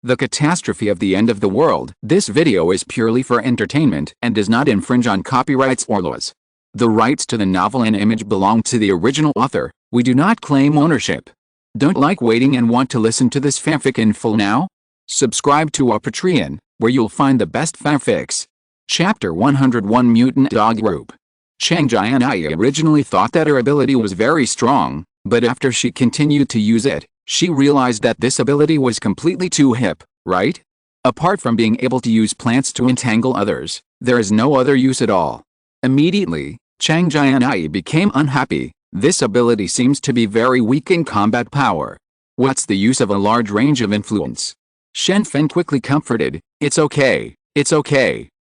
The catastrophe of the end of the world. This video is purely for entertainment and does not infringe on copyrights or laws. The rights to the novel and image belong to the original author. We do not claim ownership. Don't like waiting and want to listen to this fanfic in full now? Subscribe to our Patreon, where you'll find the best fanfics. Chapter 101 Mutant Dog Group. Chang Jianyi originally thought that her ability was very strong, but after she continued to use it, she realized that this ability was completely too hip, right? Apart from being able to use plants to entangle others, there is no other use at all. Immediately, Chang Jianyi became unhappy. This ability seems to be very weak in combat power. What's the use of a large range of influence? Shen Feng quickly comforted, it's okay,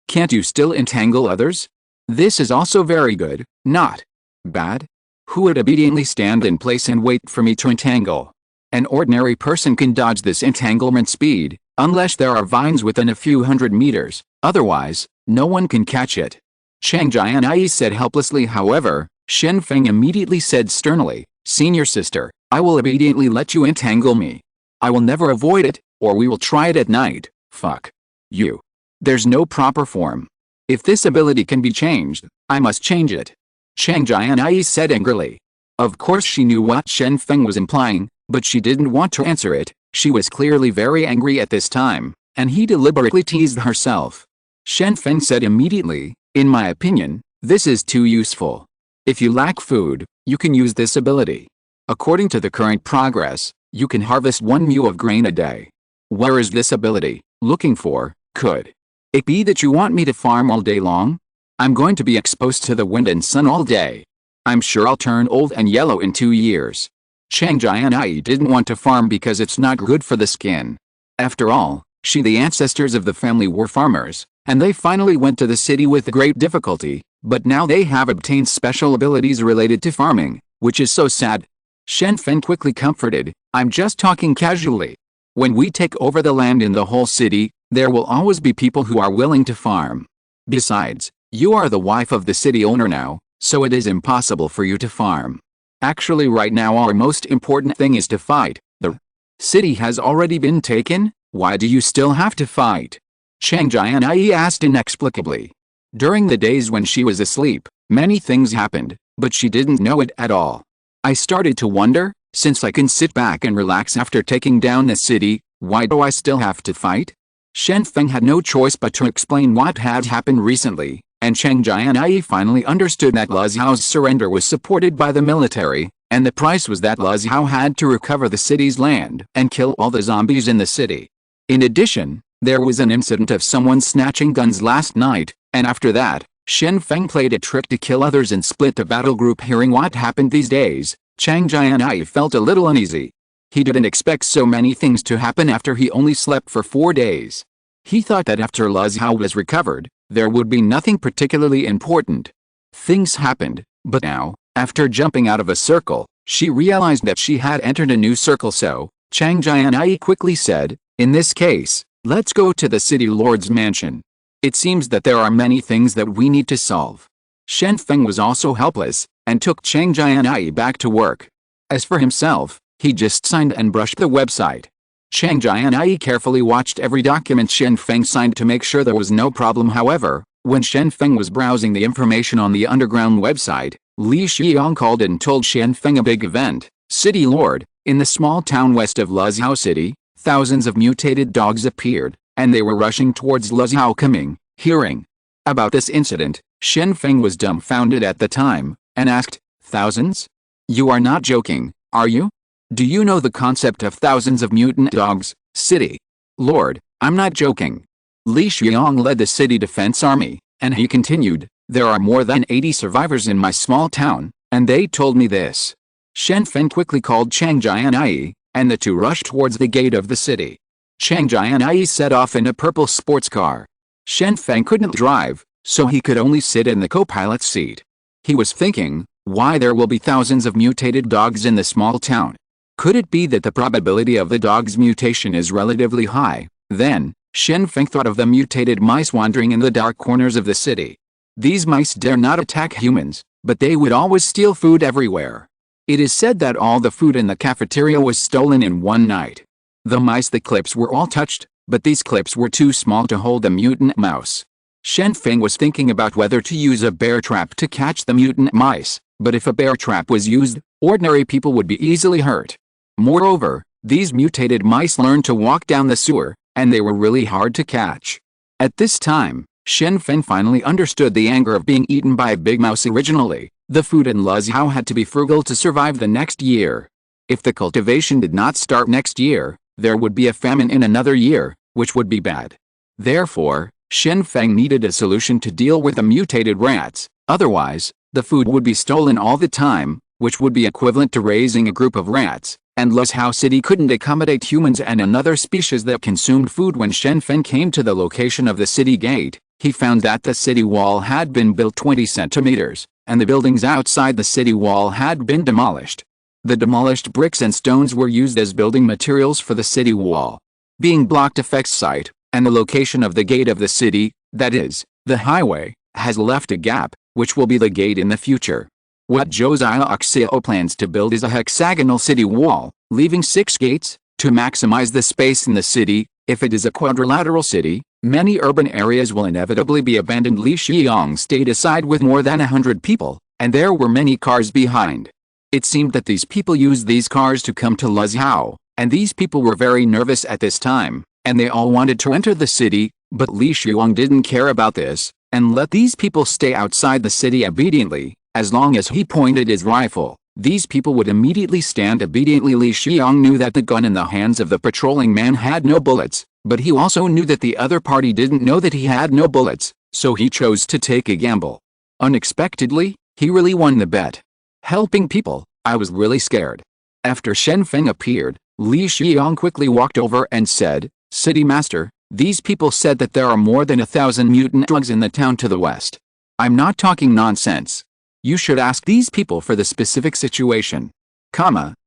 can't you still entangle others? This is also very good, not bad. Who would obediently stand in place and wait for me to entangle? An ordinary person can dodge this entanglement speed, unless there are vines within a few hundred meters, otherwise, no one can catch it. Chang Jianyi said helplessly. However, Shen Feng immediately said sternly, Senior sister, I will obediently let you entangle me. I will never avoid it, or we will try it at night. Fuck you. There's no proper form. If this ability can be changed, I must change it. Chang Jianyi said angrily. Of course she knew what Shen Feng was implying, but she didn't want to answer it. She was clearly very angry at this time, and he deliberately teased herself. Shen Feng said immediately, in my opinion, this is too useful. If you lack food, you can use this ability. According to the current progress, you can harvest 1 mu of grain a day. Where is this ability looking for? Could it be that you want me to farm all day long? I'm going to be exposed to the wind and sun all day. I'm sure I'll turn old and yellow in 2 years. Chang Jianyi didn't want to farm because it's not good for the skin. After all, the ancestors of the family were farmers, and they finally went to the city with great difficulty, but now they have obtained special abilities related to farming, which is so sad. Shen Feng quickly comforted, I'm just talking casually. When we take over the land in the whole city, there will always be people who are willing to farm. Besides, you are the wife of the city owner now, so it is impossible for you to farm. Actually right now our most important thing is to fight. The city has already been taken, why do you still have to fight? Chang Jianyi asked inexplicably. During the days when she was asleep, many things happened, but she didn't know it at all. I started to wonder, since I can sit back and relax after taking down the city, why do I still have to fight? Shen Feng had no choice but to explain what had happened recently, and Chang Jianyi finally understood that Lu Xiao's surrender was supported by the military, and the price was that Lu Xiao had to recover the city's land and kill all the zombies in the city. In addition, there was an incident of someone snatching guns last night, and after that, Shen Feng played a trick to kill others and split the battle group. Hearing what happened these days, Chang Jianyi felt a little uneasy. He didn't expect so many things to happen after he only slept for 4 days. He thought that after Lu Xiao was recovered, there would be nothing particularly important. Things happened, but now, after jumping out of a circle, she realized that she had entered a new circle. So, Chang Jianyi quickly said, in this case, let's go to the city lord's mansion. It seems that there are many things that we need to solve. Shen Feng was also helpless, and took Chang Jianyi back to work. As for himself, he just signed and brushed the website. Chang Jianyi carefully watched every document Shen Feng signed to make sure there was no problem. However, when Shen Feng was browsing the information on the underground website, Li Xiang called and told Shen Feng a big event. City Lord, in the small town west of Lu Xiao City, thousands of mutated dogs appeared, and they were rushing towards Lu Xiao. Hearing about this incident, Shen Feng was dumbfounded at the time, and asked, thousands? You are not joking, are you? Do you know the concept of thousands of mutant dogs, City Lord? I'm not joking. Li Xiang led the city defense army, and he continued, there are more than 80 survivors in my small town, and they told me this. Shen Feng quickly called Chang Jianyi, and the two rushed towards the gate of the city. Chang Jianyi set off in a purple sports car. Shen Feng couldn't drive, so he could only sit in the co-pilot's seat. He was thinking, why there will be thousands of mutated dogs in the small town? Could it be that the probability of the dog's mutation is relatively high? Then, Shen Feng thought of the mutated mice wandering in the dark corners of the city. These mice dare not attack humans, but they would always steal food everywhere. It is said that all the food in the cafeteria was stolen in one night. The mice the clips were all touched, but these clips were too small to hold a mutant mouse. Shen Feng was thinking about whether to use a bear trap to catch the mutant mice, but if a bear trap was used, ordinary people would be easily hurt. Moreover, these mutated mice learned to walk down the sewer, and they were really hard to catch. At this time, Shen Feng finally understood the anger of being eaten by a big mouse. Originally, the food in Luzhou had to be frugal to survive the next year. If the cultivation did not start next year, there would be a famine in another year, which would be bad. Therefore, Shen Feng needed a solution to deal with the mutated rats, otherwise, the food would be stolen all the time, which would be equivalent to raising a group of rats, and Luzhou City couldn't accommodate humans and another species that consumed food. When Shen Feng came to the location of the city gate, he found that the city wall had been built 20 centimeters, and the buildings outside the city wall had been demolished. The demolished bricks and stones were used as building materials for the city wall. Being blocked affects sight, and the location of the gate of the city, that is, the highway, has left a gap, which will be the gate in the future. What Josiah Oxio plans to build is a hexagonal city wall, leaving 6 gates, to maximize the space in the city. If it is a quadrilateral city, many urban areas will inevitably be abandoned. Li Xiong stayed aside with more than 100 people, and there were many cars behind. It seemed that these people used these cars to come to Luzhou, and these people were very nervous at this time, and they all wanted to enter the city, but Li Xiong didn't care about this, and let these people stay outside the city obediently. As long as he pointed his rifle, these people would immediately stand obediently. Li Xiong knew that the gun in the hands of the patrolling man had no bullets, but he also knew that the other party didn't know that he had no bullets, so he chose to take a gamble. Unexpectedly, he really won the bet. Helping people, I was really scared. After Shen Feng appeared, Li Xiong quickly walked over and said, "City Master, these people said that there are more than 1,000 mutant drugs in the town to the west. I'm not talking nonsense. You should ask these people for the specific situation."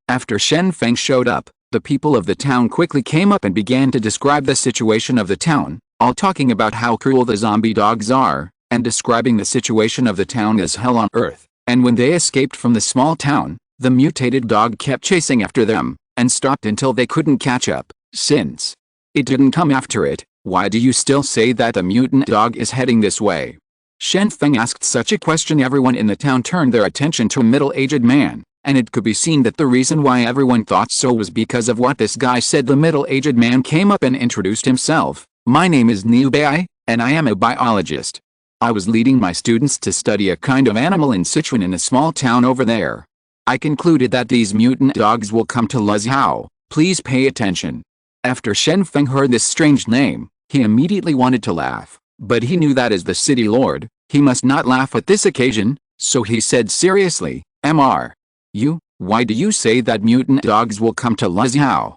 After Shen Feng showed up, the people of the town quickly came up and began to describe the situation of the town, all talking about how cruel the zombie dogs are, and describing the situation of the town as hell on earth. And when they escaped from the small town, the mutated dog kept chasing after them, and stopped until they couldn't catch up. Since it didn't come after it, why do you still say that the mutant dog is heading this way? Shen Feng asked such a question. Everyone in the town turned their attention to a middle-aged man, and it could be seen that the reason why everyone thought so was because of what this guy said. The middle-aged man came up and introduced himself. "My name is Niu Bai, and I am a biologist. I was leading my students to study a kind of animal in Sichuan in a small town over there. I concluded that these mutant dogs will come to Luzhou. Please pay attention." After Shen Feng heard this strange name, he immediately wanted to laugh, but he knew that as the city lord, he must not laugh at this occasion, so he said seriously, Why do you say that mutant dogs will come to Luzhou?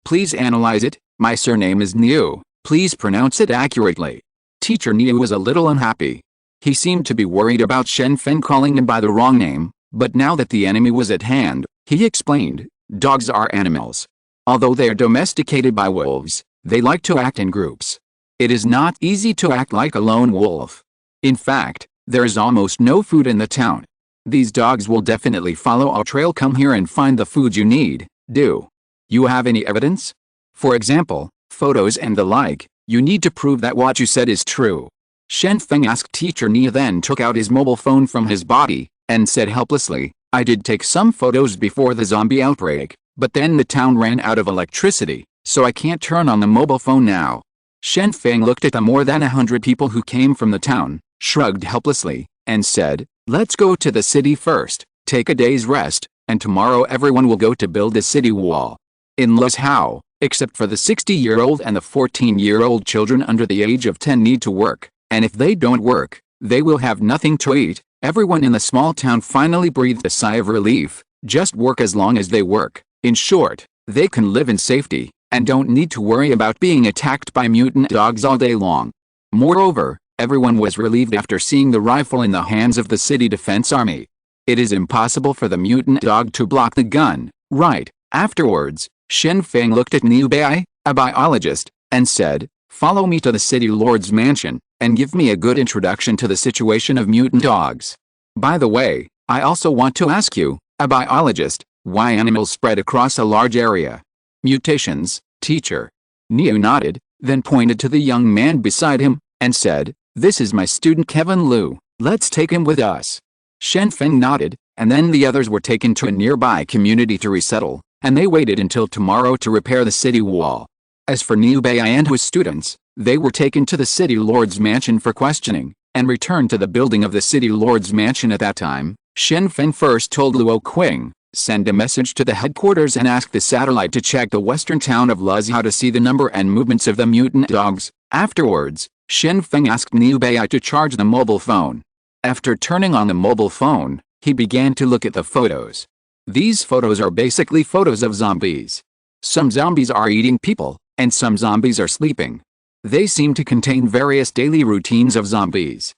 Please analyze it. My surname is Niu. Please pronounce it accurately." Teacher Niu was a little unhappy. He seemed to be worried about Shen Feng calling him by the wrong name, but now that the enemy was at hand, he explained, "Dogs are animals. Although they are domesticated by wolves, they like to act in groups. It is not easy to act like a lone wolf. In fact, there is almost no food in the town. These dogs will definitely follow our trail. Come here and find the food you need. Do you have any evidence? For example, photos and the like. You need to prove that what you said is true." Shen Feng asked Teacher Nia, then took out his mobile phone from his body, and said helplessly, "I did take some photos before the zombie outbreak, but then the town ran out of electricity, so I can't turn on the mobile phone now." Shen Feng looked at the more than 100 people who came from the town, shrugged helplessly, and said, "Let's go to the city first, take a day's rest, and tomorrow everyone will go to build a city wall. In Luzhou, except for the 60-year-old and the 14-year-old, children under the age of 10 need to work, and if they don't work, they will have nothing to eat." Everyone in the small town finally breathed a sigh of relief. Just work as long as they work. In short, they can live in safety, and don't need to worry about being attacked by mutant dogs all day long. Moreover, everyone was relieved after seeing the rifle in the hands of the city defense army. It is impossible for the mutant dog to block the gun, right? Afterwards, Shen Feng looked at Niu Bai, a biologist, and said, "Follow me to the city lord's mansion, and give me a good introduction to the situation of mutant dogs. By the way, I also want to ask you, a biologist, why animals spread across a large area. Mutations, teacher. Niu nodded, then pointed to the young man beside him, and said, "This is my student Kevin Liu, let's take him with us." Shen Feng nodded, and then the others were taken to a nearby community to resettle, and they waited until tomorrow to repair the city wall. As for Niu Bei and his students, they were taken to the city lord's mansion for questioning, and returned to the building of the city lord's mansion at that time. Shen Feng first told Luo Qing, "Send a message to the headquarters and ask the satellite to check the western town of Luzhou to see the number and movements of the mutant dogs." Afterwards, Shen Feng asked Niu Bei to charge the mobile phone. After turning on the mobile phone, he began to look at the photos. These photos are basically photos of zombies. Some zombies are eating people, and some zombies are sleeping. They seem to contain various daily routines of zombies.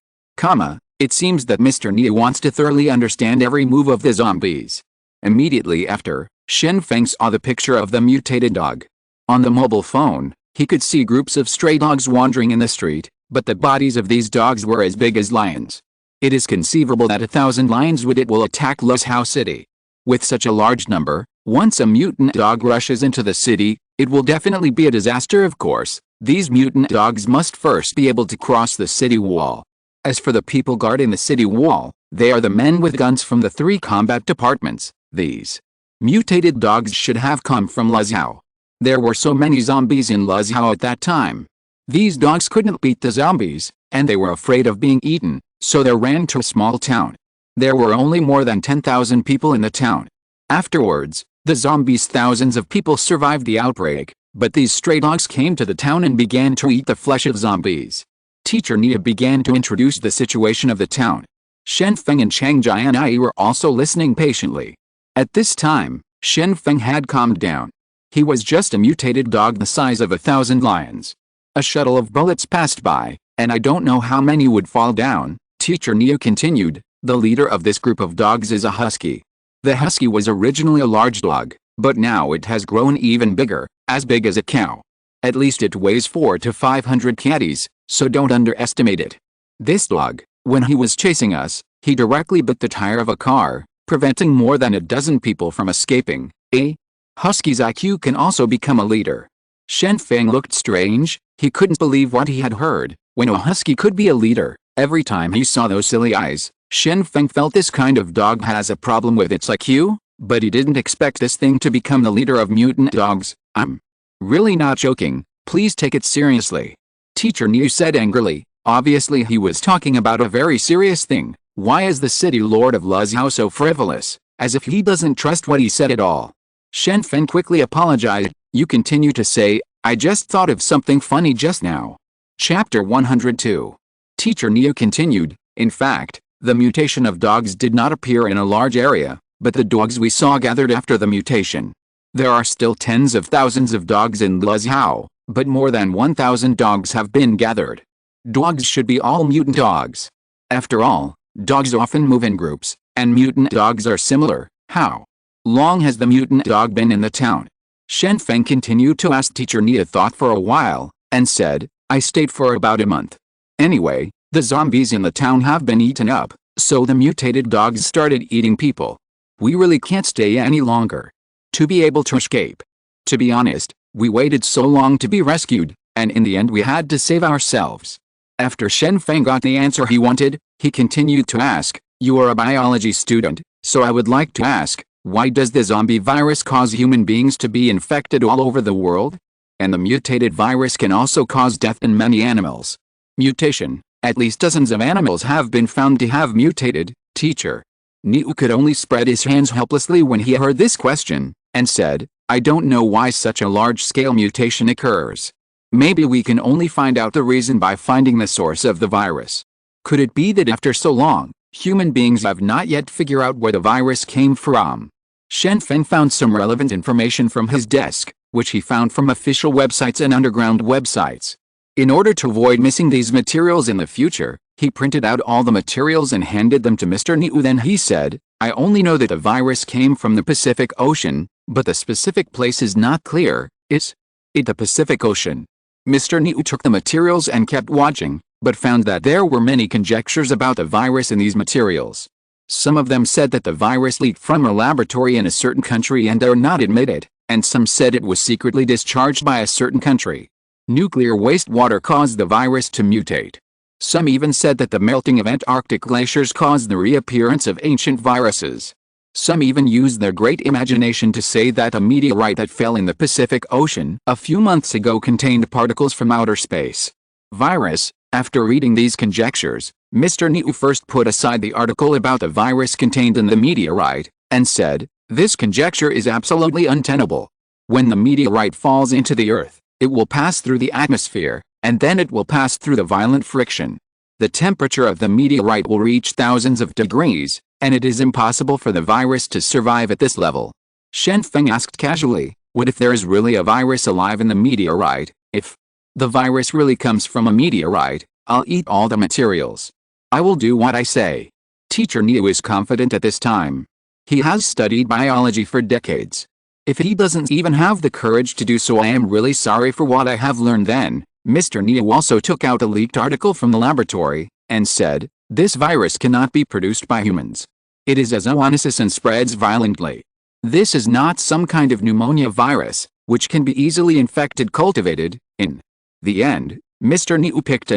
It seems that Mr. Niu wants to thoroughly understand every move of the zombies. Immediately after, Shen Feng saw the picture of the mutated dog. On the mobile phone, he could see groups of stray dogs wandering in the street, but the bodies of these dogs were as big as lions. It is conceivable that 1,000 lions will attack Luzhou City. With such a large number, once a mutant dog rushes into the city, it will definitely be a disaster. Of course, these mutant dogs must first be able to cross the city wall. As for the people guarding the city wall, they are the men with guns from the 3 combat departments. These mutated dogs should have come from Luzhou. There were so many zombies in Luzhou at that time. These dogs couldn't beat the zombies, and they were afraid of being eaten, so they ran to a small town. There were only more than 10,000 people in the town. Afterwards, the zombies, thousands of people survived the outbreak, but these stray dogs came to the town and began to eat the flesh of zombies. Teacher Nia began to introduce the situation of the town. Shen Feng and Chang Jianyi were also listening patiently. At this time, Shen Feng had calmed down. He was just a mutated dog the size of 1,000 lions. A shuttle of bullets passed by, and I don't know how many would fall down. Teacher Nia continued, "The leader of this group of dogs is a husky. The husky was originally a large dog, but now it has grown even bigger, as big as a cow. At least it weighs 400 to 500 kgs, so don't underestimate it. This dog, when he was chasing us, he directly bit the tire of a car, preventing more than a dozen people from escaping. A husky's IQ can also become a leader." Shen Feng looked strange. He couldn't believe what he had heard. When a husky could be a leader, every time he saw those silly eyes, Shen Feng felt this kind of dog has a problem with its IQ, but he didn't expect this thing to become the leader of mutant dogs. "I'm really not joking, please take it seriously," Teacher Niu said angrily. Obviously he was talking about a very serious thing. Why is the city lord of Luzhou so frivolous, as if he doesn't trust what he said at all? Shen Feng quickly apologized. "You continue to say, I just thought of something funny just now." Chapter 102. Teacher Niu continued, "In fact, the mutation of dogs did not appear in a large area, but the dogs we saw gathered after the mutation. There are still tens of thousands of dogs in Luzhou, but more than 1,000 dogs have been gathered. Dogs should be all mutant dogs. After all, dogs often move in groups, and mutant dogs are similar. How long has the mutant dog been in the town?" Shen Feng continued to ask. Teacher Nia thought for a while, and said, "I stayed for about a month. Anyway, the zombies in the town have been eaten up, so the mutated dogs started eating people. We really can't stay any longer. To be able to escape. To be honest, we waited so long to be rescued, and in the end we had to save ourselves." After Shen Feng got the answer he wanted, he continued to ask, "You are a biology student, so I would like to ask, why does the zombie virus cause human beings to be infected all over the world? And the mutated virus can also cause death in many animals. Mutation, at least dozens of animals have been found to have mutated." Teacher Niu could only spread his hands helplessly when he heard this question, and said, "I don't know why such a large-scale mutation occurs. Maybe we can only find out the reason by finding the source of the virus. Could it be that after so long, human beings have not yet figured out where the virus came from?" Shen Feng found some relevant information from his desk, which he found from official websites and underground websites. In order to avoid missing these materials in the future, he printed out all the materials and handed them to Mr. Niu. Then he said, "I only know that the virus came from the Pacific Ocean, but the specific place is not clear. Is it the Pacific Ocean?" Mr. Niu took the materials and kept watching, but found that there were many conjectures about the virus in these materials. Some of them said that the virus leaked from a laboratory in a certain country and dare not admit it. and some said it was secretly discharged by a certain country. Nuclear wastewater caused the virus to mutate. Some even said that the melting of Antarctic glaciers caused the reappearance of ancient viruses. Some even used their great imagination to say that a meteorite that fell in the Pacific Ocean a few months ago contained particles from outer space. Virus. After reading these conjectures, Mr. Niu first put aside the article about the virus contained in the meteorite, and said, "This conjecture is absolutely untenable. When the meteorite falls into the earth, it will pass through the atmosphere, and then it will pass through the violent friction. The temperature of the meteorite will reach thousands of degrees, and it is impossible for the virus to survive at this level." Shen Feng asked casually, "What if there is really a virus alive in the meteorite? If the virus really comes from a meteorite, I'll eat all the materials. I will do what I say." Teacher Niu is confident at this time. He has studied biology for decades. If he doesn't even have the courage to do so, I am really sorry for what I have learned then. Mr. Niu also took out a leaked article from the laboratory, and said, "This virus cannot be produced by humans. It is a zoonosis and spreads violently. This is not some kind of pneumonia virus, which can be easily cultivated. In the end, Mr. Niu picked,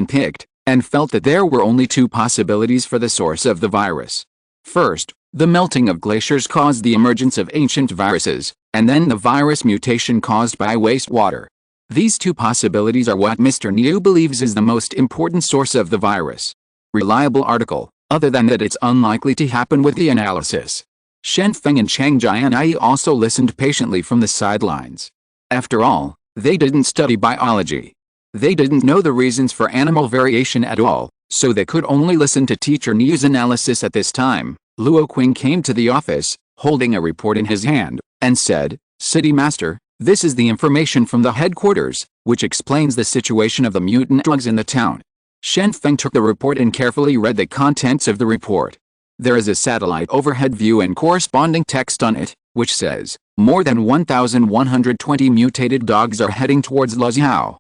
and felt that there were only two possibilities for the source of the virus. First, the melting of glaciers caused the emergence of ancient viruses, and then the virus mutation caused by wastewater. These two possibilities are what Mr. Niu believes is the most important source of the virus. Reliable article. Other than that, it's unlikely to happen with the analysis." Shen Feng and Chang Jianyi also listened patiently from the sidelines. After all, they didn't study biology. They didn't know the reasons for animal variation at all, so they could only listen to Teacher Niu's analysis at this time. Luo Qing came to the office, holding a report in his hand, and said, "City Master, this is the information from the headquarters, which explains the situation of the mutant drugs in the town." Shen Feng took the report and carefully read the contents of the report. There is a satellite overhead view and corresponding text on it, which says, "More than 1,120 mutated dogs are heading towards Luoxiao.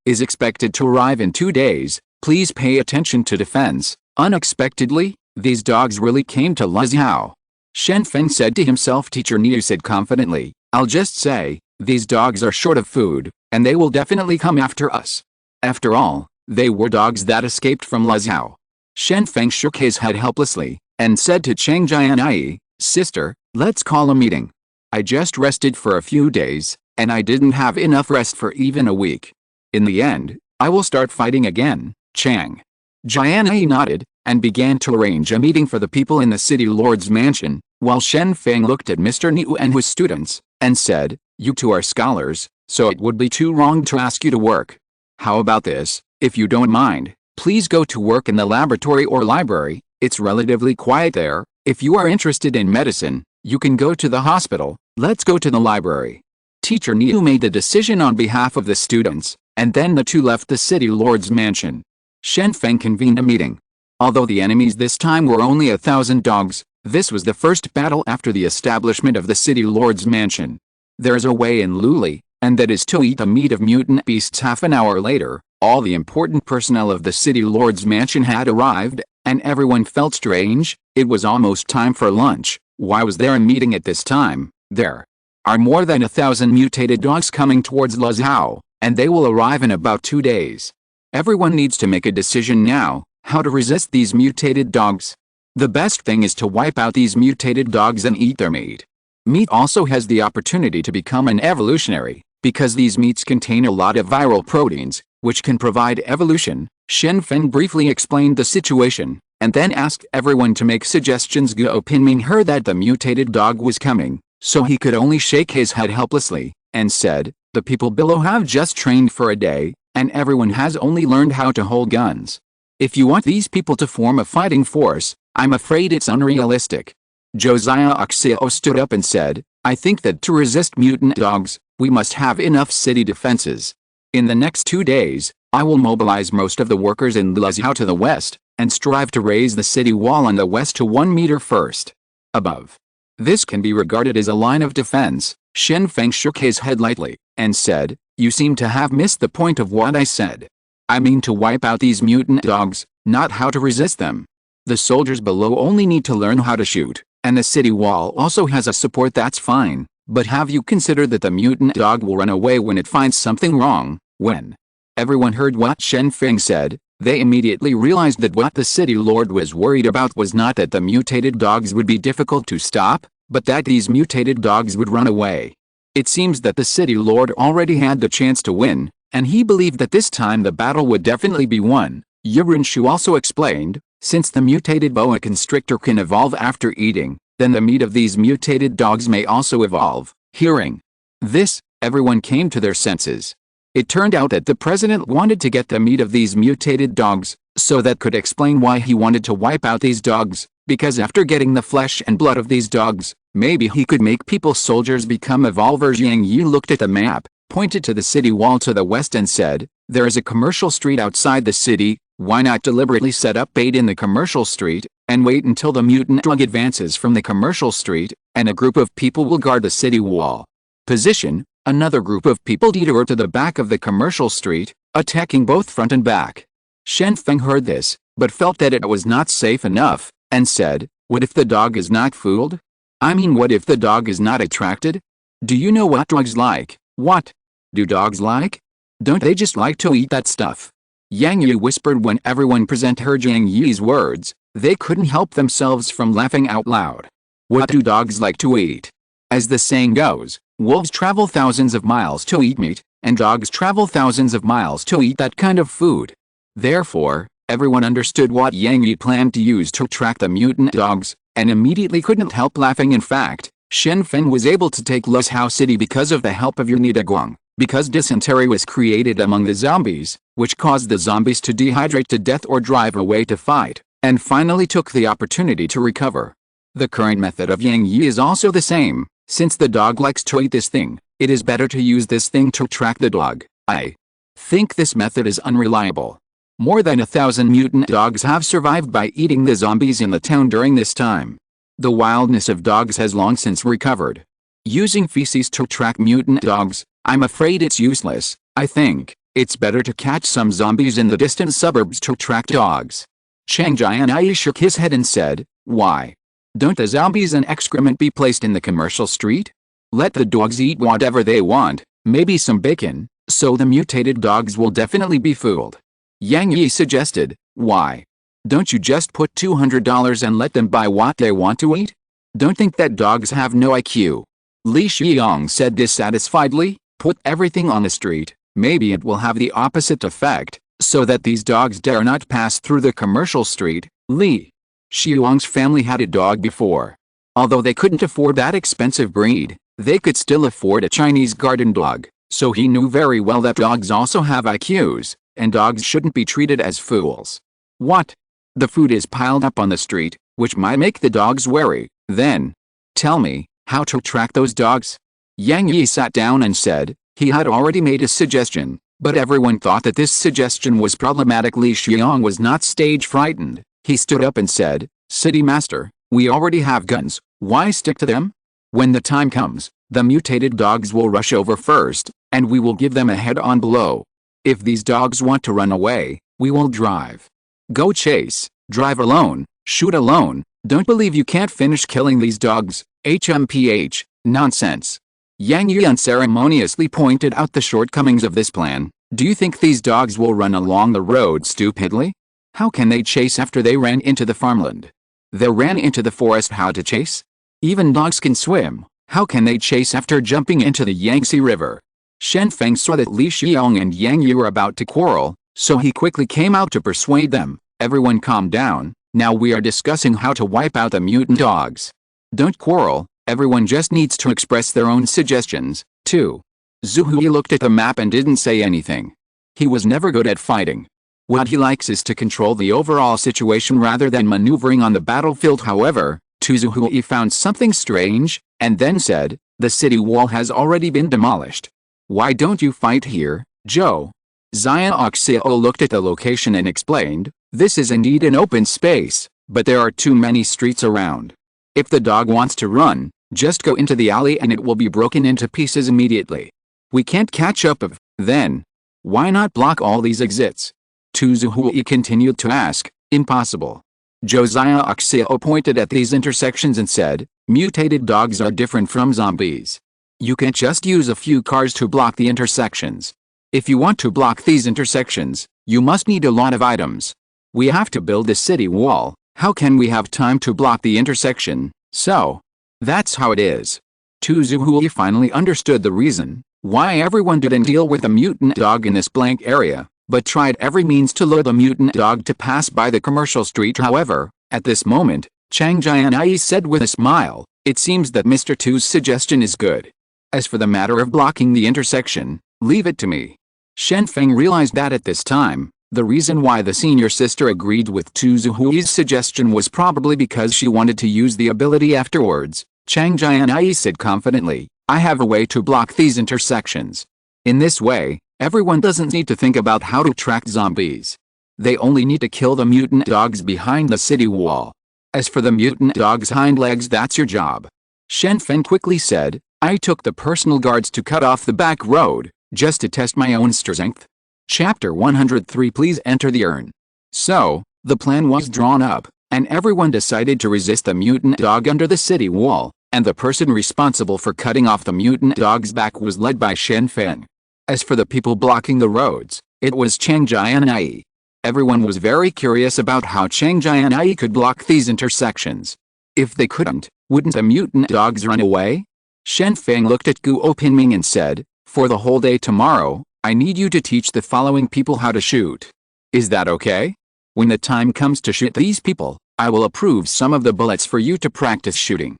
Is expected to arrive in 2 days. Please pay attention to defense." Unexpectedly, these dogs really came to Luoxiao. Shen Feng said to himself. Teacher Niu said confidently, "I'll just say, these dogs are short of food, and they will definitely come after us. After all, they were dogs that escaped from Luoxiao." Shen Feng shook his head helplessly, and said to Chang Jianyi, "Sister, let's call a meeting. I just rested for a few days, and I didn't have enough rest for even a week. In the end, I will start fighting again." Chang Jianyi nodded, and began to arrange a meeting for the people in the city lord's mansion, while Shen Feng looked at Mr. Niu and his students, and said, "You two are scholars, so it would be too wrong to ask you to work. How about this? If you don't mind, please go to work in the laboratory or library. It's relatively quiet there. If you are interested in medicine, you can go to the hospital. Let's go to the library." Teacher Niu made the decision on behalf of the students, and then the two left the city lord's mansion. Shen Feng convened a meeting. Although the enemies this time were only 1,000 dogs, this was the first battle after the establishment of the city lord's mansion. There's a way in Luli, and that is to eat the meat of mutant beasts. Half an hour later, all the important personnel of the city lord's mansion had arrived, and everyone felt strange. It was almost time for lunch. Why was there a meeting at this time? There are more than 1,000 mutated dogs coming towards Luoxiao, and they will arrive in about 2 days. Everyone needs to make a decision now, how to resist these mutated dogs. The best thing is to wipe out these mutated dogs and eat their meat. Meat also has the opportunity to become an evolutionary, because these meats contain a lot of viral proteins, which can provide evolution. Shen Feng briefly explained the situation, and then asked everyone to make suggestions. Guo Pinming heard that the mutated dog was coming, so he could only shake his head helplessly, and said, "The people below have just trained for a day, and everyone has only learned how to hold guns. If you want these people to form a fighting force, I'm afraid it's unrealistic." Josiah Oxio stood up and said, "I think that to resist mutant dogs, we must have enough city defenses. In the next 2 days, I will mobilize most of the workers in Luoxiao to the west, and strive to raise the city wall on the west to 1 meter first. Above. This can be regarded as a line of defense." Shen Feng shook his head lightly, and said, "You seem to have missed the point of what I said. I mean to wipe out these mutant dogs, not how to resist them. The soldiers below only need to learn how to shoot, and the city wall also has a support. That's fine, But have you considered that the mutant dog will run away when it finds something wrong? When everyone heard what Shen Feng said, they immediately realized that what the city lord was worried about was not that the mutated dogs would be difficult to stop, but that these mutated dogs would run away. It seems that the city lord already had the chance to win, and he believed that this time the battle would definitely be won. Yurinshu also explained, since the mutated boa constrictor can evolve after eating, then the meat of these mutated dogs may also evolve. Hearing this, everyone came to their senses. It turned out that the president wanted to get the meat of these mutated dogs, so that could explain why he wanted to wipe out these dogs, because after getting the flesh and blood of these dogs, maybe he could make people soldiers become evolvers. Jianyi looked at the map, pointed to the city wall to the west and said, there is a commercial street outside the city, why not deliberately set up bait in the commercial street, and wait until the mutant dog advances from the commercial street, and a group of people will guard the city wall. Position, another group of people detour to the back of the commercial street, attacking both front and back. Shen Feng heard this, but felt that it was not safe enough, and said, what if the dog is not fooled? I mean, what if the dog is not attracted? Do you know what dogs like? What do dogs like? Don't they just like to eat that stuff? Yang Yu whispered when everyone present heard Jiang Yi's words. They couldn't help themselves from laughing out loud. What do dogs like to eat? As the saying goes, wolves travel thousands of miles to eat meat, and dogs travel thousands of miles to eat that kind of food. Therefore, everyone understood what Yang Yi planned to use to track the mutant dogs, and immediately couldn't help laughing. In fact, Shen Feng was able to take Lushao City because of the help of Yunita Guang, because dysentery was created among the zombies, which caused the zombies to dehydrate to death or drive away to fight, and finally took the opportunity to recover. The current method of Yang Yi is also the same. Since the dog likes to eat this thing, it is better to use this thing to track the dog. I think this method is unreliable. More than 1,000 mutant dogs have survived by eating the zombies in the town during this time. The wildness of dogs has long since recovered. Using feces to track mutant dogs, I'm afraid it's useless. I think it's better to catch some zombies in the distant suburbs to track dogs. Chang Jianyi shook his head and said, why don't the zombies and excrement be placed in the commercial street? Let the dogs eat whatever they want, maybe some bacon, so the mutated dogs will definitely be fooled. Yang Yi suggested, why don't you just put $200 and let them buy what they want to eat? Don't think that dogs have no IQ. Li Xiong said dissatisfiedly, put everything on the street, maybe it will have the opposite effect, so that these dogs dare not pass through the commercial street. Li Xiong's family had a dog before. Although they couldn't afford that expensive breed, they could still afford a Chinese garden dog, so he knew very well that dogs also have IQs, and dogs shouldn't be treated as fools. What? The food is piled up on the street, which might make the dogs wary. Then, tell me, how to track those dogs? Yang Yi sat down and said, he had already made a suggestion, but everyone thought that this suggestion was problematic. Li Xiong was not stage frightened. He stood up and said, City Master, we already have guns, why stick to them? When the time comes, the mutated dogs will rush over first, and we will give them a head-on blow. If these dogs want to run away, we will drive. Go chase, drive alone, shoot alone, don't believe you can't finish killing these dogs, HMPH, nonsense. Yang Yi unceremoniously pointed out the shortcomings of this plan. Do you think these dogs will run along the road stupidly? How can they chase after they ran into the farmland? They ran into the forest. How to chase? Even dogs can swim. How can they chase after jumping into the Yangtze River? Shen Feng saw that Li Xiong and Yang Yi were about to quarrel, so he quickly came out to persuade them. Everyone calm down, now we are discussing how to wipe out the mutant dogs. Don't quarrel, everyone just needs to express their own suggestions, too. Zhu Hui looked at the map and didn't say anything. He was never good at fighting. What he likes is to control the overall situation rather than maneuvering on the battlefield. However, Zhu Hui found something strange, and then said, the city wall has already been demolished. Why don't you fight here, Zhou? Xiao Oxio looked at the location and explained, this is indeed an open space, but there are too many streets around. If the dog wants to run, just go into the alley and it will be broken into pieces immediately. We can't catch up then. Why not block all these exits? Zhu Hui continued to ask, impossible. Josiah Oxio pointed at these intersections and said, mutated dogs are different from zombies. You can't just use a few cars to block the intersections. If you want to block these intersections, you must need a lot of items. We have to build a city wall. How can we have time to block the intersection? So, that's how it is. Zuhui finally understood the reason why everyone didn't deal with a mutant dog in this blank area, but tried every means to lure the mutant dog to pass by the commercial street. However, at this moment, Chang Jianyi said with a smile, "It seems that Mr. Tu's suggestion is good. As for the matter of blocking the intersection, leave it to me." Shen Feng realized that at this time, the reason why the senior sister agreed with Tu Zuhui's suggestion was probably because she wanted to use the ability afterwards. Chang Jianyi said confidently, "I have a way to block these intersections. In this way, everyone doesn't need to think about how to track zombies. They only need to kill the mutant dogs behind the city wall. As for the mutant dog's hind legs, that's your job." Shen Feng quickly said, "I took the personal guards to cut off the back road, just to test my own strength." Chapter 103. Please enter the urn. So, the plan was drawn up, and everyone decided to resist the mutant dog under the city wall, and the person responsible for cutting off the mutant dog's back was led by Shen Feng. As for the people blocking the roads, it was Chang Jianyi. Everyone was very curious about how Chang Jianyi could block these intersections. If they couldn't, wouldn't the mutant dogs run away? Shen Feng looked at Guo Pinming and said, "For the whole day tomorrow, I need you to teach the following people how to shoot. Is that okay? When the time comes to shoot these people, I will approve some of the bullets for you to practice shooting.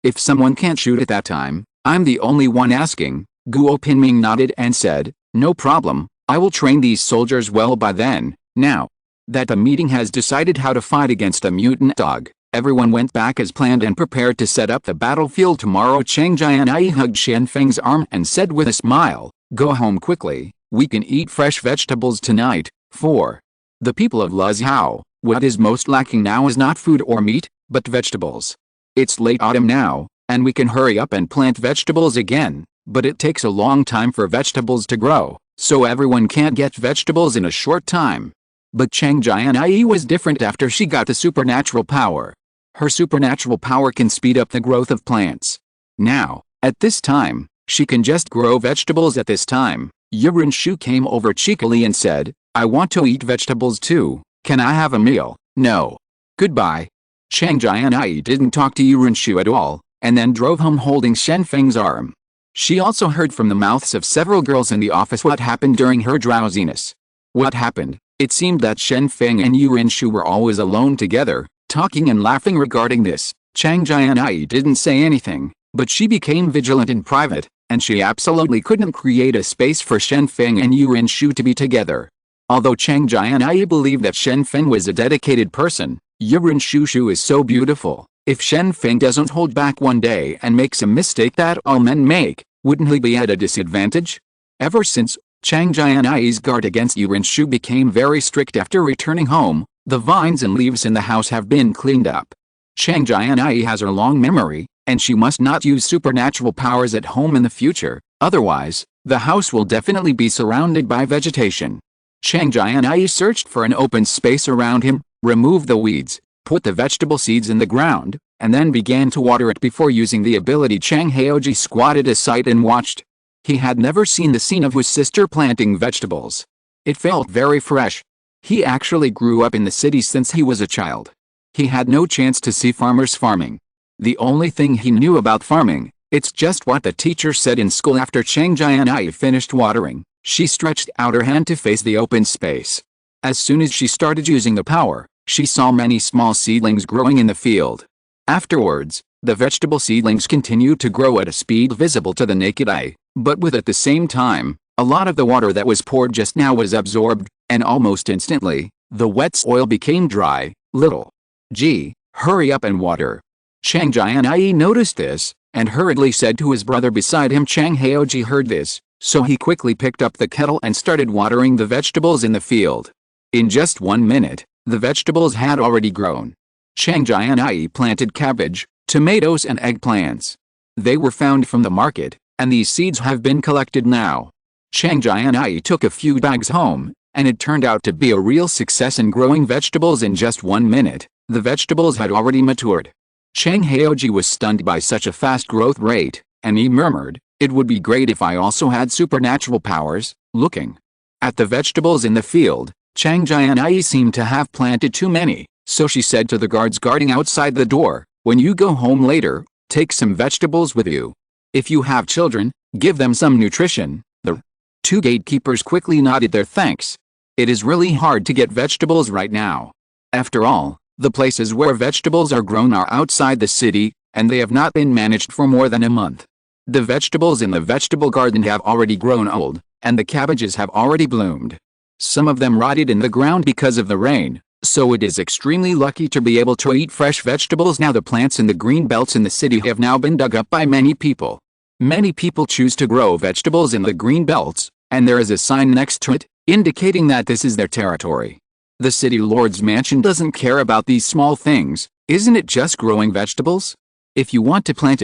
If someone can't shoot at that time, I'm the only one asking." Guo Pinming nodded and said, "No problem, I will train these soldiers well by then." Now that the meeting has decided how to fight against a mutant dog, everyone went back as planned and prepared to set up the battlefield tomorrow. Chang Jianyi hugged Shen Feng's arm and said with a smile, "Go home quickly, we can eat fresh vegetables tonight." 4. The people of Luzhou, what is most lacking now is not food or meat, but vegetables. It's late autumn now, and we can hurry up and plant vegetables again, but it takes a long time for vegetables to grow, so everyone can't get vegetables in a short time. But Chang Jianyi was different after she got the supernatural power. Her supernatural power can speed up the growth of plants. Now, at this time, she can just grow vegetables at this time. Yuren came over cheekily and said, "I want to eat vegetables too. Can I have a meal?" "No. Goodbye." Chang Jianyi didn't talk to Yuren at all, and then drove home holding Shen Feng's arm. She also heard from the mouths of several girls in the office what happened during her drowsiness. What happened? It seemed that Shen Feng and Yuren were always alone together, talking and laughing regarding this. Chang Jianyi didn't say anything, but she became vigilant in private, and she absolutely couldn't create a space for Shen Feng and Yuren to be together. Although Chang Jianyi believed that Shen Feng was a dedicated person, Yuren is so beautiful. If Shen Feng doesn't hold back one day and makes a mistake that all men make, wouldn't he be at a disadvantage? Ever since Chang Jianyi's guard against Yuren became very strict after returning home, the vines and leaves in the house have been cleaned up. Chang Jianyi has a long memory, and she must not use supernatural powers at home in the future, otherwise, the house will definitely be surrounded by vegetation. Chang Jianyi searched for an open space around him, removed the weeds, put the vegetable seeds in the ground, and then began to water it before using the ability. Chang Haoji squatted aside and watched. He had never seen the scene of his sister planting vegetables. It felt very fresh. He actually grew up in the city since he was a child. He had no chance to see farmers farming. The only thing he knew about farming, it's just what the teacher said in school. After Chang Jianyi finished watering, she stretched out her hand to face the open space. As soon as she started using the power, she saw many small seedlings growing in the field. Afterwards, the vegetable seedlings continued to grow at a speed visible to the naked eye, but with at the same time, a lot of the water that was poured just now was absorbed, and almost instantly, the wet soil became dry. Little G, hurry up and water. Chang Jianyi noticed this, and hurriedly said to his brother beside him. Chang Haoji heard this, so he quickly picked up the kettle and started watering the vegetables in the field. In just 1 minute, the vegetables had already grown. Chang Jianyi planted cabbage, tomatoes and eggplants. They were found from the market, and these seeds have been collected now. Chang Jianyi took a few bags home, and it turned out to be a real success in growing vegetables. In just 1 minute, the vegetables had already matured. Chang Haoji was stunned by such a fast growth rate. and he murmured, "It would be great if I also had supernatural powers." Looking at the vegetables in the field, Chang Jianyi seemed to have planted too many, so she said to the guards guarding outside the door, "When you go home later, take some vegetables with you. If you have children, give them some nutrition." The two gatekeepers quickly nodded their thanks. It is really hard to get vegetables right now. After all, the places where vegetables are grown are outside the city, and they have not been managed for more than a month. The vegetables in the vegetable garden have already grown old, and the cabbages have already bloomed. Some of them rotted in the ground because of the rain, so it is extremely lucky to be able to eat fresh vegetables now. The plants in the green belts in the city have now been dug up by many people. Many people choose to grow vegetables in the green belts, and there is a sign next to it, indicating that this is their territory. The city lord's mansion doesn't care about these small things. Isn't it just growing vegetables? If you want to plant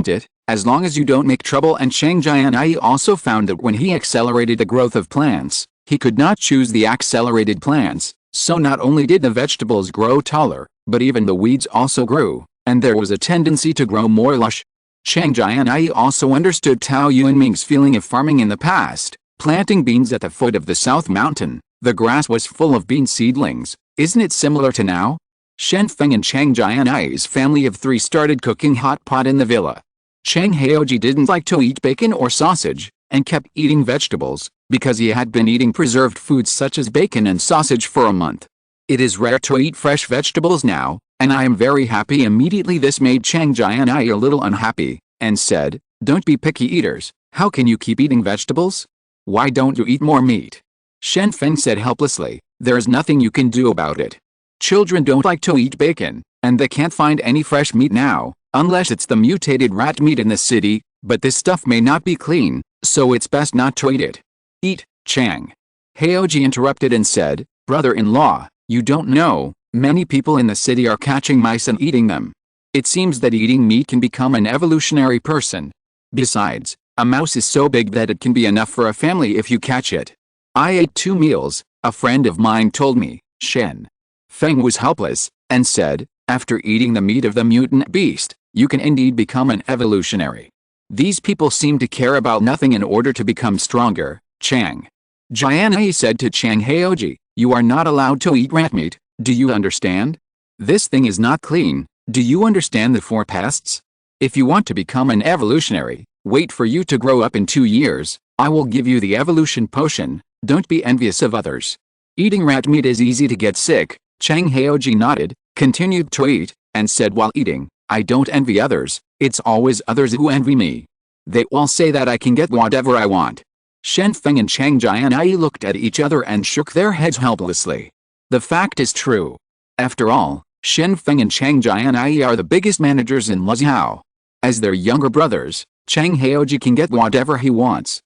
it, as long as you don't make trouble. And Chang Jianyi also found that when he accelerated the growth of plants, he could not choose the accelerated plants, so not only did the vegetables grow taller, but even the weeds also grew, and there was a tendency to grow more lush. Chang Jianyi also understood Tao Yuanming's feeling of farming in the past, planting beans at the foot of the South Mountain. The grass was full of bean seedlings. Isn't it similar to now? Shen Feng and Chang Jianyi's family of 3 started cooking hot pot in the villa. Chang Haoji didn't like to eat bacon or sausage, and kept eating vegetables, because he had been eating preserved foods such as bacon and sausage for a month. It is rare to eat fresh vegetables now, and I am very happy. Immediately this made Chang Jianyi a little unhappy, and said, "Don't be picky eaters. How can you keep eating vegetables? Why don't you eat more meat?" Shen Feng said helplessly, "There is nothing you can do about it. Children don't like to eat bacon, and they can't find any fresh meat now, unless it's the mutated rat meat in the city, but this stuff may not be clean, so it's best not to eat it." "Eat, Chang." Haoji interrupted and said, "Brother-in-law, you don't know, many people in the city are catching mice and eating them. It seems that eating meat can become an evolutionary person. Besides, a mouse is so big that it can be enough for a family if you catch it. I ate 2 meals, a friend of mine told me." Shen Feng was helpless, and said, "After eating the meat of the mutant beast, you can indeed become an evolutionary. These people seem to care about nothing in order to become stronger." Chang Jianyi said to Chang Haoji, "You are not allowed to eat rat meat, do you understand? This thing is not clean. Do you understand the 4 pests? If you want to become an evolutionary, wait for you to grow up in 2 years, I will give you the evolution potion. Don't be envious of others. Eating rat meat is easy to get sick." Chang Haoji nodded, continued to eat, and said while eating, "I don't envy others, it's always others who envy me. They all say that I can get whatever I want." Shen Feng and Chang Jianyi looked at each other and shook their heads helplessly. The fact is true. After all, Shen Feng and Chang Jianyi are the biggest managers in Luxiao. As their younger brothers, Chang Haoji can get whatever he wants.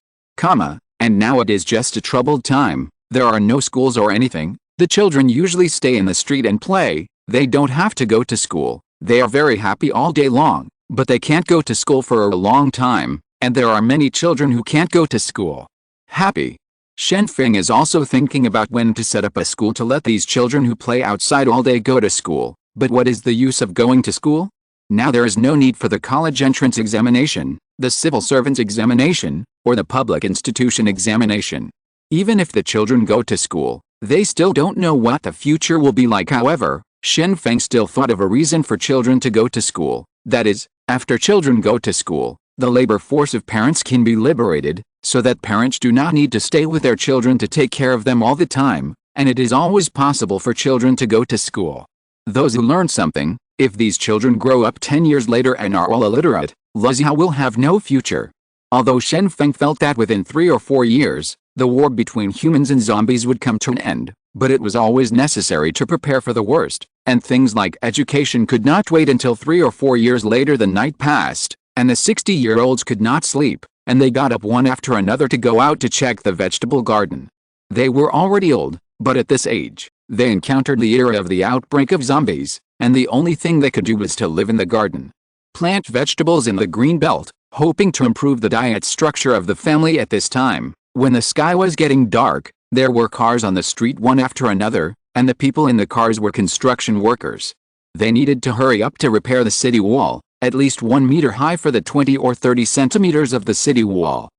And now it is just a troubled time. There are no schools or anything. The children usually stay in the street and play. They don't have to go to school. They are very happy all day long, but they can't go to school for a long time, and there are many children who can't go to school. Happy. Shen Feng is also thinking about when to set up a school to let these children who play outside all day go to school. But what is the use of going to school? Now there is no need for the college entrance examination, the civil servants examination, or the public institution examination. Even if the children go to school, they still don't know what the future will be like. However, Shen Feng still thought of a reason for children to go to school. That is, after children go to school, the labor force of parents can be liberated, so that parents do not need to stay with their children to take care of them all the time, and it is always possible for children to go to school. Those who learn something, if these children grow up 10 years later and are all illiterate, Luxiao will have no future. Although Shen Feng felt that within 3 or 4 years, the war between humans and zombies would come to an end, but it was always necessary to prepare for the worst, and things like education could not wait until 3 or 4 years later. The night passed, and the 60-year-olds could not sleep, and they got up one after another to go out to check the vegetable garden. They were already old, but at this age, they encountered the era of the outbreak of zombies, and the only thing they could do was to live in the garden. Plant vegetables in the green belt, hoping to improve the diet structure of the family. At this time, when the sky was getting dark, there were cars on the street one after another, and the people in the cars were construction workers. They needed to hurry up to repair the city wall, at least 1 meter high for the 20 or 30 centimeters of the city wall.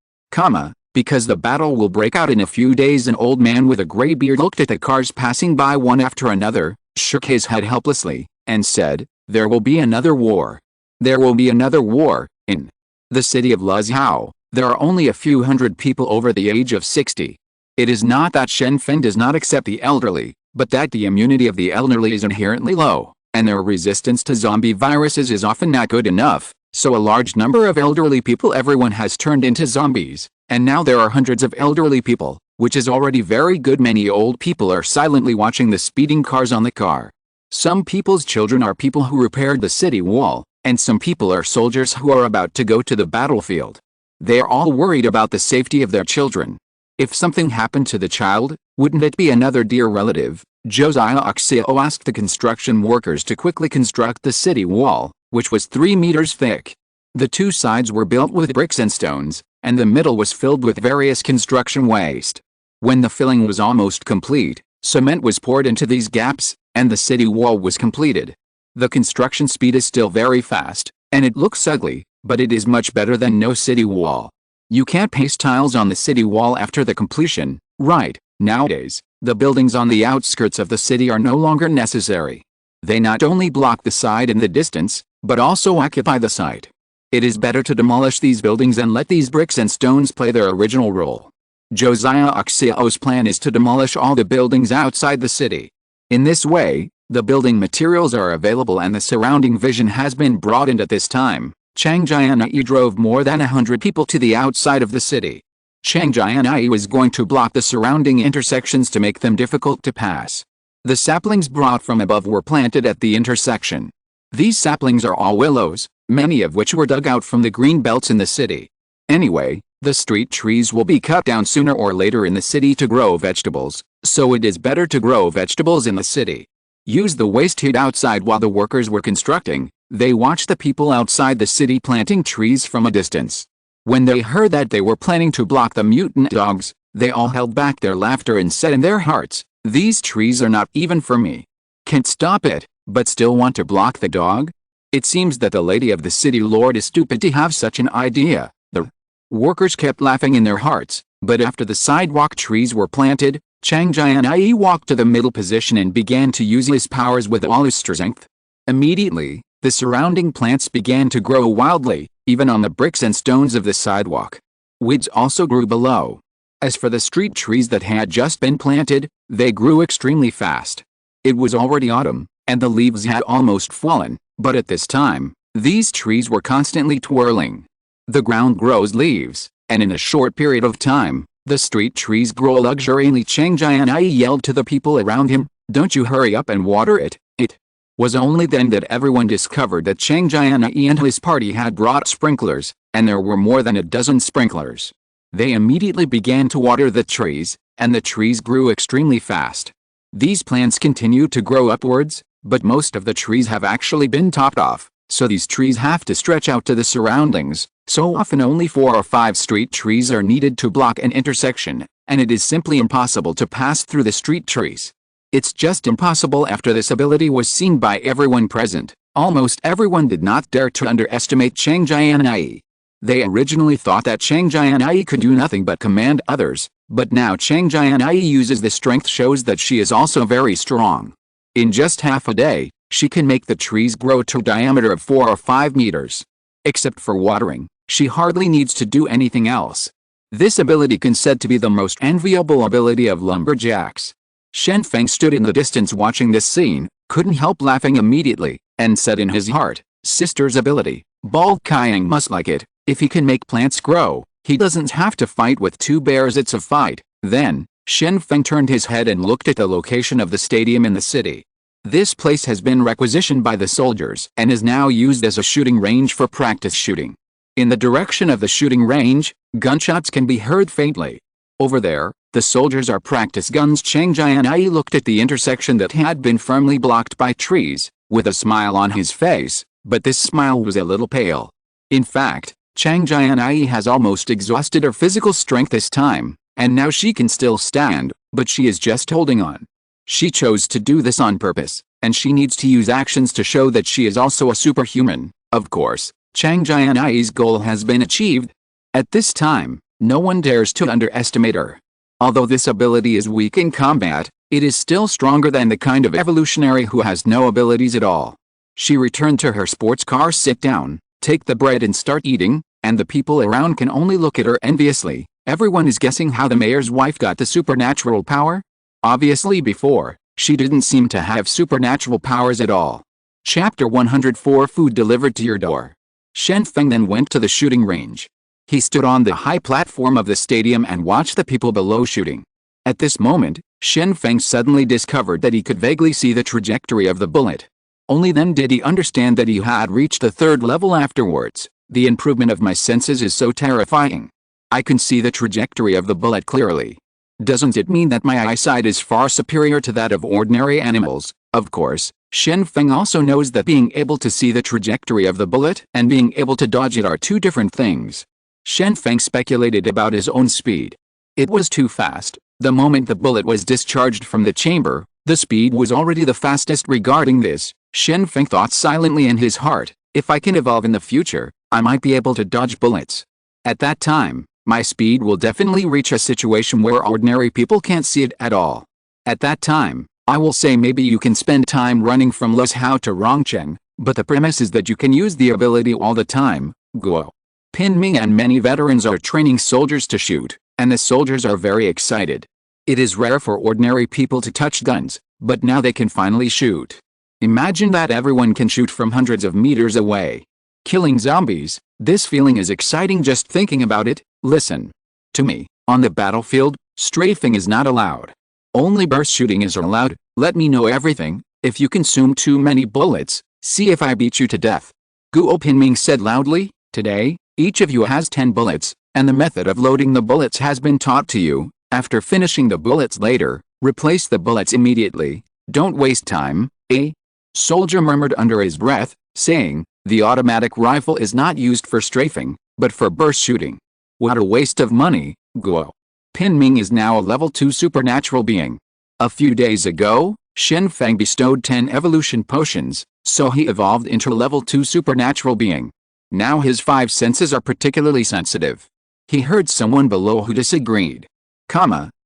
Because the battle will break out in a few days. An old man with a gray beard looked at the cars passing by one after another, shook his head helplessly, and said, "There will be another war. There will be another war." In the city of Luzhou, there are only a few hundred people over the age of 60. It is not that Shen Feng does not accept the elderly, but that the immunity of the elderly is inherently low, and their resistance to zombie viruses is often not good enough, so a large number of elderly people everyone has turned into zombies, and now there are hundreds of elderly people, which is already very good. Many old people are silently watching the speeding cars on the car. Some people's children are people who repaired the city wall, and some people are soldiers who are about to go to the battlefield. They are all worried about the safety of their children. If something happened to the child, wouldn't it be another dear relative? Josiah Oxio asked the construction workers to quickly construct the city wall, which was 3 meters thick. The two sides were built with bricks and stones, and the middle was filled with various construction waste. When the filling was almost complete, cement was poured into these gaps, and the city wall was completed. The construction speed is still very fast, and it looks ugly, but it is much better than no city wall. You can't paste tiles on the city wall after the completion, right? Nowadays, the buildings on the outskirts of the city are no longer necessary. They not only block the side in the distance, but also occupy the site. It is better to demolish these buildings and let these bricks and stones play their original role. Josiah Oxio's plan is to demolish all the buildings outside the city. In this way, the building materials are available and the surrounding vision has been broadened. At this time, Chang Jianyi drove more than 100 people to the outside of the city. Chang Jianyi was going to block the surrounding intersections to make them difficult to pass. The saplings brought from above were planted at the intersection. These saplings are all willows, many of which were dug out from the green belts in the city. Anyway, the street trees will be cut down sooner or later in the city to grow vegetables, so it is better to grow vegetables in the city. Use the waste heat outside. While the workers were constructing, they watched the people outside the city planting trees from a distance. When they heard that they were planning to block the mutant dogs, they all held back their laughter and said in their hearts, "These trees are not even for me. Can't stop it, but still want to block the dog?" It seems that the lady of the city lord is stupid to have such an idea. The workers kept laughing in their hearts, but after the sidewalk trees were planted, Chang Jianyi walked to the middle position and began to use his powers with all his strength. Immediately, the surrounding plants began to grow wildly, even on the bricks and stones of the sidewalk. Weeds also grew below. As for the street trees that had just been planted, they grew extremely fast. It was already autumn, and the leaves had almost fallen, but at this time, these trees were constantly twirling. The ground grows leaves, and in a short period of time, the street trees grow luxuriantly. Chang Jianyi yelled to the people around him, "Don't you hurry up and water it." It was only then that everyone discovered that Chang Jianyi and his party had brought sprinklers, and there were more than a dozen sprinklers. They immediately began to water the trees, and the trees grew extremely fast. These plants continue to grow upwards, but most of the trees have actually been topped off, so these trees have to stretch out to the surroundings. So often only 4 or 5 street trees are needed to block an intersection, and it is simply impossible to pass through the street trees. It's just impossible. After this ability was seen by everyone present, almost everyone did not dare to underestimate Chang Jianyi. They originally thought that Chang Jianyi could do nothing but command others, but now Chang Jianyi uses the strength shows that she is also very strong. In just half a day, she can make the trees grow to a diameter of 4 or 5 meters. Except for watering, she hardly needs to do anything else. This ability can said to be the most enviable ability of lumberjacks. Shen Feng stood in the distance watching this scene, couldn't help laughing immediately, and said in his heart, "Sister's ability, Bald Kyang must like it. If he can make plants grow, he doesn't have to fight with 2 bears. It's a fight." Then, Shen Feng turned his head and looked at the location of the stadium in the city. This place has been requisitioned by the soldiers and is now used as a shooting range for practice shooting. In the direction of the shooting range, gunshots can be heard faintly. Over there, the soldiers are practice guns. Chang Jianyi looked at the intersection that had been firmly blocked by trees, with a smile on his face, but this smile was a little pale. In fact, Chang Jianyi has almost exhausted her physical strength this time, and now she can still stand, but she is just holding on. She chose to do this on purpose, and she needs to use actions to show that she is also a superhuman. Of course, Chang Jianyi's goal has been achieved. At this time, no one dares to underestimate her. Although this ability is weak in combat, it is still stronger than the kind of evolutionary who has no abilities at all. She returned to her sports car, sit down, take the bread and start eating, and the people around can only look at her enviously. Everyone is guessing how the mayor's wife got the supernatural power. Obviously before, she didn't seem to have supernatural powers at all. Chapter 104 Food delivered to your door. Shen Feng then went to the shooting range. He stood on the high platform of the stadium and watched the people below shooting. At this moment, Shen Feng suddenly discovered that he could vaguely see the trajectory of the bullet. Only then did he understand that he had reached the third level afterwards. The improvement of my senses is so terrifying. I can see the trajectory of the bullet clearly. Doesn't it mean that my eyesight is far superior to that of ordinary animals? Of course, Shen Feng also knows that being able to see the trajectory of the bullet and being able to dodge it are two different things. Shen Feng speculated about his own speed. It was too fast. The moment the bullet was discharged from the chamber, the speed was already the fastest. Regarding this, Shen Feng thought silently in his heart, if I can evolve in the future, I might be able to dodge bullets. At that time, my speed will definitely reach a situation where ordinary people can't see it at all. At that time, I will say maybe you can spend time running from Luzhou to Rongcheng, but the premise is that you can use the ability all the time. Guo Pinming and many veterans are training soldiers to shoot, and the soldiers are very excited. It is rare for ordinary people to touch guns, but now they can finally shoot. Imagine that everyone can shoot from hundreds of meters away. Killing zombies, this feeling is exciting just thinking about it. Listen to me, on the battlefield, strafing is not allowed. Only burst shooting is allowed. Let me know everything. If you consume too many bullets, see if I beat you to death. Guo Pinming said loudly. Today, each of you has 10 bullets, and the method of loading the bullets has been taught to you. After finishing the bullets later, replace the bullets immediately. Don't waste time. A soldier murmured under his breath, saying, the automatic rifle is not used for strafing, but for burst shooting. What a waste of money. Guo Pinming is now a level 2 supernatural being. A few days ago, Shen Feng bestowed 10 evolution potions, so he evolved into a level 2 supernatural being. Now his 5 senses are particularly sensitive. He heard someone below who disagreed.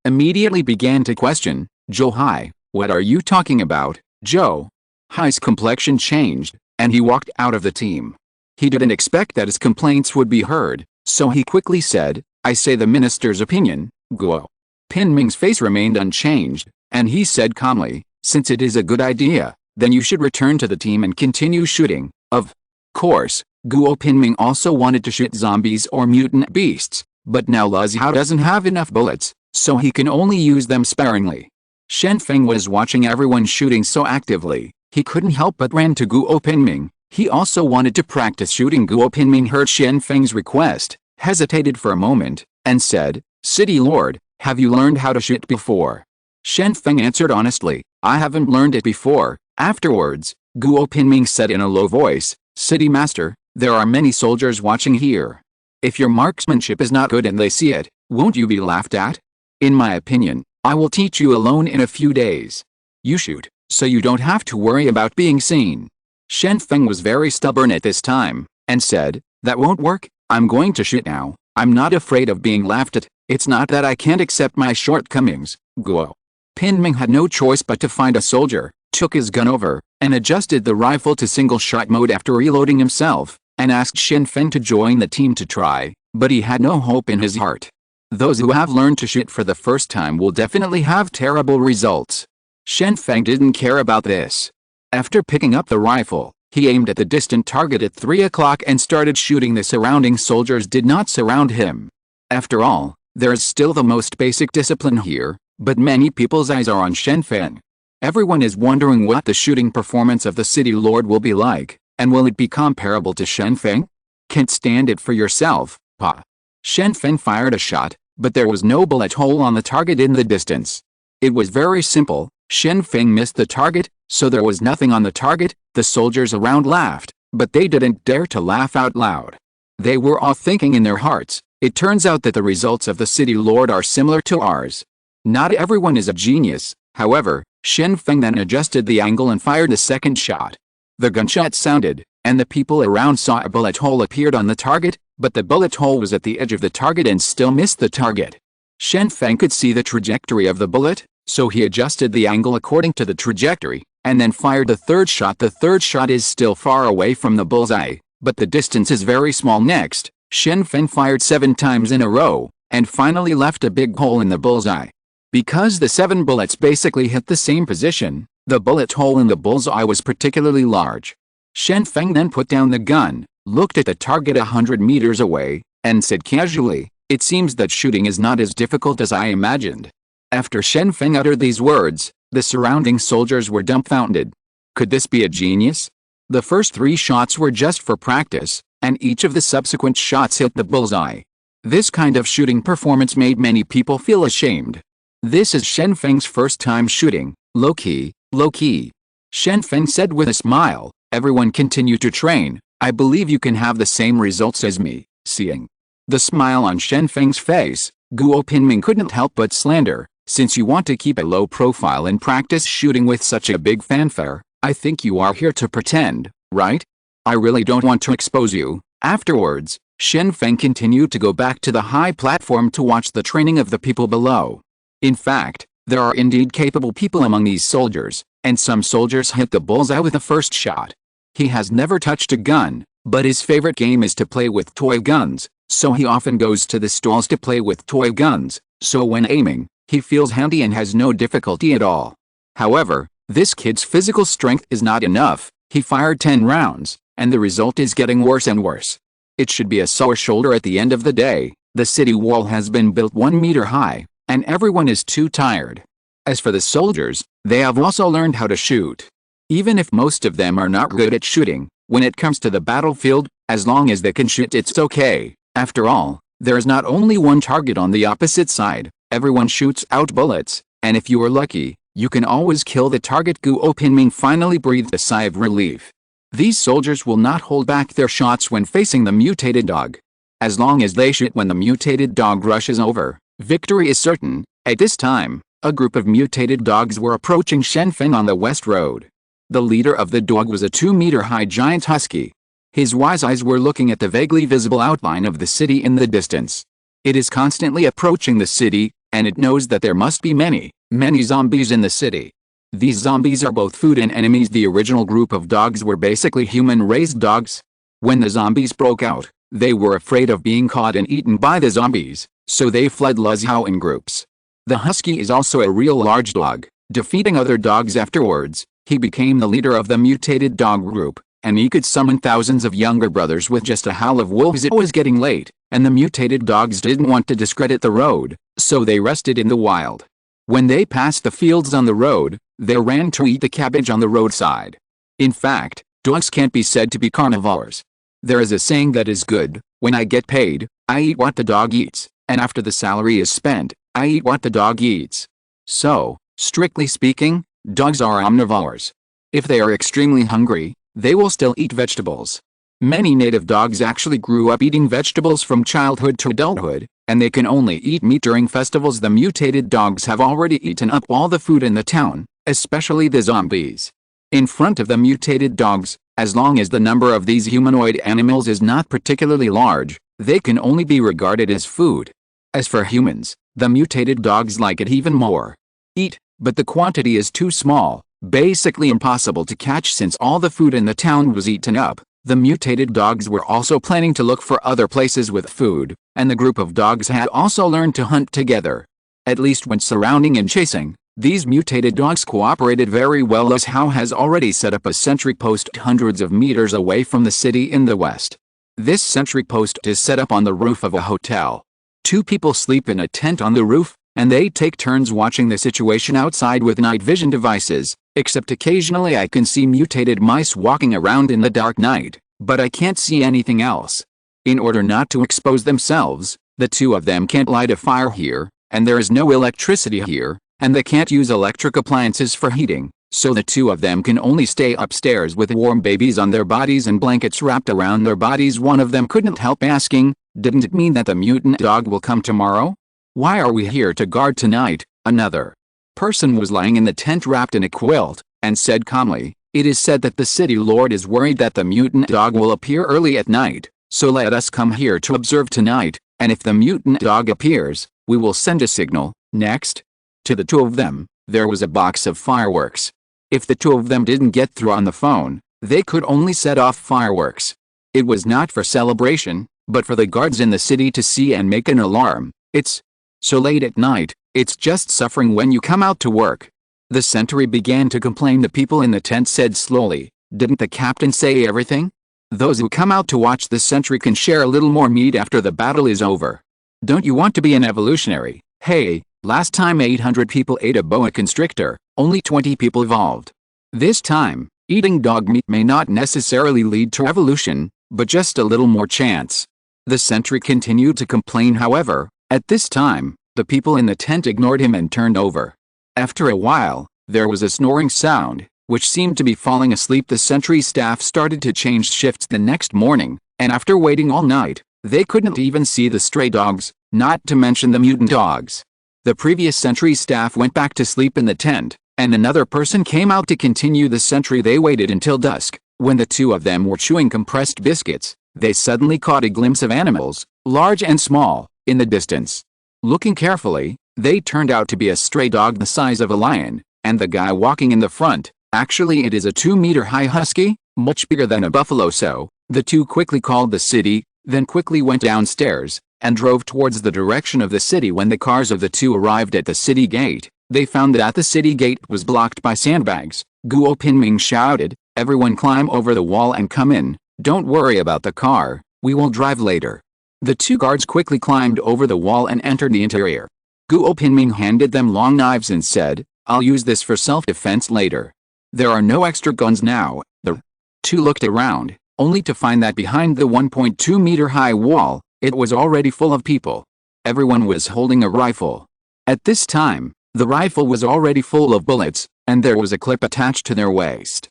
Immediately began to question, Zhou Hai, what are you talking about? Zhou Hai's complexion changed, and he walked out of the team. He didn't expect that his complaints would be heard, so he quickly said, I say the minister's opinion. Guo Pinming's face remained unchanged, and he said calmly, since it is a good idea, then you should return to the team and continue shooting. Of course, Guo Pinming also wanted to shoot zombies or mutant beasts, but now Luzhou doesn't have enough bullets, so he can only use them sparingly. Shen Feng was watching everyone shooting so actively, he couldn't help but ran to Guo Pinming. He also wanted to practice shooting. Guo Pinming heard Shen Feng's request, hesitated for a moment, and said, City Lord, have you learned how to shoot before? Shen Feng answered honestly, I haven't learned it before. Afterwards, Guo Pinming said in a low voice, City Master, there are many soldiers watching here. If your marksmanship is not good and they see it, won't you be laughed at? In my opinion, I will teach you alone in a few days. You shoot, so you don't have to worry about being seen. Shen Feng was very stubborn at this time, and said, that won't work, I'm going to shoot now. I'm not afraid of being laughed at, it's not that I can't accept my shortcomings. Guo Pinming had no choice but to find a soldier, took his gun over, and adjusted the rifle to single-shot mode after reloading himself, and asked Shen Feng to join the team to try, but he had no hope in his heart. Those who have learned to shoot for the first time will definitely have terrible results. Shen Feng didn't care about this. After picking up the rifle, he aimed at the distant target at 3 o'clock and started shooting. The surrounding soldiers did not surround him. After all, there is still the most basic discipline here, but many people's eyes are on Shen Feng. Everyone is wondering what the shooting performance of the City Lord will be like, and will it be comparable to Shen Feng? Can't stand it for yourself, Pa. Shen Feng fired a shot, but there was no bullet hole on the target in the distance. It was very simple. Shen Feng missed the target, so there was nothing on the target. The soldiers around laughed, but they didn't dare to laugh out loud. They were all thinking in their hearts, it turns out that the results of the City Lord are similar to ours. Not everyone is a genius, however. Shen Feng then adjusted the angle and fired the second shot. The gunshot sounded, and the people around saw a bullet hole appeared on the target, but the bullet hole was at the edge of the target and still missed the target. Shen Feng could see the trajectory of the bullet, so he adjusted the angle according to the trajectory, and then fired the third shot. The third shot is still far away from the bullseye, but the distance is very small. Next, Shen Feng fired 7 times in a row, and finally left a big hole in the bullseye. Because the 7 bullets basically hit the same position, the bullet hole in the bullseye was particularly large. Shen Feng then put down the gun, looked at the target 100 meters away, and said casually, "It seems that shooting is not as difficult as I imagined." After Shen Feng uttered these words, the surrounding soldiers were dumbfounded. Could this be a genius? The first 3 shots were just for practice, and each of the subsequent shots hit the bullseye. This kind of shooting performance made many people feel ashamed. This is Shen Feng's first time shooting, low-key, low-key. Shen Feng said with a smile, "Everyone continue to train, I believe you can have the same results as me." Seeing the smile on Shen Feng's face, Guo Pinming couldn't help but slander, "Since you want to keep a low profile and practice shooting with such a big fanfare, I think you are here to pretend, right? I really don't want to expose you." Afterwards, Shen Feng continued to go back to the high platform to watch the training of the people below. In fact, there are indeed capable people among these soldiers, and some soldiers hit the bullseye with the first shot. He has never touched a gun, but his favorite game is to play with toy guns, so he often goes to the stalls to play with toy guns, so when aiming, he feels handy and has no difficulty at all. However, this kid's physical strength is not enough. He fired 10 rounds, and the result is getting worse and worse. It should be a sore shoulder at the end of the day. The city wall has been built 1 meter high, and everyone is too tired. As for the soldiers, they have also learned how to shoot. Even if most of them are not good at shooting, when it comes to the battlefield, as long as they can shoot, it's okay. After all, there is not only one target on the opposite side. Everyone shoots out bullets, and if you are lucky, you can always kill the target. Guo Pinming finally breathed a sigh of relief. These soldiers will not hold back their shots when facing the mutated dog. As long as they shoot when the mutated dog rushes over, victory is certain. At this time, a group of mutated dogs were approaching Shen Feng on the west road. The leader of the dog was a 2-meter-high giant husky. His wise eyes were looking at the vaguely visible outline of the city in the distance. It is constantly approaching the city, and it knows that there must be many zombies in the city. These zombies are both food and enemies. The original group of dogs were basically human-raised dogs. When the zombies broke out, they were afraid of being caught and eaten by the zombies, so they fled Luzhou in groups. The husky is also a real large dog. Defeating other dogs afterwards, he became the leader of the mutated dog group, and he could summon thousands of younger brothers with just a howl of wolves. It was getting late, and the mutated dogs didn't want to discredit the road, so they rested in the wild. When they passed the fields on the road, they ran to eat the cabbage on the roadside. In fact, dogs can't be said to be carnivores. There is a saying that is good: when I get paid, I eat what the dog eats, and after the salary is spent, I eat what the dog eats. So, strictly speaking, dogs are omnivores. If they are extremely hungry, they will still eat vegetables. Many native dogs actually grew up eating vegetables from childhood to adulthood, and they can only eat meat during festivals. The mutated dogs have already eaten up all the food in the town, especially the zombies. In front of the mutated dogs, as long as the number of these humanoid animals is not particularly large, they can only be regarded as food. As for humans, the mutated dogs like it even more. Eat, but the quantity is too small, basically impossible to catch since all the food in the town was eaten up. The mutated dogs were also planning to look for other places with food, and the group of dogs had also learned to hunt together. At least when surrounding and chasing, these mutated dogs cooperated very well. Luzhou has already set up a sentry post hundreds of meters away from the city in the west. This sentry post is set up on the roof of a hotel. 2 people sleep in a tent on the roof, and they take turns watching the situation outside with night vision devices, except occasionally I can see mutated mice walking around in the dark night, but I can't see anything else. In order not to expose themselves, the 2 of them can't light a fire here, and there is no electricity here, and they can't use electric appliances for heating, so the 2 of them can only stay upstairs with warm babies on their bodies and blankets wrapped around their bodies. One of them couldn't help asking, "Didn't it mean that the mutant dog will come tomorrow? Why are we here to guard tonight?" Another person was lying in the tent wrapped in a quilt, and said calmly, It is said that the city lord is worried that the mutant dog will appear early at night, so let us come here to observe tonight, and if the mutant dog appears, we will send a signal." Next to the two of them, there was a box of fireworks. If the two of them didn't get through on the phone, they could only set off fireworks. It was not for celebration, but for the guards in the city to see and make an alarm. "It's so late at night, it's just suffering when you come out to work." The sentry began to complain. The people in the tent said slowly, "Didn't the captain say everything? Those who come out to watch the sentry can share a little more meat after the battle is over. Don't you want to be an evolutionary? Hey, last time 800 people ate a boa constrictor, only 20 people evolved. This time, eating dog meat may not necessarily lead to evolution, but just a little more chance." The sentry continued to complain. However, at this time, the people in the tent ignored him and turned over. After a while, there was a snoring sound, which seemed to be falling asleep. The sentry staff started to change shifts the next morning, and after waiting all night, they couldn't even see the stray dogs, not to mention the mutant dogs. The previous sentry staff went back to sleep in the tent, and another person came out to continue the sentry. They waited until dusk. When the two of them were chewing compressed biscuits, they suddenly caught a glimpse of animals, large and small, in the distance. Looking carefully, they turned out to be a stray dog the size of a lion, and the guy walking in the front, actually it is a 2-meter-high husky, much bigger than a buffalo. So, the two quickly called the city, then quickly went downstairs, and drove towards the direction of the city. When the cars of the two arrived at the city gate, they found that the city gate was blocked by sandbags. Guo Pinming shouted, "Everyone climb over the wall and come in, don't worry about the car, we will drive later." The two guards quickly climbed over the wall and entered the interior. Guo Pinming handed them long knives and said, "I'll use this for self-defense later. There are no extra guns now." The two looked around, only to find that behind the 1.2-meter-high wall, it was already full of people. Everyone was holding a rifle. At this time, the rifle was already full of bullets, and there was a clip attached to their waist.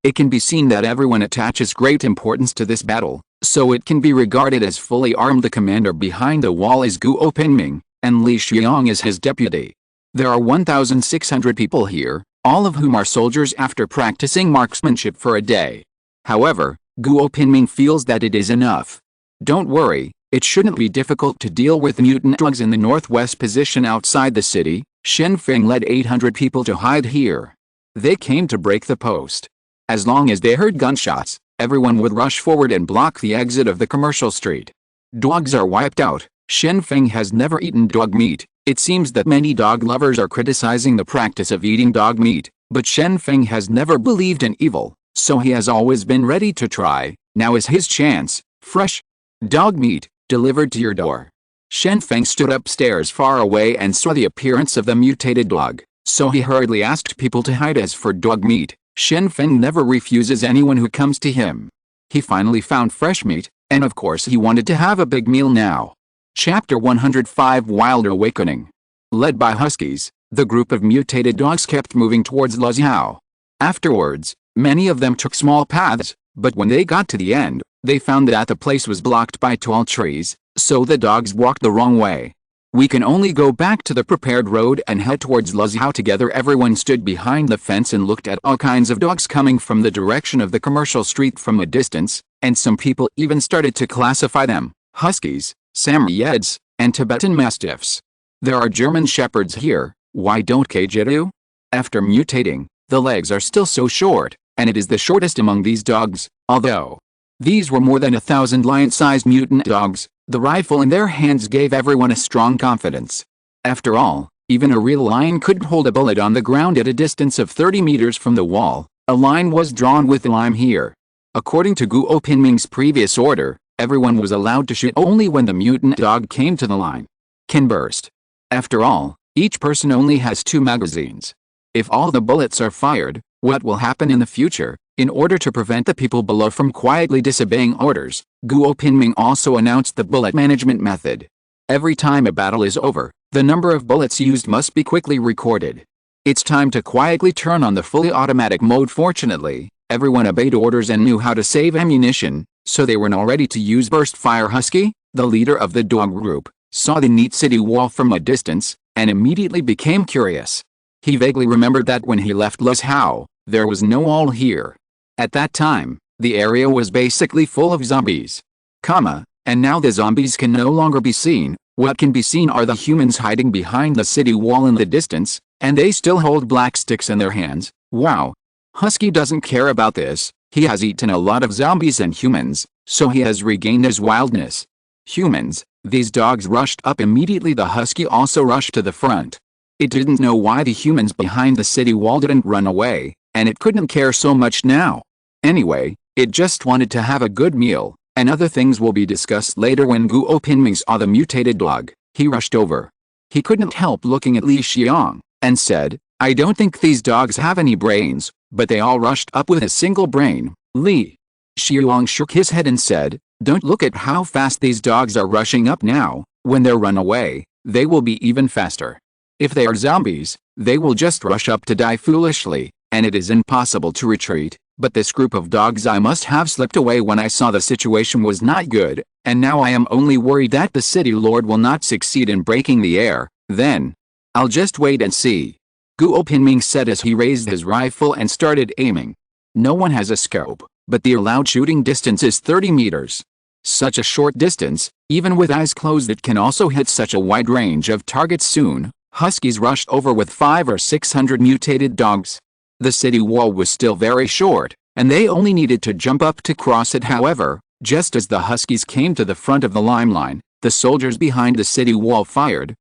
It can be seen that everyone attaches great importance to this battle, so it can be regarded as fully armed. The commander behind the wall is Guo Pinming, and Li Xiong is his deputy. There are 1,600 people here, all of whom are soldiers after practicing marksmanship for a day. However, Guo Pinming feels that it is enough. Don't worry, it shouldn't be difficult to deal with mutant dogs. In the northwest position outside the city, Shen Feng led 800 people to hide here. They came to break the post. As long as they heard gunshots, everyone would rush forward and block the exit of the commercial street. Dogs are wiped out. Shen Feng has never eaten dog meat. It seems that many dog lovers are criticizing the practice of eating dog meat, but Shen Feng has never believed in evil, so he has always been ready to try. Now is his chance. Fresh dog meat, delivered to your door. Shen Feng stood upstairs far away and saw the appearance of the mutated dog, so he hurriedly asked people to hide. As for dog meat, Shen Feng never refuses anyone who comes to him. He finally found fresh meat, and of course he wanted to have a big meal now. Chapter 105 Wild Awakening. Led by huskies, the group of mutated dogs kept moving towards Luoxiao. Afterwards, many of them took small paths, but when they got to the end, they found that the place was blocked by tall trees, so the dogs walked the wrong way. "We can only go back to the prepared road and head towards Luoxiao together." Everyone stood behind the fence and looked at all kinds of dogs coming from the direction of the commercial street from a distance, and some people even started to classify them: huskies, Samoyeds, and Tibetan Mastiffs. There are German Shepherds here, why don't Kaijiru? After mutating, the legs are still so short, and it is the shortest among these dogs, although these were more than 1,000 lion-sized mutant dogs. The rifle in their hands gave everyone a strong confidence. After all, even a real lion couldn't hold a bullet on the ground at a distance of 30 meters from the wall. A line was drawn with the lime here. According to Guo Pinming's previous order, everyone was allowed to shoot only when the mutant dog came to the line. Can burst. After all, each person only has 2 magazines. If all the bullets are fired, what will happen in the future? In order to prevent the people below from quietly disobeying orders, Guo Pinming also announced the bullet management method. Every time a battle is over, the number of bullets used must be quickly recorded. It's time to quietly turn on the fully automatic mode. Fortunately, everyone obeyed orders and knew how to save ammunition, so they were now ready to use burst fire. Husky, the leader of the dog group, saw the neat city wall from a distance, and immediately became curious. He vaguely remembered that when he left Luzhou, there was no wall here. At that time, the area was basically full of zombies. And now the zombies can no longer be seen. What can be seen are the humans hiding behind the city wall in the distance, and they still hold black sticks in their hands. Wow. Husky doesn't care about this. He has eaten a lot of zombies and humans, so he has regained his wildness. Humans, these dogs rushed up immediately. The husky also rushed to the front. It didn't know why the humans behind the city wall didn't run away, and it couldn't care so much now. Anyway, it just wanted to have a good meal, and other things will be discussed later. When Guo Pinming saw the mutated dog, he rushed over. He couldn't help looking at Li Xiang, and said, "I don't think these dogs have any brains," but they all rushed up with a single brain. Li Xiang shook his head and said, "Don't look at how fast these dogs are rushing up now. When they run away, they will be even faster. If they are zombies, they will just rush up to die foolishly, and it is impossible to retreat. But this group of dogs, I must have slipped away when I saw the situation was not good, and now I am only worried that the city lord will not succeed in breaking the air. Then I'll just wait and see." Guo Pinming said as he raised his rifle and started aiming. No one has a scope, but the allowed shooting distance is 30 meters. Such a short distance, even with eyes closed, it can also hit such a wide range of targets. Soon, huskies rushed over with 500 or 600 mutated dogs. The city wall was still very short, and they only needed to jump up to cross it. However, just as the huskies came to the front of the line, the soldiers behind the city wall fired.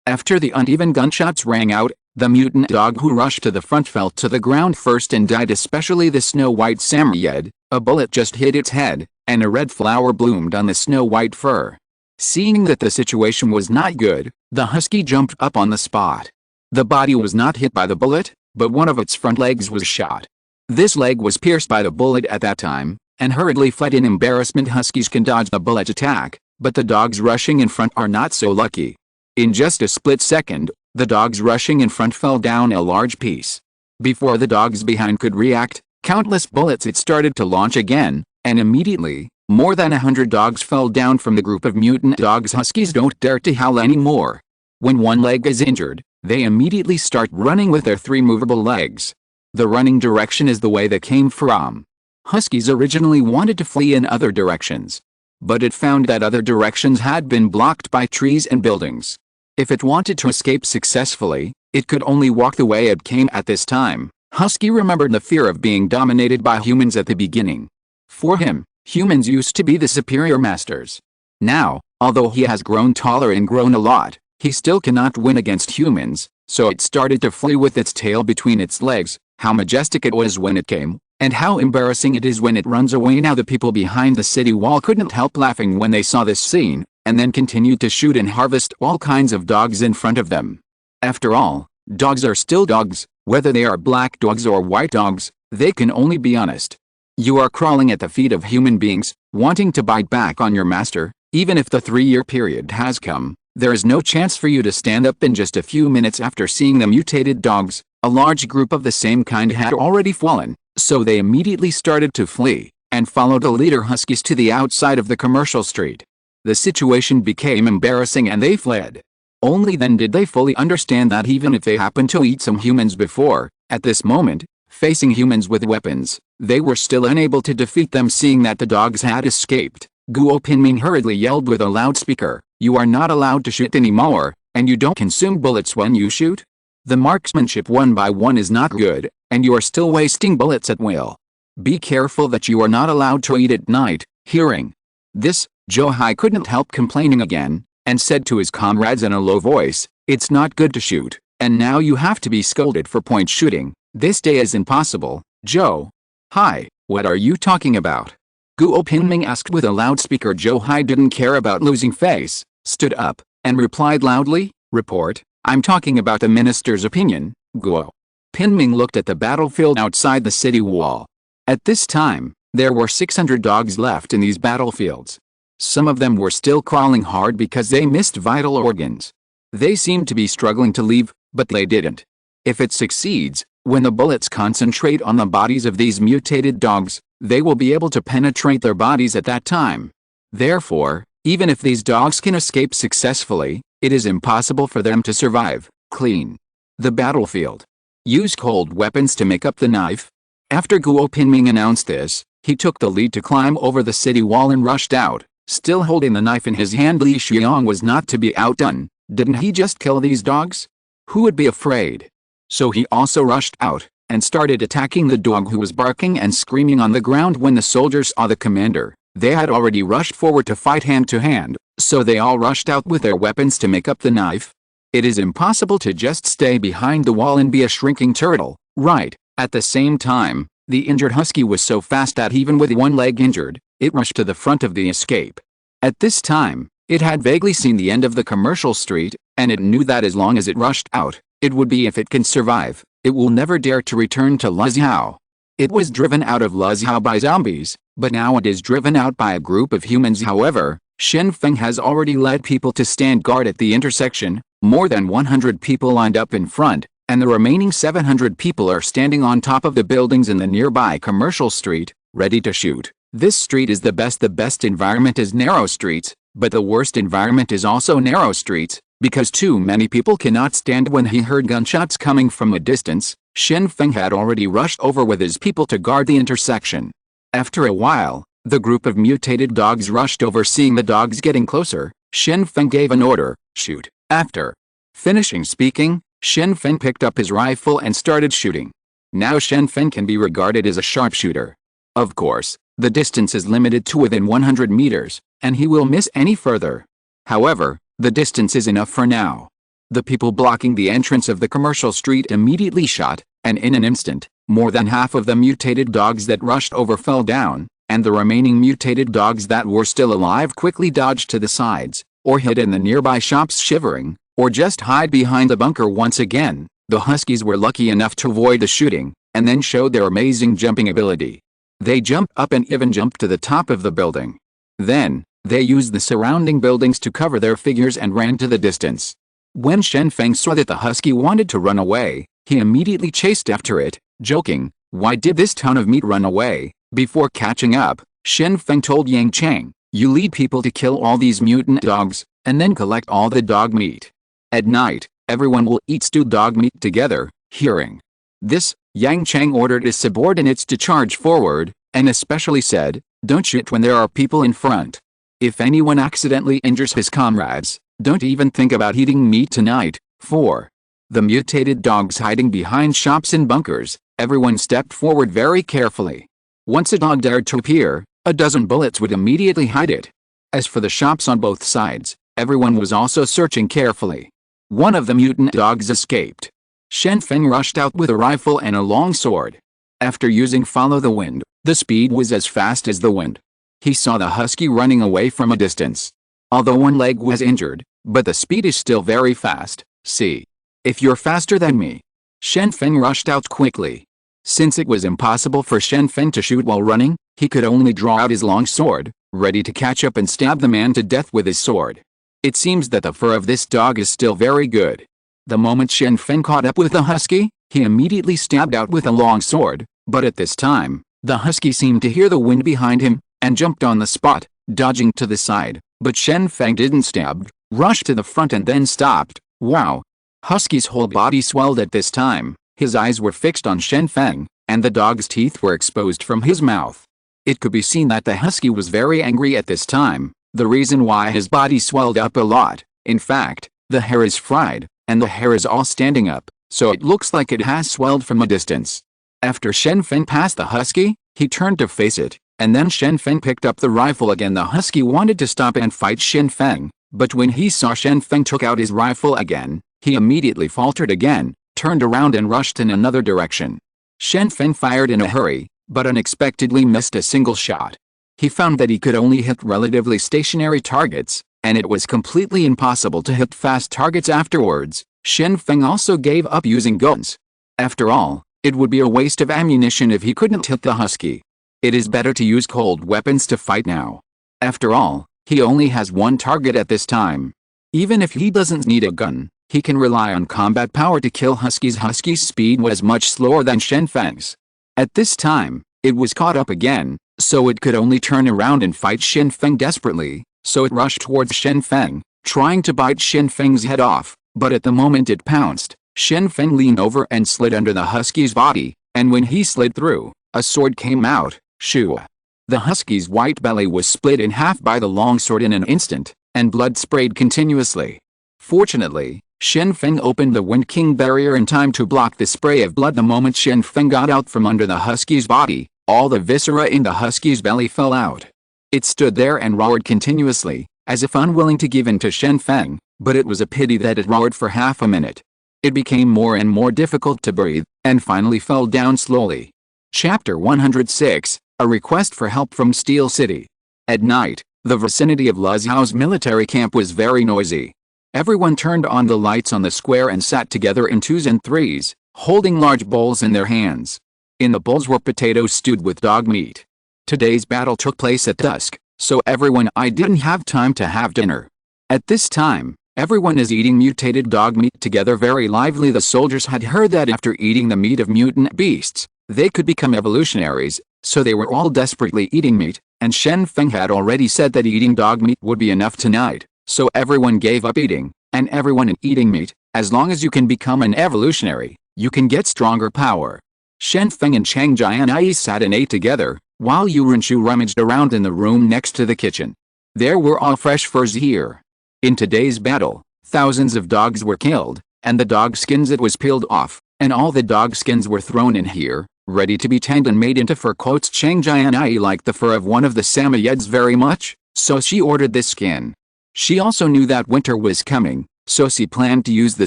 After the uneven gunshots rang out, the mutant dog who rushed to the front fell to the ground first and died, especially the snow-white samoyed. A bullet just hit its head, and a red flower bloomed on the snow-white fur. Seeing that the situation was not good, the husky jumped up on the spot. The body was not hit by the bullet, but one of its front legs was shot. This leg was pierced by the bullet at that time, and hurriedly fled in embarrassment. Huskies can dodge the bullet attack, but the dogs rushing in front are not so lucky. In just a split second, the dogs rushing in front fell down a large piece. Before the dogs behind could react, countless bullets it started to launch again, and immediately, more than 100 dogs fell down from the group of mutant dogs. Huskies don't dare to howl anymore. When one leg is injured, they immediately start running with their 3 movable legs. The running direction is the way they came from. Huskies originally wanted to flee in other directions, but it found that other directions had been blocked by trees and buildings. If it wanted to escape successfully, it could only walk the way it came. At this time, Husky remembered the fear of being dominated by humans at the beginning. For him, humans used to be the superior masters. Now, although he has grown taller and grown a lot, he still cannot win against humans, so it started to flee with its tail between its legs. How majestic it was when it came, and how embarrassing it is when it runs away. Now the people behind the city wall couldn't help laughing when they saw this scene, and then continued to shoot and harvest all kinds of dogs in front of them. After all, dogs are still dogs, whether they are black dogs or white dogs. They can only be honest. You are crawling at the feet of human beings, wanting to bite back on your master. Even if the 3-year period has come, there is no chance for you to stand up. In just a few minutes after seeing the mutated dogs, a large group of the same kind had already fallen, so they immediately started to flee, and followed the leader huskies to the outside of the commercial street. The situation became embarrassing and they fled. Only then did they fully understand that even if they happened to eat some humans before, at this moment, facing humans with weapons, they were still unable to defeat them. Seeing that the dogs had escaped, Guo Pinming hurriedly yelled with a loudspeaker, "You are not allowed to shoot anymore, and you don't consume bullets when you shoot. The marksmanship one by one is not good, and you are still wasting bullets at will. Be careful that you are not allowed to eat at night." Hearing this, Zhou Hai couldn't help complaining again, and said to his comrades in a low voice, "It's not good to shoot, and now you have to be scolded for point shooting. This day is impossible." "Zhou Hai, what are you talking about?" Guo Pinming asked with a loudspeaker. Zhou Hai didn't care about losing face, stood up, and replied loudly, "Report, I'm talking about the minister's opinion." Guo Pinming looked at the battlefield outside the city wall. At this time, there were 600 dogs left in these battlefields. Some of them were still crawling hard because they missed vital organs. They seemed to be struggling to leave, but they didn't. If it succeeds, when the bullets concentrate on the bodies of these mutated dogs, they will be able to penetrate their bodies at that time. Therefore, even if these dogs can escape successfully, it is impossible for them to survive clean. The battlefield. Use cold weapons to make up the knife. After Guo Pinming announced this, he took the lead to climb over the city wall and rushed out. Still holding the knife in his hand, Li Xiong was not to be outdone. Didn't he just kill these dogs? Who would be afraid? So he also rushed out, and started attacking the dog who was barking and screaming on the ground. When the soldiers saw the commander, they had already rushed forward to fight hand to hand, so they all rushed out with their weapons to make up the knife. It is impossible to just stay behind the wall and be a shrinking turtle, right? At the same time, the injured husky was so fast that even with one leg injured, it rushed to the front of the escape. At this time, it had vaguely seen the end of the commercial street, and it knew that as long as it rushed out, it would be if it can survive. It will never dare to return to Luxiao. It was driven out of Luxiao by zombies, but now it is driven out by a group of humans. However, Shen Feng has already led people to stand guard at the intersection. More than 100 people lined up in front, and the remaining 700 people are standing on top of the buildings in the nearby commercial street, ready to shoot. This street is the best. The best environment is narrow streets, but the worst environment is also narrow streets, because too many people cannot stand. When he heard gunshots coming from a distance, Shen Feng had already rushed over with his people to guard the intersection. After a while, the group of mutated dogs rushed over. Seeing the dogs getting closer, Shen Feng gave an order, shoot. After finishing speaking, Shen Feng picked up his rifle and started shooting. Now Shen Feng can be regarded as a sharpshooter. Of course, the distance is limited to within 100 meters, and he will miss any further. However, the distance is enough for now. The people blocking the entrance of the commercial street immediately shot, and in an instant, more than half of the mutated dogs that rushed over fell down, and the remaining mutated dogs that were still alive quickly dodged to the sides, or hid in the nearby shops shivering, or just hide behind the bunker. Once again, the huskies were lucky enough to avoid the shooting, and then showed their amazing jumping ability. They jumped up and even jumped to the top of the building. Then, they used the surrounding buildings to cover their figures and ran to the distance. When Shen Feng saw that the husky wanted to run away, he immediately chased after it, joking, "Why did this ton of meat run away?" Before catching up, Shen Feng told Yang Chang, "You lead people to kill all these mutant dogs, and then collect all the dog meat. At night, everyone will eat stewed dog meat together." Hearing this, Yang Chang ordered his subordinates to charge forward, and especially said, "Don't shoot when there are people in front. If anyone accidentally injures his comrades, don't even think about eating meat tonight." 4. The mutated dogs hiding behind shops and bunkers, everyone stepped forward very carefully. Once a dog dared to appear, a dozen bullets would immediately hide it. As for the shops on both sides, everyone was also searching carefully. One of the mutant dogs escaped. Shen Feng rushed out with a rifle and a long sword. After using Follow the Wind, the speed was as fast as the wind. He saw the husky running away from a distance. Although one leg was injured, but the speed is still very fast. "See if you're faster than me." Shen Feng rushed out quickly. Since it was impossible for Shen Feng to shoot while running, he could only draw out his long sword, ready to catch up and stab the man to death with his sword. It seems that the fur of this dog is still very good. The moment Shen Feng caught up with the husky, he immediately stabbed out with a long sword, but at this time, the husky seemed to hear the wind behind him, and jumped on the spot, dodging to the side, but Shen Feng didn't stab, rushed to the front and then stopped. Wow! Husky's whole body swelled at this time, his eyes were fixed on Shen Feng, and the dog's teeth were exposed from his mouth. It could be seen that the husky was very angry at this time, the reason why his body swelled up a lot. In fact, the hair is fried, and the hair is all standing up, so it looks like it has swelled from a distance. After Shen Feng passed the husky, he turned to face it, and then Shen Feng picked up the rifle again. The husky wanted to stop and fight Shen Feng, but when he saw Shen Feng took out his rifle again, he immediately faltered again, turned around and rushed in another direction. Shen Feng fired in a hurry, but unexpectedly missed a single shot. He found that he could only hit relatively stationary targets, and it was completely impossible to hit fast targets afterwards. Shen Feng also gave up using guns. After all, it would be a waste of ammunition if he couldn't hit the husky. It is better to use cold weapons to fight now. After all, he only has one target at this time. Even if he doesn't need a gun, he can rely on combat power to kill huskies. Husky's speed was much slower than Shen Feng's. At this time, it was caught up again, so it could only turn around and fight Shen Feng desperately, so it rushed towards Shen Feng, trying to bite Shen Feng's head off, but at the moment it pounced, Shen Feng leaned over and slid under the husky's body, and when he slid through, a sword came out, shoo. The husky's white belly was split in half by the long sword in an instant, and blood sprayed continuously. Fortunately, Shen Feng opened the Wind King barrier in time to block the spray of blood. The moment Shen Feng got out from under the husky's body, all the viscera in the husky's belly fell out. It stood there and roared continuously, as if unwilling to give in to Shen Feng, but it was a pity that it roared for half a minute. It became more and more difficult to breathe, and finally fell down slowly. Chapter 106, A Request for Help from Steel City. At night, the vicinity of Luzhao's military camp was very noisy. Everyone turned on the lights on the square and sat together in twos and threes, holding large bowls in their hands. In the bowls were potatoes stewed with dog meat. Today's battle took place at dusk, so everyone didn't have time to have dinner. At this time, everyone is eating mutated dog meat together very lively. The soldiers had heard that after eating the meat of mutant beasts, they could become evolutionaries, so they were all desperately eating meat, and Shen Feng had already said that eating dog meat would be enough tonight, so everyone gave up eating, and everyone eating meat. As long as you can become an evolutionary, you can get stronger power. Shen Feng and Chang Jianyi sat and ate together, while Yu Renshu rummaged around in the room next to the kitchen. There were all fresh furs here. In today's battle, thousands of dogs were killed, and the dog skins it was peeled off, and all the dog skins were thrown in here, ready to be tanned and made into fur coats. Chang Jianyi liked the fur of one of the Samoyeds very much, so she ordered this skin. She also knew that winter was coming, so she planned to use the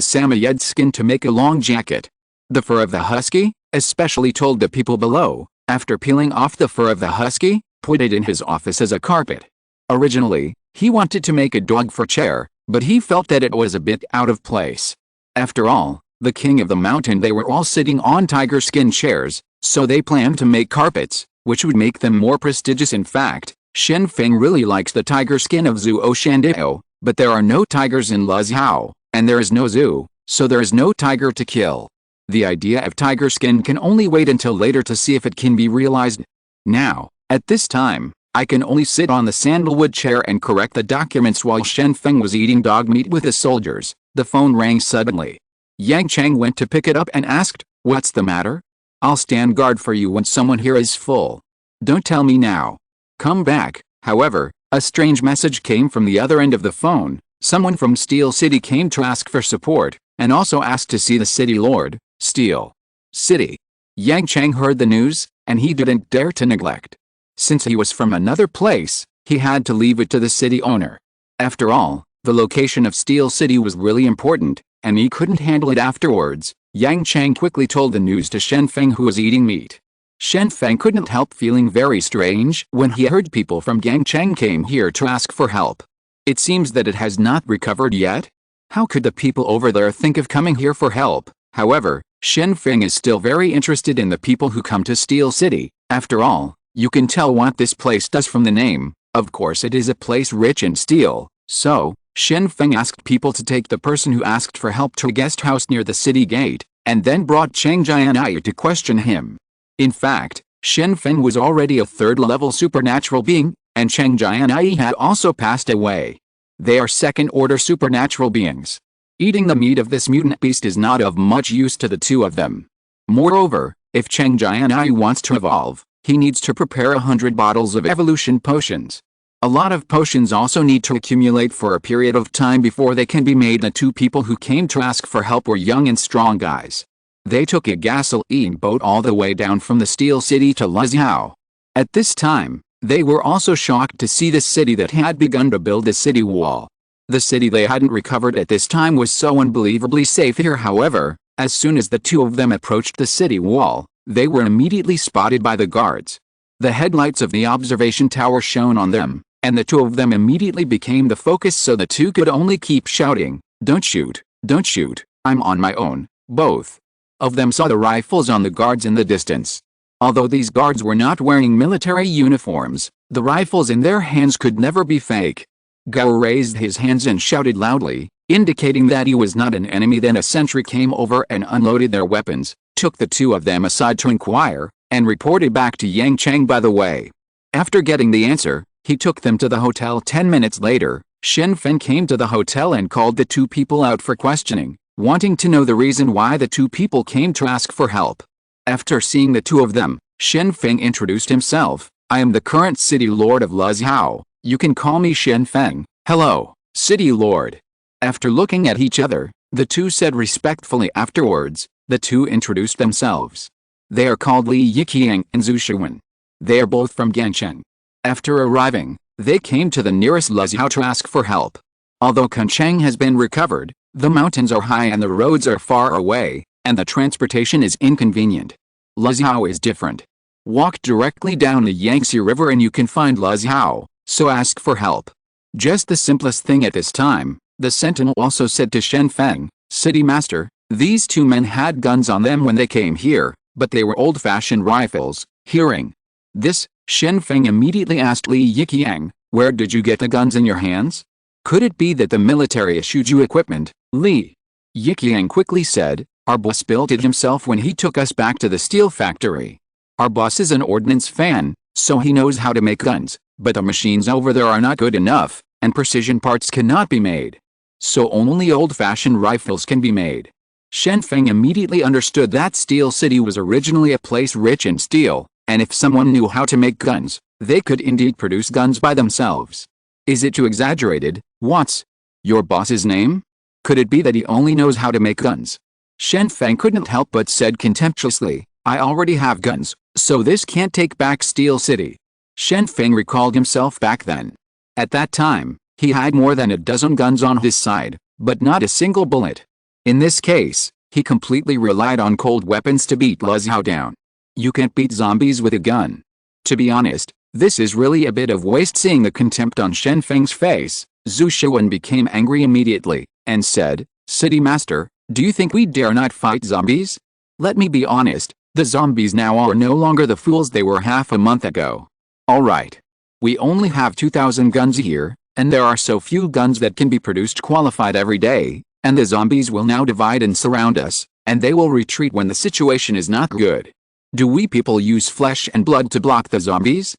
Samoyed skin to make a long jacket. The fur of the husky, especially told the people below, after peeling off the fur of the husky, put it in his office as a carpet. Originally, he wanted to make a dog fur chair, but he felt that it was a bit out of place. After all, the king of the mountain, they were all sitting on tiger skin chairs, so they planned to make carpets, which would make them more prestigious. In fact, Shen Feng really likes the tiger skin of Zuo Shandao, but there are no tigers in Luzhao, and there is no zoo, so there is no tiger to kill. The idea of tiger skin can only wait until later to see if it can be realized. Now, at this time, I can only sit on the sandalwood chair and correct the documents. While Shen Feng was eating dog meat with his soldiers, the phone rang suddenly. Yang Chang went to pick it up and asked, "What's the matter?" "I'll stand guard for you when someone here is full. Don't tell me now. Come back." However, a strange message came from the other end of the phone. Someone from Steel City came to ask for support, and also asked to see the city lord. Steel City. Yang Chang heard the news, and he didn't dare to neglect. Since he was from another place, he had to leave it to the city owner. After all, the location of Steel City was really important, and he couldn't handle it afterwards. Yang Chang quickly told the news to Shen Feng, who was eating meat. Shen Feng couldn't help feeling very strange when he heard people from Yang Chang came here to ask for help. It seems that it has not recovered yet. How could the people over there think of coming here for help? However, Shen Feng is still very interested in the people who come to Steel City. After all, you can tell what this place does from the name. Of course, it is a place rich in steel. So, Shen Feng asked people to take the person who asked for help to a guest house near the city gate, and then brought Chang Jianyi to question him. In fact, Shen Feng was already a third-level supernatural being, and Chang Jianyi had also passed away. They are second-order supernatural beings. Eating the meat of this mutant beast is not of much use to the two of them. Moreover, if Chang Jianyi wants to evolve, he needs to prepare 100 bottles of evolution potions. A lot of potions also need to accumulate for a period of time before they can be made. The two people who came to ask for help were young and strong guys. They took a gasoline boat all the way down from the Steel City to Luzhao. At this time, they were also shocked to see the city that had begun to build a city wall. The city they hadn't recovered at this time was so unbelievably safe here. However, as soon as the two of them approached the city wall, they were immediately spotted by the guards. The headlights of the observation tower shone on them, and the two of them immediately became the focus, so the two could only keep shouting, "Don't shoot, don't shoot, I'm on my own." Both of them saw the rifles on the guards in the distance. Although these guards were not wearing military uniforms, the rifles in their hands could never be fake. Gao raised his hands and shouted loudly, indicating that he was not an enemy. Then a sentry came over and unloaded their weapons, took the two of them aside to inquire, and reported back to Yang Chang by the way. After getting the answer, he took them to the hotel. 10 minutes later, Shen Feng came to the hotel and called the two people out for questioning. wanting to know the reason why the two people came to ask for help. After seeing the two of them, Shen Feng introduced himself. I am the current city lord of Luzhou. You can call me Shen Feng. Hello, city lord. After looking at each other, the two said respectfully afterwards. The two introduced themselves. They are called Li Yiqiang and Zhu Shiwen. They are both from Gancheng. After arriving, they came to the nearest Luzhou to ask for help. Although Gancheng has been recovered, the mountains are high and the roads are far away, and the transportation is inconvenient. Luzhou is different. Walk directly down the Yangtze River and you can find Luzhou, so ask for help. Just the simplest thing at this time, the sentinel also said to Shen Feng, City Master, these two men had guns on them when they came here, but they were old-fashioned rifles. Hearing this, Shen Feng immediately asked Li Yiqiang, where did you get the guns in your hands? Could it be that the military issued you equipment? Li Yiqiang quickly said, our boss built it himself when he took us back to the steel factory. Our boss is an ordnance fan, so he knows how to make guns, but the machines over there are not good enough, and precision parts cannot be made. So only old-fashioned rifles can be made. Shen Feng immediately understood that Steel City was originally a place rich in steel, and if someone knew how to make guns, they could indeed produce guns by themselves. Is it too exaggerated? What's your boss's name? Could it be that he only knows how to make guns? Shen Feng couldn't help but said contemptuously, I already have guns, so this can't take back Steel City. Shen Feng recalled himself back then. At that time, he had more than a dozen guns on his side, but not a single bullet. In this case, he completely relied on cold weapons to beat Luzhou down. You can't beat zombies with a gun. To be honest, this is really a bit of waste. Seeing the contempt on Shen Feng's face, Zhu Shiwen became angry immediately, and said, City Master, do you think we dare not fight zombies? Let me be honest, the zombies now are no longer the fools they were half a month ago. Alright. We only have 2,000 guns here, and there are so few guns that can be produced qualified every day. And the zombies will now divide and surround us, and they will retreat when the situation is not good. Do we people use flesh and blood to block the zombies?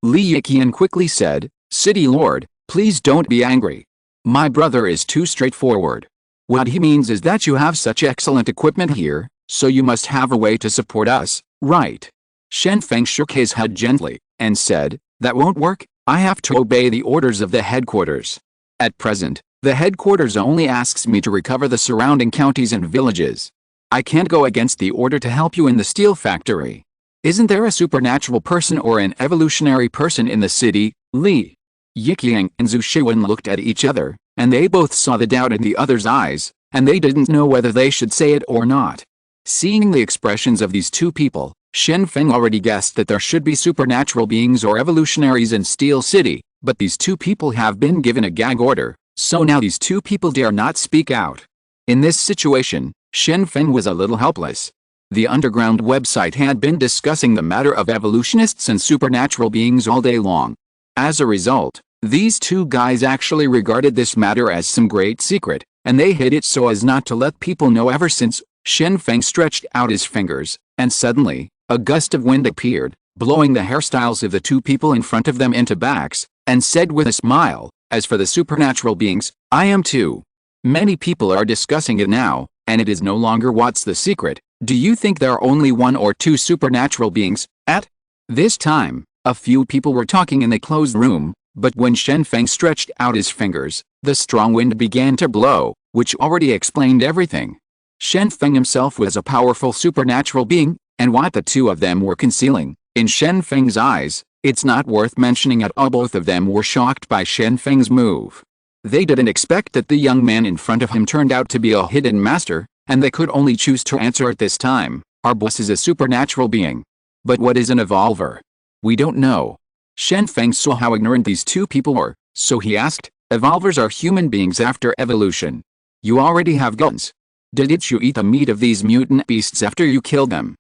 Li Yiqian quickly said, City Lord, please don't be angry. My brother is too straightforward. What he means is that you have such excellent equipment here, so you must have a way to support us, right? Shen Feng shook his head gently, and said, that won't work, I have to obey the orders of the headquarters. At present, the headquarters only asks me to recover the surrounding counties and villages. I can't go against the order to help you in the steel factory. Isn't there a supernatural person or an evolutionary person in the city? Li Yiqiang and Zhu Shiwen looked at each other, and they both saw the doubt in the other's eyes, and they didn't know whether they should say it or not. Seeing the expressions of these two people, Shen Feng already guessed that there should be supernatural beings or evolutionaries in Steel City, but these two people have been given a gag order. So now these two people dare not speak out. In this situation, Shen Feng was a little helpless. The underground website had been discussing the matter of evolutionists and supernatural beings all day long. As a result, these two guys actually regarded this matter as some great secret, and they hid it so as not to let people know. Ever since, Shen Feng stretched out his fingers, and suddenly, a gust of wind appeared, blowing the hairstyles of the two people in front of them into backs, and said with a smile, as for the supernatural beings, I am too. Many people are discussing it now, and it is no longer what's the secret. Do you think there are only one or two supernatural beings? At this time, a few people were talking in the closed room, but when Shen Feng stretched out his fingers, the strong wind began to blow, which already explained everything. Shen Feng himself was a powerful supernatural being, and what the two of them were concealing, in Shen Feng's eyes, it's not worth mentioning at all. Both of them were shocked by Shen Feng's move. They didn't expect that the young man in front of him turned out to be a hidden master, and they could only choose to answer at this time, our boss is a supernatural being. But what is an evolver? We don't know. Shen Feng saw how ignorant these two people were, so he asked, evolvers are human beings after evolution. You already have guns. Did you eat the meat of these mutant beasts after you killed them?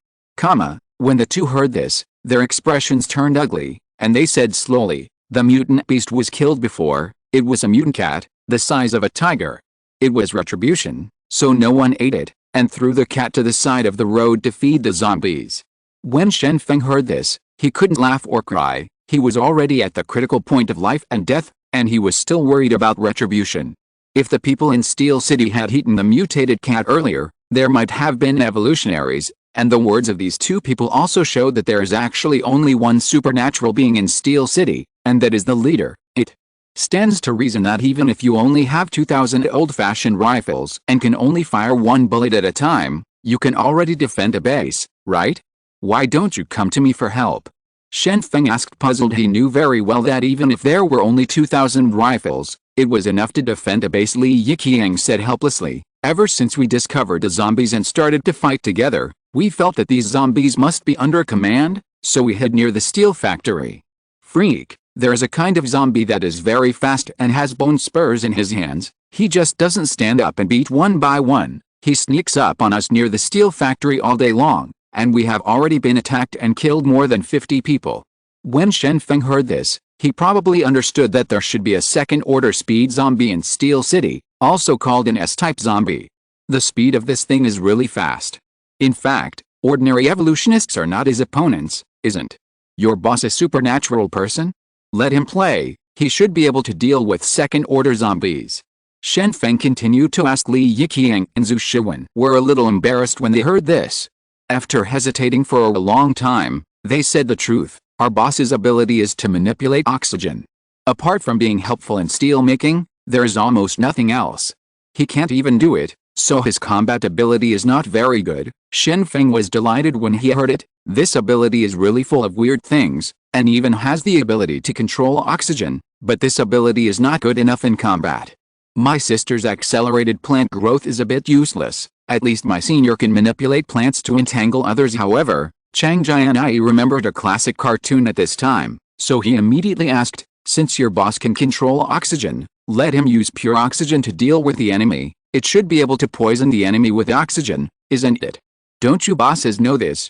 When the two heard this, their expressions turned ugly, and they said slowly, the mutant beast was killed before, it was a mutant cat, the size of a tiger. It was retribution, so no one ate it, and threw the cat to the side of the road to feed the zombies. When Shen Feng heard this, he couldn't laugh or cry, he was already at the critical point of life and death, and he was still worried about retribution. If the people in Steel City had eaten the mutated cat earlier, there might have been evolutionaries, and the words of these two people also showed that there is actually only one supernatural being in Steel City, and that is the leader. It stands to reason that even if you only have 2,000 old-fashioned rifles and can only fire one bullet at a time, you can already defend a base, right? Why don't you come to me for help? Shen Feng asked, puzzled. He knew very well that even if there were only 2,000 rifles, it was enough to defend a base. Li Yiqiang said helplessly. Ever since we discovered the zombies and started to fight together, we felt that these zombies must be under command, so we hid near the steel factory. Freak, there is a kind of zombie that is very fast and has bone spurs in his hands. He just doesn't stand up and beat one by one. He sneaks up on us near the steel factory all day long, and we have already been attacked and killed more than 50 people. When Shen Feng heard this, he probably understood that there should be a second-order speed zombie in Steel City, also called an S-type zombie. The speed of this thing is really fast. In fact, ordinary evolutionists are not his opponents, isn't your boss a supernatural person? Let him play, he should be able to deal with second-order zombies. Shen Feng continued to ask. Li Yiqiang and Zhu Shiwen were a little embarrassed when they heard this. After hesitating for a long time, they said the truth. Our boss's ability is to manipulate oxygen. Apart from being helpful in steel making, there is almost nothing else. He can't even do it, so his combat ability is not very good. Shen Feng was delighted when he heard it. This ability is really full of weird things, and even has the ability to control oxygen, but this ability is not good enough in combat. My sister's accelerated plant growth is a bit useless. At least my senior can manipulate plants to entangle others. However, Chang Jianyi remembered a classic cartoon at this time, so he immediately asked, since your boss can control oxygen, let him use pure oxygen to deal with the enemy. It should be able to poison the enemy with oxygen, isn't it? Don't you bosses know this?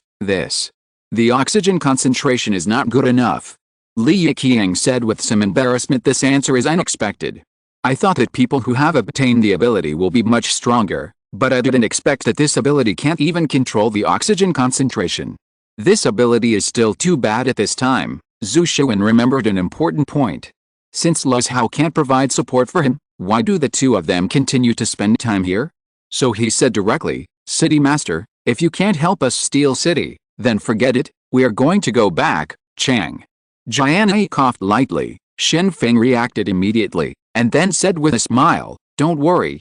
The oxygen concentration is not good enough. Li Yiqiang said with some embarrassment. This answer is unexpected. I thought that people who have obtained the ability will be much stronger, but I didn't expect that this ability can't even control the oxygen concentration. This ability is still too bad at this time. Zhu Shiwen remembered an important point. Since Luz Hao can't provide support for him, why do the two of them continue to spend time here? So he said directly, City Master, if you can't help us steal City, then forget it, we are going to go back. Chang Jianyi coughed lightly. Shen Feng reacted immediately, and then said with a smile, don't worry,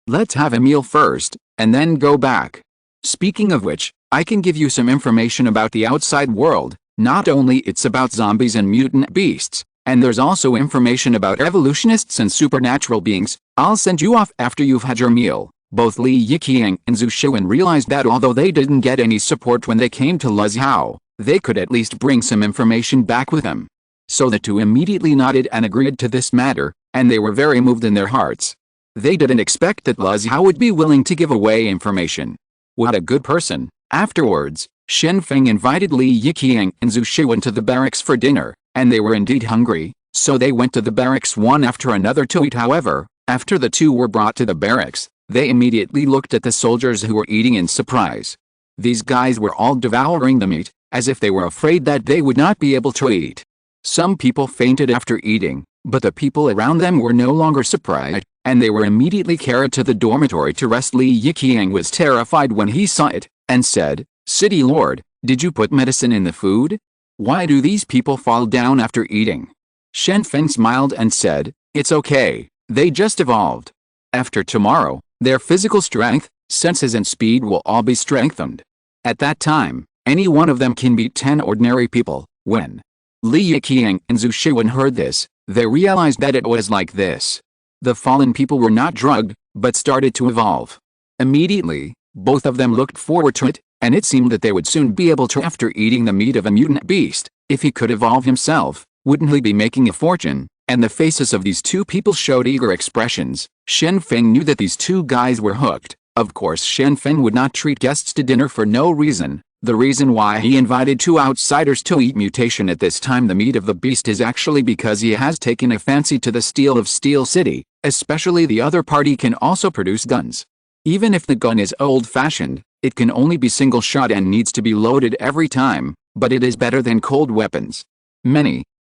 let's have a meal first, and then go back. Speaking of which, I can give you some information about the outside world. Not only it's about zombies and mutant beasts, and there's also information about evolutionists and supernatural beings. I'll send you off after you've had your meal. Both Li Yiqiang and Zhu Shiwen realized that although they didn't get any support when they came to Luz Hao, they could at least bring some information back with them. So the two immediately nodded and agreed to this matter, and they were very moved in their hearts. They didn't expect that Luz Hao would be willing to give away information. What a good person. Afterwards, Shen Feng invited Li Yiqiang and Zhu Shiwen to the barracks for dinner, and they were indeed hungry, so they went to the barracks one after another to eat. However, after the two were brought to the barracks, they immediately looked at the soldiers who were eating in surprise. These guys were all devouring the meat, as if they were afraid that they would not be able to eat. Some people fainted after eating, but the people around them were no longer surprised, and they were immediately carried to the dormitory to rest. Li Yiqiang was terrified when he saw it, and said, City Lord, did you put medicine in the food? Why do these people fall down after eating? Shen Feng smiled and said, it's okay, they just evolved. After tomorrow, their physical strength, senses and speed will all be strengthened. At that time, any one of them can beat 10 ordinary people. When Li Yiqiang and Zhu Shiwen heard this, they realized that it was like this. The fallen people were not drugged, but started to evolve. Immediately, both of them looked forward to it, and it seemed that they would soon be able to. After eating the meat of a mutant beast, if he could evolve himself, wouldn't he be making a fortune? And the faces of these two people showed eager expressions. Shen Feng knew that these two guys were hooked. Of course, Shen Feng would not treat guests to dinner for no reason. The reason why he invited two outsiders to eat mutation at this time the meat of the beast is actually because he has taken a fancy to the steel of Steel City, especially the other party can also produce guns. Even if the gun is old-fashioned, it can only be single shot and needs to be loaded every time, but it is better than cold weapons.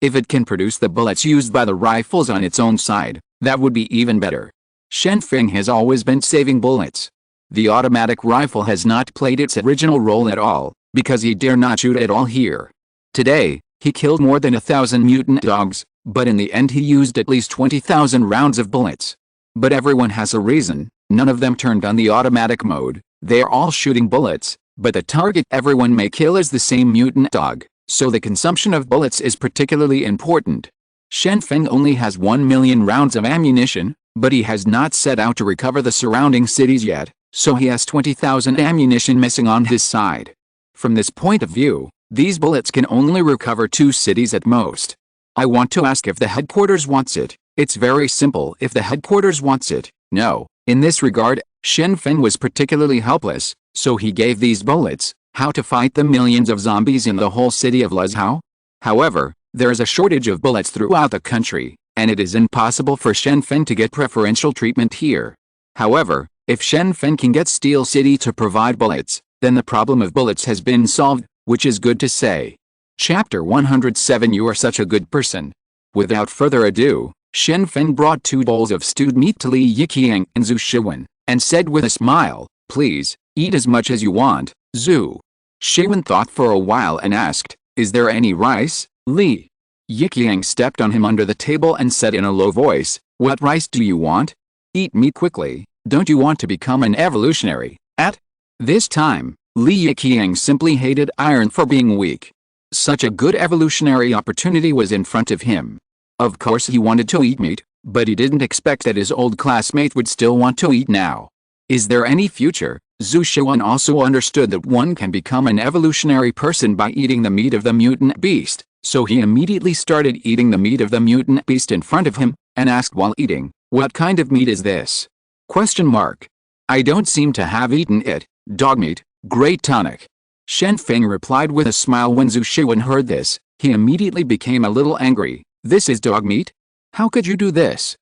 If it can produce the bullets used by the rifles on its own side, That would be even better. Shen Feng has always been saving bullets. The automatic rifle has not played its original role at all, because he dare not shoot at all here. Today, he killed more than 1,000 mutant dogs, but in the end he used at least 20,000 rounds of bullets. But everyone has a reason, none of them turned on the automatic mode, they are all shooting bullets, but the target everyone may kill is the same mutant dog, so the consumption of bullets is particularly important. Shen Feng only has 1 million rounds of ammunition, but he has not set out to recover the surrounding cities yet, so he has 20,000 ammunition missing on his side. From this point of view, these bullets can only recover 2 cities at most. I want to ask if the headquarters wants it. It's very simple. If the headquarters wants it, no. In this regard, Shen Feng was particularly helpless, so he gave these bullets, how to fight the millions of zombies in the whole city of Lezhou. However, there is a shortage of bullets throughout the country, and it is impossible for Shen Feng to get preferential treatment here. However, if Shen Feng can get Steel City to provide bullets, then the problem of bullets has been solved, which is good to say. Chapter 107 You are such a good person. Without further ado, Shen Feng brought 2 bowls of stewed meat to Li Yiqiang and Zhu Shiwen, and said with a smile, "Please, eat as much as you want, Zhu." Shiwen thought for a while and asked, "Is there any rice?" Li Yiqiang stepped on him under the table and said in a low voice, "What rice do you want? Eat meat quickly, don't you want to become an evolutionary?" At this time, Li Yiqiang simply hated iron for being weak. Such a good evolutionary opportunity was in front of him. Of course he wanted to eat meat, but he didn't expect that his old classmate would still want to eat now. Is there any future? Zhu Shiwen also understood that one can become an evolutionary person by eating the meat of the mutant beast, so he immediately started eating the meat of the mutant beast in front of him, and asked while eating, "What kind of meat is this?" I don't seem to have eaten it. Dog meat, great tonic. Shen Feng replied with a smile. When Zhu Shiwen heard this, he immediately became a little angry. "This is dog meat? How could you do this?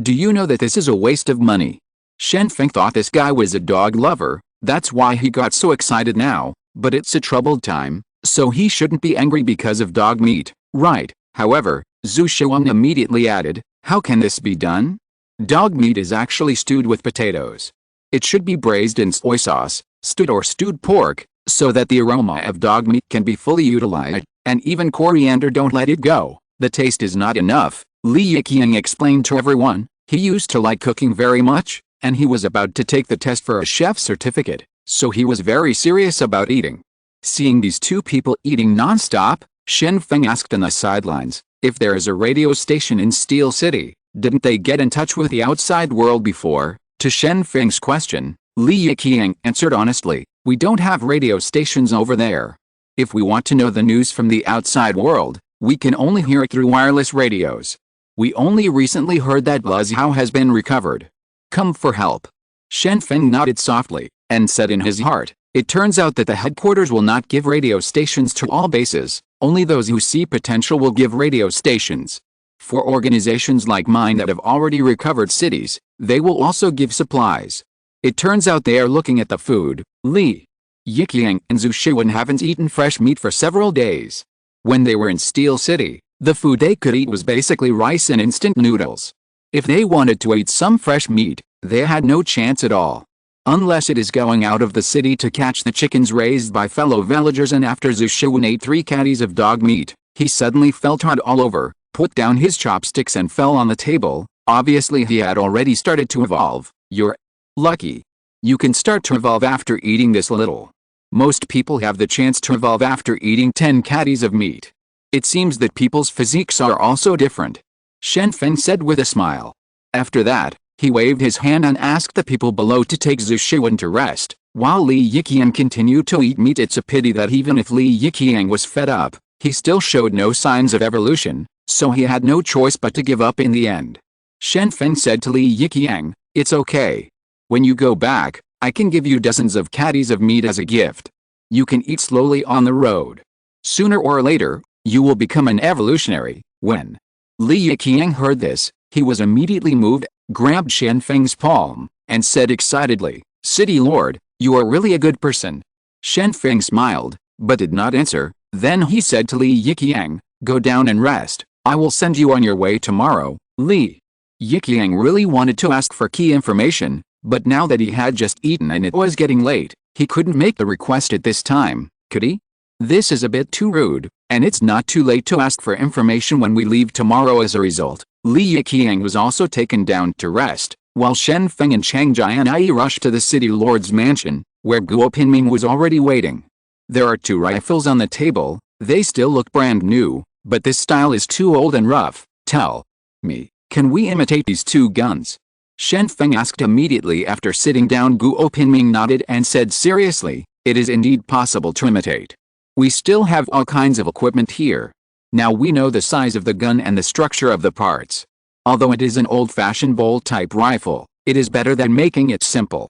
Do you know that this is a waste of money?" Shen Feng thought this guy was a dog lover, that's why he got so excited now, but it's a troubled time, so he shouldn't be angry because of dog meat, right? However, Zhu Shiwen immediately added, "How can this be done? Dog meat is actually stewed with potatoes. It should be braised in soy sauce, stewed or stewed pork, so that the aroma of dog meat can be fully utilized, and even coriander, don't let it go. The taste is not enough." Li Yiqiang explained to everyone. He used to like cooking very much, and he was about to take the test for a chef certificate, so he was very serious about eating. Seeing these 2 people eating non-stop, Shen Feng asked on the sidelines, if there is a radio station in Steel City, didn't they get in touch with the outside world before? To Shen Feng's question, Li Yiqiang answered honestly, "We don't have radio stations over there. If we want to know the news from the outside world, we can only hear it through wireless radios. We only recently heard that Lezhou has been recovered. Come for help." Shen Feng nodded softly, and said in his heart, "It turns out that the headquarters will not give radio stations to all bases, only those who see potential will give radio stations. For organizations like mine that have already recovered cities, they will also give supplies. It turns out they are looking at the food." Li Yiqiang and Zhu Shiwen haven't eaten fresh meat for several days. When they were in Steel City, the food they could eat was basically rice and instant noodles. If they wanted to eat some fresh meat, they had no chance at all. Unless it is going out of the city to catch the chickens raised by fellow villagers. And after Zhu Shiwen ate 3 caddies of dog meat, he suddenly felt hot all over, put down his chopsticks and fell on the table. Obviously he had already started to evolve. You're lucky. You can start to evolve after eating this little. Most people have the chance to evolve after eating 10 caddies of meat. It seems that people's physiques are also different. Shen Feng said with a smile. After that, he waved his hand and asked the people below to take Zhu Shiwen to rest, while Li Yiqiang continued to eat meat. It's a pity that even if Li Yiqiang was fed up, he still showed no signs of evolution, so he had no choice but to give up in the end. Shen Feng said to Li Yiqiang, "It's okay. When you go back, I can give you dozens of caddies of meat as a gift. You can eat slowly on the road. Sooner or later, you will become an evolutionary." When Li Yiqiang heard this, he was immediately moved, grabbed Shen Feng's palm, and said excitedly, "City Lord, you are really a good person." Shen Feng smiled, but did not answer. Then he said to Li Yiqiang, "Go down and rest. I will send you on your way tomorrow." Li Yiqiang really wanted to ask for key information, but now that he had just eaten and it was getting late, he couldn't make the request at this time, could he? This is a bit too rude, and it's not too late to ask for information when we leave tomorrow. As a result, Li Yiqiang was also taken down to rest, while Shen Feng and Chang Jianyi rushed to the city lord's mansion, where Guo Pinming was already waiting. There are 2 rifles on the table. They still look brand new, but this style is too old and rough. Tell me, can we imitate these 2 guns? Shen Feng asked immediately after sitting down. Guo Pinming nodded and said seriously, it is indeed possible to imitate. We still have all kinds of equipment here. Now we know the size of the gun and the structure of the parts. Although it is an old-fashioned bolt-type rifle, it is better than making it simple.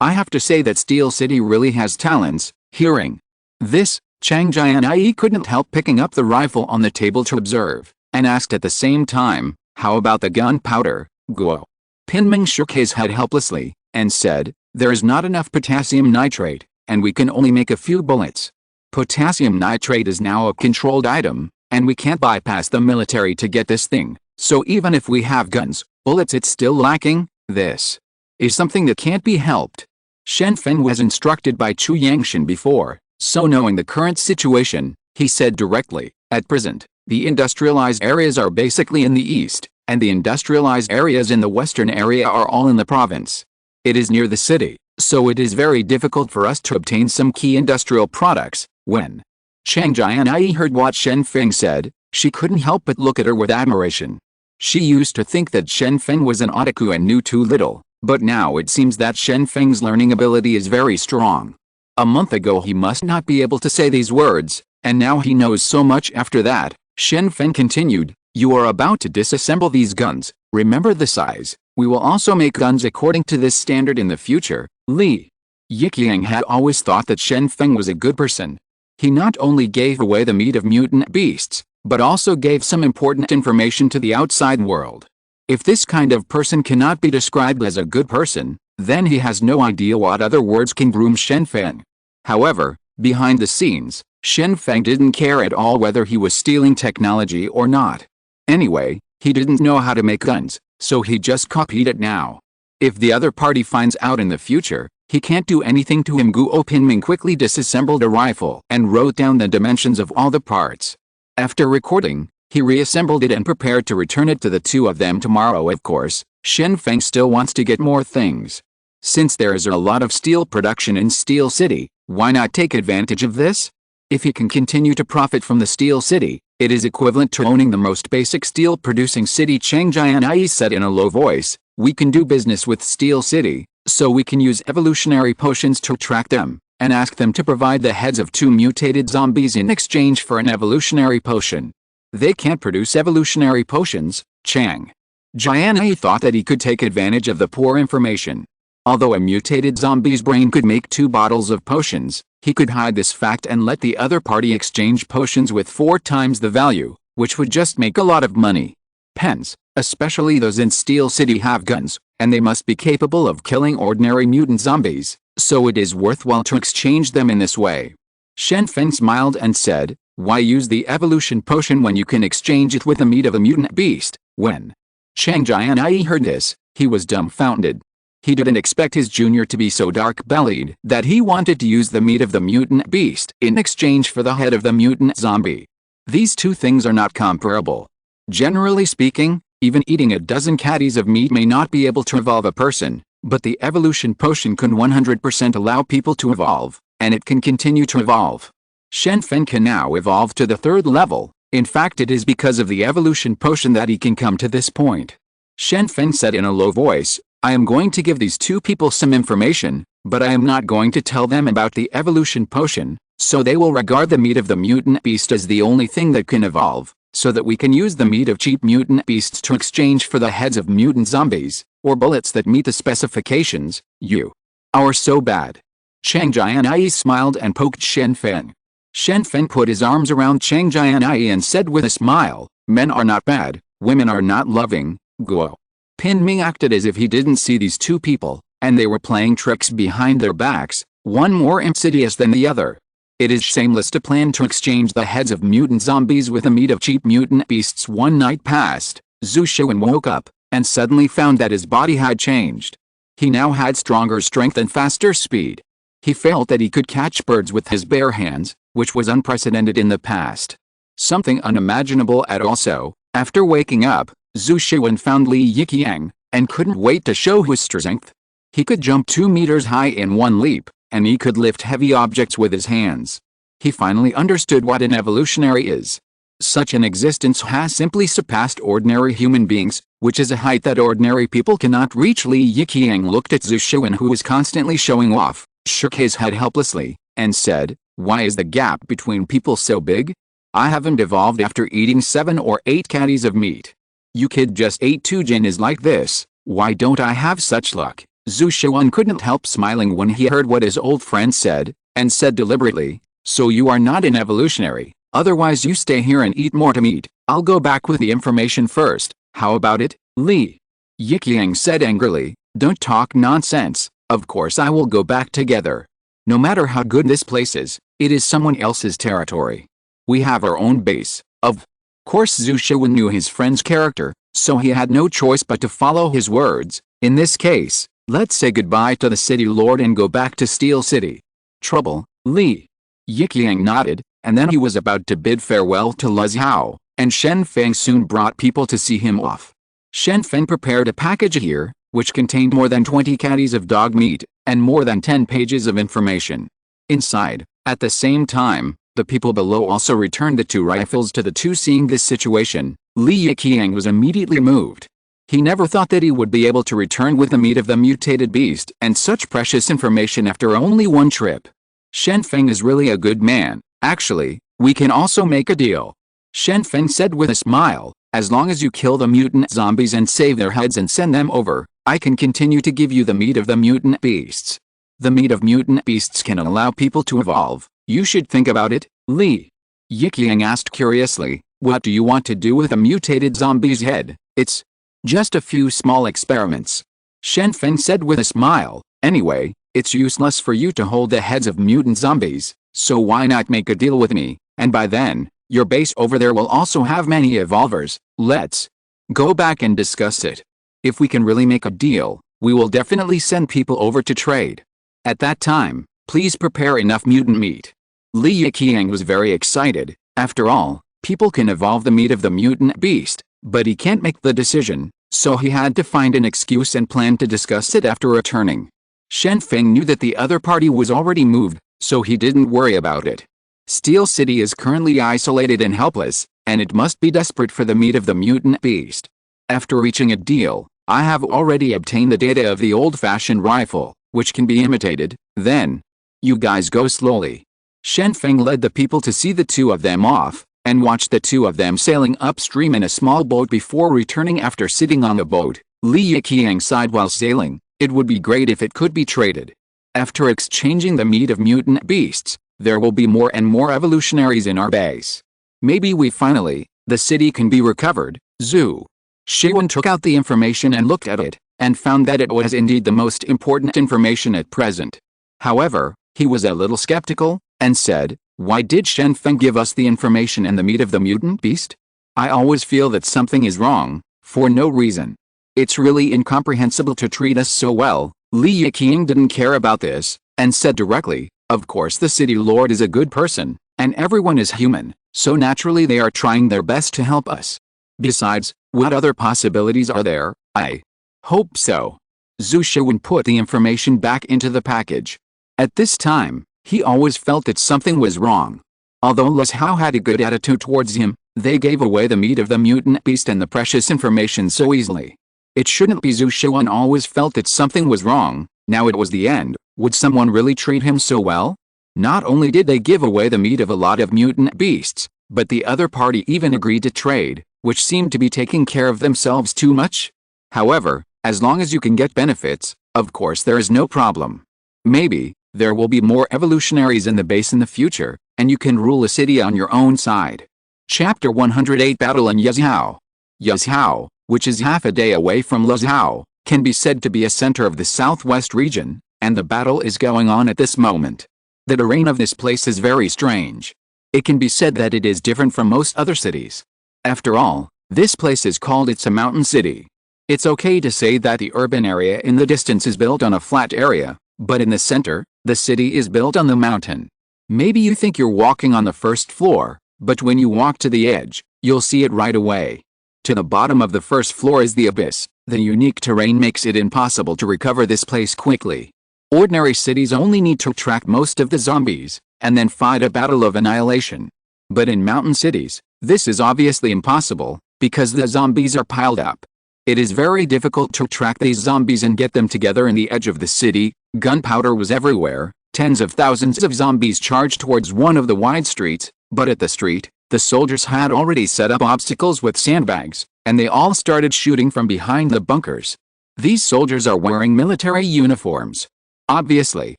I have to say that Steel City really has talents. Hearing this, Chang Jianyi couldn't help picking up the rifle on the table to observe, and asked at the same time, how about the gunpowder, Guo? Pinming shook his head helplessly, and said, there is not enough potassium nitrate, and we can only make a few bullets. Potassium nitrate is now a controlled item, and we can't bypass the military to get this thing, so even if we have guns, bullets it's still lacking. This is something that can't be helped. Shen Feng was instructed by Chu Yangshan before, so knowing the current situation, he said directly, at present, the industrialized areas are basically in the east, and the industrialized areas in the western area are all in the province. It is near the city, so it is very difficult for us to obtain some key industrial products. When Chang Jianyi heard what Shen Feng said, she couldn't help but look at her with admiration. She used to think that Shen Feng was an otaku and knew too little, but now it seems that Shen Feng's learning ability is very strong. A month ago he must not be able to say these words, and now he knows so much. After that, Shen Feng continued, you are about to disassemble these guns, remember the size. We will also make guns according to this standard in the future. Li Yiqiang had always thought that Shen Feng was a good person. He not only gave away the meat of mutant beasts, but also gave some important information to the outside world. If this kind of person cannot be described as a good person, then he has no idea what other words can groom Shen Feng. However, behind the scenes, Shen Feng didn't care at all whether he was stealing technology or not. Anyway, he didn't know how to make guns, so he just copied it now. If the other party finds out in the future, he can't do anything to him. Guo Pinming quickly disassembled a rifle and wrote down the dimensions of all the parts. After recording, he reassembled it and prepared to return it to the 2 of them tomorrow. Of course, Shen Feng still wants to get more things. Since there is a lot of steel production in Steel City, why not take advantage of this? If he can continue to profit from the Steel City, it is equivalent to owning the most basic steel-producing city. Chang Jianyi said in a low voice, we can do business with Steel City, so we can use evolutionary potions to attract them, and ask them to provide the heads of 2 mutated zombies in exchange for an evolutionary potion. They can't produce evolutionary potions. Chang Jianyi thought that he could take advantage of the poor information. Although a mutated zombie's brain could make 2 bottles of potions, he could hide this fact and let the other party exchange potions with 4 times the value, which would just make a lot of money. Pens, especially those in Steel City, have guns, and they must be capable of killing ordinary mutant zombies, so it is worthwhile to exchange them in this way. Shen Feng smiled and said, why use the evolution potion when you can exchange it with the meat of a mutant beast? When Chang Jianyi heard this, he was dumbfounded. He didn't expect his junior to be so dark-bellied that he wanted to use the meat of the mutant beast in exchange for the head of the mutant zombie. These 2 things are not comparable. Generally speaking, even eating a dozen catties of meat may not be able to evolve a person, but the evolution potion can 100% allow people to evolve, and it can continue to evolve. Shen Feng can now evolve to the 3rd level. In fact, it is because of the evolution potion that he can come to this point. Shen Feng said in a low voice, I am going to give these 2 people some information, but I am not going to tell them about the evolution potion, so they will regard the meat of the mutant beast as the only thing that can evolve, so that we can use the meat of cheap mutant beasts to exchange for the heads of mutant zombies, or bullets that meet the specifications. You are so bad. Chang Jianyi smiled and poked Shen Feng. Shen Feng put his arms around Chang Jianyi and said with a smile, men are not bad, women are not loving. Guo Pinming acted as if he didn't see these 2 people, and they were playing tricks behind their backs, one more insidious than the other. It is shameless to plan to exchange the heads of mutant zombies with the meat of cheap mutant beasts. 1 night passed. Zhu Xuan woke up, and suddenly found that his body had changed. He now had stronger strength and faster speed. He felt that he could catch birds with his bare hands, which was unprecedented in the past. Something unimaginable at also. After waking up, Zhu Xuan found Li Yiqiang, and couldn't wait to show his strength. He could jump 2 meters high in one leap, and he could lift heavy objects with his hands. He finally understood what an evolutionary is. Such an existence has simply surpassed ordinary human beings, which is a height that ordinary people cannot reach. Li Yiqiang looked at Zhu Xuan, who was constantly showing off, shook his head helplessly, and said, "Why is the gap between people so big? I haven't evolved after eating 7 or 8 caddies of meat. You kid just ate 2 jin is like this, why don't I have such luck?" Zhu Xuan couldn't help smiling when he heard what his old friend said, and said deliberately, "So you are not an evolutionary, otherwise you stay here and eat more to meat. I'll go back with the information first, how about it?" Li Yiqiang said angrily, "Don't talk nonsense, of course I will go back together. No matter how good this place is, it is someone else's territory. We have our own base." Of course Zhu Xuan knew his friend's character, so he had no choice but to follow his words. In this case, let's say goodbye to the city lord and go back to Steel City. Trouble? Li Yiqiang nodded, and then he was about to bid farewell to Luzhao, and Shen Feng soon brought people to see him off. Shen Feng prepared a package here, which contained more than 20 caddies of dog meat, and more than 10 pages of information. Inside, at the same time, the people below also returned the 2 rifles to the 2. Seeing this situation, Li Yiqiang was immediately moved. He never thought that he would be able to return with the meat of the mutated beast and such precious information after only 1 trip. Shen Feng is really a good man. Actually, we can also make a deal. Shen Feng said with a smile, "As long as you kill the mutant zombies and save their heads and send them over, I can continue to give you the meat of the mutant beasts. The meat of mutant beasts can allow people to evolve. You should think about it." Li Yiqiang asked curiously, "What do you want to do with a mutated zombie's head?" "It's just a few small experiments," Shen Feng said with a smile. "Anyway, it's useless for you to hold the heads of mutant zombies, so why not make a deal with me, and by then, your base over there will also have many evolvers. Let's go back and discuss it. If we can really make a deal, we will definitely send people over to trade. At that time, please prepare enough mutant meat." Li Yiqiang was very excited. After all, people can evolve the meat of the mutant beast, but he can't make the decision, so he had to find an excuse and plan to discuss it after returning. Shen Feng knew that the other party was already moved, so he didn't worry about it. Steel City is currently isolated and helpless, and it must be desperate for the meat of the mutant beast. After reaching a deal, I have already obtained the data of the old-fashioned rifle, which can be imitated. Then, you guys go slowly. Shen Feng led the people to see the 2 of them off, and watched the 2 of them sailing upstream in a small boat before returning. After sitting on the boat, Li Yiqiang sighed while sailing. It would be great if it could be traded. After exchanging the meat of mutant beasts, there will be more and more evolutionaries in our base. Maybe the city can be recovered. Zhu Xuan took out the information and looked at it, and found that it was indeed the most important information at present. However, he was a little skeptical, and said, "Why did Shen Feng give us the information and the meat of the mutant beast? I always feel that something is wrong, for no reason. It's really incomprehensible to treat us so well." Li Yiqiang didn't care about this, and said directly, "Of course the city lord is a good person, and everyone is human, so naturally they are trying their best to help us. Besides, what other possibilities are there? I hope so." Zhu Xuan put the information back into the package. At this time, he always felt that something was wrong. Although Luzhao had a good attitude towards him, they gave away the meat of the mutant beast and the precious information so easily. It shouldn't be. Zhu Xuan always felt that something was wrong. Now it was the end. Would someone really treat him so well? Not only did they give away the meat of a lot of mutant beasts, but the other party even agreed to trade, which seemed to be taking care of themselves too much. However, as long as you can get benefits, of course there is no problem. Maybe there will be more evolutionaries in the base in the future, and you can rule a city on your own side. Chapter 108 Battle in Yuzhao. Yuzhao, which is half a day away from Luzhao, can be said to be a center of the southwest region, and the battle is going on at this moment. The terrain of this place is very strange. It can be said that it is different from most other cities. After all, This place is called it's a mountain city. It's okay to say that the urban area in the distance is built on a flat area, but in the center, the city is built on the mountain. Maybe you think you're walking on the first floor, but when you walk to the edge, you'll see it right away. To the bottom of the first floor is the abyss. The unique terrain makes it impossible to recover this place quickly. Ordinary cities only need to track most of the zombies, and then fight a battle of annihilation. But in mountain cities, this is obviously impossible, because the zombies are piled up. It is very difficult to track these zombies and get them together in the edge of the city. Gunpowder was everywhere. Tens of thousands of zombies charged towards one of the wide streets, but at the street, the soldiers had already set up obstacles with sandbags, and they all started shooting from behind the bunkers. These soldiers are wearing military uniforms. Obviously,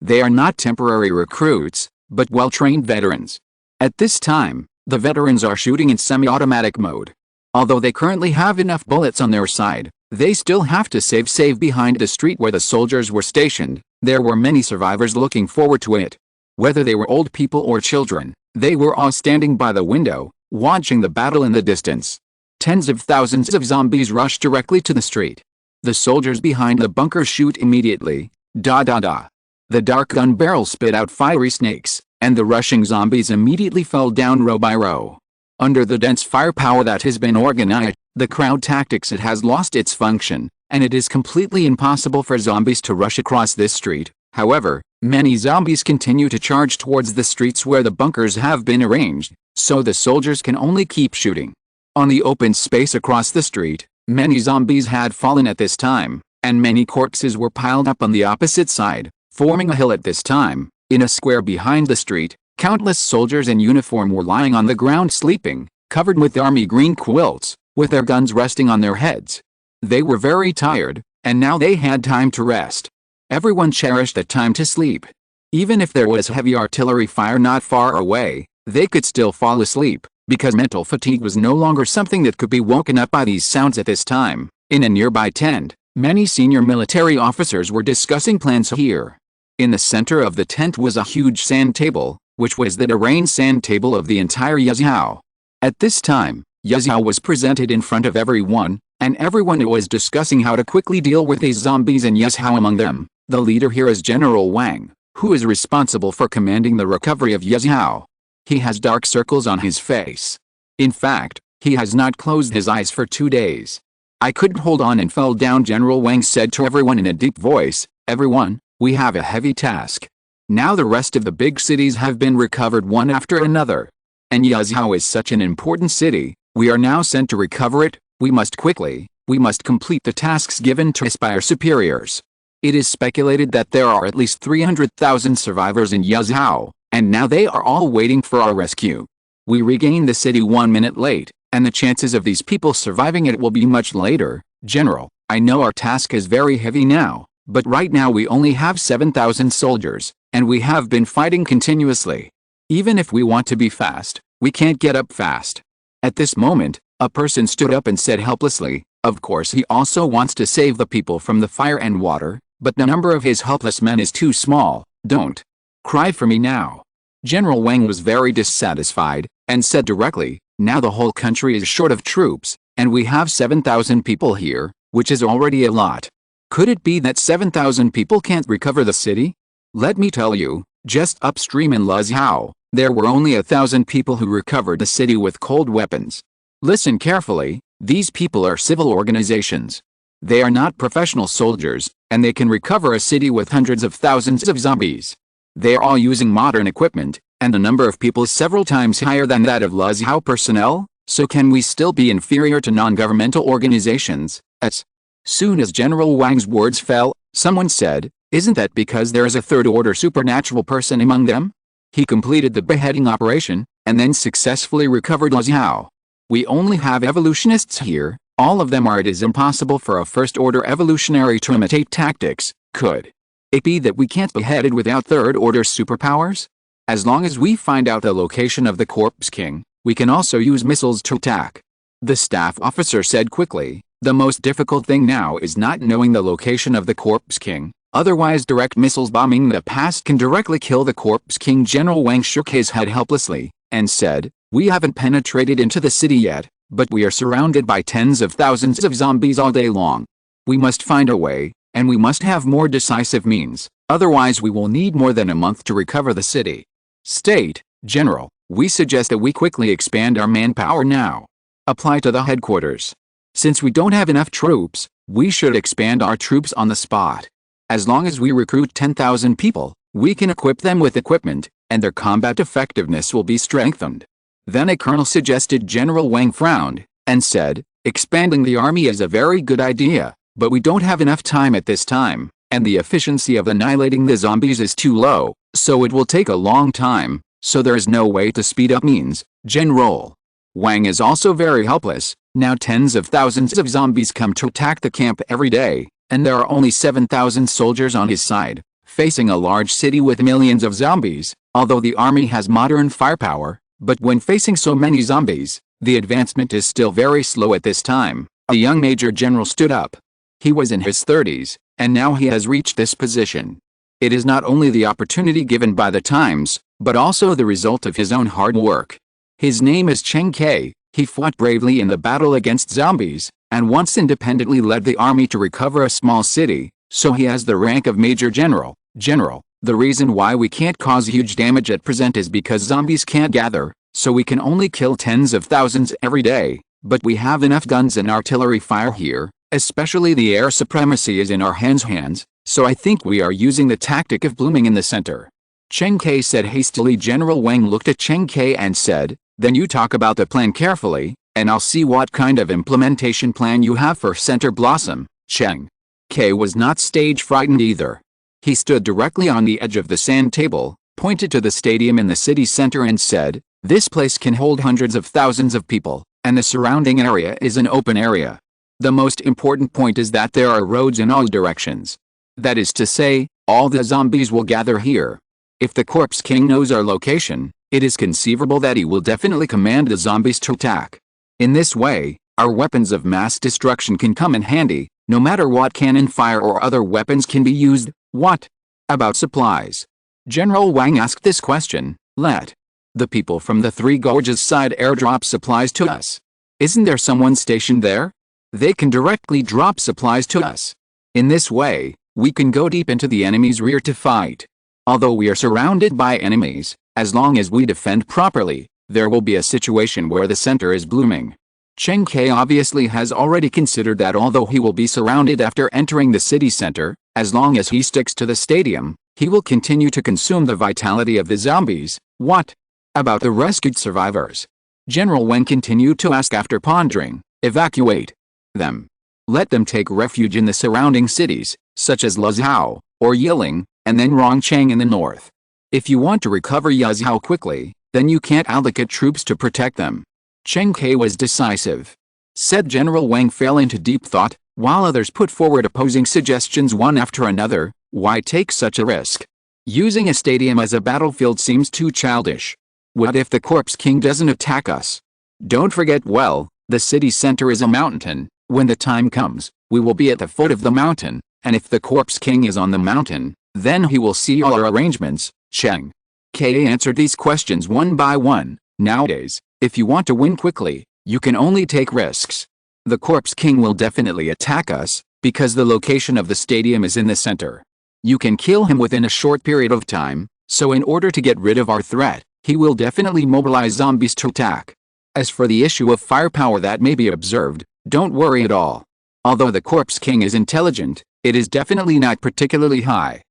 they are not temporary recruits, but well-trained veterans. At this time, the veterans are shooting in semi-automatic mode. Although they currently have enough bullets on their side, they still have to save behind the street where the soldiers were stationed. There were many survivors looking forward to it. Whether they were old people or children, they were all standing by the window, watching the battle in the distance. Tens of thousands of zombies rush directly to the street. The soldiers behind the bunker shoot immediately. The dark gun barrel spit out fiery snakes, and the rushing zombies immediately fell down row by row. Under the dense firepower that has been organized, the crowd tactics it has lost its function, and it is completely impossible for zombies to rush across this street. However, many zombies continue to charge towards the streets where the bunkers have been arranged, so the soldiers can only keep shooting. On the open space across the street, many zombies had fallen at this time, and many corpses were piled up on the opposite side, forming a hill at this time. In a square behind the street, countless soldiers in uniform were lying on the ground sleeping, covered with army green quilts, with their guns resting on their heads. They were very tired, and now they had time to rest. Everyone cherished the time to sleep. Even if there was heavy artillery fire not far away, they could still fall asleep, because mental fatigue was no longer something that could be woken up by these sounds at this time. In a nearby tent, many senior military officers were discussing plans here. In the center of the tent was a huge sand table, which was the terrain sand table of the entire Yazhou. At this time, Yazhou was presented in front of everyone, and everyone was discussing how to quickly deal with these zombies in Yazhou. Among them, the leader here is General Wang, who is responsible for commanding the recovery of Yazhou. He has dark circles on his face. In fact, he has not closed his eyes for 2 days. I couldn't hold on and fell down. General Wang said to everyone in a deep voice, "Everyone, we have a heavy task. Now the rest of the big cities have been recovered one after another. And Yazhou is such an important city, we are now sent to recover it. We must complete the tasks given to us by our superiors. It is speculated that there are at least 300,000 survivors in Yazhou, and now they are all waiting for our rescue. We regained the city 1 minute late, and the chances of these people surviving it will be much later. General, I know our task is very heavy now, but right now we only have 7,000 soldiers, and we have been fighting continuously. Even if we want to be fast, we can't get up fast." At this moment, a person stood up and said helplessly, of course he also wants to save the people from the fire and water, but the number of his helpless men is too small. Don't cry for me now. General Wang was very dissatisfied, and said directly, now the whole country is short of troops, and we have 7,000 people here, which is already a lot. Could it be that 7,000 people can't recover the city? Let me tell you, just upstream in Yazhou, there were only 1,000 people who recovered the city with cold weapons. Listen carefully, these people are civil organizations. They are not professional soldiers, and they can recover a city with hundreds of thousands of zombies. They are all using modern equipment, and the number of people is several times higher than that of Yazhou personnel, so can we still be inferior to non-governmental organizations? As soon as General Wang's words fell, someone said, isn't that because there is a third-order supernatural person among them? He completed the beheading operation, and then successfully recovered Yazhou. We only have evolutionists here, all of them are. It is impossible for a first-order evolutionary to imitate tactics. Could it be that we can't be beheaded without third-order superpowers? As long as we find out the location of the Corpse King, we can also use missiles to attack. The staff officer said quickly, the most difficult thing now is not knowing the location of the Corpse King. Otherwise direct missiles bombing the past can directly kill the Corpse King. General Wang shook his head helplessly, and said, we haven't penetrated into the city yet, but we are surrounded by tens of thousands of zombies all day long. We must find a way, and we must have more decisive means, otherwise we will need more than a month to recover the city. State, General, we suggest that we quickly expand our manpower now. Apply to the headquarters. Since we don't have enough troops, we should expand our troops on the spot. As long as we recruit 10,000 people, we can equip them with equipment, and their combat effectiveness will be strengthened. Then a colonel suggested. General Wang frowned, and said, expanding the army is a very good idea, but we don't have enough time at this time, and the efficiency of annihilating the zombies is too low, so it will take a long time, so there is no way to speed up means, General. Wang is also very helpless. Now tens of thousands of zombies come to attack the camp every day, and there are only 7,000 soldiers on his side, facing a large city with millions of zombies. Although the army has modern firepower, but when facing so many zombies, the advancement is still very slow at this time. A young major general stood up. He was in his 30s, and now he has reached this position. It is not only the opportunity given by the times, but also the result of his own hard work. His name is Cheng K. He fought bravely in the battle against zombies, and once independently led the army to recover a small city, so he has the rank of Major General. General, the reason why we can't cause huge damage at present is because zombies can't gather, so we can only kill tens of thousands every day, but we have enough guns and artillery fire here, especially the air supremacy is in our hands, so I think we are using the tactic of blooming in the center. Cheng K said hastily. General Wang looked at Cheng K and said, then you talk about the plan carefully, and I'll see what kind of implementation plan you have for Center Blossom. Cheng K was not stage frightened either. He stood directly on the edge of the sand table, pointed to the stadium in the city center and said, this place can hold hundreds of thousands of people, and the surrounding area is an open area. The most important point is that there are roads in all directions. That is to say, all the zombies will gather here. If the Corpse King knows our location, it is conceivable that he will definitely command the zombies to attack. In this way, our weapons of mass destruction can come in handy, no matter what cannon fire or other weapons can be used. What about supplies? General Wang asked this question. Let the people from the Three Gorges side airdrop supplies to us. Isn't there someone stationed there? They can directly drop supplies to us. In this way, we can go deep into the enemy's rear to fight. Although we are surrounded by enemies, as long as we defend properly, there will be a situation where the center is blooming. Cheng K obviously has already considered that although he will be surrounded after entering the city center, as long as he sticks to the stadium, he will continue to consume the vitality of the zombies. What about the rescued survivors? General Wen continued to ask after pondering. Evacuate them. Let them take refuge in the surrounding cities, such as Luzhou, or Yiling, and then Rongcheng in the north. If you want to recover Yazhou quickly, then you can't allocate troops to protect them. Cheng Ke was decisive. Said General Wang fell into deep thought, while others put forward opposing suggestions one after another. Why take such a risk? Using a stadium as a battlefield seems too childish. What if the Corpse King doesn't attack us? Don't forget, the city center is a mountain. When the time comes, we will be at the foot of the mountain, and if the Corpse King is on the mountain, then he will see all our arrangements. Cheng Ke answered these questions one by one. Nowadays, if you want to win quickly, you can only take risks. The Corpse King will definitely attack us, because the location of the stadium is in the center. You can kill him within a short period of time, so in order to get rid of our threat, he will definitely mobilize zombies to attack. As for the issue of firepower that may be observed, don't worry at all. Although the Corpse King is intelligent, it is definitely not particularly high.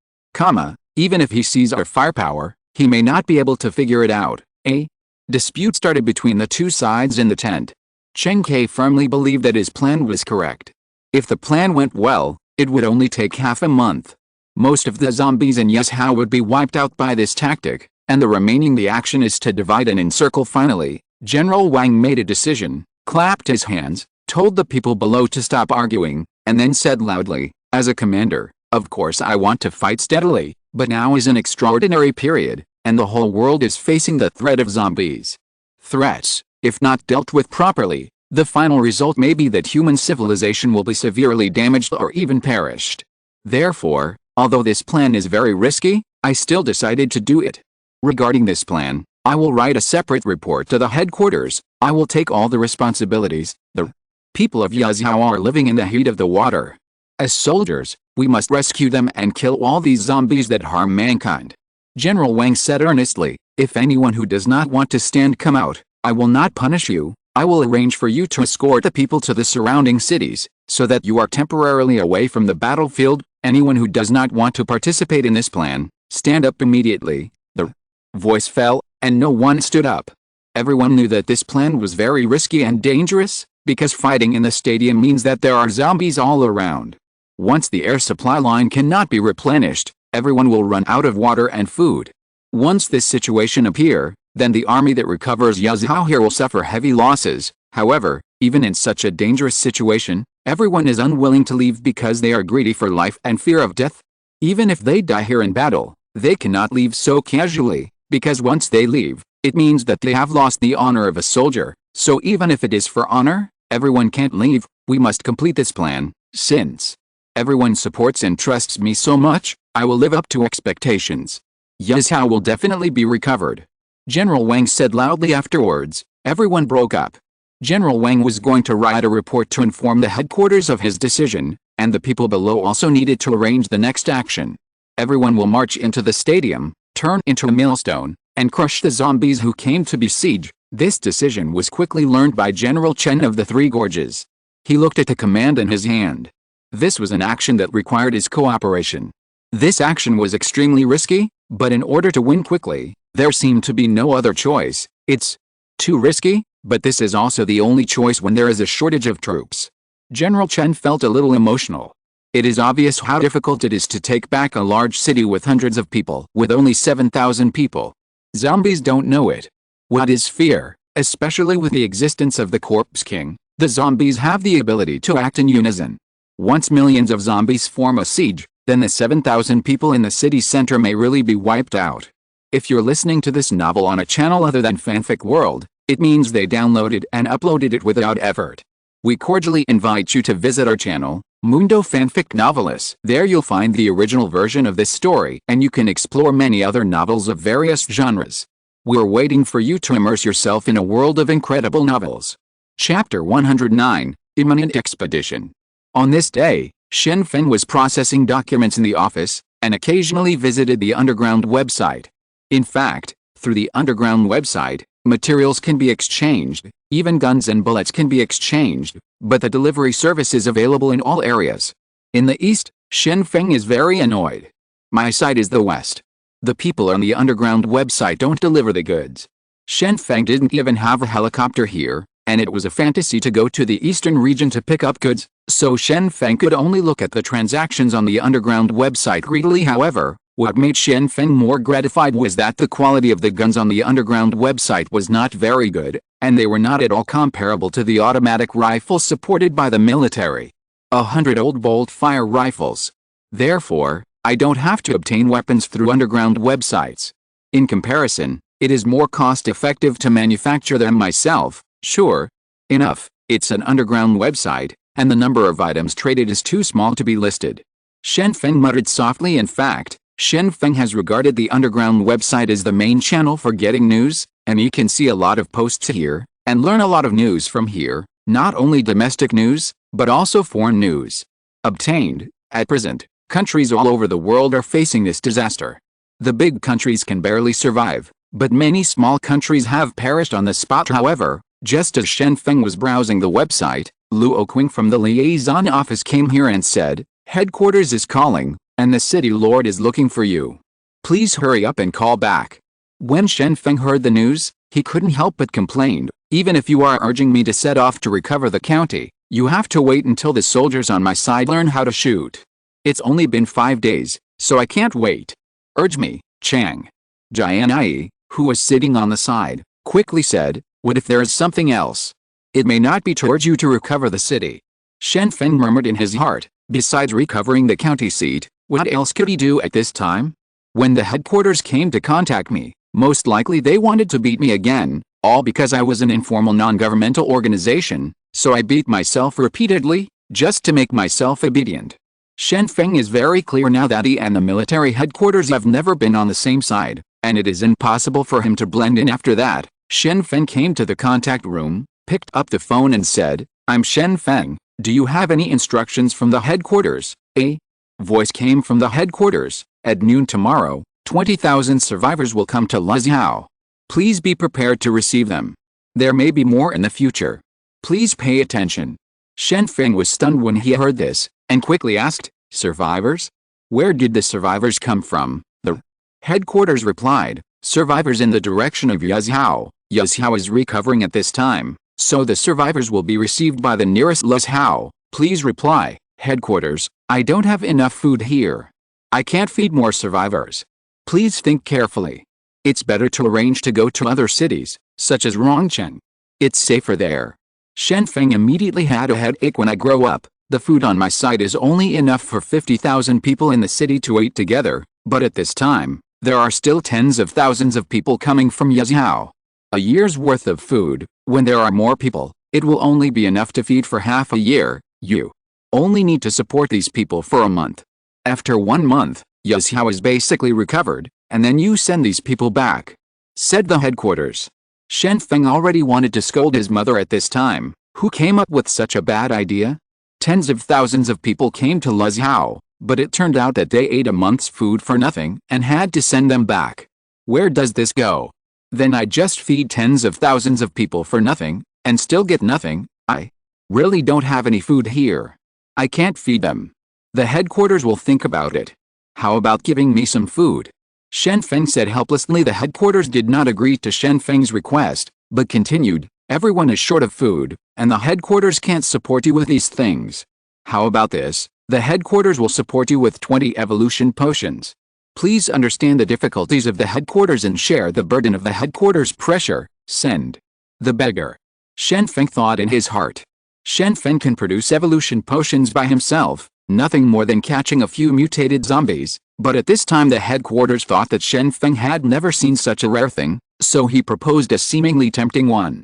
Even if he sees our firepower, he may not be able to figure it out. A dispute started between the two sides in the tent. Cheng Ke firmly believed that his plan was correct. If the plan went well, it would only take half a month. Most of the zombies in Yazhou would be wiped out by this tactic, and the action is to divide and encircle. Finally, General Wang made a decision, clapped his hands, told the people below to stop arguing, and then said loudly, as a commander, of course I want to fight steadily, but now is an extraordinary period, and the whole world is facing the threat of zombies. Threats, if not dealt with properly, the final result may be that human civilization will be severely damaged or even perished. Therefore, although this plan is very risky, I still decided to do it. Regarding this plan, I will write a separate report to the headquarters, I will take all the responsibilities. The people of Yazhou are living in the heat of the water. As soldiers, we must rescue them and kill all these zombies that harm mankind. General Wang said earnestly, if anyone who does not want to stand come out, I will not punish you. I will arrange for you to escort the people to the surrounding cities, so that you are temporarily away from the battlefield. Anyone who does not want to participate in this plan, stand up immediately. The voice fell, and no one stood up. Everyone knew that this plan was very risky and dangerous, because fighting in the stadium means that there are zombies all around. Once the air supply line cannot be replenished, everyone will run out of water and food. Once this situation appear, then the army that recovers Yazhou here will suffer heavy losses. However, even in such a dangerous situation, everyone is unwilling to leave because they are greedy for life and fear of death. Even if they die here in battle, they cannot leave so casually, because once they leave, it means that they have lost the honor of a soldier. So even if it is for honor, everyone can't leave. We must complete this plan. Since everyone supports and trusts me so much, I will live up to expectations. Yazhou will definitely be recovered. General Wang said loudly afterwards. Everyone broke up. General Wang was going to write a report to inform the headquarters of his decision, and the people below also needed to arrange the next action. Everyone will march into the stadium, turn into a millstone, and crush the zombies who came to besiege. This decision was quickly learned by General Chen of the Three Gorges. He looked at the command in his hand. This was an action that required his cooperation. This action was extremely risky, but in order to win quickly, there seemed to be no other choice. It's too risky, but this is also the only choice when there is a shortage of troops. General Chen felt a little emotional. It is obvious how difficult it is to take back a large city with hundreds of people. With only 7,000 people, zombies don't know it. What is fear? Especially with the existence of the Corpse King, the zombies have the ability to act in unison. Once millions of zombies form a siege, then the 7,000 people in the city center may really be wiped out. If you're listening to this novel on a channel other than Fanfic World, it means they downloaded and uploaded it without effort. We cordially invite you to visit our channel, Mundo Fanfic Novelists. There you'll find the original version of this story, and you can explore many other novels of various genres. We're waiting for you to immerse yourself in a world of incredible novels. Chapter 109, Imminent Expedition. On this day, Shen Feng was processing documents in the office, and occasionally visited the underground website. In fact, through the underground website, materials can be exchanged, even guns and bullets can be exchanged, but the delivery service is available in all areas. In the east, Shen Feng is very annoyed. My side is the west. The people on the underground website don't deliver the goods. Shen Feng didn't even have a helicopter here, and it was a fantasy to go to the eastern region to pick up goods, so Shen Feng could only look at the transactions on the underground website greedily. However, what made Shen Feng more gratified was that the quality of the guns on the underground website was not very good, and they were not at all comparable to the automatic rifles supported by the military. 100 old bolt-fire rifles. Therefore, I don't have to obtain weapons through underground websites. In comparison, it is more cost-effective to manufacture them myself. Sure enough, it's an underground website, and the number of items traded is too small to be listed. Shen Feng muttered softly. In fact, Shen Feng has regarded the underground website as the main channel for getting news, and he can see a lot of posts here, and learn a lot of news from here, not only domestic news, but also foreign news. Obtained. At present, countries all over the world are facing this disaster. The big countries can barely survive, but many small countries have perished on the spot. However, just as Shen Feng was browsing the website, Luo Qing from the liaison office came here and said, "Headquarters is calling, and the city lord is looking for you. Please hurry up and call back." When Shen Feng heard the news, he couldn't help but complain, "Even if you are urging me to set off to recover the county, you have to wait until the soldiers on my side learn how to shoot. It's only been 5 days, so I can't wait. Urge me." Chang Jianyi, who was sitting on the side, quickly said, "What if there is something else? It may not be to urge you to recover the city." Shen Feng murmured in his heart, besides recovering the county seat, what else could he do at this time? When the headquarters came to contact me, most likely they wanted to beat me again, all because I was an informal non-governmental organization, so I beat myself repeatedly, just to make myself obedient. Shen Feng is very clear now that he and the military headquarters have never been on the same side, and it is impossible for him to blend in after that. Shen Feng came to the contact room, picked up the phone and said, "I'm Shen Feng, do you have any instructions from the headquarters?" A voice came from the headquarters. "At noon tomorrow, 20,000 survivors will come to Liziao. Please be prepared to receive them. There may be more in the future. Please pay attention." Shen Feng was stunned when he heard this, and quickly asked, "Survivors? Where did the survivors come from?" The headquarters replied, "Survivors in the direction of Liziao. Liziao is recovering at this time, so the survivors will be received by the nearest Liziao. Please reply." Headquarters, "I don't have enough food here. I can't feed more survivors. Please think carefully. It's better to arrange to go to other cities, such as Rongcheng. It's safer there." Shen Feng immediately had a headache. "When I grow up, the food on my side is only enough for 50,000 people in the city to eat together, but at this time, there are still tens of thousands of people coming from Liziao. A year's worth of food, when there are more people, it will only be enough to feed for half a year. You only need to support these people for a month. After 1 month, Liziao is basically recovered, and then you send these people back," said the headquarters. Shen Feng already wanted to scold his mother at this time. Who came up with such a bad idea? Tens of thousands of people came to Liziao, but it turned out that they ate a month's food for nothing and had to send them back. Where does this go? Then I just feed tens of thousands of people for nothing, and still get nothing. I really don't have any food here. I can't feed them. The headquarters will think about it. How about giving me some food? Shen Feng said helplessly. The headquarters did not agree to Shen Feng's request, but continued, "Everyone is short of food, and the headquarters can't support you with these things. How about this? The headquarters will support you with 20 evolution potions. Please understand the difficulties of the headquarters and share the burden of the headquarters' pressure. Send." The beggar. Shen Feng thought in his heart. Shen Feng can produce evolution potions by himself, nothing more than catching a few mutated zombies, but at this time the headquarters thought that Shen Feng had never seen such a rare thing, so he proposed a seemingly tempting one.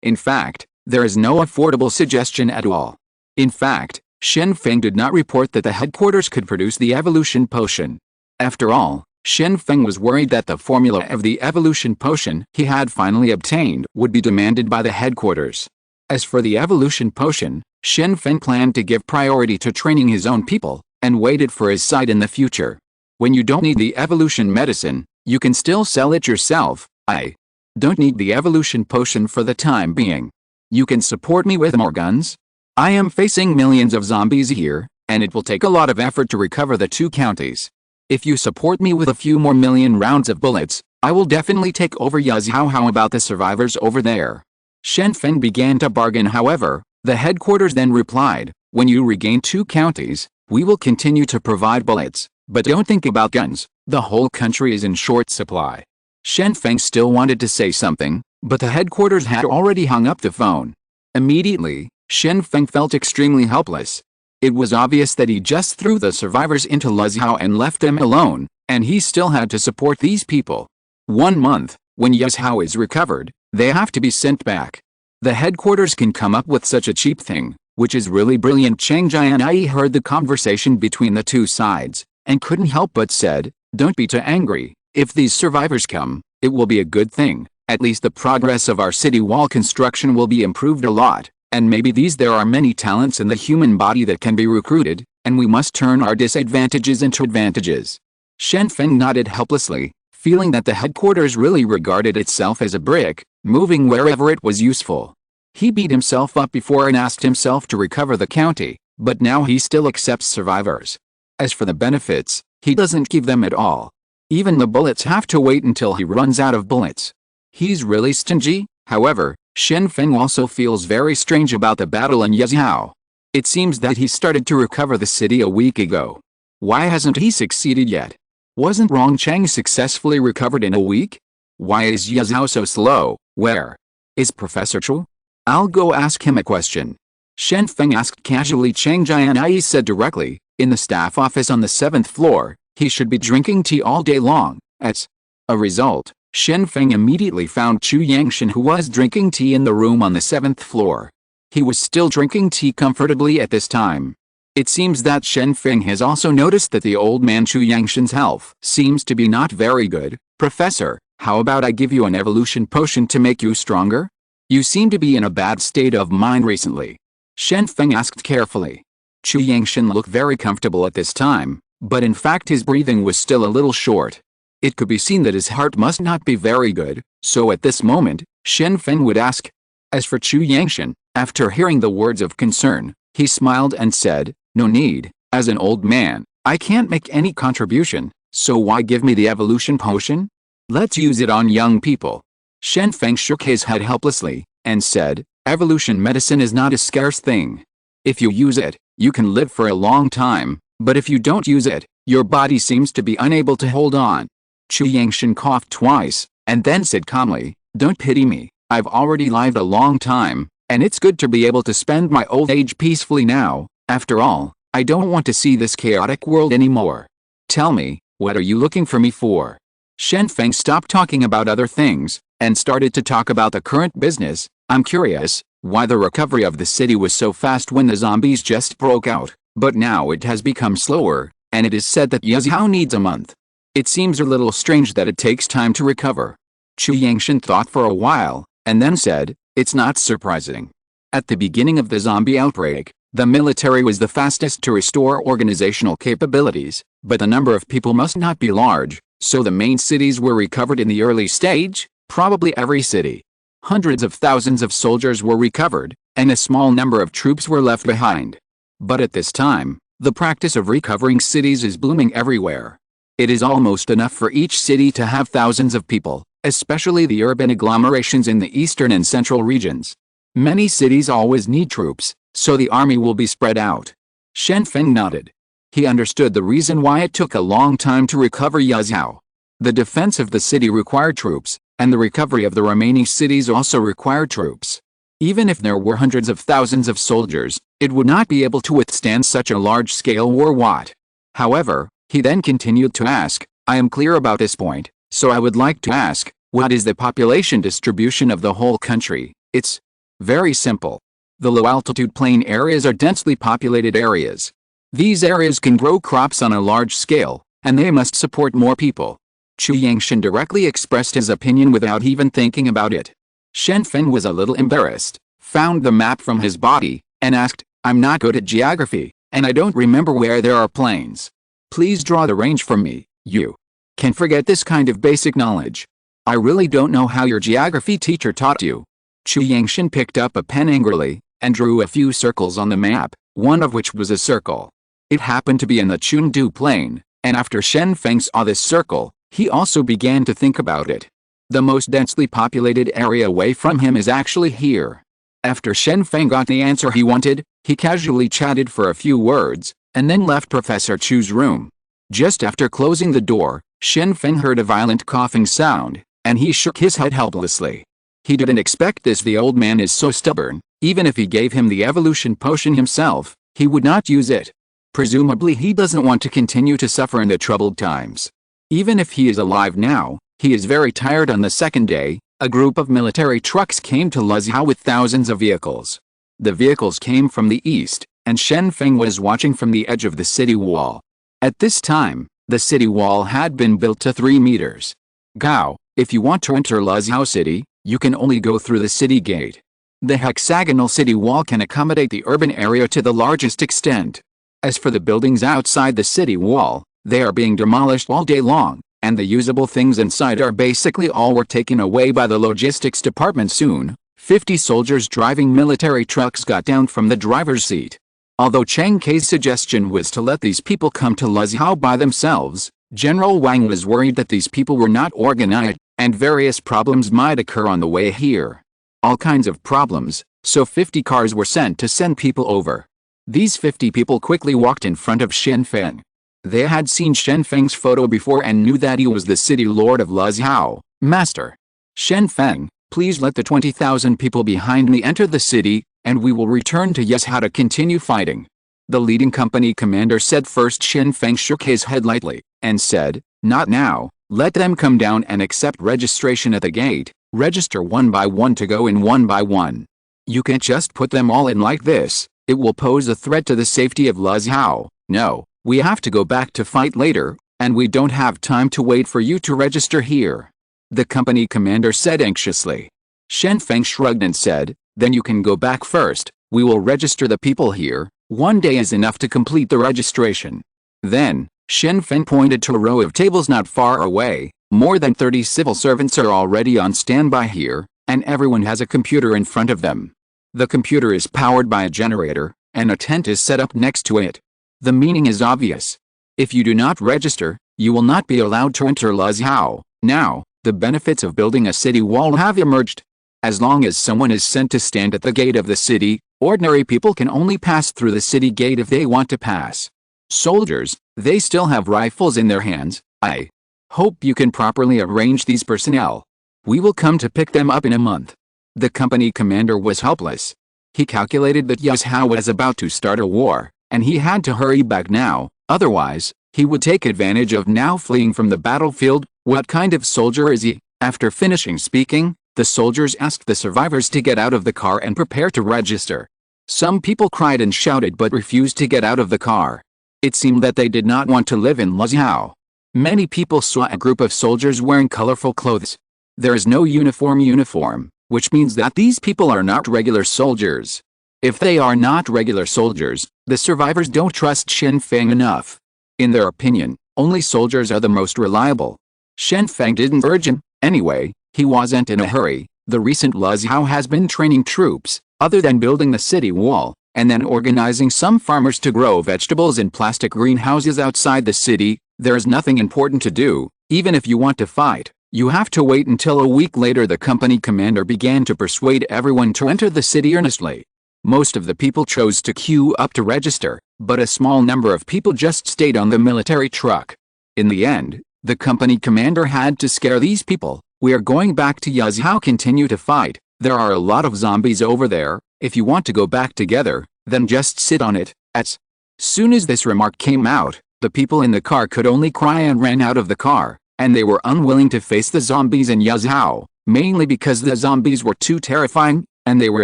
In fact, there is no affordable suggestion at all. In fact, Shen Feng did not report that the headquarters could produce the evolution potion. After all, Shen Feng was worried that the formula of the evolution potion he had finally obtained would be demanded by the headquarters. As for the evolution potion, Shen Feng planned to give priority to training his own people, and waited for his side in the future. When you don't need the evolution medicine, you can still sell it yourself. I don't need the evolution potion for the time being. You can support me with more guns? I am facing millions of zombies here, and it will take a lot of effort to recover the 2 counties. If you support me with a few more million rounds of bullets, I will definitely take over Liziao. How about the survivors over there? Shen Feng began to bargain. However, the headquarters then replied, "When you regain 2 counties, we will continue to provide bullets, but don't think about guns. The whole country is in short supply." Shen Feng still wanted to say something, but the headquarters had already hung up the phone. Immediately, Shen Feng felt extremely helpless. It was obvious that he just threw the survivors into Liziao and left them alone, and he still had to support these people. 1 month, when Liziao is recovered, they have to be sent back. The headquarters can come up with such a cheap thing, which is really brilliant. Chang Jianyi heard the conversation between the 2 sides, and couldn't help but said, "Don't be too angry. If these survivors come, it will be a good thing. At least the progress of our city wall construction will be improved a lot, and maybe there are many talents in the human body that can be recruited, and we must turn our disadvantages into advantages." Shen Feng nodded helplessly, feeling that the headquarters really regarded itself as a brick, moving wherever it was useful. He beat himself up before and asked himself to recover the county, but now he still accepts survivors. As for the benefits, he doesn't give them at all. Even the bullets have to wait until he runs out of bullets. He's really stingy. However, Shen Feng also feels very strange about the battle in Liziao. It seems that he started to recover the city a week ago. Why hasn't he succeeded yet? Wasn't Rongcheng successfully recovered in a week? Why is Liziao so slow? Where is Professor Chu? I'll go ask him a question. Shen Feng asked casually. Chang Jianyi said directly, "In the staff office on the 7th floor, he should be drinking tea all day long." As a result, Shen Feng immediately found Chu Yangshan, who was drinking tea in the room on the 7th floor. He was still drinking tea comfortably at this time. It seems that Shen Feng has also noticed that the old man Chu Yangshan's health seems to be not very good. "Professor, How about I give you an evolution potion to make you stronger? You seem to be in a bad state of mind recently. Shen Feng asked carefully. Chu Yangshan looked very comfortable at this time, but in fact his breathing was still a little short. It could be seen that his heart must not be very good, so at this moment, Shen Feng would ask. As for Chu Yangshan, after hearing the words of concern, he smiled and said, "No need, as an old man, I can't make any contribution, so why give me the evolution potion? Let's use it on young people." Shen Feng shook his head helplessly, and said, "Evolution medicine is not a scarce thing. If you use it, you can live for a long time, but if you don't use it, your body seems to be unable to hold on." Chu Yangshan coughed twice, and then said calmly, "Don't pity me, I've already lived a long time, and it's good to be able to spend my old age peacefully now. After all, I don't want to see this chaotic world anymore. Tell me, what are you looking for me for?" Shen Feng stopped talking about other things, and started to talk about the current business. "I'm curious, why the recovery of the city was so fast when the zombies just broke out, but now it has become slower, and it is said that Yazhao needs a month. It seems a little strange that it takes time to recover." Chu Yangshan thought for a while, and then said, "It's not surprising. At the beginning of the zombie outbreak, the military was the fastest to restore organizational capabilities, but the number of people must not be large, so the main cities were recovered in the early stage, probably every city. Hundreds of thousands of soldiers were recovered, and a small number of troops were left behind. But at this time, the practice of recovering cities is blooming everywhere. It is almost enough for each city to have thousands of people, especially the urban agglomerations in the eastern and central regions. Many cities always need troops, so the army will be spread out." Shen Feng nodded. He understood the reason why it took a long time to recover Yazhao. The defense of the city required troops, and the recovery of the remaining cities also required troops. Even if there were hundreds of thousands of soldiers, it would not be able to withstand such a large-scale war. What? However, he then continued to ask, "I am clear about this point, so I would like to ask, what is the population distribution of the whole country?" "It's very simple. The low-altitude plain areas are densely populated areas. These areas can grow crops on a large scale, and they must support more people." Chu Yangshan directly expressed his opinion without even thinking about it. Shen Feng was a little embarrassed, found the map from his body, and asked, "I'm not good at geography, and I don't remember where there are plains. Please draw the range for me. You can forget this kind of basic knowledge. I really don't know how your geography teacher taught you." Chu Yangshan picked up a pen angrily, and drew a few circles on the map, one of which was a circle. It happened to be in the Chengdu Plain, and after Shen Feng saw this circle, he also began to think about it. The most densely populated area away from him is actually here. After Shen Feng got the answer he wanted, he casually chatted for a few words, and then left Professor Chu's room. Just after closing the door, Shen Feng heard a violent coughing sound, and he shook his head helplessly. He didn't expect this. The old man is so stubborn. Even if he gave him the evolution potion himself, he would not use it. Presumably he doesn't want to continue to suffer in the troubled times. Even if he is alive now, he is very tired. On the second day, a group of military trucks came to Luzhou with thousands of vehicles. The vehicles came from the east, and Shen Feng was watching from the edge of the city wall. At this time, the city wall had been built to 3 meters. "Gao, if you want to enter Luzhou city, you can only go through the city gate. The hexagonal city wall can accommodate the urban area to the largest extent. As for the buildings outside the city wall, they are being demolished all day long, and the usable things inside are basically all were taken away by the logistics department soon." 50 soldiers driving military trucks got down from the driver's seat. Although Chang Kei's suggestion was to let these people come to Luzhou by themselves, General Wang was worried that these people were not organized, and various problems might occur on the way here. All kinds of problems, so 50 cars were sent to send people over. These 50 people quickly walked in front of Shen Feng. They had seen Shen Feng's photo before and knew that he was the city lord of Luzhou. "Master Shen Feng, please let the 20,000 people behind me enter the city, and we will return to Yazhou to continue fighting," the leading company commander said. First Shen Feng shook his head lightly, and said, "Not now, let them come down and accept registration at the gate, register one by one to go in one by one. You can't just put them all in like this, it will pose a threat to the safety of Luzhou. No, we have to go back to fight later, and we don't have time to wait for you to register here." the company commander said anxiously. Shen Feng shrugged and said, "Then you can go back first. We will register the people here. 1 day is enough to complete the registration." Then, Shen Feng pointed to a row of tables not far away. "More than 30 civil servants are already on standby here, and everyone has a computer in front of them. The computer is powered by a generator, and a tent is set up next to it. The meaning is obvious. If you do not register, you will not be allowed to enter Luzhou. Now, the benefits of building a city wall have emerged. As long as someone is sent to stand at the gate of the city, ordinary people can only pass through the city gate if they want to pass. Soldiers, they still have rifles in their hands. I hope you can properly arrange these personnel. We will come to pick them up in a month." The company commander was helpless. He calculated that Luzhou was about to start a war, and he had to hurry back now, otherwise, he would take advantage of now fleeing from the battlefield. "What kind of soldier is he?" After finishing speaking, the soldiers asked the survivors to get out of the car and prepare to register. Some people cried and shouted but refused to get out of the car. It seemed that they did not want to live in Luzhou. Many people saw a group of soldiers wearing colorful clothes. There is no uniform, which means that these people are not regular soldiers. If they are not regular soldiers, the survivors don't trust Shen Feng enough. In their opinion, only soldiers are the most reliable. Shen Feng didn't urge him. Anyway, he wasn't in a hurry. The recent Luzhou has been training troops, other than building the city wall, and then organizing some farmers to grow vegetables in plastic greenhouses outside the city. There is nothing important to do. Even if you want to fight, you have to wait until a week later. The company commander began to persuade everyone to enter the city earnestly. Most of the people chose to queue up to register, but a small number of people just stayed on the military truck. In the end, the company commander had to scare these people. "We are going back to Luzhou. Continue to fight. There are a lot of zombies over there. If you want to go back together, then just sit on it." As soon as this remark came out, the people in the car could only cry and ran out of the car, and they were unwilling to face the zombies in Luzhou, mainly because the zombies were too terrifying, and they were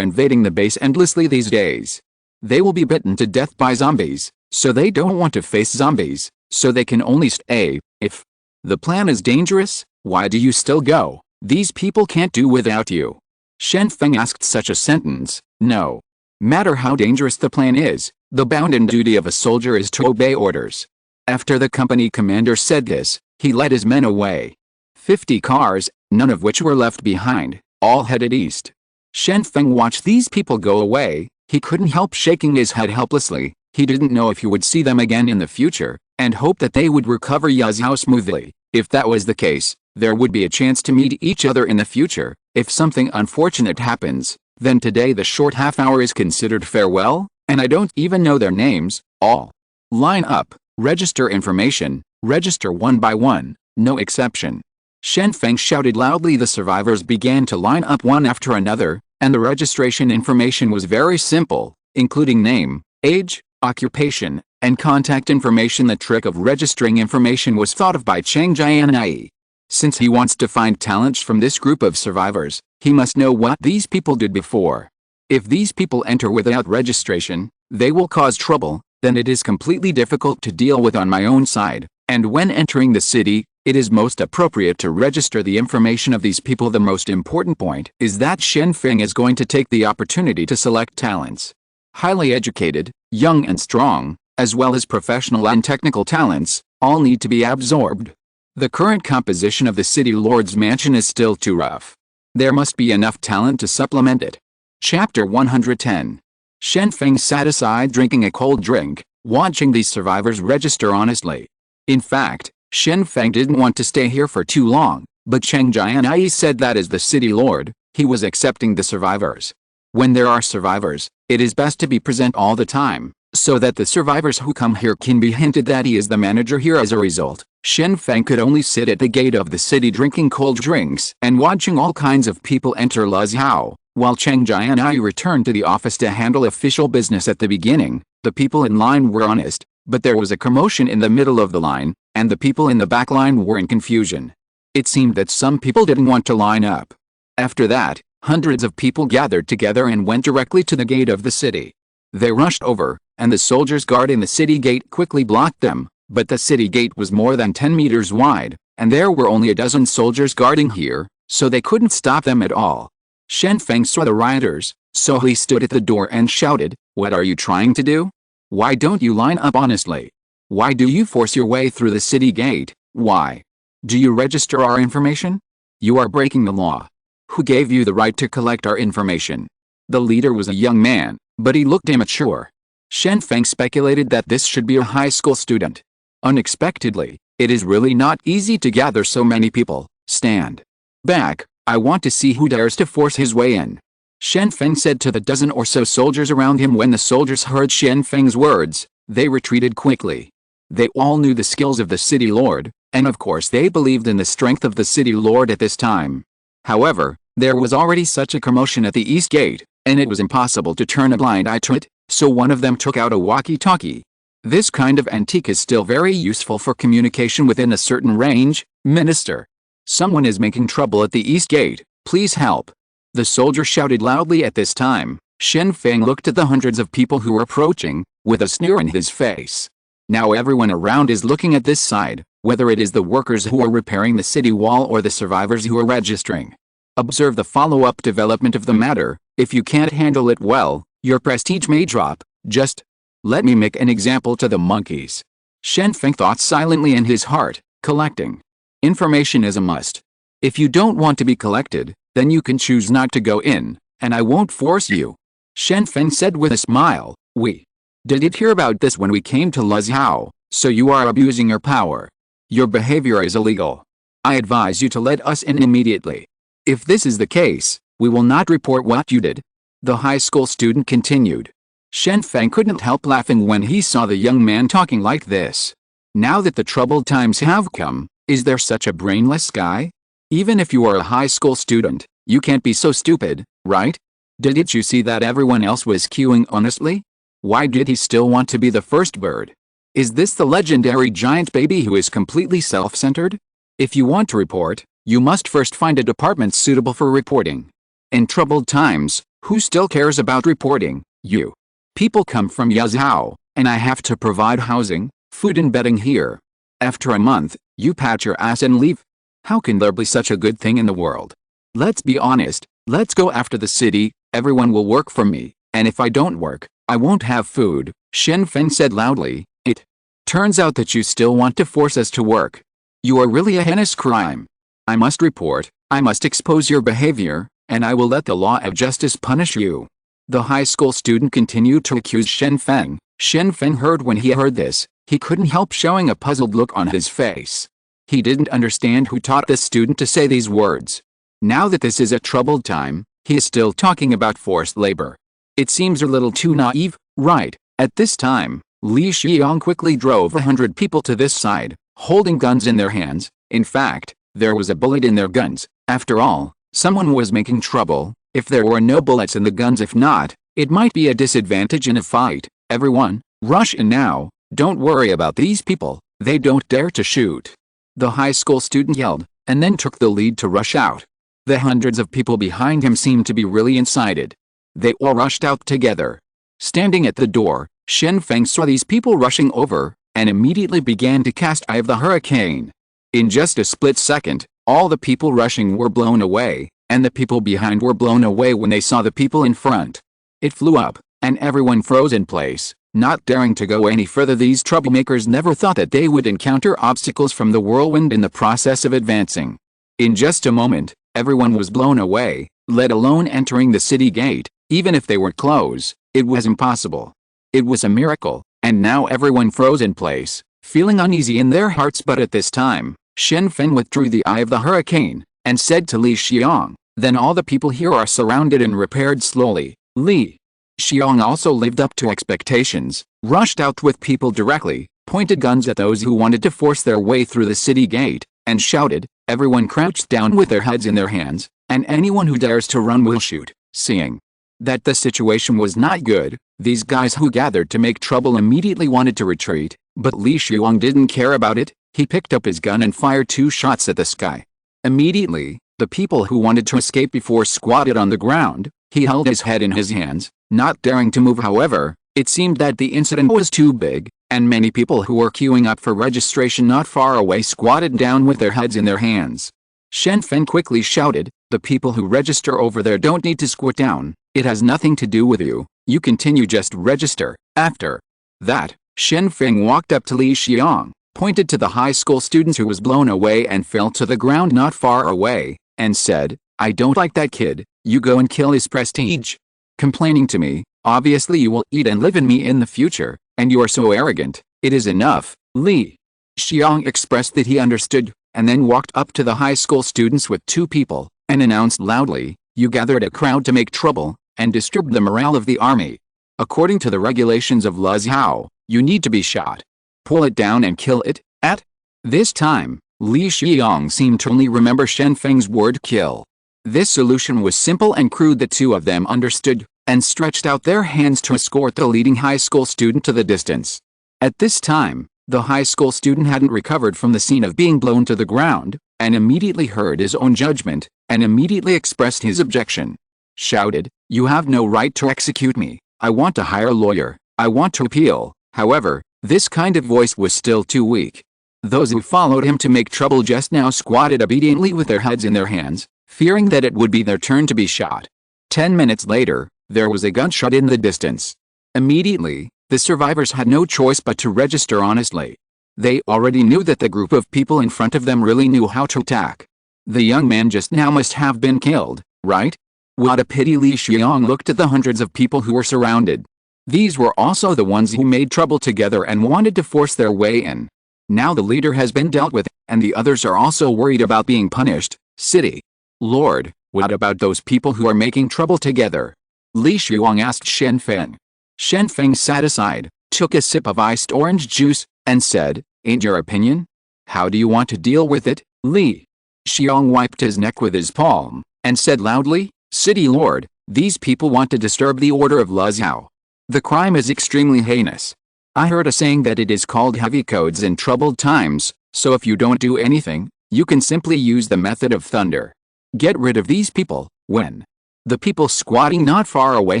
invading the base endlessly these days. They will be bitten to death by zombies, so they don't want to face zombies, so they can only stay. If the plan is dangerous, why do you still go? These people can't do without you. Shen Feng asked such a sentence. No matter how dangerous the plan is, the bounden duty of a soldier is to obey orders. After the company commander said this, he led his men away. 50 cars, none of which were left behind, all headed east. Shen Feng watched these people go away. He couldn't help shaking his head helplessly. He didn't know if he would see them again in the future, and hoped that they would recover Luzhou smoothly. If that was the case, there would be a chance to meet each other in the future. If something unfortunate happens, then today the short half hour is considered farewell, and I don't even know their names. All line up, register information, register one by one, no exception. Shen Feng shouted loudly. The survivors began to line up one after another, and the registration information was very simple, including name, age, occupation, and contact information. The trick of registering information was thought of by Chang Jianyi. Since he wants to find talents from this group of survivors, he must know what these people did before. If these people enter without registration, they will cause trouble, then it is completely difficult to deal with on my own side, and when entering the city, it is most appropriate to register the information of these people. The most important point is that Shen Feng is going to take the opportunity to select talents. Highly educated, young and strong, as well as professional and technical talents, all need to be absorbed. The current composition of the city lord's mansion is still too rough. There must be enough talent to supplement it. Chapter 110. Shen Feng sat aside drinking a cold drink, watching these survivors register honestly. In fact, Shen Feng didn't want to stay here for too long, but Chang Jianyi said that as the city lord, he was accepting the survivors. When there are survivors, it is best to be present all the time, so that the survivors who come here can be hinted that he is the manager here. As a result, Shen Feng could only sit at the gate of the city drinking cold drinks and watching all kinds of people enter Luzhou, while Chang Jianyi returned to the office to handle official business. At the beginning, the people in line were honest, but there was a commotion in the middle of the line, and the people in the back line were in confusion. It seemed that some people didn't want to line up. After that, hundreds of people gathered together and went directly to the gate of the city. They rushed over, and the soldiers guarding the city gate quickly blocked them, but the city gate was more than 10 meters wide, and there were only a dozen soldiers guarding here, so they couldn't stop them at all. Shen Feng saw the rioters, so he stood at the door and shouted, "What are you trying to do? Why don't you line up honestly? Why do you force your way through the city gate? Why? Do you register our information? You are breaking the law. Who gave you the right to collect our information?" The leader was a young man, but he looked immature. Shen Feng speculated that this should be a high school student. Unexpectedly, it is really not easy to gather so many people. "Stand back, I want to see who dares to force his way in," Shen Feng said to the dozen or so soldiers around him. When the soldiers heard Shen Feng's words, they retreated quickly. They all knew the skills of the city lord, and of course they believed in the strength of the city lord at this time. However, there was already such a commotion at the east gate, and it was impossible to turn a blind eye to it, so one of them took out a walkie-talkie. This kind of antique is still very useful for communication within a certain range. "Minister, someone is making trouble at the east gate, please help," the soldier shouted loudly. At this time, Shen Feng looked at the hundreds of people who were approaching, with a sneer on his face. Now everyone around is looking at this side, whether it is the workers who are repairing the city wall or the survivors who are registering. Observe the follow-up development of the matter. If you can't handle it well, your prestige may drop. Just let me make an example to the monkeys. Shen Feng thought silently in his heart. Collecting information is a must. If you don't want to be collected, then you can choose not to go in, and I won't force you, Shen Feng said with a smile. "We didn't hear about this when we came to Luzhou, so you are abusing your power. Your behavior is illegal. I advise you to let us in immediately. If this is the case, we will not report what you did," the high school student continued. Shen Feng couldn't help laughing when he saw the young man talking like this. Now that the troubled times have come, is there such a brainless guy? Even if you are a high school student, you can't be so stupid, right? Didn't you see that everyone else was queuing honestly? Why did he still want to be the first bird? Is this the legendary giant baby who is completely self-centered? If you want to report, you must first find a department suitable for reporting. In troubled times, who still cares about reporting? You. People come from Yazhou, and I have to provide housing, food and bedding here. After a month, you pat your ass and leave? How can there be such a good thing in the world? Let's be honest, let's go after the city. Everyone will work for me, and if I don't work, I won't have food, Shen Feng said loudly. It turns out that you still want to force us to work. You are really a heinous crime. I must report, I must expose your behavior, and I will let the law of justice punish you. The high school student continued to accuse Shen Feng. Shen Feng heard when he heard this, he couldn't help showing a puzzled look on his face. He didn't understand who taught this student to say these words. Now that this is a troubled time, he is still talking about forced labor. It seems a little too naive, right? At this time, Li Xiong quickly drove 100 people to this side, holding guns in their hands. In fact, there was a bullet in their guns. After all, someone was making trouble. If there were no bullets in the guns, if not, it might be a disadvantage in a fight. Everyone, rush in now. Don't worry about these people, they don't dare to shoot, the high school student yelled, and then took the lead to rush out. The hundreds of people behind him seemed to be really incited. They all rushed out together. Standing at the door, Shen Feng saw these people rushing over, and immediately began to cast Eye of the Hurricane. In just a split second, all the people rushing were blown away, and the people behind were blown away when they saw the people in front. It flew up, and everyone froze in place, not daring to go any further. These troublemakers never thought that they would encounter obstacles from the whirlwind in the process of advancing. In just a moment, everyone was blown away, let alone entering the city gate. Even if they were close, it was impossible. It was a miracle, and now everyone froze in place, feeling uneasy in their hearts. But at this time, Shen Feng withdrew the Eye of the Hurricane, and said to Li Xiong, "Then all the people here are surrounded and repaired slowly." Li Xiong also lived up to expectations, rushed out with people directly, pointed guns at those who wanted to force their way through the city gate, and shouted. Everyone crouched down with their heads in their hands, and anyone who dares to run will shoot. Seeing that the situation was not good, these guys who gathered to make trouble immediately wanted to retreat, but Li Xiong didn't care about it. He picked up his gun and fired 2 shots at the sky. Immediately, the people who wanted to escape before squatted on the ground. He held his head in his hands, not daring to move. However, it seemed that the incident was too big, and many people who were queuing up for registration not far away squatted down with their heads in their hands. Shen Feng quickly shouted, "The people who register over there don't need to squat down, it has nothing to do with you, you continue just register." After that, Shen Feng walked up to Li Xiang, pointed to the high school student who was blown away and fell to the ground not far away, and said, "I don't like that kid, you go and kill his prestige. Complaining to me, obviously you will eat and live in me in the future, and you are so arrogant, it is enough." Li Xiang expressed that he understood, and then walked up to the high school students with two people, and announced loudly, "You gathered a crowd to make trouble, and disturb the morale of the army. According to the regulations of Luzhou, you need to be shot. Pull it down and kill it." At this time, Li Xiang seemed to only remember Shen Feng's word kill. This solution was simple and crude. The two of them understood, and stretched out their hands to escort the leading high school student to the distance. At this time, the high school student hadn't recovered from the scene of being blown to the ground, and immediately heard his own judgment, and immediately expressed his objection. Shouted, "You have no right to execute me, I want to hire a lawyer, I want to appeal." However, this kind of voice was still too weak. Those who followed him to make trouble just now squatted obediently with their heads in their hands, fearing that it would be their turn to be shot. 10 minutes later, there was a gunshot in the distance. Immediately, the survivors had no choice but to register honestly. They already knew that the group of people in front of them really knew how to attack. The young man just now must have been killed, right? What a pity. Li Xiang looked at the hundreds of people who were surrounded. These were also the ones who made trouble together and wanted to force their way in. Now the leader has been dealt with, and the others are also worried about being punished. City Lord, what about those people who are making trouble together? Li Xiang asked Shen Feng. Shen Feng sat aside, took a sip of iced orange juice, and said, "Ain't your opinion? How do you want to deal with it?" Li Xiang wiped his neck with his palm, and said loudly, "City Lord, these people want to disturb the order of Luzhou. The crime is extremely heinous. I heard a saying that it is called heavy codes in troubled times, so if you don't do anything, you can simply use the method of thunder. Get rid of these people." When the people squatting not far away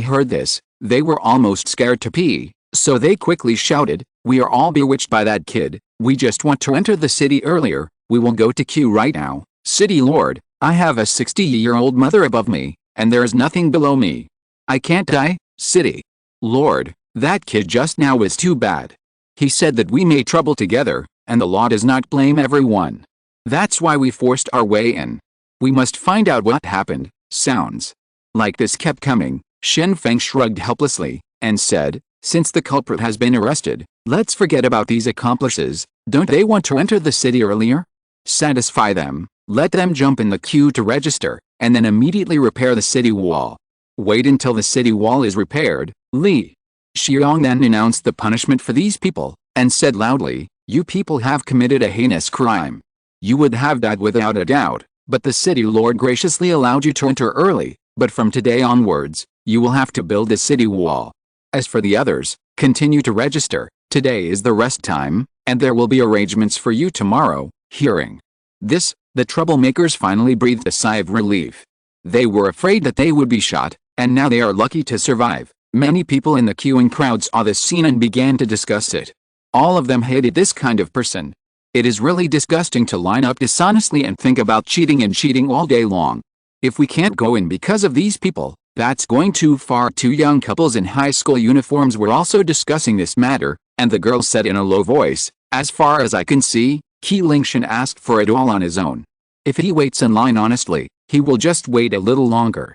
heard this, they were almost scared to pee, so they quickly shouted, "We are all bewitched by that kid, we just want to enter the city earlier, we will go to queue right now." City Lord, I have a 60-year-old mother above me, and there is nothing below me. I can't die. City Lord, that kid just now was too bad. He said that we made trouble together, and the law does not blame everyone. That's why we forced our way in. We must find out what happened. Sounds like this kept coming. Shen Feng shrugged helplessly, and said, "Since the culprit has been arrested, let's forget about these accomplices. Don't they want to enter the city earlier? Satisfy them, let them jump in the queue to register, and then immediately repair the city wall. Wait until the city wall is repaired." Li Xiang then announced the punishment for these people, and said loudly, "You people have committed a heinous crime. You would have died without a doubt, but the city lord graciously allowed you to enter early, but from today onwards, you will have to build a city wall. As for the others, continue to register, today is the rest time, and there will be arrangements for you tomorrow." Hearing this, the troublemakers finally breathed a sigh of relief. They were afraid that they would be shot, and now they are lucky to survive. Many people in the queuing crowd saw this scene and began to discuss it. All of them hated this kind of person. It is really disgusting to line up dishonestly and think about cheating and cheating all day long. If we can't go in because of these people, that's going too far. Two young couples in high school uniforms were also discussing this matter, and the girl said in a low voice, "As far as I can see, Qi Lingshan asked for it all on his own. If he waits in line honestly, he will just wait a little longer.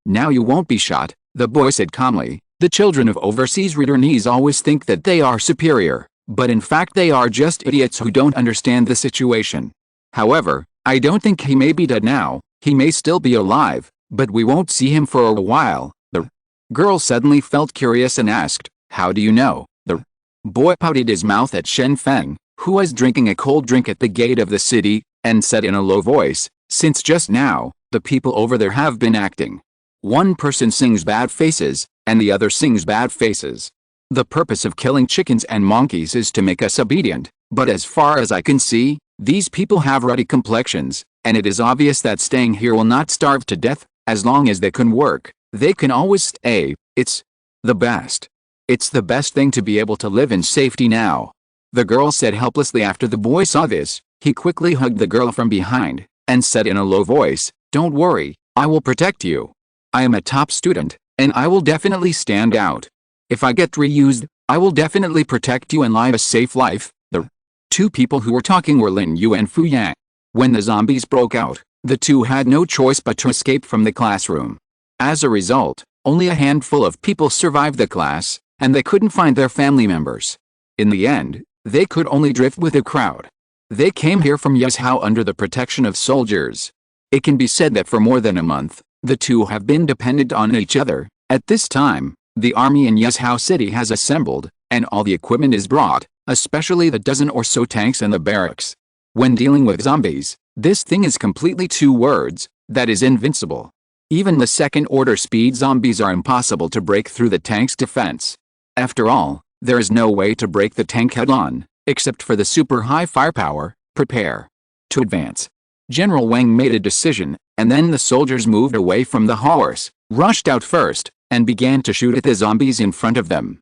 Now you won't be shot," the boy said calmly. The children of overseas returnees always think that they are superior, but in fact they are just idiots who don't understand the situation. However, I don't think he may be dead now, he may still be alive, but we won't see him for a while. The girl suddenly felt curious and asked, "How do you know?" The boy pouted his mouth at Shen Feng, who was drinking a cold drink at the gate of the city, and said in a low voice, "Since just now, the people over there have been acting. One person sings bad faces, and the other sings bad faces. The purpose of killing chickens and monkeys is to make us obedient, but as far as I can see, these people have ruddy complexions, and it is obvious that staying here will not starve to death. As long as they can work, they can always stay, it's the best." It's the best thing to be able to live in safety now. The girl said helplessly. After the boy saw this, he quickly hugged the girl from behind, and said in a low voice, "Don't worry, I will protect you. I am a top student, and I will definitely stand out. If I get reused, I will definitely protect you and live a safe life." The two people who were talking were Lin Yu and Fu Yang. When the zombies broke out, the two had no choice but to escape from the classroom. As a result, only a handful of people survived the class, and they couldn't find their family members. In the end, they could only drift with the crowd. They came here from Yuzhou under the protection of soldiers. It can be said that for more than a month, the two have been dependent on each other. At this time, the army in Yuzhou City has assembled, and all the equipment is brought, especially the dozen or so tanks and the barracks. When dealing with zombies, this thing is completely two words, that is invincible. Even the second-order speed zombies are impossible to break through the tank's defense. After all, there is no way to break the tank head-on, except for the super high firepower. Prepare to advance. General Wang made a decision, and then the soldiers moved away from the horse, rushed out first, and began to shoot at the zombies in front of them.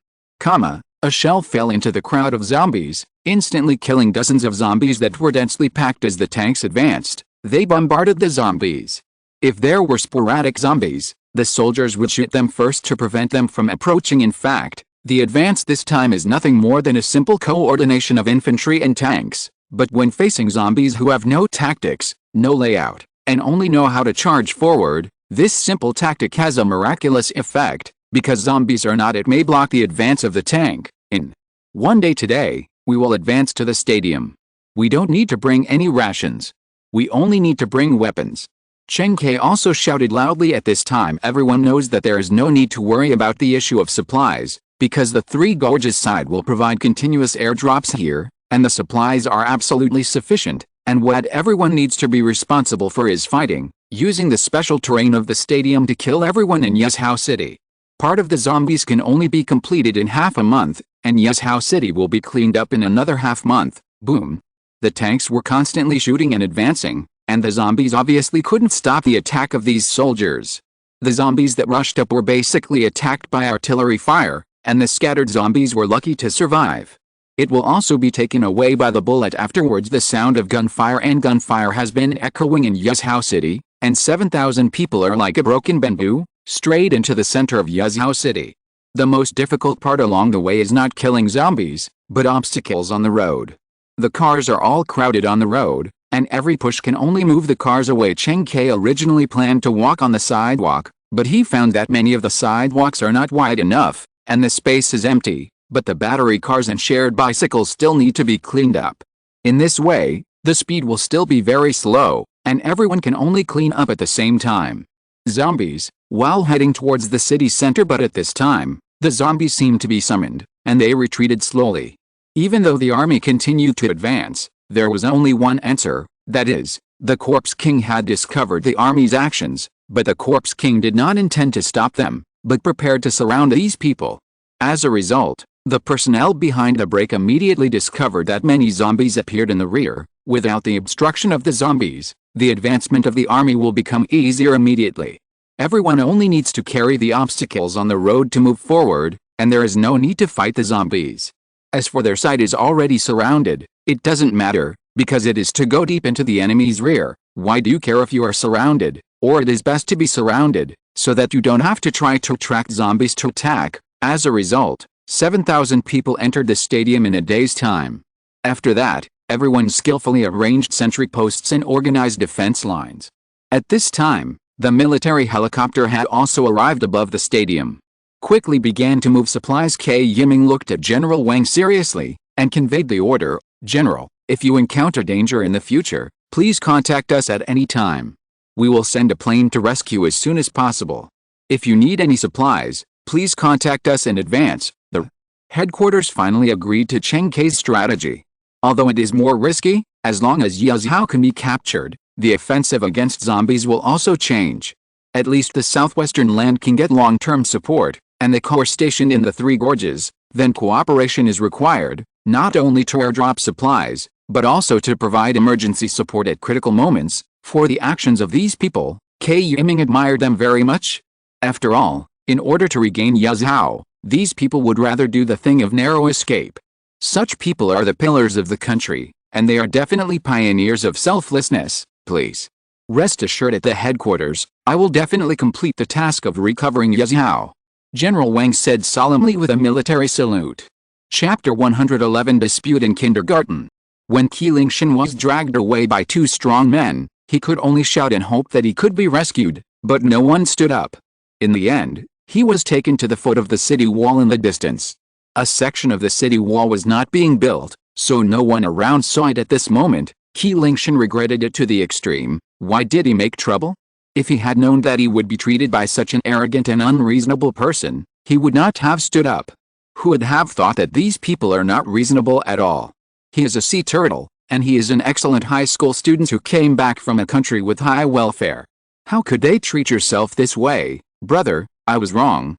A shell fell into the crowd of zombies, instantly killing dozens of zombies that were densely packed. As the tanks advanced, they bombarded the zombies. If there were sporadic zombies, the soldiers would shoot them first to prevent them from approaching. In fact, the advance this time is nothing more than a simple coordination of infantry and tanks. But when facing zombies who have no tactics, no layout, and only know how to charge forward, this simple tactic has a miraculous effect. Because zombies are not, it may block the advance of the tank. In one day today, we will advance to the stadium. We don't need to bring any rations. We only need to bring weapons. Cheng Ke also shouted loudly. At this time, everyone knows that there is no need to worry about the issue of supplies, because the Three Gorges side will provide continuous airdrops here, and the supplies are absolutely sufficient, and what everyone needs to be responsible for is fighting, using the special terrain of the stadium to kill everyone in Yuzhou City. Part of the zombies can only be completed in half a month, and Yuzhou City will be cleaned up in another half month. Boom. The tanks were constantly shooting and advancing, and the zombies obviously couldn't stop the attack of these soldiers. The zombies that rushed up were basically attacked by artillery fire, and the scattered zombies were lucky to survive. It will also be taken away by the bullet afterwards. The sound of gunfire has been echoing in Yuzhou City, and 7,000 people are like a broken bamboo, straight into the center of Yuzhou City. The most difficult part along the way is not killing zombies, but obstacles on the road. The cars are all crowded on the road, and every push can only move the cars away. Cheng Ke originally planned to walk on the sidewalk, but he found that many of the sidewalks are not wide enough, and the space is empty, but the battery cars and shared bicycles still need to be cleaned up. In this way, the speed will still be very slow, and everyone can only clean up at the same time. Zombies, while heading towards the city center, but at this time, the zombies seemed to be summoned, and they retreated slowly. Even though the army continued to advance, there was only one answer, that is, the Corpse King had discovered the army's actions, but the Corpse King did not intend to stop them, but prepared to surround these people. As a result, the personnel behind the break immediately discovered that many zombies appeared in the rear. Without the obstruction of the zombies, the advancement of the army will become easier immediately. Everyone only needs to carry the obstacles on the road to move forward, and there is no need to fight the zombies. As for their side is already surrounded, it doesn't matter, because it is to go deep into the enemy's rear. Why do you care if you are surrounded, or it is best to be surrounded, so that you don't have to try to attract zombies to attack. As a result, 7,000 people entered the stadium in a day's time. After that, everyone skillfully arranged sentry posts and organized defense lines. At this time, the military helicopter had also arrived above the stadium. Quickly began to move supplies. K. Yiming looked at General Wang seriously, and conveyed the order, "General, if you encounter danger in the future, please contact us at any time. We will send a plane to rescue as soon as possible. If you need any supplies, please contact us in advance." The headquarters finally agreed to Cheng Ke's strategy. Although it is more risky, as long as Yuzhou can be captured, the offensive against zombies will also change. At least the southwestern land can get long-term support, and the core stationed in the Three Gorges. Then cooperation is required, not only to airdrop supplies, but also to provide emergency support at critical moments. For the actions of these people, K. Yiming admired them very much. After all, in order to regain Yuzhou, These people would rather do the thing of narrow escape. Such people are the pillars of the country, and they are definitely pioneers of selflessness. Please rest assured at the headquarters, I will definitely complete the task of recovering Yazhao. General Wang said solemnly with a military salute. Chapter 111 Dispute in Kindergarten. When Qi Lingshan was dragged away by two strong men, he could only shout and hope that he could be rescued, but no one stood up. In the end, he was taken to the foot of the city wall in the distance. A section of the city wall was not being built, so no one around saw it at this moment. Qi Lingshan regretted it to the extreme. Why did he make trouble? If he had known that he would be treated by such an arrogant and unreasonable person, he would not have stood up. Who would have thought that these people are not reasonable at all? He is a sea turtle, and he is an excellent high school student who came back from a country with high welfare. How could they treat yourself this way? Brother, I was wrong,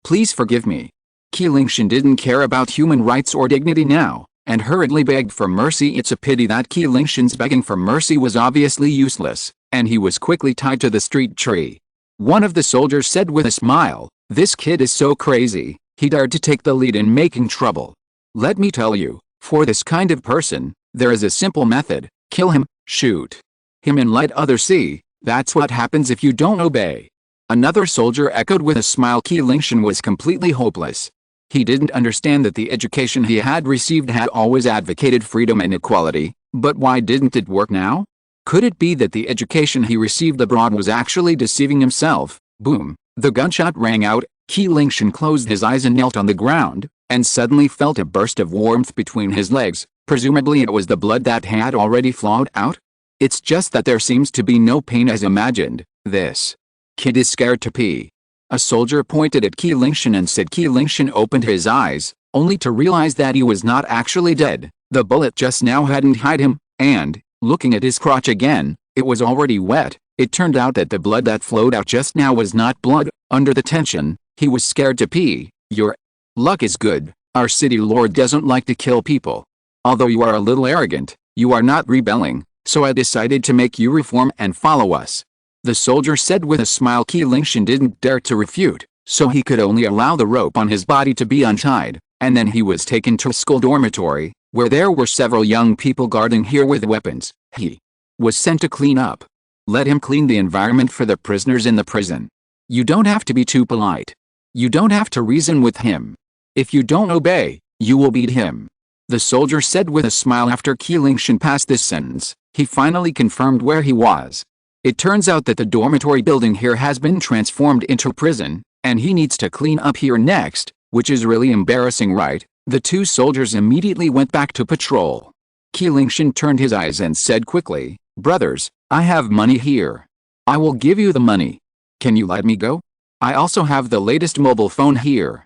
please forgive me. Qi Lingshan didn't care about human rights or dignity now, and hurriedly begged for mercy. It's a pity that Qi Lingshan's begging for mercy was obviously useless, and he was quickly tied to the street tree. One of the soldiers said with a smile, "This kid is so crazy, he dared to take the lead in making trouble. Let me tell you, for this kind of person, there is a simple method: kill him, shoot him and let others see. That's what happens if you don't obey." Another soldier echoed with a smile. Qi Lingshan was completely hopeless. He didn't understand that the education he had received had always advocated freedom and equality, but why didn't it work now? Could it be that the education he received abroad was actually deceiving himself? Boom! The gunshot rang out. Qi Lingshan closed his eyes and knelt on the ground, and suddenly felt a burst of warmth between his legs. Presumably it was the blood that had already flowed out. It's just that there seems to be no pain as imagined. This kid is scared to pee. A soldier pointed at Qi Lingshan and said. Qi Lingshan opened his eyes, only to realize that he was not actually dead. The bullet just now hadn't hit him, and, looking at his crotch again, it was already wet. It turned out that the blood that flowed out just now was not blood. Under the tension, he was scared to pee. Your luck is good. Our city lord doesn't like to kill people. Although you are a little arrogant, you are not rebelling, so I decided to make you reform and follow us. The soldier said with a smile. Qi Lingshan didn't dare to refute, so he could only allow the rope on his body to be untied, and then he was taken to a school dormitory, where there were several young people guarding here with weapons. He was sent to clean up. Let him clean the environment for the prisoners in the prison. You don't have to be too polite. You don't have to reason with him. If you don't obey, you will beat him. The soldier said with a smile. After Qi Lingshan passed this sentence, he finally confirmed where he was. It turns out that the dormitory building here has been transformed into a prison, and he needs to clean up here next, which is really embarrassing, right? The two soldiers immediately went back to patrol. Qi Lingshan turned his eyes and said quickly, "Brothers, I have money here. I will give you the money. Can you let me go? I also have the latest mobile phone here.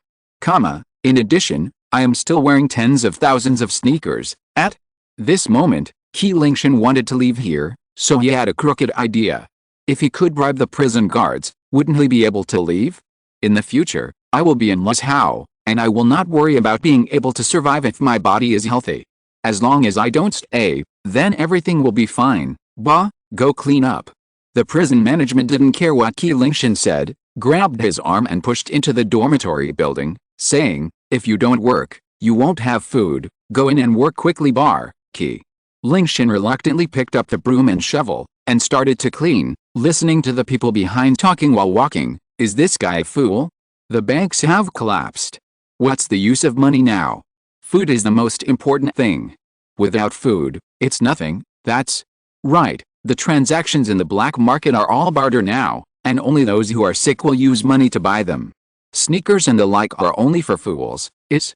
In addition, I am still wearing tens of thousands of sneakers." At this moment, Qi Lingshan wanted to leave here, so he had a crooked idea. If he could bribe the prison guards, wouldn't he be able to leave? In the future, I will be in Lashao, and I will not worry about being able to survive if my body is healthy. As long as I don't stay, then everything will be fine. Bah, go clean up. The prison management didn't care what Qi Lingshan said, grabbed his arm and pushed into the dormitory building, saying, "If you don't work, you won't have food. Go in and work quickly." Qi Lingshan reluctantly picked up the broom and shovel, and started to clean, listening to the people behind talking while walking. Is this guy a fool? The banks have collapsed. What's the use of money now? Food is the most important thing. Without food, it's nothing. That's right, the transactions in the black market are all barter now, and only those who are sick will use money to buy them. Sneakers and the like are only for fools. It's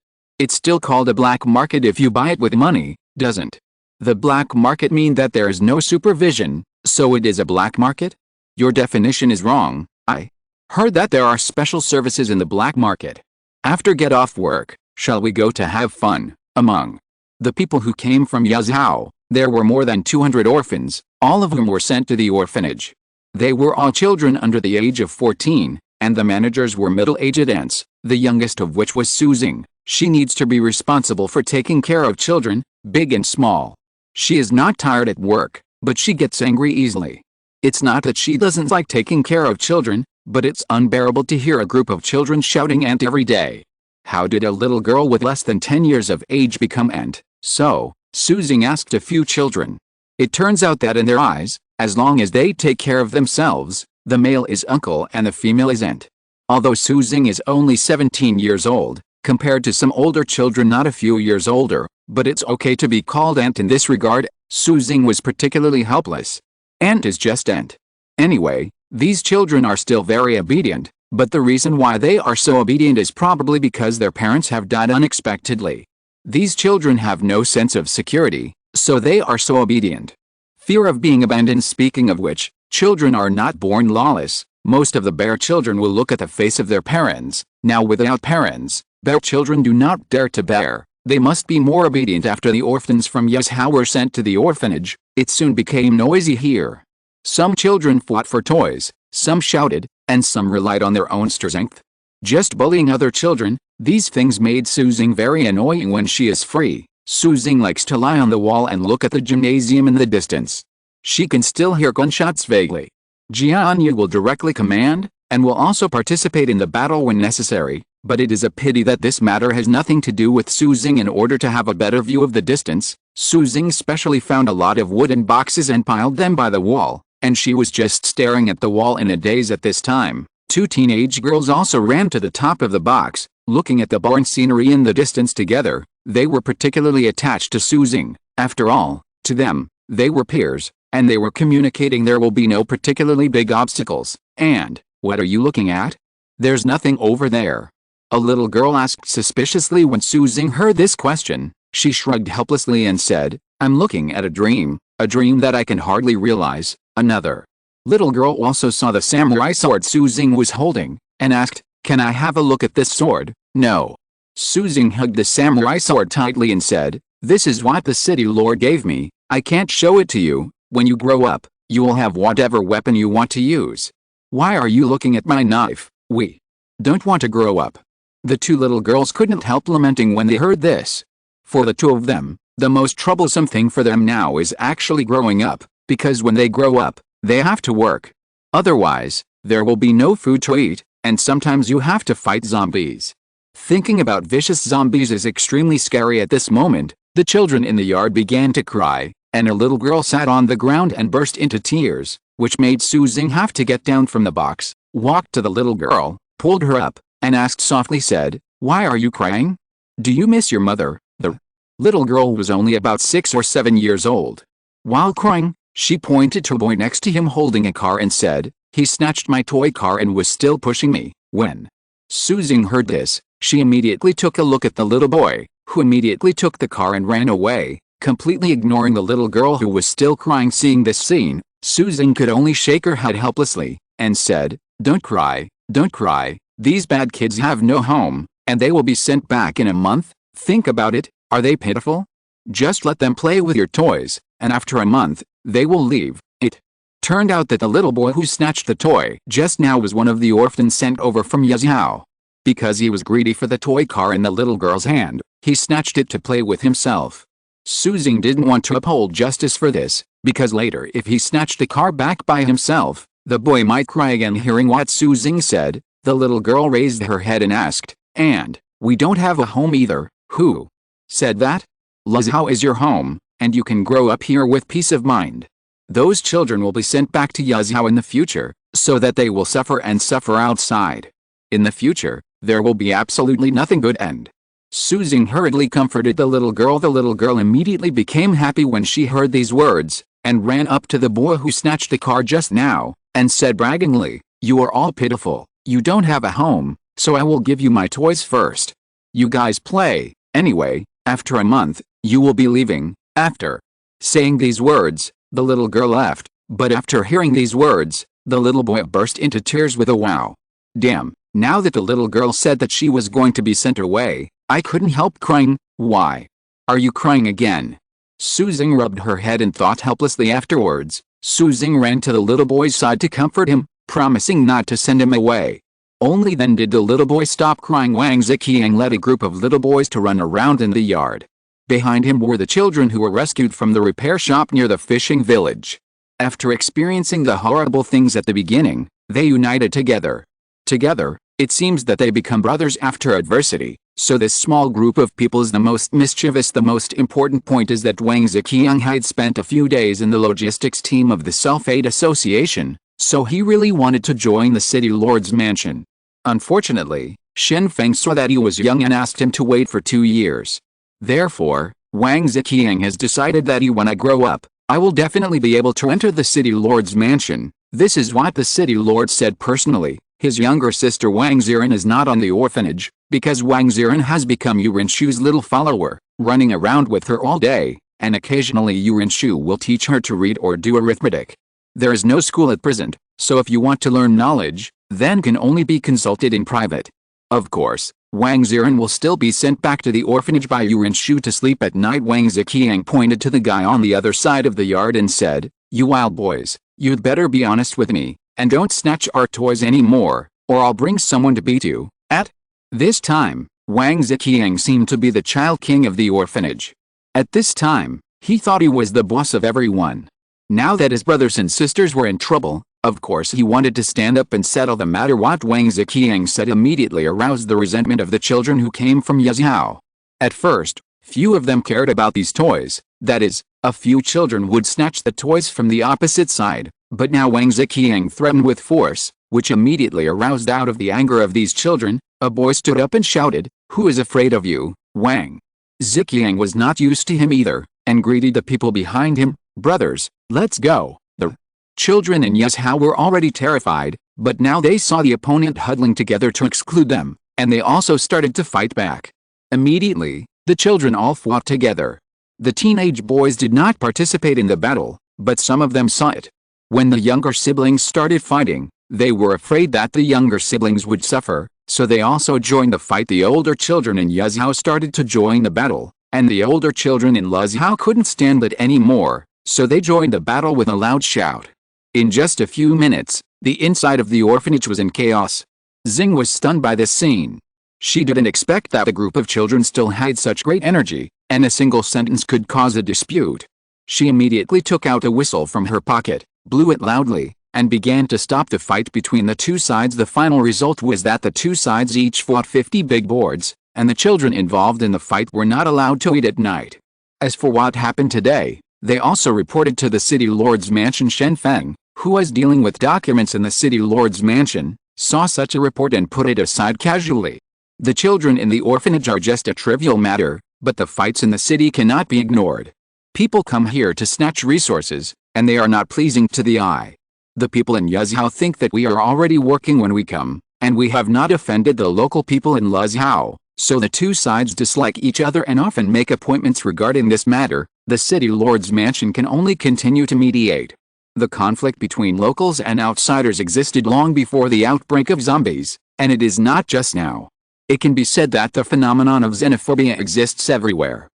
still called a black market if you buy it with money, doesn't the black market mean that there is no supervision, so it is a black market? Your definition is wrong. I heard that there are special services in the black market. After get off work, shall we go to have fun? Among the people who came from Yazhao, there were more than 200 orphans, all of whom were sent to the orphanage. They were all children under the age of 14, and the managers were middle-aged aunts, the youngest of which was Suzing. She needs to be responsible for taking care of children, big and small. She is not tired at work, but she gets angry easily. It's not that she doesn't like taking care of children, but it's unbearable to hear a group of children shouting "Ant" every day. How did a little girl with less than 10 years of age become Ant? So, Su asked a few children. It turns out that in their eyes, as long as they take care of themselves, the male is uncle and the female is Ant. Although Su is only 17 years old, compared to some older children not a few years older, but it's okay to be called Ant in this regard. Su was particularly helpless. Ant is just Ant. Anyway, these children are still very obedient, but the reason why they are so obedient is probably because their parents have died unexpectedly. These children have no sense of security, so they are so obedient. Fear of being abandoned. Speaking of which, children are not born lawless. Most of the bear children will look at the face of their parents. Now without parents, bear children do not dare to bear. They must be more obedient. After the orphans from Yuzhou were sent to the orphanage, it soon became noisy here. Some children fought for toys, some shouted, and some relied on their own strength. Just bullying other children, these things made Su very annoying when she is free. Su likes to lie on the wall and look at the gymnasium in the distance. She can still hear gunshots vaguely. Jianyi will directly command, and will also participate in the battle when necessary, but it is a pity that this matter has nothing to do with Su. In order to have a better view of the distance, Su specially found a lot of wooden boxes and piled them by the wall, and she was just staring at the wall in a daze at this time. Two teenage girls also ran to the top of the box, looking at the barn scenery in the distance together. They were particularly attached to Su. After all, to them, they were peers, and they were communicating there will be no particularly big obstacles. And, what are you looking at? There's nothing over there. A little girl asked suspiciously when Su heard this question. She shrugged helplessly and said, I'm looking at a dream that I can hardly realize. Another little girl also saw the samurai sword Su was holding, and asked, can I have a look at this sword? No. Su hugged the samurai sword tightly and said, this is what the city lord gave me. I can't show it to you. When you grow up, you will have whatever weapon you want to use. Why are you looking at my knife? We don't want to grow up. The two little girls couldn't help lamenting when they heard this. For the two of them, the most troublesome thing for them now is actually growing up, because when they grow up, they have to work. Otherwise, there will be no food to eat, and sometimes you have to fight zombies. Thinking about vicious zombies is extremely scary at this moment. The children in the yard began to cry, and a little girl sat on the ground and burst into tears, which made Su have to get down from the box, walked to the little girl, pulled her up, and asked softly said, why are you crying? Do you miss your mother? The little girl was only about 6 or 7 years old. While crying, she pointed to a boy next to him holding a car and said, he snatched my toy car and was still pushing me. When Su heard this, she immediately took a look at the little boy, who immediately took the car and ran away, completely ignoring the little girl who was still crying. Seeing this scene, Su could only shake her head helplessly, and said, don't cry, don't cry, these bad kids have no home, and they will be sent back in a month. Think about it, are they pitiful? Just let them play with your toys, and after a month, they will leave. It turned out that the little boy who snatched the toy just now was one of the orphans sent over from Yuzhou. Because he was greedy for the toy car in the little girl's hand, he snatched it to play with himself. Su didn't want to uphold justice for this, because later if he snatched the car back by himself, the boy might cry again. Hearing what Su said, the little girl raised her head and asked, and we don't have a home either. Who said that? Yuzhou is your home, and you can grow up here with peace of mind. Those children will be sent back to Yuzhou in the future, so that they will suffer and suffer outside. In the future, there will be absolutely nothing good. And Su hurriedly comforted the little girl. The little girl immediately became happy when she heard these words, and ran up to the boy who snatched the car just now, and said braggingly, you are all pitiful, you don't have a home, so I will give you my toys first. You guys play. Anyway, after a month, you will be leaving. After saying these words, the little girl left, but after hearing these words, the little boy burst into tears with a wow. Damn, now that the little girl said that she was going to be sent away, I couldn't help crying. Why are you crying again? Su rubbed her head and thought helplessly. Afterwards, Su ran to the little boy's side to comfort him, promising not to send him away. Only then did the little boy stop crying. Wang Ziqiang led a group of little boys to run around in the yard. Behind him were the children who were rescued from the repair shop near the fishing village. After experiencing the horrible things at the beginning, They united together. Together, it seems that they become brothers after adversity. So this small group of people is the most mischievous. The most important point is that Wang Ziqiang had spent a few days in the logistics team of the Self-Aid Association, so he really wanted to join the city lord's mansion. Unfortunately, Shen Feng saw that he was young and asked him to wait for 2 years. Therefore, Wang Ziqiang has decided that when I grow up, I will definitely be able to enter the city lord's mansion. This is what the city lord said personally. His younger sister Wang Ziran is not on the orphanage, because Wang Ziran has become Yu Rinshu's little follower, running around with her all day, and occasionally Yu Rinshu will teach her to read or do arithmetic. There is no school at present, so if you want to learn knowledge, then can only be consulted in private. Of course, Wang Ziran will still be sent back to the orphanage by Yu Rinshu to sleep at night. Wang Ziqiang pointed to the guy on the other side of the yard and said, "You wild boys, you'd better be honest with me, and don't snatch our toys anymore, or I'll bring someone to beat you." At this time, Wang Ziqiang seemed to be the child king of the orphanage. At this time, he thought he was the boss of everyone. Now that his brothers and sisters were in trouble, of course he wanted to stand up and settle the matter. What Wang Ziqiang said immediately aroused the resentment of the children who came from Yazhao. At first, few of them cared about these toys, that is, a few children would snatch the toys from the opposite side, but now Wang Ziqiang threatened with force, which immediately aroused out of the anger of these children. A boy stood up and shouted, "Who is afraid of you, Wang?" Ziqiang was not used to him either, and greeted the people behind him. "Brothers, let's go." The children in Yazhao were already terrified, but now they saw the opponent huddling together to exclude them, and they also started to fight back. Immediately, the children all fought together. The teenage boys did not participate in the battle, but some of them saw it. When the younger siblings started fighting, they were afraid that the younger siblings would suffer, so they also joined the fight. The older children in Yazhao started to join the battle, and the older children in Luzhao couldn't stand it anymore, so they joined the battle with a loud shout. In just a few minutes, the inside of the orphanage was in chaos. Xing was stunned by this scene. She didn't expect that a group of children still had such great energy, and a single sentence could cause a dispute. She immediately took out a whistle from her pocket, blew it loudly, and began to stop the fight between the two sides. The final result was that the two sides each fought 50 big boards, and the children involved in the fight were not allowed to eat at night. As for what happened today, they also reported to the city lord's mansion. Shen Feng, who was dealing with documents in the city lord's mansion, saw such a report and put it aside casually. The children in the orphanage are just a trivial matter, but the fights in the city cannot be ignored. People come here to snatch resources, and they are not pleasing to the eye. The people in Yazhao think that we are already working when we come, and we have not offended the local people in Luzhao, so the two sides dislike each other and often make appointments regarding this matter. The city lord's mansion can only continue to mediate. The conflict between locals and outsiders existed long before the outbreak of zombies, and it is not just now. It can be said that the phenomenon of xenophobia exists everywhere.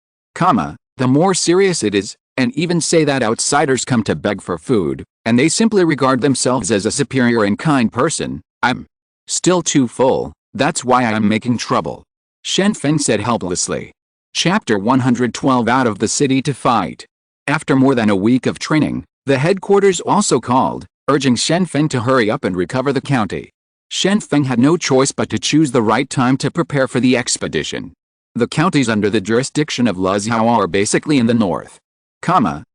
The more serious it is, and even say that outsiders come to beg for food, and they simply regard themselves as a superior and kind person. "I'm still too full, that's why I'm making trouble," Shen Feng said helplessly. Chapter 112. Out of the city to fight. After more than a week of training, the headquarters also called, urging Shen Feng to hurry up and recover the county. Shen Feng had no choice but to choose the right time to prepare for the expedition. The counties under the jurisdiction of Luzhao are basically in the north,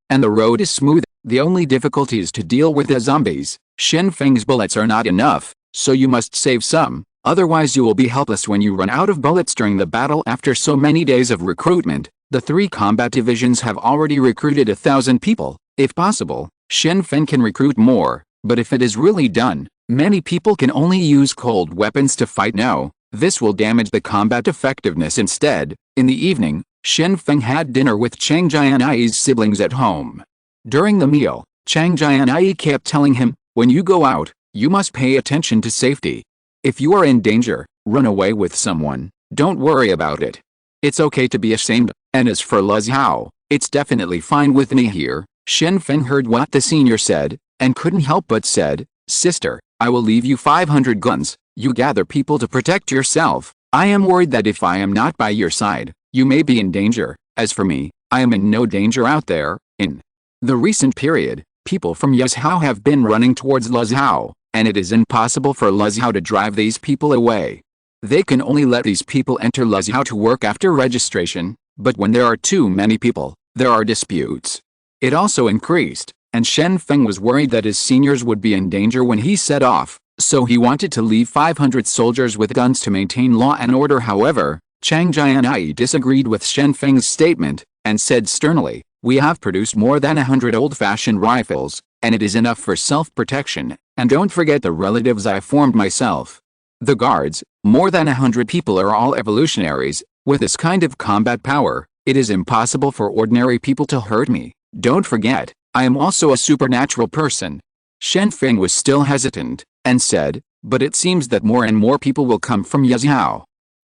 and the road is smooth. The only difficulty is to deal with the zombies. Shen Feng's bullets are not enough, so you must save some, otherwise you will be helpless when you run out of bullets during the battle. After so many days of recruitment, the 3 combat divisions have already recruited 1,000 people. If possible, Shen Feng can recruit more, but if it is really done, many people can only use cold weapons to fight. No, this will damage the combat effectiveness. Instead, in the evening, Shen Feng had dinner with Chang Jianyi's siblings at home. During the meal, Chang Jianyi kept telling him, "When you go out, you must pay attention to safety. If you are in danger, run away with someone, don't worry about it. It's okay to be ashamed, and as for Luzhao, it's definitely fine with me here." Shen Feng heard what the senior said, and couldn't help but said, "Sister, I will leave you 500 guns, you gather people to protect yourself. I am worried that if I am not by your side, you may be in danger. As for me, I am in no danger out there." In the recent period, people from Yazhao have been running towards Luzhao, and it is impossible for Luzhao to drive these people away. They can only let these people enter Luzhao to work after registration, but when there are too many people, there are disputes. It also increased, and Shen Feng was worried that his seniors would be in danger when he set off, so he wanted to leave 500 soldiers with guns to maintain law and order. However, Chang Jianyi disagreed with Shen Feng's statement, and said sternly, "We have produced more than 100 old-fashioned rifles, and it is enough for self-protection, and don't forget the relatives I formed myself. The guards, more than 100 people, are all evolutionaries. With this kind of combat power, it is impossible for ordinary people to hurt me. Don't forget, I am also a supernatural person." Shen Feng was still hesitant, and said, "But it seems that more and more people will come from Luzhao.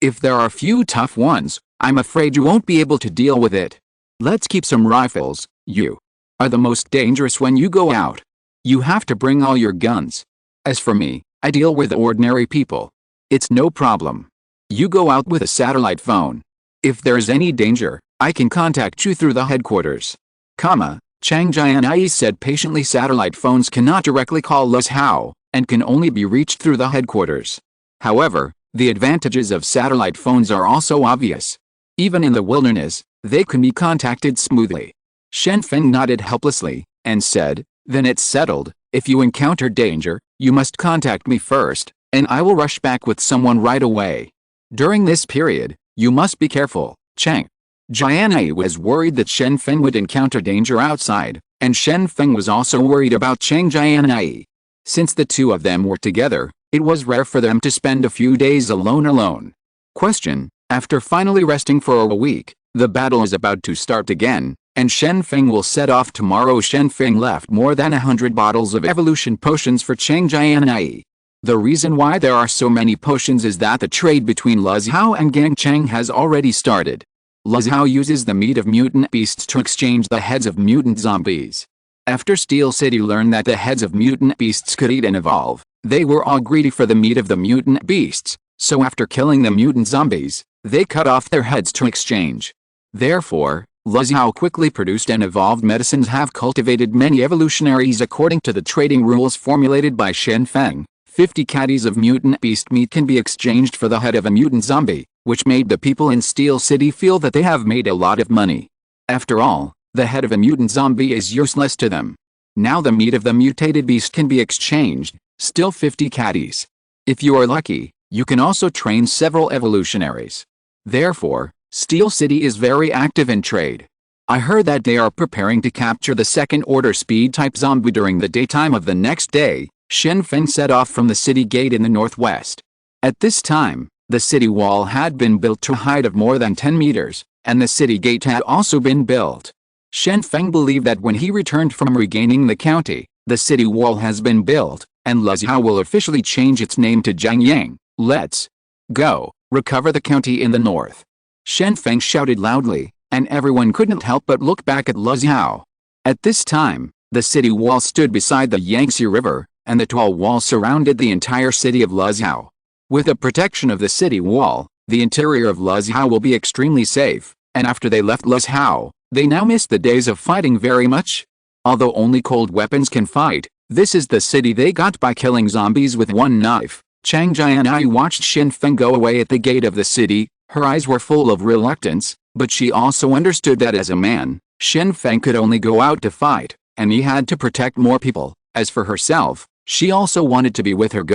If there are few tough ones, I'm afraid you won't be able to deal with it. Let's keep some rifles. You are the most dangerous when you go out. You have to bring all your guns. As for me, I deal with ordinary people. It's no problem. You go out with a satellite phone. If there's any danger, I can contact you through the headquarters." Chang Jianyi said patiently. Satellite phones cannot directly call Luzhao, and can only be reached through the headquarters. However, the advantages of satellite phones are also obvious. Even in the wilderness, they can be contacted smoothly. Shen Feng nodded helplessly, and said, "Then it's settled. If you encounter danger, you must contact me first, and I will rush back with someone right away. During this period, you must be careful." Chang Jianyi was worried that Shen Feng would encounter danger outside, and Shen Feng was also worried about Chang Jianyi. Since the two of them were together, it was rare for them to spend a few days alone. Question: After finally resting for a week, the battle is about to start again, and Shen Feng will set off tomorrow. Shen Feng left more than 100 bottles of evolution potions for Chang Jianyi. The reason why there are so many potions is that the trade between Luzhao and Gangchang has already started. Luzhao uses the meat of mutant beasts to exchange the heads of mutant zombies. After Steel City learned that the heads of mutant beasts could eat and evolve, they were all greedy for the meat of the mutant beasts, so after killing the mutant zombies, they cut off their heads to exchange. Therefore, Luzhao quickly produced and evolved medicines, have cultivated many evolutionaries according to the trading rules formulated by Shen Feng. 50 caddies of mutant beast meat can be exchanged for the head of a mutant zombie, which made the people in Steel City feel that they have made a lot of money. After all, the head of a mutant zombie is useless to them. Now the meat of the mutated beast can be exchanged, still 50 caddies. If you are lucky, you can also train several evolutionaries. Therefore, Steel City is very active in trade. I heard that they are preparing to capture the second-order speed-type zombie during the daytime of the next day. Shen Feng set off from the city gate in the northwest. At this time, the city wall had been built to a height of more than 10 meters, and the city gate had also been built. Shen Feng believed that when he returned from regaining the county, the city wall has been built, and Luzhao will officially change its name to Jiangyang. Let's go recover the county in the north. Shen Feng shouted loudly, and everyone couldn't help but look back at Luzhao. At this time, the city wall stood beside the Yangtze River, and the tall wall surrounded the entire city of Luzhao. With the protection of the city wall, the interior of Luzhao will be extremely safe, and after they left Luzhao, they now missed the days of fighting very much. Although only cold weapons can fight, this is the city they got by killing zombies with one knife. Chang Jianyi watched Shen Feng go away at the gate of the city. Her eyes were full of reluctance, but she also understood that as a man, Shen Feng could only go out to fight, and he had to protect more people. As for herself, she also wanted to be with her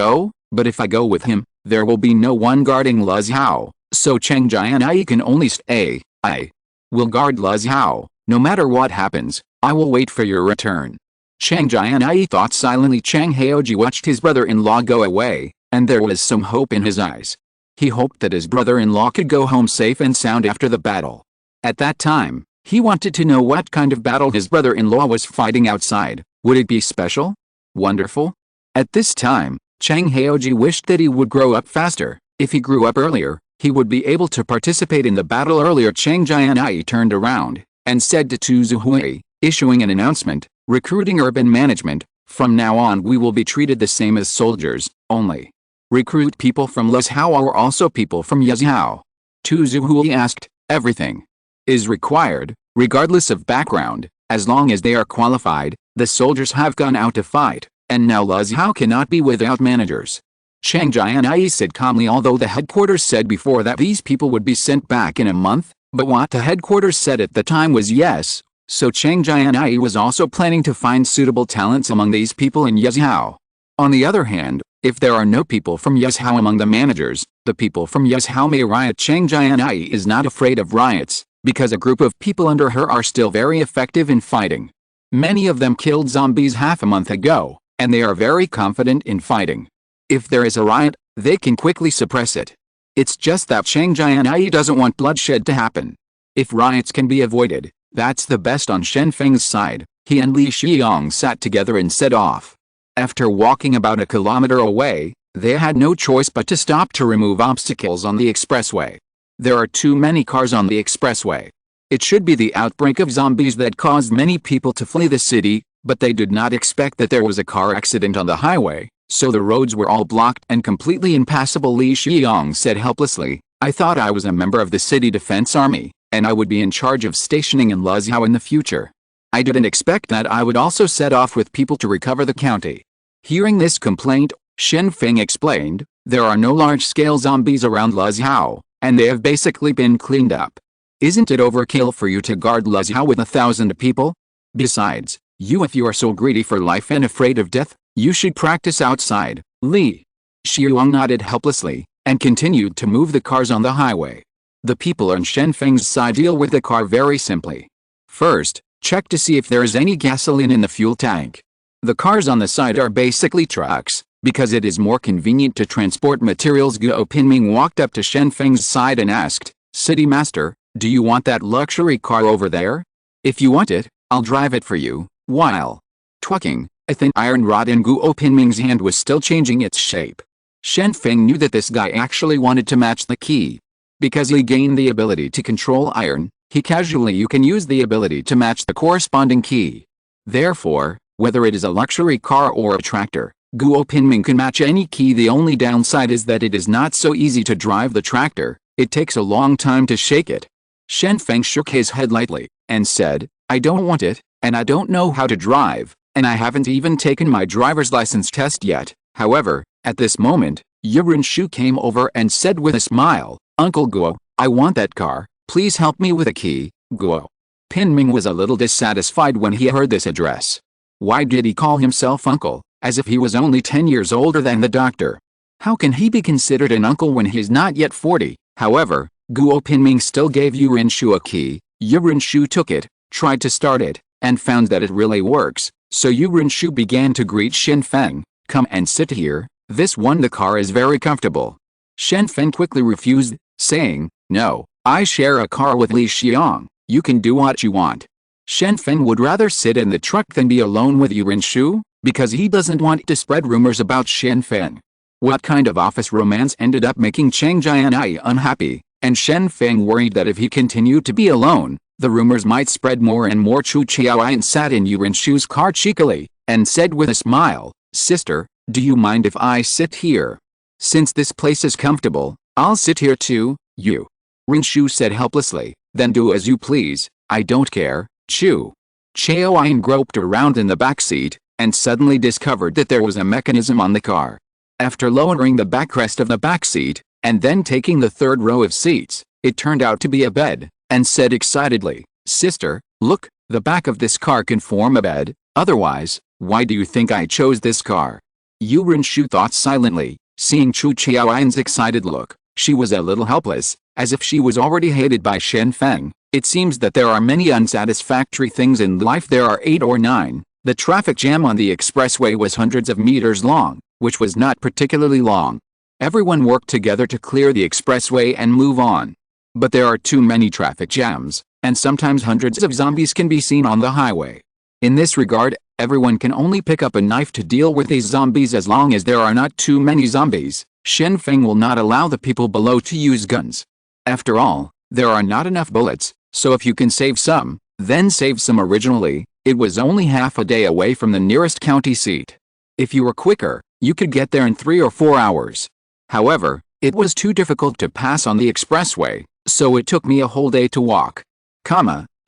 but if I go with him, there will be no one guarding Luzhao, so Chang Jianyi can only stay. I will guard Luzhao. No matter what happens, I will wait for your return. Chang Jianyi thought silently. Chang Haoji watched his brother-in-law go away, and there was some hope in his eyes. He hoped that his brother-in-law could go home safe and sound after the battle. At that time, he wanted to know what kind of battle his brother-in-law was fighting outside. Would it be special? Wonderful? At this time, Chang Haoji wished that he would grow up faster. If he grew up earlier, he would be able to participate in the battle earlier. Chang Jianyi turned around, and said to Tu Zuhui, issuing an announcement, recruiting urban management, from now on we will be treated the same as soldiers, only. Recruit people from Luzhao or also people from Luzhao? Tu Zuhui asked. Everything is required, regardless of background, as long as they are qualified. The soldiers have gone out to fight. and now Luzhou cannot be without managers. Chang Jianyi said calmly, although the headquarters said before that these people would be sent back in a month, but what the headquarters said at the time was yes, so Chang Jianyi was also planning to find suitable talents among these people in Yuzhou. On the other hand, if there are no people from Yuzhou among the managers, the people from Yuzhou may riot. Chang Jianyi is not afraid of riots, because a group of people under her are still very effective in fighting. Many of them killed zombies half a month ago, and they are very confident in fighting. If there is a riot, they can quickly suppress it. It's just that Chang Jianyi doesn't want bloodshed to happen. If riots can be avoided, that's the best on Shen Feng's side. He and Li Xiong sat together and set off. After walking about a kilometer away, they had no choice but to stop to remove obstacles on the expressway. There are too many cars on the expressway. It should be the outbreak of zombies that caused many people to flee the city, but they did not expect that there was a car accident on the highway, so the roads were all blocked and completely impassable. Li Xiong said helplessly, I thought I was a member of the city defense army, and I would be in charge of stationing in Luzhou in the future. I didn't expect that I would also set off with people to recover the county. Hearing this complaint, Shen Feng explained, there are no large-scale zombies around Luzhou, and they have basically been cleaned up. Isn't it overkill for you to guard Luzhou with 1,000 people? Besides, if you are so greedy for life and afraid of death, you should practice outside. Li Xiong nodded helplessly, and continued to move the cars on the highway. The people on Shen Feng's side deal with the car very simply. First, check to see if there is any gasoline in the fuel tank. The cars on the side are basically trucks, because it is more convenient to transport materials. Guo Pinming walked up to Shen Feng's side and asked, City Master, do you want that luxury car over there? If you want it, I'll drive it for you. While talking, a thin iron rod in Guo Pinming's hand was still changing its shape. Shen Feng knew that this guy actually wanted to match the key. Because he gained the ability to control iron, he casually can use the ability to match the corresponding key. Therefore, whether it is a luxury car or a tractor, Guo Pinming can match any key. The only downside is that it is not so easy to drive the tractor, it takes a long time to shake it. Shen Feng shook his head lightly, and said, I don't want it, and I don't know how to drive, and I haven't even taken my driver's license test yet. However, at this moment, Yuren Shu came over and said with a smile, Uncle Guo, I want that car, please help me with a key. Guo Pinming was a little dissatisfied when he heard this address. Why did he call himself uncle, as if he was only 10 years older than the doctor? How can he be considered an uncle when he's not yet 40? However, Guo Pinming still gave Yuren Shu a key. Yuren Shu took it, tried to start it, and found that it really works, so Yuren Shu began to greet Shen Feng, come and sit here, this one the car is very comfortable. Shen Feng quickly refused, saying, no, I share a car with Li Xiong, you can do what you want. Shen Feng would rather sit in the truck than be alone with Yuren Shu, because he doesn't want to spread rumors about Shen Feng. What kind of office romance ended up making Chang Jianyi unhappy, and Shen Feng worried that if he continued to be alone, the rumors might spread more and more. Chu Qiaoyan sat in Yuren Shu's car cheekily, and said with a smile, Sister, do you mind if I sit here? Since this place is comfortable, I'll sit here too. Yuren Shu said helplessly, then do as you please, I don't care. Chu Qiaoyan groped around in the back seat, and suddenly discovered that there was a mechanism on the car. After lowering the backrest of the back seat, and then taking the third row of seats, it turned out to be a bed, and said excitedly, Sister, look, the back of this car can form a bed, otherwise, why do you think I chose this car? Yuren Shu thought silently, seeing Chu Qiaoyan's excited look, she was a little helpless, as if she was already hated by Shen Feng. It seems that there are many unsatisfactory things in life. There are 8 or 9. The traffic jam on the expressway was hundreds of meters long, which was not particularly long. Everyone worked together to clear the expressway and move on. But there are too many traffic jams, and sometimes hundreds of zombies can be seen on the highway. In this regard, everyone can only pick up a knife to deal with these zombies. As long as there are not too many zombies, Shen Feng will not allow the people below to use guns. After all, there are not enough bullets, so if you can save some, then save some. Originally, it was only half a day away from the nearest county seat. If you were quicker, you could get there in 3 or 4 hours. However, it was too difficult to pass on the expressway, so it took me a whole day to walk.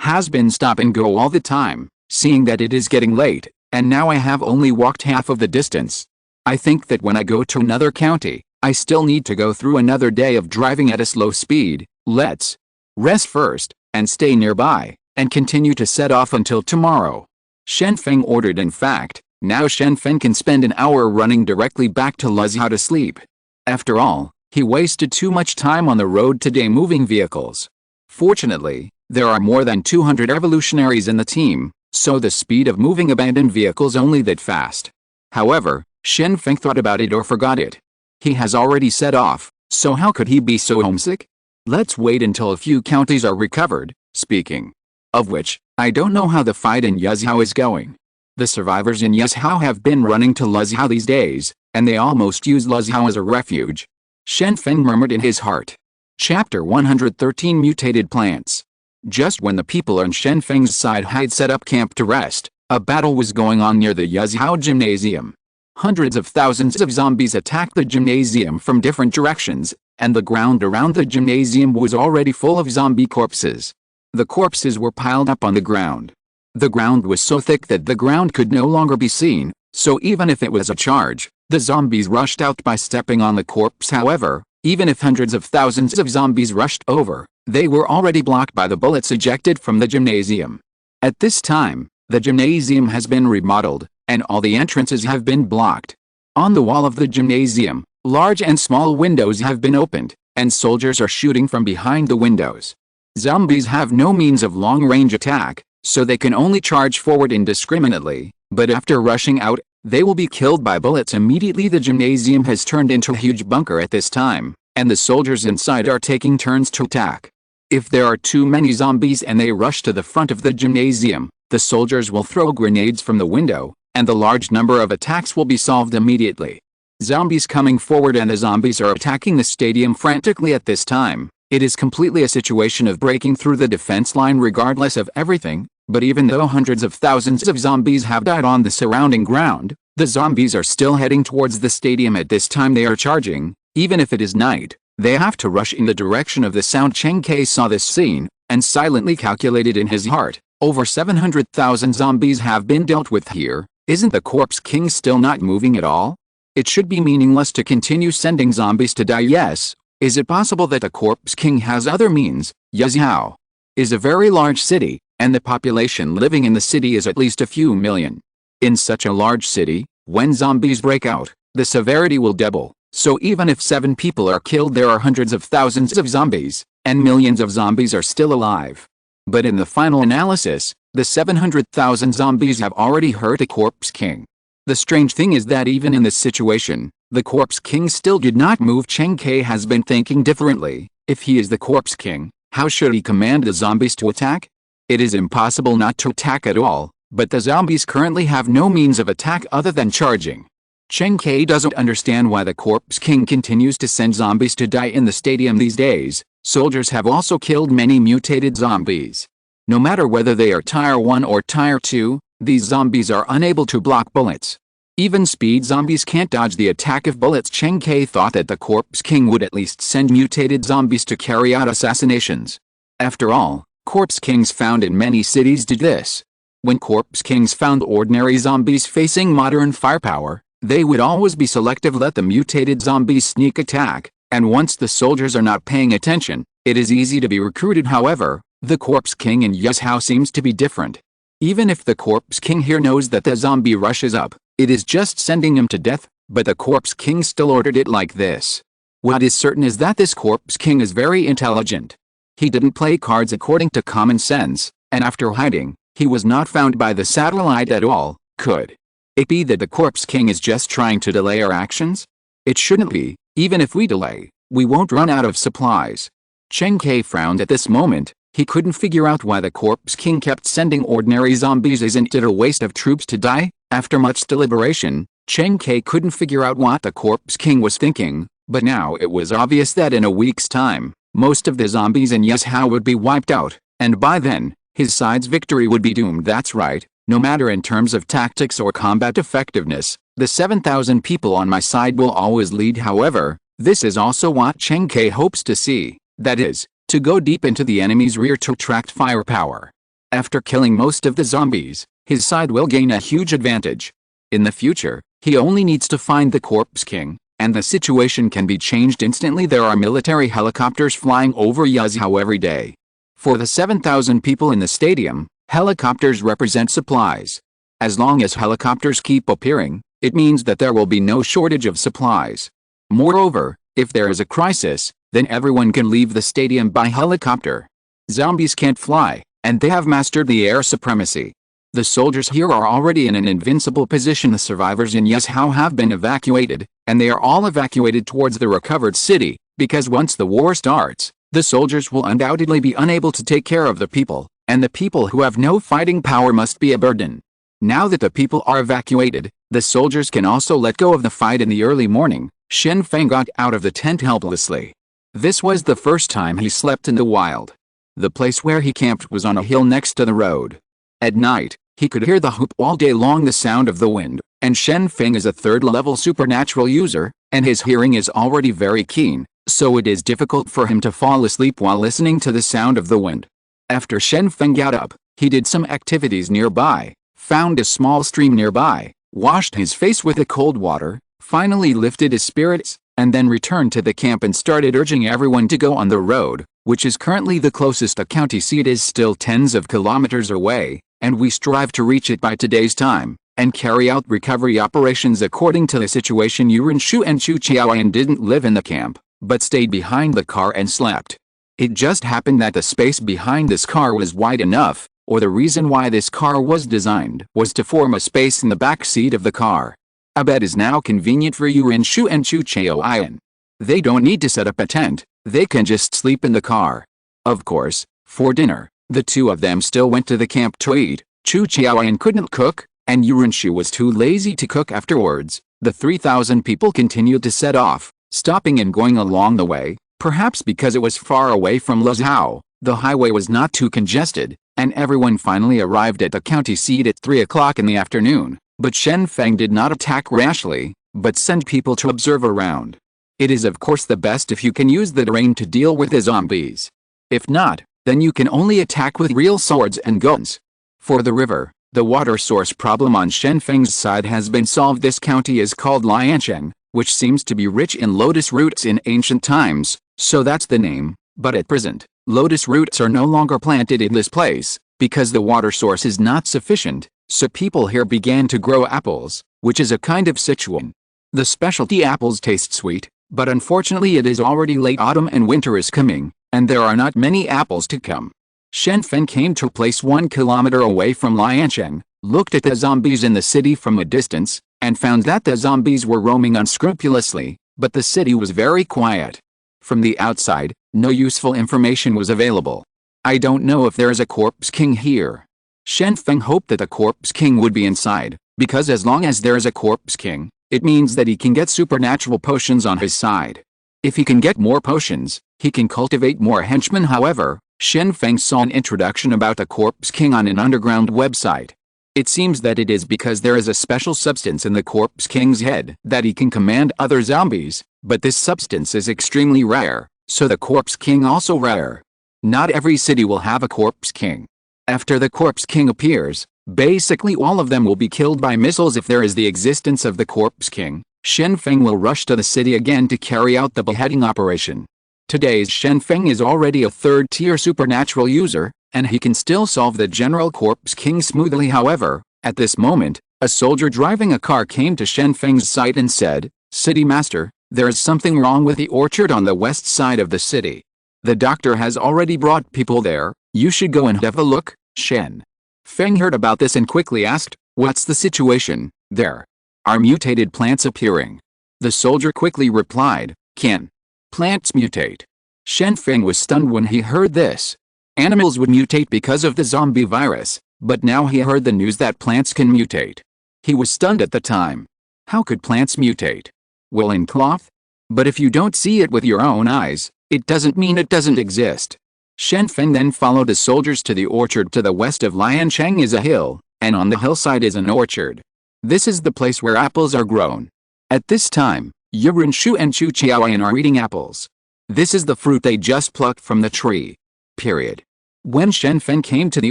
Has been stop and go all the time. Seeing that it is getting late, and now I have only walked half of the distance. I think that when I go to another county, I still need to go through another day of driving at a slow speed. Let's rest first, and stay nearby, and continue to set off until tomorrow. Shen Feng ordered. In fact, now Shen Feng can spend an hour running directly back to Luzhou to sleep. After all, he wasted too much time on the road today moving vehicles. Fortunately, there are more than 200 evolutionaries in the team, so the speed of moving abandoned vehicles only that fast. However, Shen Feng thought about it or forgot it. He has already set off, so how could he be so homesick? Let's wait until a few counties are recovered. Speaking of which, I don't know how the fight in Yuzhou is going. The survivors in Yuzhou have been running to Luzhou these days, and they almost use Luzhou as a refuge. Shen Feng murmured in his heart. Chapter 113 Mutated Plants. Just when the people on Shen Feng's side had set up camp to rest, a battle was going on near the Yuzhou gymnasium. Hundreds of thousands of zombies attacked the gymnasium from different directions, and the ground around the gymnasium was already full of zombie corpses. The corpses were piled up on the ground. The ground was so thick that the ground could no longer be seen, so even if it was a charge, the zombies rushed out by stepping on the corpse. However, even if hundreds of thousands of zombies rushed over, they were already blocked by the bullets ejected from the gymnasium. At this time, the gymnasium has been remodeled, and all the entrances have been blocked. On the wall of the gymnasium, large and small windows have been opened, and soldiers are shooting from behind the windows. Zombies have no means of long-range attack, so they can only charge forward indiscriminately, but after rushing out, they will be killed by bullets immediately. The gymnasium has turned into a huge bunker at this time, and the soldiers inside are taking turns to attack. If there are too many zombies and they rush to the front of the gymnasium, the soldiers will throw grenades from the window, and the large number of attacks will be solved immediately. Zombies coming forward and the zombies are attacking the stadium frantically at this time. It is completely a situation of breaking through the defense line regardless of everything, but even though hundreds of thousands of zombies have died on the surrounding ground, the zombies are still heading towards the stadium at this time. They are charging, even if it is night. They have to rush in the direction of the sound. Cheng Ke saw this scene, and silently calculated in his heart, over 700,000 zombies have been dealt with here. Isn't the Corpse King still not moving at all? It should be meaningless to continue sending zombies to die. Yes. Is it possible that the Corpse King has other means? Yuzhou is a very large city, and the population living in the city is at least a few million. In such a large city, when zombies break out, the severity will double, so even if 7 people are killed, there are hundreds of thousands of zombies, and millions of zombies are still alive. But in the final analysis, the 700,000 zombies have already hurt the Corpse King. The strange thing is that even in this situation, the Corpse King still did not move. Cheng Ke has been thinking differently. If he is the Corpse King, how should he command the zombies to attack? It is impossible not to attack at all, but the zombies currently have no means of attack other than charging. Cheng Ke doesn't understand why the Corpse King continues to send zombies to die in the stadium these days. Soldiers have also killed many mutated zombies. No matter whether they are Tier 1 or Tier 2, these zombies are unable to block bullets. Even speed zombies can't dodge the attack of bullets. Cheng Ke thought that the Corpse King would at least send mutated zombies to carry out assassinations. After all, Corpse Kings found in many cities did this. When Corpse Kings found ordinary zombies facing modern firepower, they would always be selective, let the mutated zombies sneak attack, and once the soldiers are not paying attention, it is easy to be recruited. However, the Corpse King in Yuzhou seems to be different. Even if the Corpse King here knows that the zombie rushes up, it is just sending him to death, but the Corpse King still ordered it like this. What is certain is that this Corpse King is very intelligent. He didn't play cards according to common sense, and after hiding, he was not found by the satellite at all. Could it be that the Corpse King is just trying to delay our actions? It shouldn't be. Even if we delay, we won't run out of supplies. Cheng Ke frowned at this moment. He couldn't figure out why the Corpse King kept sending ordinary zombies. Isn't it a waste of troops to die? After much deliberation, Cheng Ke couldn't figure out what the Corpse King was thinking, but now it was obvious that in a week's time, most of the zombies in Yuzhou would be wiped out, and by then, his side's victory would be doomed. That's right, no matter in terms of tactics or combat effectiveness, the 7,000 people on my side will always lead. However, this is also what Cheng Ke hopes to see, that is, to go deep into the enemy's rear to attract firepower. After killing most of the zombies, his side will gain a huge advantage. In the future, he only needs to find the Corpse King, and the situation can be changed instantly. There are military helicopters flying over Yazhou every day. For the 7,000 people in the stadium, helicopters represent supplies. As long as helicopters keep appearing, it means that there will be no shortage of supplies. Moreover, if there is a crisis, then everyone can leave the stadium by helicopter. Zombies can't fly, and they have mastered the air supremacy. The soldiers here are already in an invincible position. The survivors in Yazhou have been evacuated, and they are all evacuated towards the recovered city, because once the war starts, the soldiers will undoubtedly be unable to take care of the people, and the people who have no fighting power must be a burden. Now that the people are evacuated, the soldiers can also let go of the fight. In the early morning, Shen Feng got out of the tent helplessly. This was the first time he slept in the wild. The place where he camped was on a hill next to the road. At night, he could hear the hoop all day long, the sound of the wind, and Shen Feng is a third-level supernatural user, and his hearing is already very keen, so it is difficult for him to fall asleep while listening to the sound of the wind. After Shen Feng got up, he did some activities nearby, found a small stream nearby, washed his face with the cold water, finally lifted his spirits, and then returned to the camp and started urging everyone to go on the road, which is currently the closest. A county seat is still tens of kilometers away, and we strive to reach it by today's time, and carry out recovery operations according to the situation. Yuren Shu and Chu Qiaoyan didn't live in the camp, but stayed behind the car and slept. It just happened that the space behind this car was wide enough, or the reason why this car was designed was to form a space in the back seat of the car. A bed is now convenient for Yuren Shu and Chu Qiaoyan. They don't need to set up a tent, they can just sleep in the car. Of course, for dinner, the two of them still went to the camp to eat. Chu Qiaoyan couldn't cook, and Yuren Shu was too lazy to cook afterwards. The 3,000 people continued to set off, stopping and going along the way. Perhaps because it was far away from Yazhou, the highway was not too congested, and everyone finally arrived at the county seat at 3 o'clock in the afternoon. But Shen Feng did not attack rashly, but sent people to observe around. It is of course the best if you can use the terrain to deal with the zombies. If not, then you can only attack with real swords and guns. For the river, the water source problem on Shen Feng's side has been solved. This county is called Liancheng, which seems to be rich in lotus roots in ancient times, so that's the name, but at present, lotus roots are no longer planted in this place, because the water source is not sufficient, so people here began to grow apples, which is a kind of Sichuan. The specialty apples taste sweet, but unfortunately it is already late autumn and winter is coming, and there are not many apples to come. Shen Feng came to a place 1 kilometer away from Liancheng, looked at the zombies in the city from a distance, and found that the zombies were roaming unscrupulously, but the city was very quiet. From the outside, no useful information was available. I don't know if there is a Corpse King here. Shen Feng hoped that the Corpse King would be inside, because as long as there is a Corpse King, it means that he can get supernatural potions on his side. If he can get more potions, he can cultivate more henchmen. However, Shen Feng saw an introduction about the Corpse King on an underground website. It seems that it is because there is a special substance in the Corpse King's head that he can command other zombies, but this substance is extremely rare, so the Corpse King also rare. Not every city will have a Corpse King. After the Corpse King appears, basically all of them will be killed by missiles. If there is the existence of the Corpse King, Shen Feng will rush to the city again to carry out the beheading operation. Today's Shen Feng is already a third-tier supernatural user, and he can still solve the General Corpse King smoothly. However, at this moment, a soldier driving a car came to Shen Feng's site and said, "City Master, there is something wrong with the orchard on the west side of the city. The doctor has already brought people there, you should go and have a look." Shen Feng heard about this and quickly asked, "What's the situation there? Are mutated plants appearing?" The soldier quickly replied, "Can plants mutate?" Shen Feng was stunned when he heard this. Animals would mutate because of the zombie virus, but now he heard the news that plants can mutate. He was stunned at the time. How could plants mutate? Well, in cloth? But if you don't see it with your own eyes, it doesn't mean it doesn't exist. Shen Feng then followed the soldiers to the orchard. To the west of Liancheng is a hill, and on the hillside is an orchard. This is the place where apples are grown. At this time, Yuren Shu and Chu Qiaoyan are eating apples. This is the fruit they just plucked from the tree. Period. When Shen Feng came to the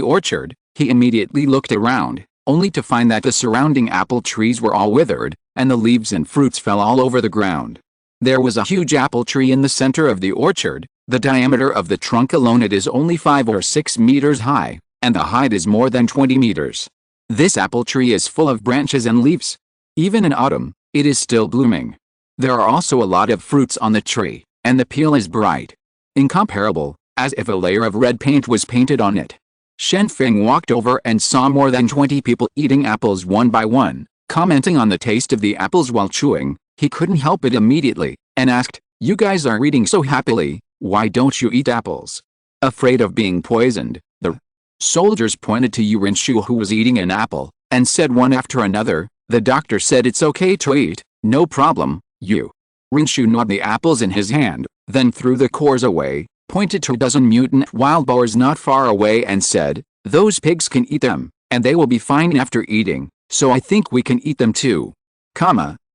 orchard, he immediately looked around. only to find that the surrounding apple trees were all withered, and the leaves and fruits fell all over the ground. There was a huge apple tree in the center of the orchard. The diameter of the trunk alone it is only 5 or 6 meters high, and the height is more than 20 meters. This apple tree is full of branches and leaves. Even in autumn, it is still blooming. There are also a lot of fruits on the tree, and the peel is bright. Incomparable, as if a layer of red paint was painted on it. Shen Feng walked over and saw more than 20 people eating apples one by one, commenting on the taste of the apples while chewing. He couldn't help it immediately, and asked, "You guys are eating so happily, why don't you eat apples?" Afraid of being poisoned, the soldiers pointed to Yurinshu who was eating an apple, and said one after another, "The doctor said it's okay to eat, no problem, you." Rinshu gnawed the apples in his hand, then threw the cores away, pointed to a dozen mutant wild boars not far away and said, "Those pigs can eat them, and they will be fine after eating, so I think we can eat them too.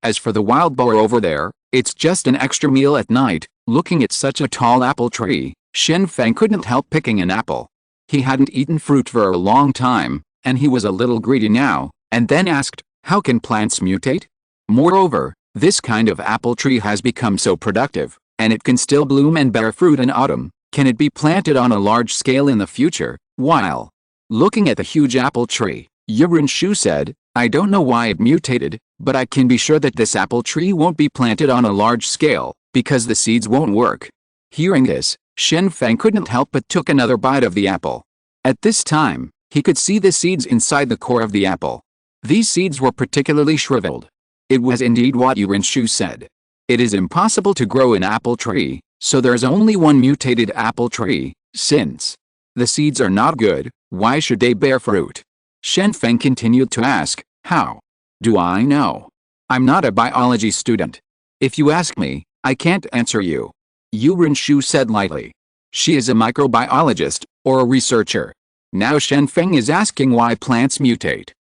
As for the wild boar over there, it's just an extra meal at night." Looking at such a tall apple tree, Shen Feng couldn't help picking an apple. He hadn't eaten fruit for a long time, and he was a little greedy now, and then asked, "How can plants mutate? Moreover, this kind of apple tree has become so productive, and it can still bloom and bear fruit in autumn. Can it be planted on a large scale in the future?" While looking at the huge apple tree, Yurinshu said, "I don't know why it mutated, but I can be sure that this apple tree won't be planted on a large scale, because the seeds won't work." Hearing this, Shen Feng couldn't help but took another bite of the apple. At this time, he could see the seeds inside the core of the apple. These seeds were particularly shriveled. It was indeed what Yurinshu said. It is impossible to grow an apple tree, so there's only one mutated apple tree. Since the seeds are not good, why should they bear fruit? Shen Feng continued to ask, "How do I know? I'm not a biology student. If you ask me, I can't answer you." Yurinshu said lightly. She is a microbiologist, or a researcher. Now Shen Feng is asking why plants mutate.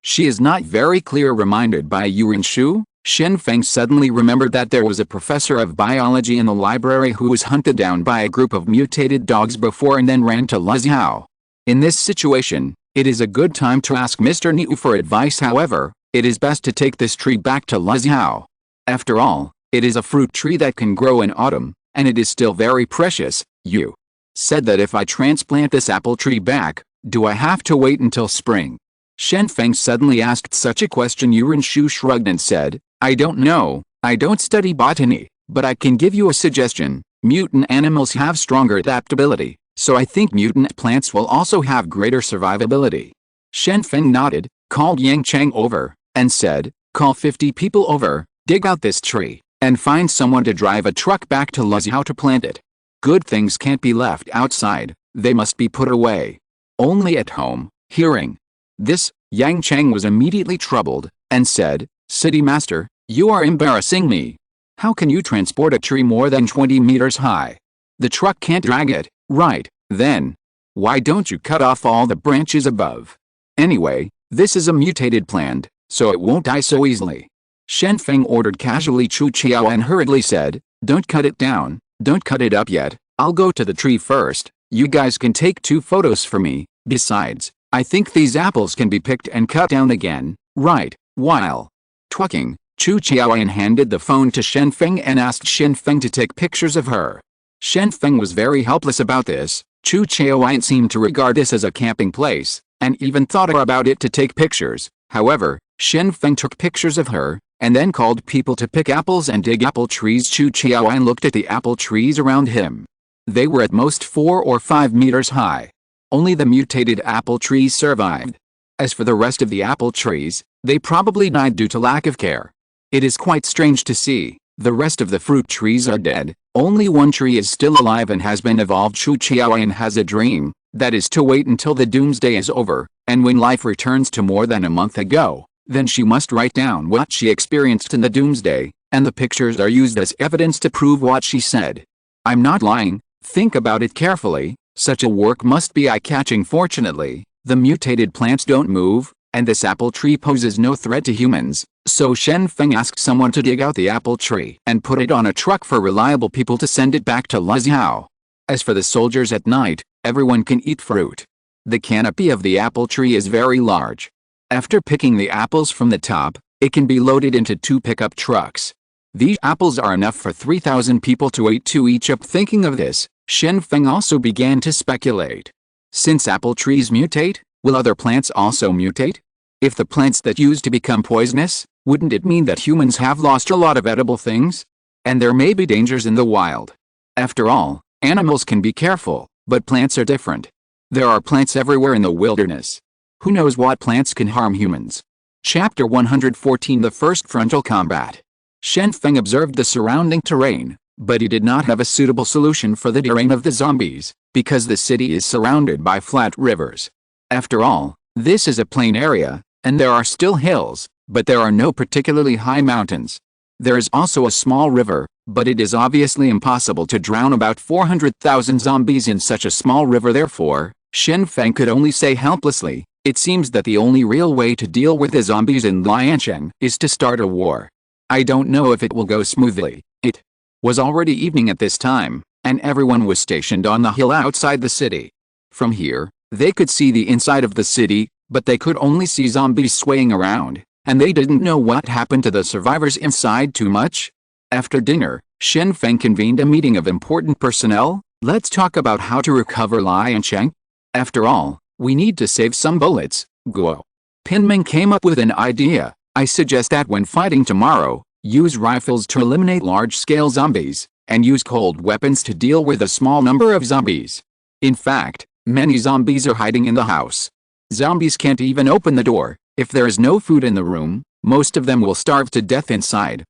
She is not very clear. Reminded by Yurinshu, Shen Feng suddenly remembered that there was a professor of biology in the library who was hunted down by a group of mutated dogs before and then ran to Luxiao. In this situation, it is a good time to ask Mr. Niu for advice. However, it is best to take this tree back to Luxiao. After all, it is a fruit tree that can grow in autumn, and it is still very precious. You said that if I transplant this apple tree back, do I have to wait until spring? Shen Feng suddenly asked such a question. Yurinshu shrugged and said, "I don't know, I don't study botany, but I can give you a suggestion. Mutant animals have stronger adaptability, so I think mutant plants will also have greater survivability." Shen Feng nodded, called Yang Chang over, and said, "Call 50 people over, dig out this tree, and find someone to drive a truck back to Luxiao to plant it. Good things can't be left outside, they must be put away. Only at home." Hearing this, Yang Chang was immediately troubled, and said, "City Master, you are embarrassing me. How can you transport a tree more than 20 meters high? The truck can't drag it, right? Then why don't you cut off all the branches above? Anyway, this is a mutated plant, so it won't die so easily." Shen Feng ordered casually. Chu Qiao and hurriedly said, "Don't cut it down, don't cut it up yet, I'll go to the tree first. You guys can take 2 photos for me. Besides, I think these apples can be picked and cut down again, right?" While talking, Chu Qiaoyan handed the phone to Shen Feng and asked Shen Feng to take pictures of her. Shen Feng was very helpless about this. Chu Qiaoyan seemed to regard this as a camping place, and even thought about it to take pictures. However, Shen Feng took pictures of her, and then called people to pick apples and dig apple trees. Chu Qiaoyan looked at the apple trees around him. They were at most 4 or 5 meters high. Only the mutated apple trees survived. As for the rest of the apple trees, they probably died due to lack of care. It is quite strange to see. The rest of the fruit trees are dead. Only one tree is still alive and has been evolved. Chu Qiaoyan has a dream, that is to wait until the doomsday is over, and when life returns to more than a month ago, then she must write down what she experienced in the doomsday, and the pictures are used as evidence to prove what she said. I'm not lying, think about it carefully. Such a work must be eye-catching. Fortunately, the mutated plants don't move, and this apple tree poses no threat to humans, so Shen Feng asked someone to dig out the apple tree and put it on a truck for reliable people to send it back to Luxiao. As for the soldiers at night, everyone can eat fruit. The canopy of the apple tree is very large. After picking the apples from the top, it can be loaded into 2 pickup trucks. These apples are enough for 3,000 people to eat to each up. Thinking of this, Shen Feng also began to speculate. Since apple trees mutate, will other plants also mutate? If the plants that used to become poisonous, wouldn't it mean that humans have lost a lot of edible things? And there may be dangers in the wild. After all, animals can be careful, but plants are different. There are plants everywhere in the wilderness. Who knows what plants can harm humans? Chapter 114 The First Frontal Combat. Shen Feng observed the surrounding terrain, but he did not have a suitable solution for the terrain of the zombies, because the city is surrounded by flat rivers. After all, this is a plain area, and there are still hills, but there are no particularly high mountains. There is also a small river, but it is obviously impossible to drown about 400,000 zombies in such a small river. Therefore, Shen Feng could only say helplessly, it seems that the only real way to deal with the zombies in Liancheng is to start a war. I don't know if it will go smoothly. It was already evening at this time, and everyone was stationed on the hill outside the city. From here, they could see the inside of the city, but they could only see zombies swaying around, and they didn't know what happened to the survivors inside too much. After dinner, Shen Feng convened a meeting of important personnel. Let's talk about how to recover Liancheng. After all, we need to save some bullets. Guo Pinming came up with an idea. I suggest that when fighting tomorrow, use rifles to eliminate large-scale zombies, and use cold weapons to deal with a small number of zombies. In fact, many zombies are hiding in the house. Zombies can't even open the door. If there is no food in the room, most of them will starve to death inside.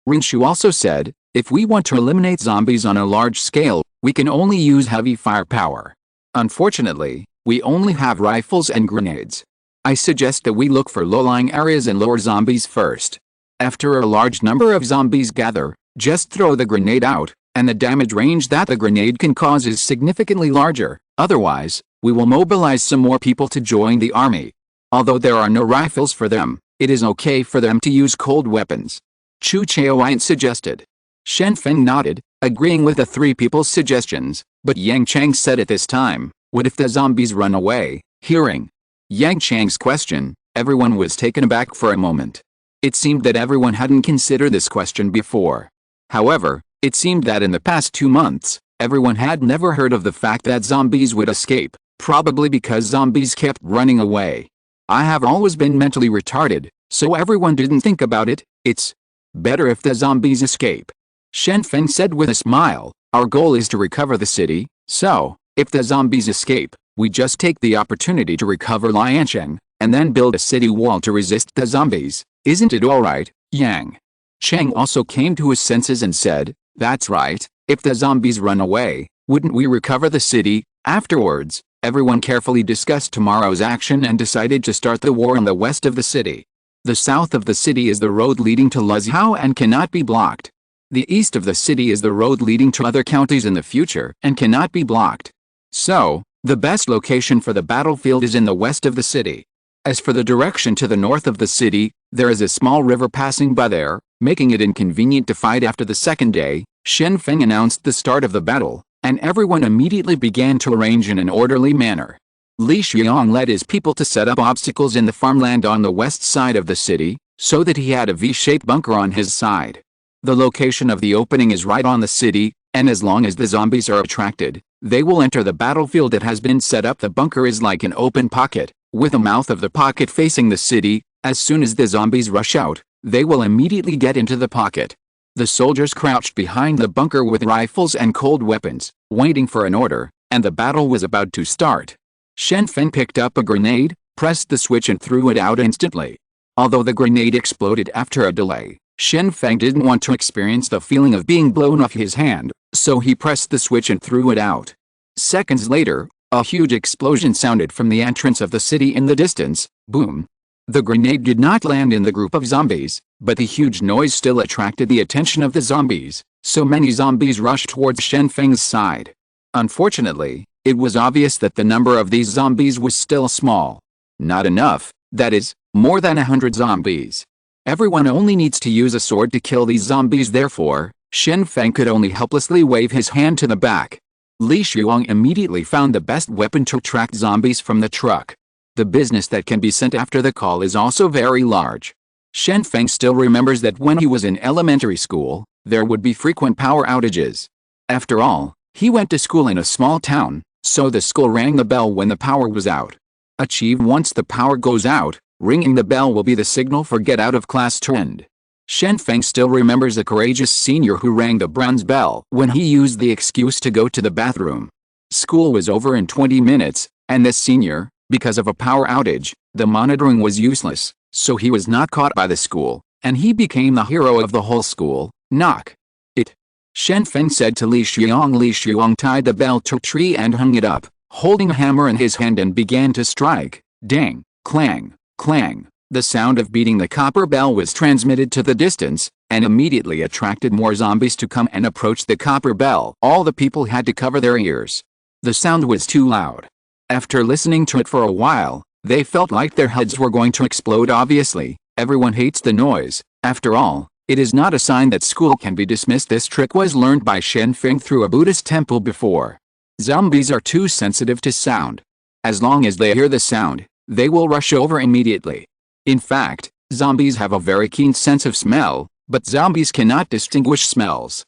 Rinshu also said, if we want to eliminate zombies on a large scale, we can only use heavy firepower. Unfortunately, we only have rifles and grenades. I suggest that we look for low-lying areas and lure zombies first. After a large number of zombies gather, just throw the grenade out, and the damage range that the grenade can cause is significantly larger. Otherwise, we will mobilize some more people to join the army. Although there are no rifles for them, it is okay for them to use cold weapons. Chu Chaoyan suggested. Shen Feng nodded, agreeing with the 3 people's suggestions, but Yang Chang said at this time, what if the zombies run away? Hearing Yang Chang's question, everyone was taken aback for a moment. It seemed that everyone hadn't considered this question before. However, it seemed that in the past 2 months, everyone had never heard of the fact that zombies would escape, probably because zombies kept running away. I have always been mentally retarded, so everyone didn't think about it. It's better if the zombies escape. Shen Feng said with a smile, our goal is to recover the city, so, if the zombies escape, we just take the opportunity to recover Liancheng, and then build a city wall to resist the zombies. Isn't it alright, Yang? Chang also came to his senses and said, that's right, if the zombies run away, wouldn't we recover the city? Afterwards, everyone carefully discussed tomorrow's action and decided to start the war in the west of the city. The south of the city is the road leading to Luzhou and cannot be blocked. The east of the city is the road leading to other counties in the future and cannot be blocked. So, the best location for the battlefield is in the west of the city. As for the direction to the north of the city, there is a small river passing by there, making it inconvenient to fight. After the second day, Shen Feng announced the start of the battle, and everyone immediately began to arrange in an orderly manner. Li Xiang led his people to set up obstacles in the farmland on the west side of the city, so that he had a V-shaped bunker on his side. The location of the opening is right on the city, and as long as the zombies are attracted, they will enter the battlefield that has been set up. The bunker is like an open pocket, with the mouth of the pocket facing the city. As soon as the zombies rush out, they will immediately get into the pocket. The soldiers crouched behind the bunker with rifles and cold weapons, waiting for an order, and the battle was about to start. Shen Feng picked up a grenade, pressed the switch and threw it out instantly. Although the grenade exploded after a delay, Shen Feng didn't want to experience the feeling of being blown off his hand, so he pressed the switch and threw it out. Seconds later, a huge explosion sounded from the entrance of the city in the distance. Boom! The grenade did not land in the group of zombies, but the huge noise still attracted the attention of the zombies, so many zombies rushed towards Shen Feng's side. Unfortunately, it was obvious that the number of these zombies was still small. Not enough, that is, more than 100 zombies. Everyone only needs to use a sword to kill these zombies. Therefore, Shen Feng could only helplessly wave his hand to the back. Li Shuang immediately found the best weapon to attract zombies from the truck. The business that can be sent after the call is also very large. Shen Feng still remembers that when he was in elementary school, there would be frequent power outages. After all, he went to school in a small town, so the school rang the bell when the power was out. Achieve once the power goes out, ringing the bell will be the signal for get out of class to end. Shen Feng still remembers a courageous senior who rang the bronze bell when he used the excuse to go to the bathroom. School was over in 20 minutes, and this senior, because of a power outage, the monitoring was useless, so he was not caught by the school, and he became the hero of the whole school. Knock it. Shen Feng said to Li Shuang. Li Shuang tied the bell to a tree and hung it up, holding a hammer in his hand, and began to strike. Dang, clang, clang. The sound of beating the copper bell was transmitted to the distance, and immediately attracted more zombies to come and approach the copper bell. All the people had to cover their ears. The sound was too loud. After listening to it for a while, they felt like their heads were going to explode. Obviously, everyone hates the noise. After all, it is not a sign that school can be dismissed. This trick was learned by Shen Feng through a Buddhist temple before. Zombies are too sensitive to sound. As long as they hear the sound, they will rush over immediately. In fact, zombies have a very keen sense of smell, but zombies cannot distinguish smells.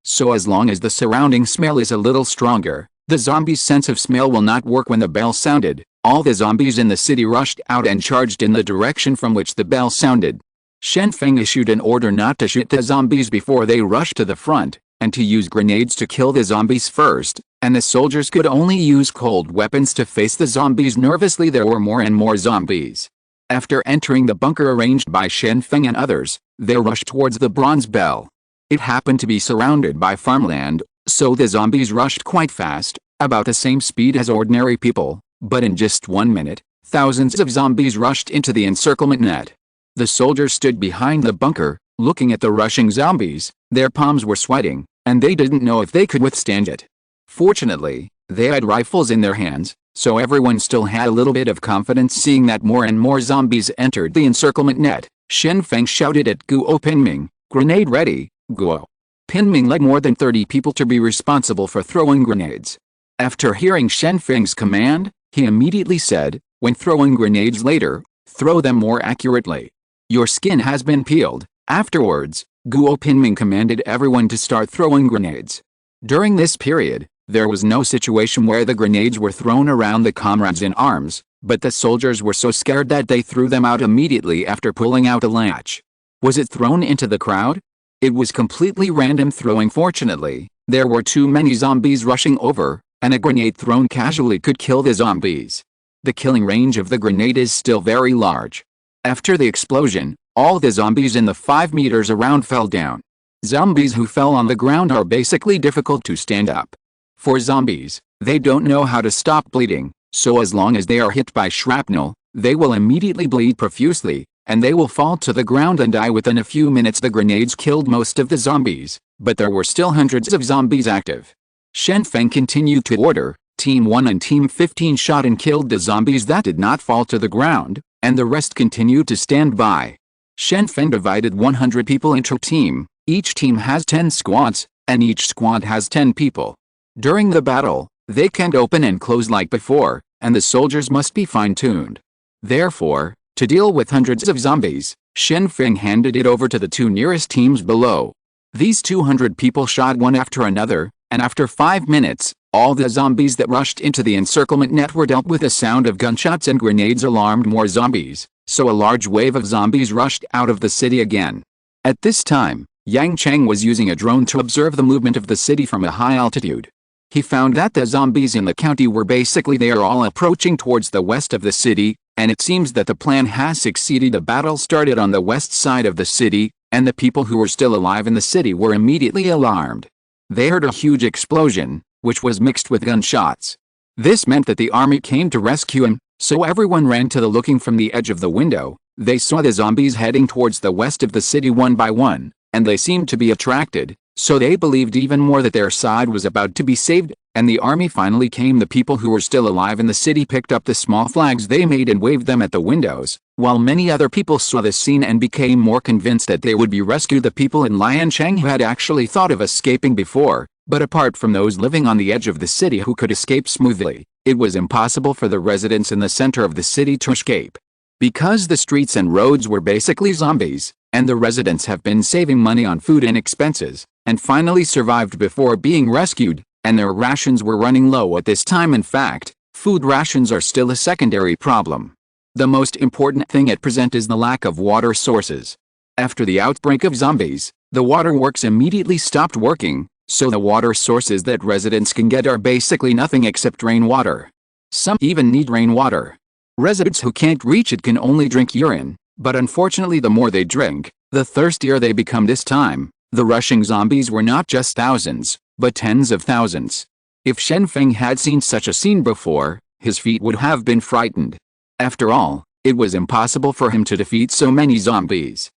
So as long as the surrounding smell is a little stronger, the zombie's sense of smell will not work. When the bell sounded, all the zombies in the city rushed out and charged in the direction from which the bell sounded. Shen Feng issued an order not to shoot the zombies before they rushed to the front, and to use grenades to kill the zombies first, and the soldiers could only use cold weapons to face the zombies nervously. There were more and more zombies. After entering the bunker arranged by Shen Feng and others, they rushed towards the bronze bell. It happened to be surrounded by farmland, so the zombies rushed quite fast, about the same speed as ordinary people, but in just 1 minute, thousands of zombies rushed into the encirclement net. The soldiers stood behind the bunker, looking at the rushing zombies. Their palms were sweating, and they didn't know if they could withstand it. Fortunately, they had rifles in their hands, so everyone still had a little bit of confidence. Seeing that more and more zombies entered the encirclement net, Shen Feng shouted at Guo Pinming, "Grenade ready, Guo." Pinming led more than 30 people to be responsible for throwing grenades. After hearing Shen Feng's command, he immediately said, "When throwing grenades later, throw them more accurately. Your skin has been peeled." Afterwards, Guo Pinming commanded everyone to start throwing grenades. During this period, there was no situation where the grenades were thrown around the comrades in arms, but the soldiers were so scared that they threw them out immediately after pulling out a latch. Was it thrown into the crowd? It was completely random throwing. Fortunately, there were too many zombies rushing over, and a grenade thrown casually could kill the zombies. The killing range of the grenade is still very large. After the explosion, all the zombies in the 5 meters around fell down. Zombies who fell on the ground are basically difficult to stand up. For zombies, they don't know how to stop bleeding, so as long as they are hit by shrapnel, they will immediately bleed profusely, and they will fall to the ground and die within a few minutes. The grenades killed most of the zombies, but there were still hundreds of zombies active. Shen Feng continued to order. Team 1 and Team 15 shot and killed the zombies that did not fall to the ground, and the rest continued to stand by. Shen Feng divided 100 people into a team. Each team has 10 squads, and each squad has 10 people. During the battle, they can't open and close like before, and the soldiers must be fine-tuned. Therefore, to deal with hundreds of zombies, Shen Feng handed it over to the 2 nearest teams below. These 200 people shot one after another, and after 5 minutes, all the zombies that rushed into the encirclement net were dealt with. The sound of gunshots and grenades alarmed more zombies, so a large wave of zombies rushed out of the city again. At this time, Yang Chang was using a drone to observe the movement of the city from a high altitude. He found that the zombies in the county were basically they are all approaching towards the west of the city, and it seems that the plan has succeeded. The battle started on the west side of the city, and the people who were still alive in the city were immediately alarmed. They heard a huge explosion, which was mixed with gunshots. This meant that the army came to rescue him, so everyone ran to the looking from the edge of the window. They saw the zombies heading towards the west of the city one by one, and they seemed to be attracted, so they believed even more that their side was about to be saved, and the army finally came. The people who were still alive in the city picked up the small flags they made and waved them at the windows, while many other people saw the scene and became more convinced that they would be rescued. The people in Liancheng who had actually thought of escaping before, But apart from those living on the edge of the city who could escape smoothly, it was impossible for the residents in the center of the city to escape. Because the streets and roads were basically zombies, and the residents have been saving money on food and expenses, and finally survived before being rescued, and their rations were running low at this time. In fact, food rations are still a secondary problem. The most important thing at present is the lack of water sources. After the outbreak of zombies, the waterworks immediately stopped working, so the water sources that residents can get are basically nothing except rainwater. Some even need rainwater. Residents who can't reach it can only drink urine, but unfortunately the more they drink, the thirstier they become. This time, the rushing zombies were not just thousands, but tens of thousands. If Shen Feng had seen such a scene before, his feet would have been frightened. After all, it was impossible for him to defeat so many zombies.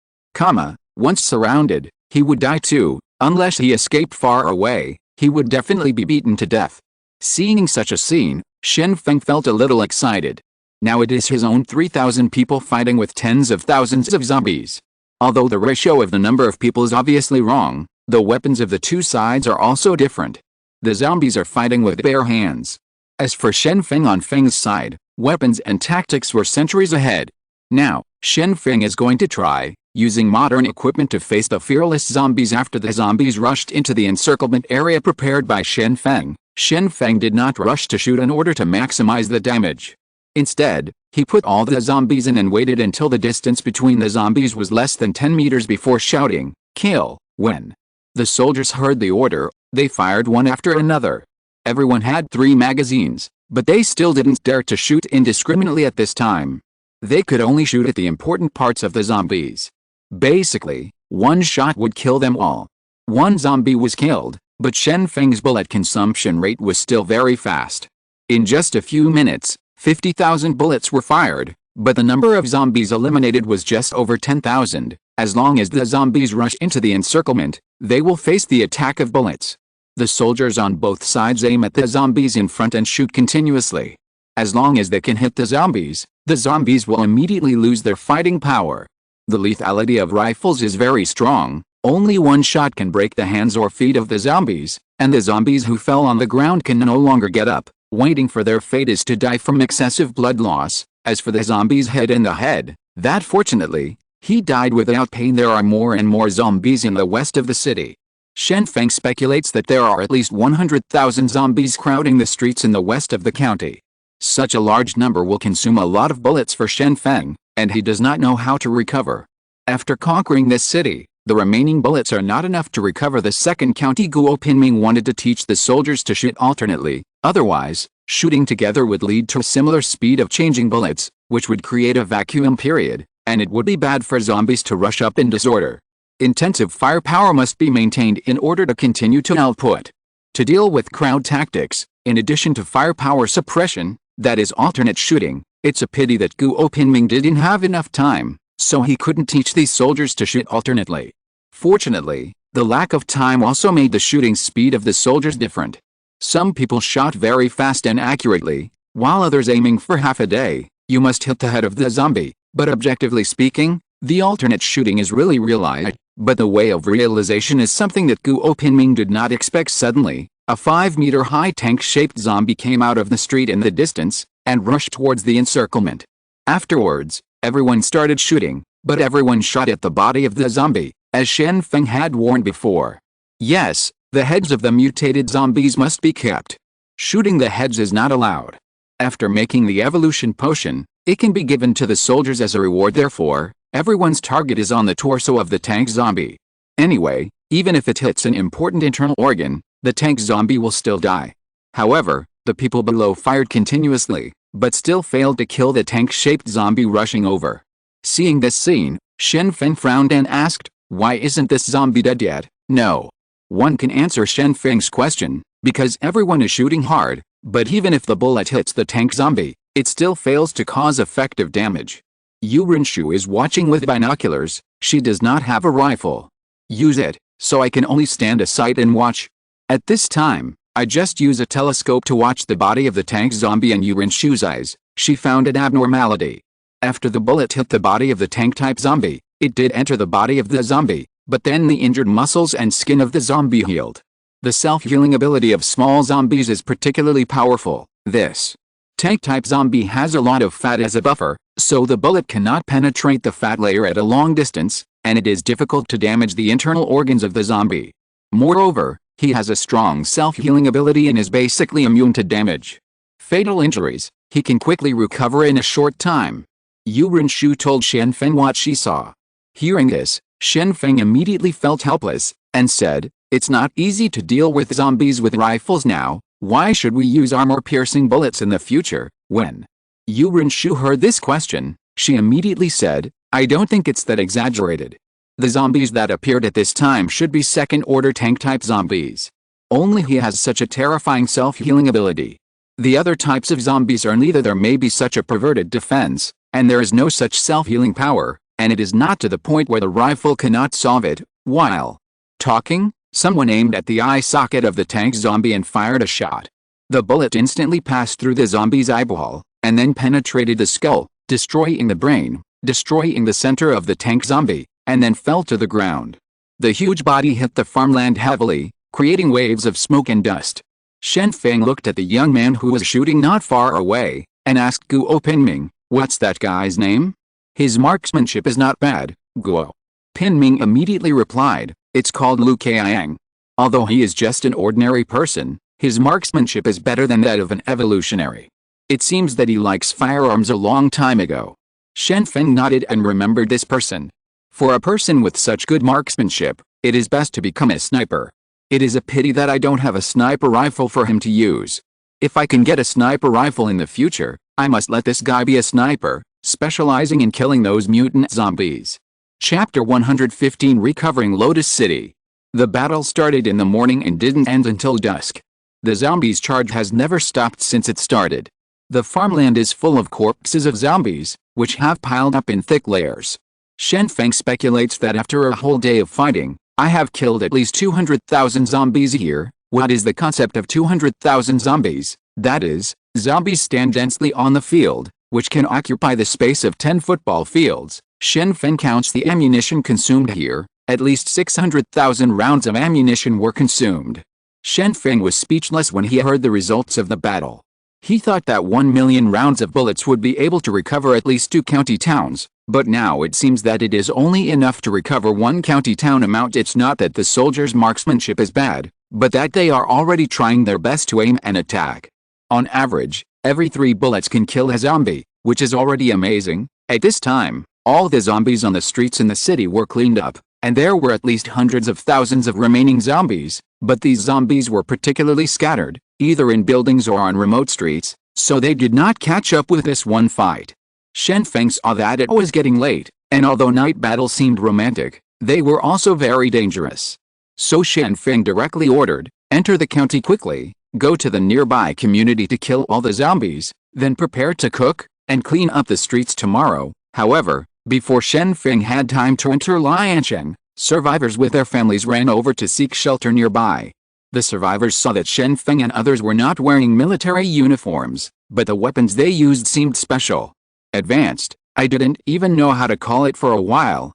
Once surrounded, he would die too. Unless he escaped far away, he would definitely be beaten to death. Seeing such a scene, Shen Feng felt a little excited. Now it is his own 3,000 people fighting with tens of thousands of zombies. Although the ratio of the number of people is obviously wrong, the weapons of the two sides are also different. The zombies are fighting with bare hands. As for Shen Feng on Feng's side, weapons and tactics were centuries ahead. Now, Shen Feng is going to try using modern equipment to face the fearless zombies. After the zombies rushed into the encirclement area prepared by Shen Feng did not rush to shoot in order to maximize the damage. Instead, he put all the zombies in and waited until the distance between the zombies was less than 10 meters before shouting, "Kill!" When the soldiers heard the order, they fired one after another. Everyone had 3 magazines, but they still didn't dare to shoot indiscriminately at this time. They could only shoot at the important parts of the zombies. Basically, one shot would kill them all. One zombie was killed, but Shen Feng's bullet consumption rate was still very fast. In just a few minutes, 50,000 bullets were fired, but the number of zombies eliminated was just over 10,000. As long as the zombies rush into the encirclement, they will face the attack of bullets. The soldiers on both sides aim at the zombies in front and shoot continuously. As long as they can hit the zombies will immediately lose their fighting power. The lethality of rifles is very strong. Only one shot can break the hands or feet of the zombies, and the zombies who fell on the ground can no longer get up. Waiting for their fate is to die from excessive blood loss. As for the zombie's head in the head, that fortunately, he died without pain. There are more and more zombies in the west of the city. Shen Feng speculates that there are at least 100,000 zombies crowding the streets in the west of the county. Such a large number will consume a lot of bullets for Shen Feng, and he does not know how to recover. After conquering this city, the remaining bullets are not enough to recover the second county. Guo Pinming wanted to teach the soldiers to shoot alternately, otherwise, shooting together would lead to a similar speed of changing bullets, which would create a vacuum period, and it would be bad for zombies to rush up in disorder. Intensive firepower must be maintained in order to continue to output. To deal with crowd tactics, in addition to firepower suppression, that is alternate shooting, it's a pity that Guo Pinming didn't have enough time, so he couldn't teach these soldiers to shoot alternately. Fortunately, the lack of time also made the shooting speed of the soldiers different. Some people shot very fast and accurately, while others aiming for half a day. You must hit the head of the zombie, but objectively speaking, the alternate shooting is really realized, but the way of realization is something that Guo Pinming did not expect. Suddenly, a 5-meter-high tank-shaped zombie came out of the street in the distance, and rushed towards the encirclement. Afterwards, everyone started shooting, but everyone shot at the body of the zombie, as Shen Feng had warned before. Yes, the heads of the mutated zombies must be kept. Shooting the heads is not allowed. After making the evolution potion, it can be given to the soldiers as a reward. Therefore, everyone's target is on the torso of the tank zombie. Anyway, even if it hits an important internal organ, the tank zombie will still die. However, the people below fired continuously, but still failed to kill the tank-shaped zombie rushing over. Seeing this scene, Shen Feng frowned and asked, "Why isn't this zombie dead yet?" No one can answer Shen Feng's question, because everyone is shooting hard, but even if the bullet hits the tank zombie, it still fails to cause effective damage. Yu Rinshu is watching with binoculars. She does not have a rifle. Use it, so I can only stand aside and watch. At this time, I just use a telescope to watch the body of the tank zombie and Yu Rinshu's eyes. She found an abnormality. After the bullet hit the body of the tank-type zombie, it did enter the body of the zombie, but then the injured muscles and skin of the zombie healed. The self-healing ability of small zombies is particularly powerful. This tank-type zombie has a lot of fat as a buffer, so the bullet cannot penetrate the fat layer at a long distance, and it is difficult to damage the internal organs of the zombie. Moreover, he has a strong self-healing ability and is basically immune to damage. Fatal injuries, he can quickly recover in a short time. Yu Renshu told Shen Feng what she saw. Hearing this, Shen Feng immediately felt helpless, and said, "It's not easy to deal with zombies with rifles now. Why should we use armor-piercing bullets in the future?" When Yu Renshu heard this question, she immediately said, "I don't think it's that exaggerated. The zombies that appeared at this time should be second-order tank-type zombies. Only he has such a terrifying self-healing ability. The other types of zombies are neither. There may be such a perverted defense, and there is no such self-healing power, and it is not to the point where the rifle cannot solve it." While talking, someone aimed at the eye socket of the tank zombie and fired a shot. The bullet instantly passed through the zombie's eyeball, and then penetrated the skull, destroying the brain, destroying the center of the tank zombie, and then fell to the ground. The huge body hit the farmland heavily, creating waves of smoke and dust. Shen Feng looked at the young man who was shooting not far away, and asked Guo Pinming, "What's that guy's name?" "His marksmanship is not bad," Guo Pinming immediately replied. "It's called Lu Qiang. Although he is just an ordinary person, his marksmanship is better than that of an evolutionary. It seems that he likes firearms a long time ago." Shen Feng nodded and remembered this person. For a person with such good marksmanship, it is best to become a sniper. It is a pity that I don't have a sniper rifle for him to use. If I can get a sniper rifle in the future, I must let this guy be a sniper, specializing in killing those mutant zombies. Chapter 115, Recovering Lotus City. The battle started in the morning and didn't end until dusk. The zombies' charge has never stopped since it started. The farmland is full of corpses of zombies, which have piled up in thick layers. Shen Feng speculates that after a whole day of fighting, I have killed at least 200,000 zombies here. What is the concept of 200,000 zombies? That is, zombies stand densely on the field, which can occupy the space of 10 football fields. Shen Feng counts the ammunition consumed here. At least 600,000 rounds of ammunition were consumed. Shen Feng was speechless when he heard the results of the battle. He thought that 1 million rounds of bullets would be able to recover at least 2 county towns, but now it seems that it is only enough to recover 1 county town amount. It's not that the soldiers' marksmanship is bad, but that they are already trying their best to aim and attack. On average, every 3 bullets can kill a zombie, which is already amazing. At this time, all the zombies on the streets in the city were cleaned up, and there were at least hundreds of thousands of remaining zombies, but these zombies were particularly scattered, either in buildings or on remote streets, so they did not catch up with this one fight. Shen Feng saw that it was getting late, and although night battles seemed romantic, they were also very dangerous. So Shen Feng directly ordered, "Enter the county quickly, go to the nearby community to kill all the zombies, then prepare to cook and clean up the streets tomorrow." However, before Shen Feng had time to enter Liancheng, survivors with their families ran over to seek shelter nearby. The survivors saw that Shen Feng and others were not wearing military uniforms, but the weapons they used seemed special. Advanced, I didn't even know how to call it for a while.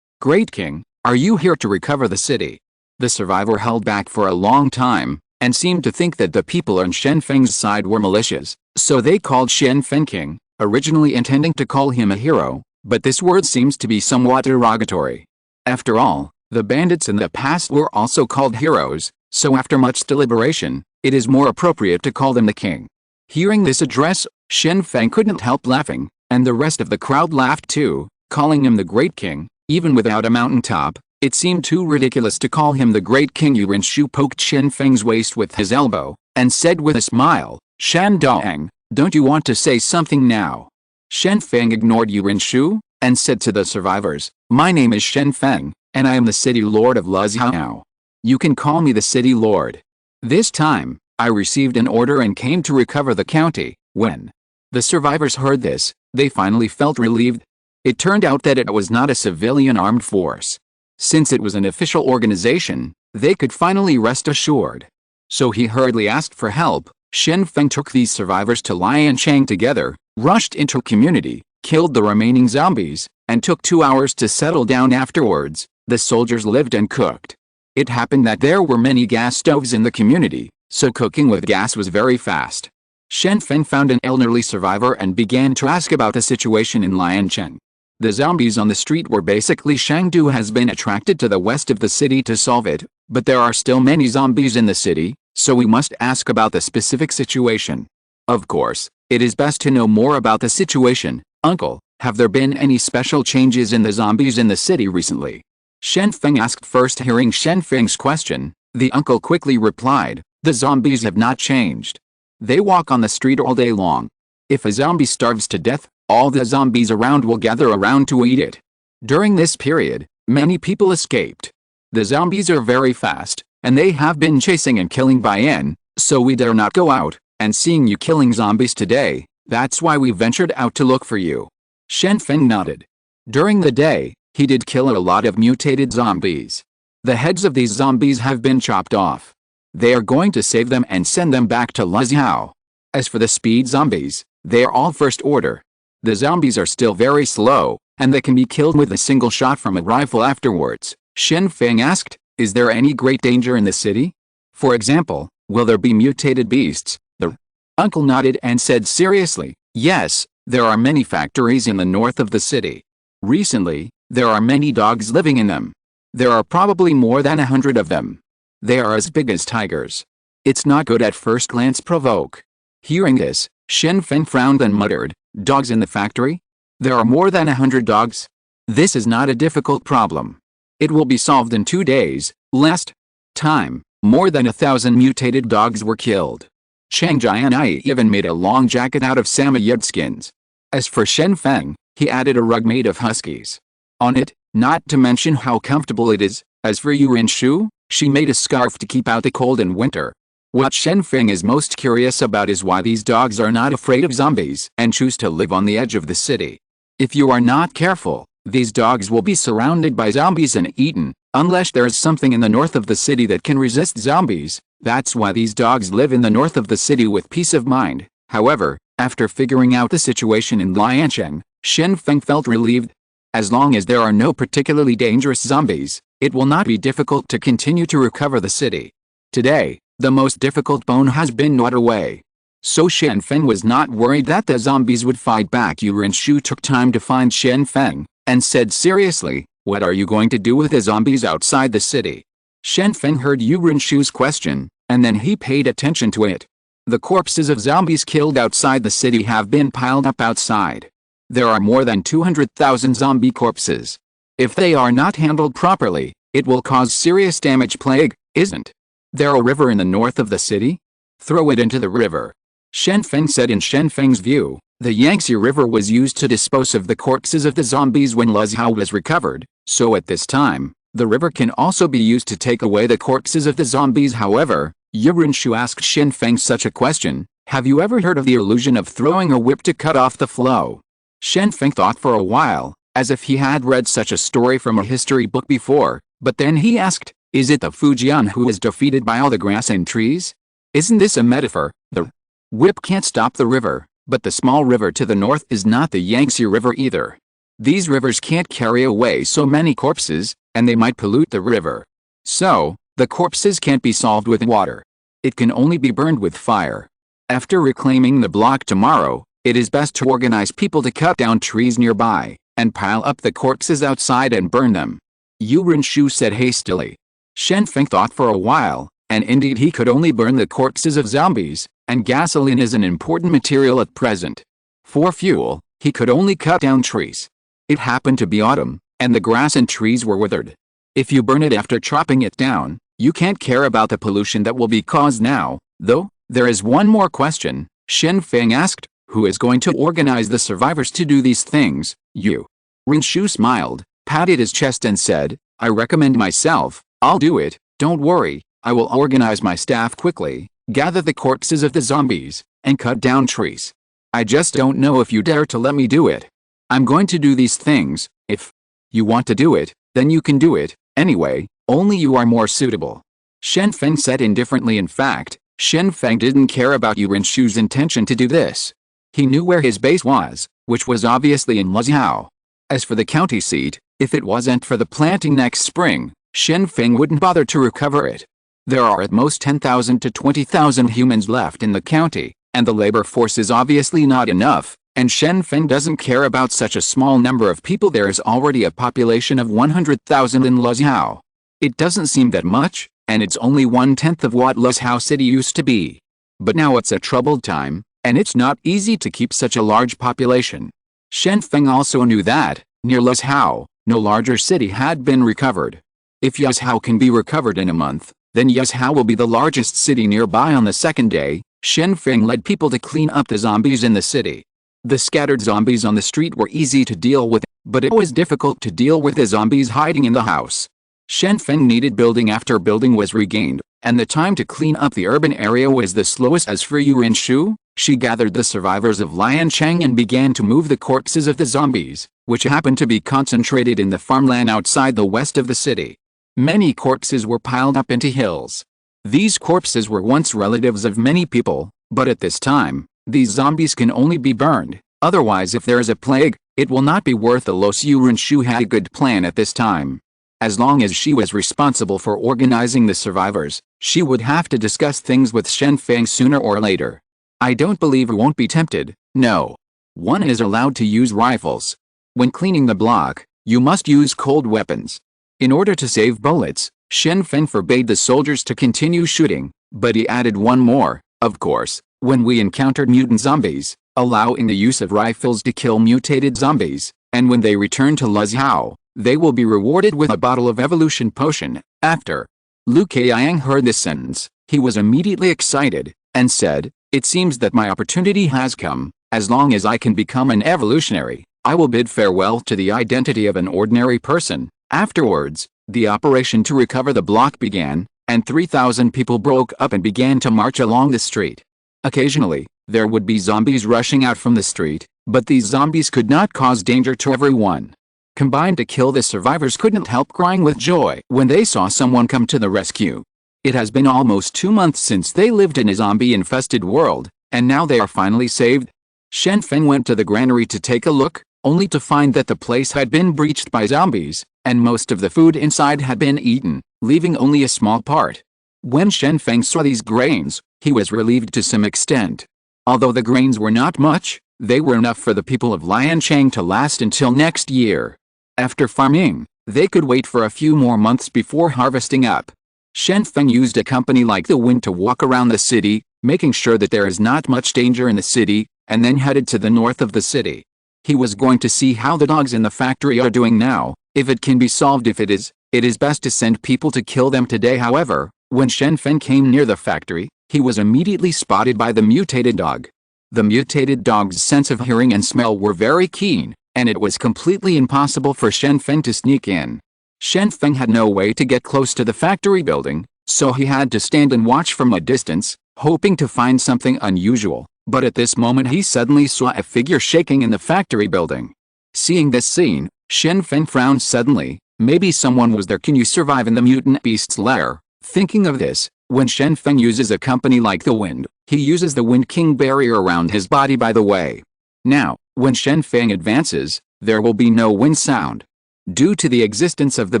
"Great King, are you here to recover the city?" The survivor held back for a long time, and seemed to think that the people on Shen Feng's side were malicious, so they called Shen Feng King, originally intending to call him a hero, but this word seems to be somewhat derogatory. After all, the bandits in the past were also called heroes, so after much deliberation, it is more appropriate to call them the king. Hearing this address, Shen Feng couldn't help laughing, and the rest of the crowd laughed too, calling him the Great King, even without a mountaintop. It seemed too ridiculous to call him the Great King. Yu Renshu poked Shen Feng's waist with his elbow, and said with a smile, "Shan Dong, don't you want to say something now?" Shen Feng ignored Yu Renshu, and said to the survivors, "My name is Shen Feng, and I am the city lord of Luxiao. You can call me the city lord. This time, I received an order and came to recover the county." When the survivors heard this, they finally felt relieved. It turned out that it was not a civilian armed force. Since it was an official organization, they could finally rest assured. So he hurriedly asked for help. Shen Feng took these survivors to Liancheng together, rushed into community, killed the remaining zombies, and took 2 hours to settle down afterwards. The soldiers lived and cooked. It happened that there were many gas stoves in the community, so cooking with gas was very fast. Shen Feng found an elderly survivor and began to ask about the situation in Liancheng. The zombies on the street were basically Shangdu has been attracted to the west of the city to solve it, but there are still many zombies in the city, so we must ask about the specific situation. Of course, it is best to know more about the situation. Uncle, have there been any special changes in the zombies in the city recently? Shen Feng asked. First hearing Shen Feng's question, the uncle quickly replied, the zombies have not changed. They walk on the street all day long. If a zombie starves to death, all the zombies around will gather around to eat it. During this period, many people escaped. The zombies are very fast, and they have been chasing and killing Bayan, so we dare not go out, and seeing you killing zombies today, that's why we ventured out to look for you. Shen Feng nodded. During the day, he did kill a lot of mutated zombies. The heads of these zombies have been chopped off. They are going to save them and send them back to Luxiao. As for the speed zombies, they are all first order. The zombies are still very slow, and they can be killed with a single shot from a rifle afterwards. Shen Feng asked, is there any great danger in the city? For example, will there be mutated beasts? The uncle nodded and said seriously, yes, there are many factories in the north of the city. Recently, there are many dogs living in them. There are probably more than 100 of them. They are as big as tigers. It's not good at first glance provoke. Hearing this, Shen Feng frowned and muttered, dogs in the factory? There are more than 100 dogs? This is not a difficult problem. It will be solved in 2 days. Last time, more than 1,000 mutated dogs were killed. Chang Jianyi even made a long jacket out of samoyed skins. As for Shen Feng, he added a rug made of huskies on it, not to mention how comfortable it is. As for Yurin Shu, she made a scarf to keep out the cold in winter. What Shen Feng is most curious about is why these dogs are not afraid of zombies and choose to live on the edge of the city. If you are not careful, these dogs will be surrounded by zombies and eaten, unless there is something in the north of the city that can resist zombies. That's why these dogs live in the north of the city with peace of mind. However, after figuring out the situation in Liancheng, Shen Feng felt relieved. As long as there are no particularly dangerous zombies, it will not be difficult to continue to recover the city. Today, the most difficult bone has been gnawed away. So Shen Feng was not worried that the zombies would fight back. Yurin Shu took time to find Shen Feng, and said seriously, what are you going to do with the zombies outside the city? Shen Feng heard Yurin Shu's question, and then he paid attention to it. The corpses of zombies killed outside the city have been piled up outside. There are more than 200,000 zombie corpses. If they are not handled properly, it will cause serious damage. Plague, isn't there a river in the north of the city? Throw it into the river. Shen Feng said. In Shen Feng's view, the Yangtze River was used to dispose of the corpses of the zombies when Luxiao was recovered, so at this time, the river can also be used to take away the corpses of the zombies. However, Yurin Shu asked Shen Feng such a question, have you ever heard of the illusion of throwing a whip to cut off the flow? Shen Feng thought for a while, as if he had read such a story from a history book before, but then he asked, is it the Fujian who is defeated by all the grass and trees? Isn't this a metaphor? The whip can't stop the river, but the small river to the north is not the Yangtze River either. These rivers can't carry away so many corpses, and they might pollute the river. So, the corpses can't be solved with water. It can only be burned with fire. After reclaiming the block tomorrow, it is best to organize people to cut down trees nearby, and pile up the corpses outside and burn them. Yurin Shu said hastily. Shen Feng thought for a while, and indeed he could only burn the corpses of zombies, and gasoline is an important material at present. For fuel, he could only cut down trees. It happened to be autumn, and the grass and trees were withered. If you burn it after chopping it down, you can't care about the pollution that will be caused now, though. There is one more question, Shen Feng asked. Who is going to organize the survivors to do these things? You. Rinshu smiled, patted his chest and said, I recommend myself. I'll do it, don't worry, I will organize my staff quickly, gather the corpses of the zombies, and cut down trees. I just don't know if you dare to let me do it. I'm going to do these things. If you want to do it, then you can do it. Anyway, only you are more suitable. Shen Feng said indifferently. In fact, Shen Feng didn't care about Yurin Shu's intention to do this. He knew where his base was, which was obviously in Luxiao. As for the county seat, if it wasn't for the planting next spring, Shen Feng wouldn't bother to recover it. There are at most 10,000 to 20,000 humans left in the county, and the labor force is obviously not enough, and Shen Feng doesn't care about such a small number of people. There is already a population of 100,000 in Luzhou. It doesn't seem that much, and it's only 1/10 of what Luzhou City used to be. But now it's a troubled time, and it's not easy to keep such a large population. Shen Feng also knew that, near Luzhou, no larger city had been recovered. If Luzhou can be recovered in a month, then Luzhou will be the largest city nearby. On the second day, Shen Feng led people to clean up the zombies in the city. The scattered zombies on the street were easy to deal with, but it was difficult to deal with the zombies hiding in the house. Shen Feng needed building after building was regained, and the time to clean up the urban area was the slowest. As for Yuan Shu, she gathered the survivors of Liancheng and began to move the corpses of the zombies, which happened to be concentrated in the farmland outside the west of the city. Many corpses were piled up into hills. These corpses were once relatives of many people, but at this time, these zombies can only be burned. Otherwise, if there is a plague, it will not be worth the loss. Yuan Shu had a good plan at this time. As long as she was responsible for organizing the survivors, she would have to discuss things with Shen Feng sooner or later. I don't believe we won't be tempted. No. One is allowed to use rifles. When cleaning the block, you must use cold weapons. In order to save bullets, Shen Feng forbade the soldiers to continue shooting, but he added one more, of course, when we encountered mutant zombies, allowing the use of rifles to kill mutated zombies, and when they return to Luzhou, they will be rewarded with a bottle of evolution potion. After Lu Kayang heard this sentence, he was immediately excited, and said, "It seems that my opportunity has come. As long as I can become an evolutionary, I will bid farewell to the identity of an ordinary person." Afterwards, the operation to recover the block began, and 3,000 people broke up and began to march along the street. Occasionally, there would be zombies rushing out from the street, but these zombies could not cause danger to everyone. Combined to kill, the survivors couldn't help crying with joy when they saw someone come to the rescue. It has been almost 2 months since they lived in a zombie-infested world, and now they are finally saved. Shen Feng went to the granary to take a look, only to find that the place had been breached by zombies, and most of the food inside had been eaten, leaving only a small part. When Shen Feng saw these grains, he was relieved to some extent. Although the grains were not much, they were enough for the people of Liancheng to last until next year. After farming, they could wait for a few more months before harvesting up. Shen Feng used a company like the Wind to walk around the city, making sure that there is not much danger in the city, and then headed to the north of the city. He was going to see how the dogs in the factory are doing now. If it can be solved, if it is best to send people to kill them today. However, when Shen Feng came near the factory, he was immediately spotted by the mutated dog. The mutated dog's sense of hearing and smell were very keen, and it was completely impossible for Shen Feng to sneak in. Shen Feng had no way to get close to the factory building, so he had to stand and watch from a distance, hoping to find something unusual. But at this moment he suddenly saw a figure shaking in the factory building. Seeing this scene, Shen Feng frowned suddenly. Maybe someone was there. Can you survive in the mutant beast's lair? Thinking of this, when Shen Feng uses a company like the Wind, he uses the Wind King barrier around his body. By the way, now, when Shen Feng advances, there will be no wind sound. Due to the existence of the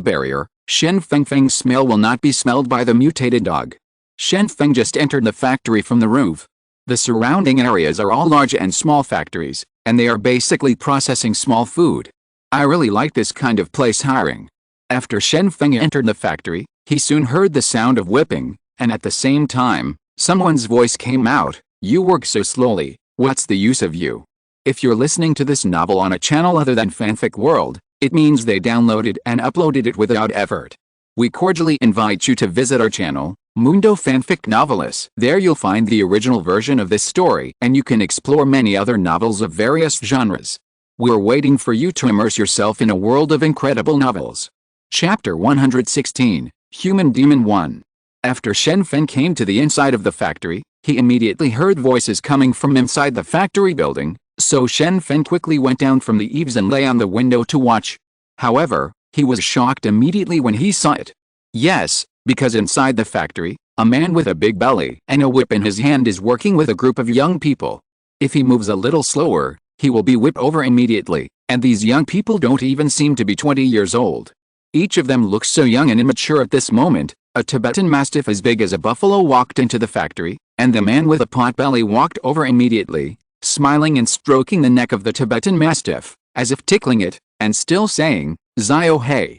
barrier, Shen Feng's smell will not be smelled by the mutated dog. Shen Feng just entered the factory from the roof. The surrounding areas are all large and small factories, and they are basically processing small food. I really like this kind of place hiring. After Shen Feng entered the factory, he soon heard the sound of whipping, and at the same time, someone's voice came out. "You work so slowly, what's the use of you?" If you're listening to this novel on a channel other than Fanfic World, it means they downloaded and uploaded it without effort. We cordially invite you to visit our channel, Mundo Fanfic Novelis. There you'll find the original version of this story, and you can explore many other novels of various genres. We're waiting for you to immerse yourself in a world of incredible novels. Chapter 116, Human Demon 1. After Shen Feng came to the inside of the factory, he immediately heard voices coming from inside the factory building, so Shen Feng quickly went down from the eaves and lay on the window to watch. However, he was shocked immediately when he saw it. Yes, because inside the factory, a man with a big belly and a whip in his hand is working with a group of young people. If he moves a little slower, he will be whipped over immediately, and these young people don't even seem to be 20 years old. Each of them looks so young and immature at this moment. A Tibetan Mastiff as big as a buffalo walked into the factory, and the man with a potbelly walked over immediately, smiling and stroking the neck of the Tibetan Mastiff, as if tickling it, and still saying, "Zio hey.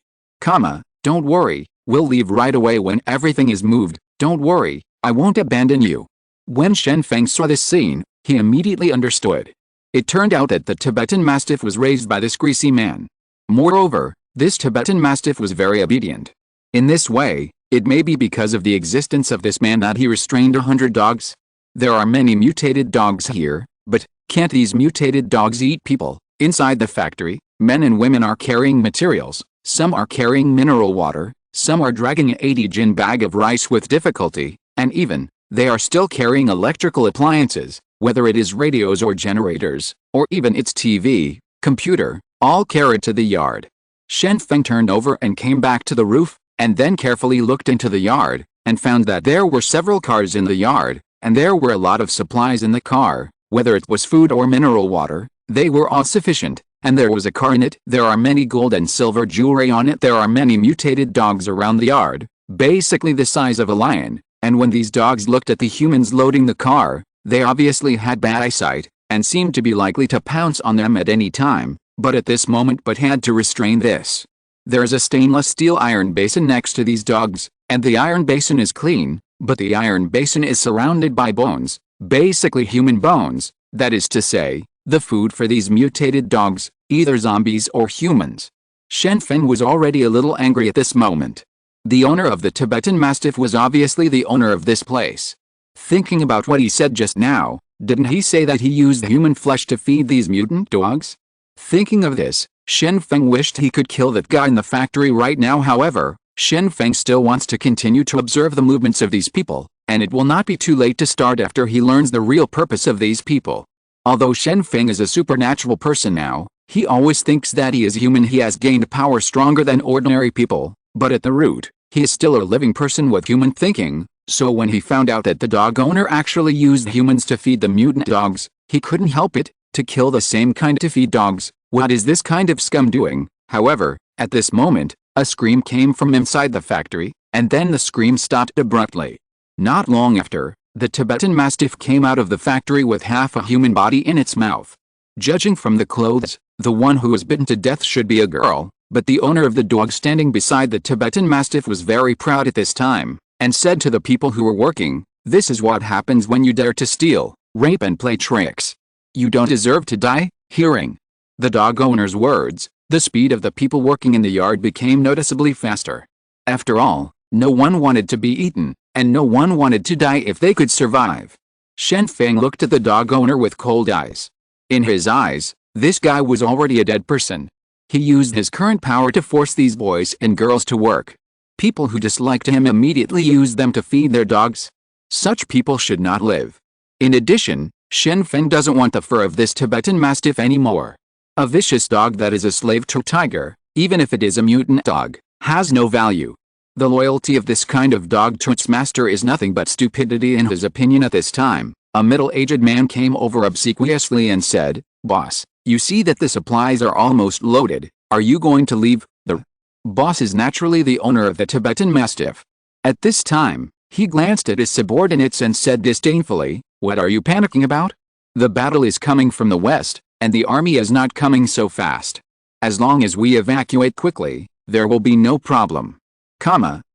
Don't worry, we'll leave right away when everything is moved, don't worry, I won't abandon you." When Shen Feng saw this scene, he immediately understood. It turned out that the Tibetan Mastiff was raised by this greasy man. Moreover, this Tibetan Mastiff was very obedient. In this way, it may be because of the existence of this man that he restrained 100 dogs. There are many mutated dogs here, but can't these mutated dogs eat people? Inside the factory, men and women are carrying materials, some are carrying mineral water, some are dragging an 80 bag of rice with difficulty, and even, they are still carrying electrical appliances, whether it is radios or generators, or even its TV, computer, all carried to the yard. Shen Feng turned over and came back to the roof, and then carefully looked into the yard, and found that there were several cars in the yard, and there were a lot of supplies in the car, whether it was food or mineral water, they were all sufficient, and there was a car in it. There are many gold and silver jewelry on it. There are many mutated dogs around the yard, basically the size of a lion, and when these dogs looked at the humans loading the car, they obviously had bad eyesight, and seemed to be likely to pounce on them at any time, but at this moment but had to restrain this. There is a stainless steel iron basin next to these dogs, and the iron basin is clean, but the iron basin is surrounded by bones, basically human bones, that is to say, the food for these mutated dogs, either zombies or humans. Shen Feng was already a little angry at this moment. The owner of the Tibetan Mastiff was obviously the owner of this place. Thinking about what he said just now, didn't he say that he used human flesh to feed these mutant dogs? Thinking of this, Shen Feng wished he could kill that guy in the factory right now. However, Shen Feng still wants to continue to observe the movements of these people, and it will not be too late to start after he learns the real purpose of these people. Although Shen Feng is a supernatural person now, he always thinks that he is human. He has gained power stronger than ordinary people, but at the root, he is still a living person with human thinking, so when he found out that the dog owner actually used humans to feed the mutant dogs, he couldn't help it, to kill the same kind to feed dogs. What is this kind of scum doing? However, at this moment, a scream came from inside the factory, and then the scream stopped abruptly. Not long after, the Tibetan Mastiff came out of the factory with half a human body in its mouth. Judging from the clothes, the one who was bitten to death should be a girl, but the owner of the dog standing beside the Tibetan Mastiff was very proud at this time, and said to the people who were working, "This is what happens when you dare to steal, rape and play tricks. You don't deserve to die." Hearing the dog owner's words, the speed of the people working in the yard became noticeably faster. After all, no one wanted to be eaten, and no one wanted to die if they could survive. Shen Feng looked at the dog owner with cold eyes. In his eyes, this guy was already a dead person. He used his current power to force these boys and girls to work. People who disliked him immediately used them to feed their dogs. Such people should not live. In addition, Shen Feng doesn't want the fur of this Tibetan Mastiff anymore. A vicious dog that is a slave to a tiger, even if it is a mutant dog, has no value. The loyalty of this kind of dog to its master is nothing but stupidity in his opinion. At this time, a middle-aged man came over obsequiously and said, "Boss, you see that the supplies are almost loaded. Are you going to leave?" The boss is naturally the owner of the Tibetan Mastiff. At this time, he glanced at his subordinates and said disdainfully, "What are you panicking about? The battle is coming from the west, and the army is not coming so fast. As long as we evacuate quickly, there will be no problem."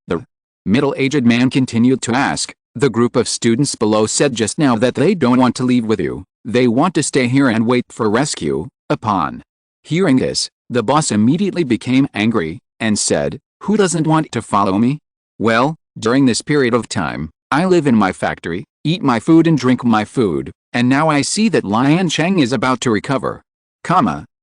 The middle-aged man continued to ask, "The group of students below said just now that they don't want to leave with you. They want to stay here and wait for rescue." Upon hearing this, the boss immediately became angry, and said, "Who doesn't want to follow me? Well, during this period of time, I live in my factory, eat my food and drink my food, and now I see that Lian Cheng is about to recover.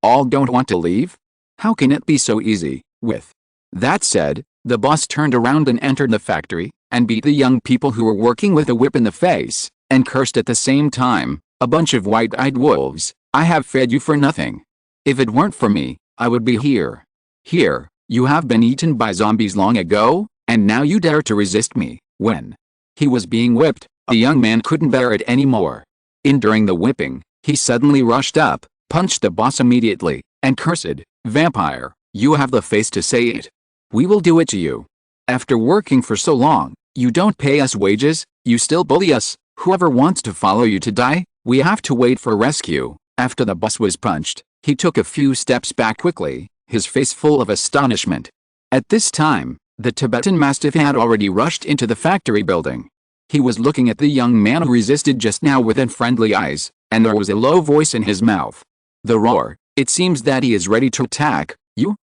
All don't want to leave? How can it be so easy?" With that said, the boss turned around and entered the factory, and beat the young people who were working with a whip in the face, and cursed at the same time, "A bunch of white-eyed wolves, I have fed you for nothing. If it weren't for me, I would be here. Here, you have been eaten by zombies long ago, and now you dare to resist me." When he was being whipped, the young man couldn't bear it anymore. During the whipping, he suddenly rushed up, punched the boss immediately, and cursed, "Vampire, you have the face to say it. We will do it to you. After working for so long, you don't pay us wages, you still bully us. Whoever wants to follow you to die, we have to wait for rescue." After the boss was punched, he took a few steps back quickly, his face full of astonishment. At this time, the Tibetan Mastiff had already rushed into the factory building. He was looking at the young man who resisted just now with unfriendly eyes, and there was a low voice in his mouth. The roar, "It seems that he is ready to attack. You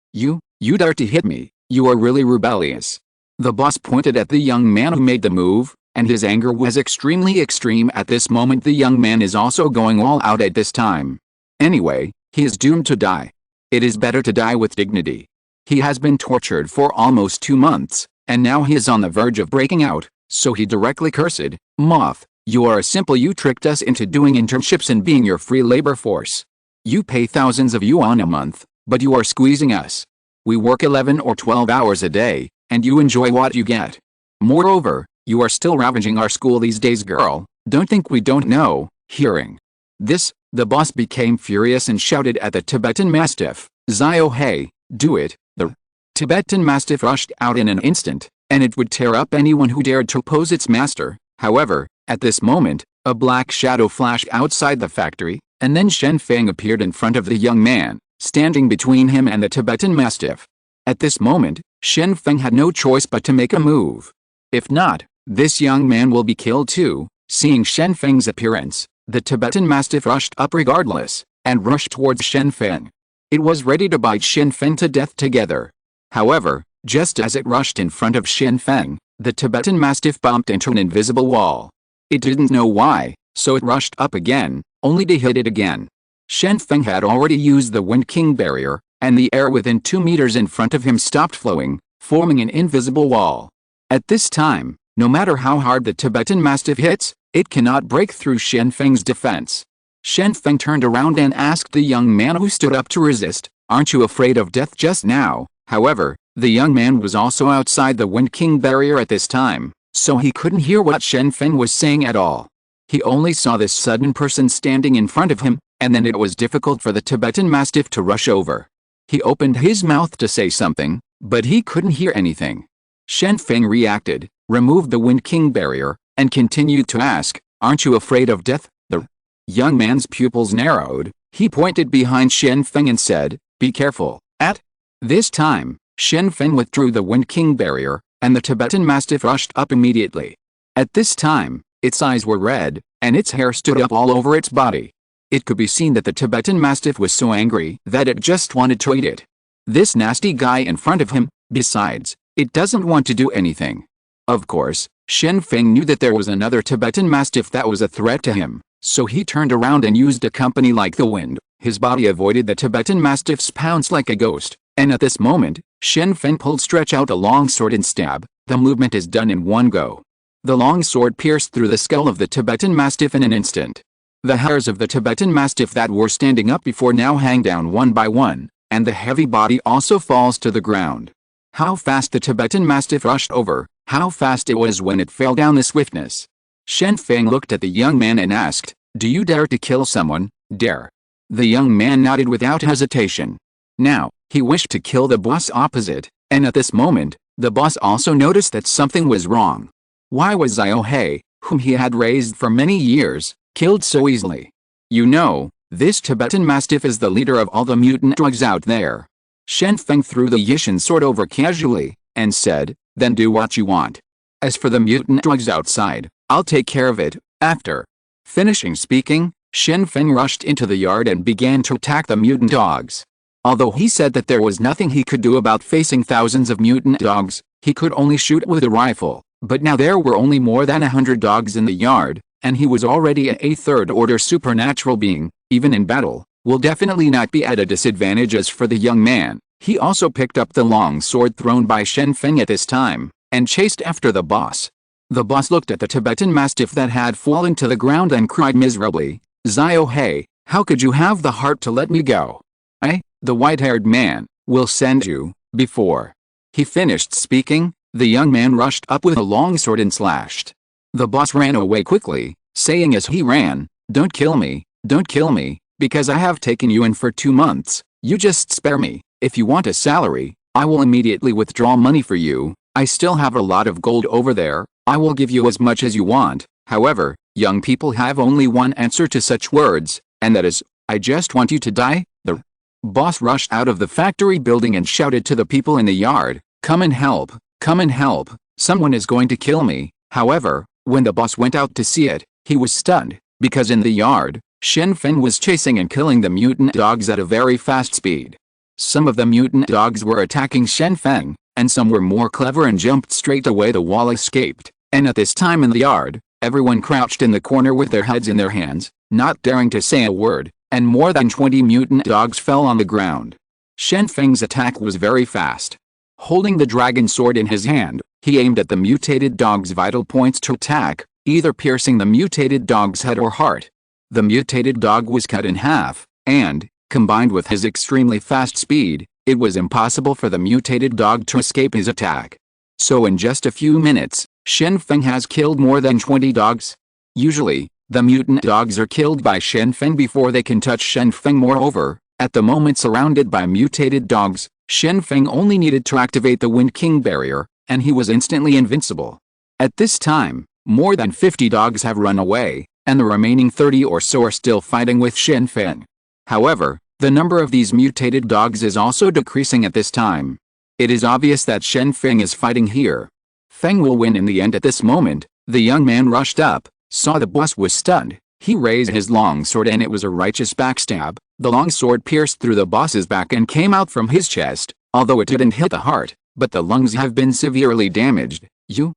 dare to hit me, you are really rebellious." The boss pointed at the young man who made the move, and his anger was extremely extreme at this moment. The young man is also going all out at this time. Anyway, he is doomed to die. It is better to die with dignity. He has been tortured for almost 2 months, and now he is on the verge of breaking out, so he directly cursed, "Moth, you are a simple. You tricked us into doing internships and being your free labor force. You pay thousands of yuan a month, but you are squeezing us. We work 11 or 12 hours a day, and you enjoy what you get. Moreover, you are still ravaging our school these days, girl. Don't think we don't know." Hearing this, the boss became furious and shouted at the Tibetan Mastiff, "Zio Hei, do it." The Tibetan Mastiff rushed out in an instant, and it would tear up anyone who dared to oppose its master. However, at this moment, a black shadow flashed outside the factory, and then Shen Feng appeared in front of the young man, standing between him and the Tibetan Mastiff. At this moment, Shen Feng had no choice but to make a move. If not, this young man will be killed too. Seeing Shen Feng's appearance, the Tibetan Mastiff rushed up regardless, and rushed towards Shen Feng. It was ready to bite Shen Feng to death together. However, just as it rushed in front of Shen Feng, the Tibetan Mastiff bumped into an invisible wall. It didn't know why, so it rushed up again, only to hit it again. Shen Feng had already used the Wind King barrier, and the air within 2 meters in front of him stopped flowing, forming an invisible wall. At this time, no matter how hard the Tibetan Mastiff hits, it cannot break through Shen Feng's defense. Shen Feng turned around and asked the young man who stood up to resist, "Aren't you afraid of death just now?" However, the young man was also outside the Wind King barrier at this time, so he couldn't hear what Shen Feng was saying at all. He only saw this sudden person standing in front of him, and then it was difficult for the Tibetan Mastiff to rush over. He opened his mouth to say something, but he couldn't hear anything. Shen Feng reacted, removed the Wind King barrier, and continued to ask, "Aren't you afraid of death?" The young man's pupils narrowed. He pointed behind Shen Feng and said, "Be careful." At this time, Shen Feng withdrew the Wind King barrier, and the Tibetan Mastiff rushed up immediately. At this time, its eyes were red, and its hair stood up all over its body. It could be seen that the Tibetan Mastiff was so angry that it just wanted to eat it. This nasty guy in front of him, besides, it doesn't want to do anything. Of course, Shen Feng knew that there was another Tibetan Mastiff that was a threat to him, so he turned around and used a company like the wind. His body avoided the Tibetan Mastiff's pounce like a ghost, and at this moment, Shen Feng stretch out a long sword and stab. The movement is done in one go. The long sword pierced through the skull of the Tibetan Mastiff in an instant. The hairs of the Tibetan Mastiff that were standing up before now hang down one by one, and the heavy body also falls to the ground. How fast the Tibetan Mastiff rushed over, how fast it was when it fell down. The swiftness. Shen Feng looked at the young man and asked, "Do you dare to kill someone?" "Dare." The young man nodded without hesitation. Now, he wished to kill the boss opposite, and at this moment, the boss also noticed that something was wrong. Why was Zio Hei, whom he had raised for many years, killed so easily? "You know, this Tibetan Mastiff is the leader of all the mutant drugs out there." Shen Feng threw the Yishan sword over casually, and said, "Then do what you want. As for the mutant drugs outside, I'll take care of it." After finishing speaking, Shen Feng rushed into the yard and began to attack the mutant dogs. Although he said that there was nothing he could do about facing thousands of mutant dogs, he could only shoot with a rifle. But now there were only more than 100 dogs in the yard, and he was already a third-order supernatural being. Even in battle, will definitely not be at a disadvantage. As for the young man, he also picked up the long sword thrown by Shen Feng at this time, and chased after the boss. The boss looked at the Tibetan Mastiff that had fallen to the ground and cried miserably, "Zio Hei, how could you have the heart to let me go? The white-haired man, will send you." Before he finished speaking, the young man rushed up with a long sword and slashed. The boss ran away quickly, saying as he ran, don't kill me, because I have taken you in for 2 months, you just spare me. If you want a salary, I will immediately withdraw money for you. I still have a lot of gold over there. I will give you as much as you want. However, young people have only one answer to such words, and that is, I just want you to die. The boss rushed out of the factory building and shouted to the people in the yard, come and help, come and help, someone is going to kill me. However, when the boss went out to see it, he was stunned, because in the yard, Shen Feng was chasing and killing the mutant dogs at a very fast speed. Some of the mutant dogs were attacking Shen Feng, and some were more clever and jumped straight away. The wall escaped, and at this time in the yard, everyone crouched in the corner with their heads in their hands, not daring to say a word, and more than 20 mutant dogs fell on the ground. Shen Feng's attack was very fast. Holding the dragon sword in his hand, he aimed at the mutated dog's vital points to attack, either piercing the mutated dog's head or heart. The mutated dog was cut in half, and, combined with his extremely fast speed, it was impossible for the mutated dog to escape his attack. So in just a few minutes, Shen Feng has killed more than 20 dogs. Usually, the mutant dogs are killed by Shen Feng before they can touch Shen Feng. Moreover, at the moment surrounded by mutated dogs, Shen Feng only needed to activate the Wind King barrier, and he was instantly invincible. At this time, more than 50 dogs have run away, and the remaining 30 or so are still fighting with Shen Feng. However, the number of these mutated dogs is also decreasing at this time. It is obvious that Shen Feng is fighting here. Feng will win in the end. At this moment, the young man rushed up, saw the boss was stunned. He raised his long sword and it was a righteous backstab. The long sword pierced through the boss's back and came out from his chest, although it didn't hit the heart, but the lungs have been severely damaged. You.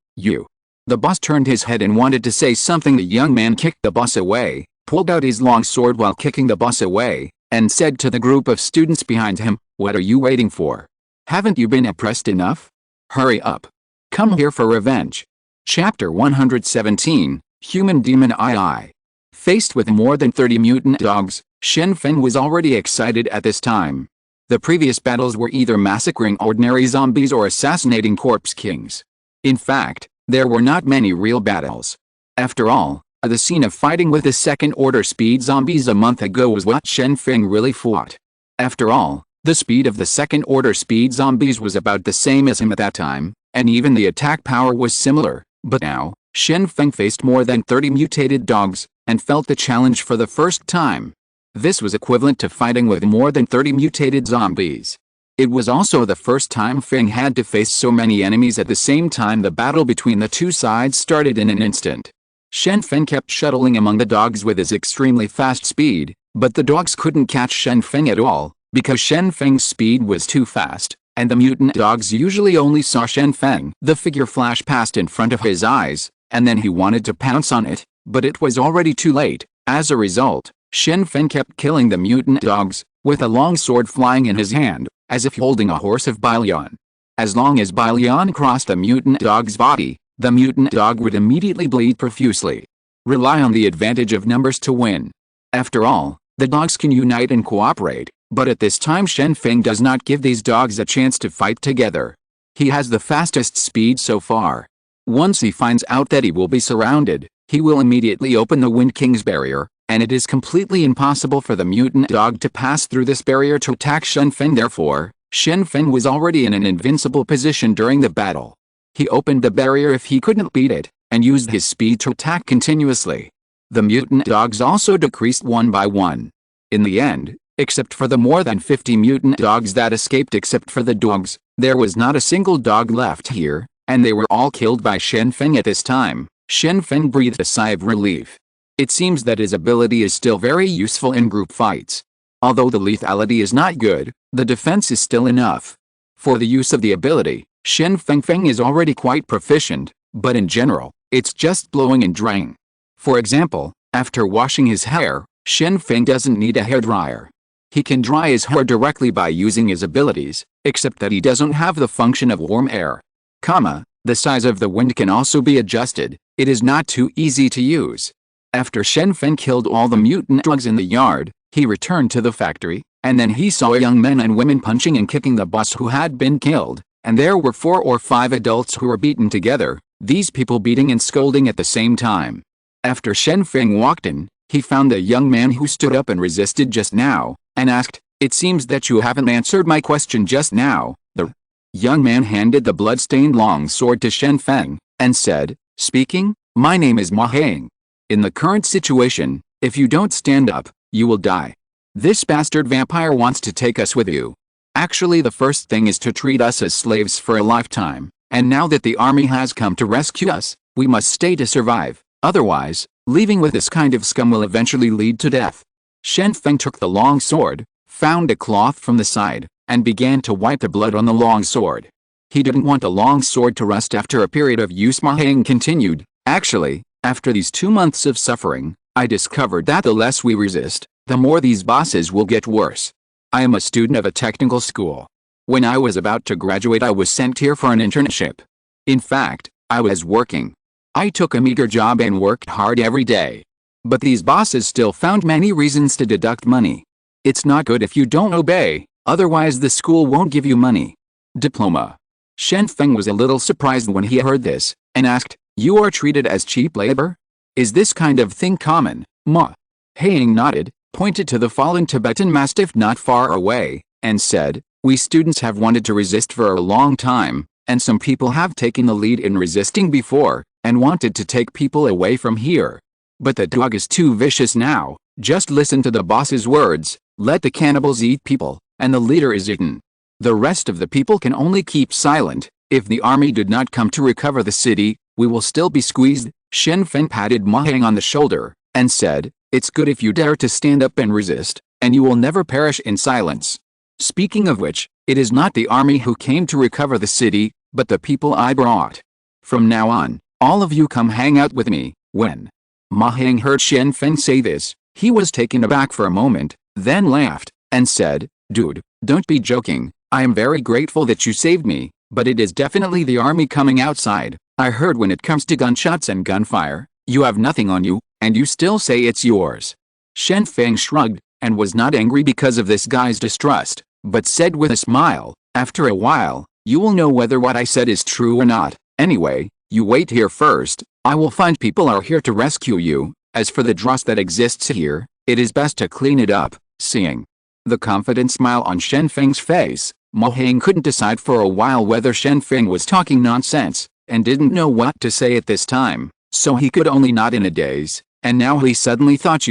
The boss turned his head and wanted to say something. The young man kicked the boss away, pulled out his long sword while kicking the boss away, and said to the group of students behind him, what are you waiting for? Haven't you been oppressed enough? Hurry up. Come here for revenge. Chapter 117, Human Demon II. Faced with more than 30 mutant dogs, Shen Feng was already excited at this time. The previous battles were either massacring ordinary zombies or assassinating corpse kings. In fact, there were not many real battles. After all, the scene of fighting with the second-order speed zombies a month ago was what Shen Feng really fought. After all, the speed of the second-order speed zombies was about the same as him at that time, and even the attack power was similar. But now, Shen Feng faced more than 30 mutated dogs, and felt the challenge for the first time. This was equivalent to fighting with more than 30 mutated zombies. It was also the first time Feng had to face so many enemies at the same time. The battle between the two sides started in an instant. Shen Feng kept shuttling among the dogs with his extremely fast speed, but the dogs couldn't catch Shen Feng at all, because Shen Feng's speed was too fast, and the mutant dogs usually only saw Shen Feng. The figure flashed past in front of his eyes, and then he wanted to pounce on it, but it was already too late. As a result, Shen Feng kept killing the mutant dogs, with a long sword flying in his hand, as if holding a horse of Balion. As long as Balion crossed the mutant dog's body, the mutant dog would immediately bleed profusely. Rely on the advantage of numbers to win. After all, the dogs can unite and cooperate, but at this time Shen Feng does not give these dogs a chance to fight together. He has the fastest speed so far. Once he finds out that he will be surrounded, he will immediately open the Wind King's barrier, and it is completely impossible for the mutant dog to pass through this barrier to attack Shen Feng. Therefore, Shen Feng was already in an invincible position during the battle. He opened the barrier if he couldn't beat it, and used his speed to attack continuously. The mutant dogs also decreased one by one. In the end, except for the more than 50 mutant dogs that escaped, except for the dogs, there was not a single dog left here, and they were all killed by Shen Feng. At this time, Shen Feng breathed a sigh of relief. It seems that his ability is still very useful in group fights. Although the lethality is not good, the defense is still enough. For the use of the ability, Shen Feng is already quite proficient, but in general, it's just blowing and drying. For example, after washing his hair, Shen Feng doesn't need a hairdryer. He can dry his hair directly by using his abilities, except that he doesn't have the function of warm air. The size of the wind can also be adjusted. It is not too easy to use. After Shen Feng killed all the mutant dogs in the yard, he returned to the factory, and then he saw young men and women punching and kicking the boss who had been killed, and there were 4 or 5 adults who were beaten together, these people beating and scolding at the same time. After Shen Feng walked in, he found the young man who stood up and resisted just now, and asked, "It seems that you haven't answered my question just now." The Young man handed the blood-stained long sword to Shen Feng, and said, speaking, "My name is Ma Heng. In the current situation, if you don't stand up, you will die. This bastard vampire wants to take us with you. Actually, the first thing is to treat us as slaves for a lifetime, and now that the army has come to rescue us, we must stay to survive, otherwise, leaving with this kind of scum will eventually lead to death." Shen Feng took the long sword, found a cloth from the side, and began to wipe the blood on the long sword. He didn't want the long sword to rust after a period of use. Ma Heng continued, "Actually, after these 2 months of suffering, I discovered that the less we resist, the more these bosses will get worse. I am a student of a technical school. When I was about to graduate, I was sent here for an internship. In fact, I was working. I took a meager job and worked hard every day. But these bosses still found many reasons to deduct money. It's not good if you don't obey, otherwise the school won't give you money. Diploma." Shen Feng was a little surprised when he heard this, and asked, "You are treated as cheap labor? Is this kind of thing common?" Ma Heng nodded, pointed to the fallen Tibetan mastiff not far away, and said, "We students have wanted to resist for a long time, and some people have taken the lead in resisting before, and wanted to take people away from here. But the dog is too vicious now. Just listen to the boss's words, let the cannibals eat people, and the leader is eaten. The rest of the people can only keep silent. If the army did not come to recover the city, we will still be squeezed." Shen Feng patted Ma Heng on the shoulder, and said, "It's good if you dare to stand up and resist, and you will never perish in silence. Speaking of which, it is not the army who came to recover the city, but the people I brought. From now on, all of you come hang out with me." When Ma Heng heard Shen Feng say this, he was taken aback for a moment, then laughed, and said, "Dude, don't be joking. I am very grateful that you saved me, but it is definitely the army coming outside. I heard when it comes to gunshots and gunfire, you have nothing on you, and you still say it's yours." Shen Feng shrugged, and was not angry because of this guy's distrust, but said with a smile, "After a while, you will know whether what I said is true or not. Anyway, you wait here first. I will find people are here to rescue you. As for the dross that exists here, it is best to clean it up." Seeing the confident smile on Shen Feng's face, Ma Heng couldn't decide for a while whether Shen Feng was talking nonsense, and didn't know what to say at this time, so he could only nod in a daze, and now he suddenly thought,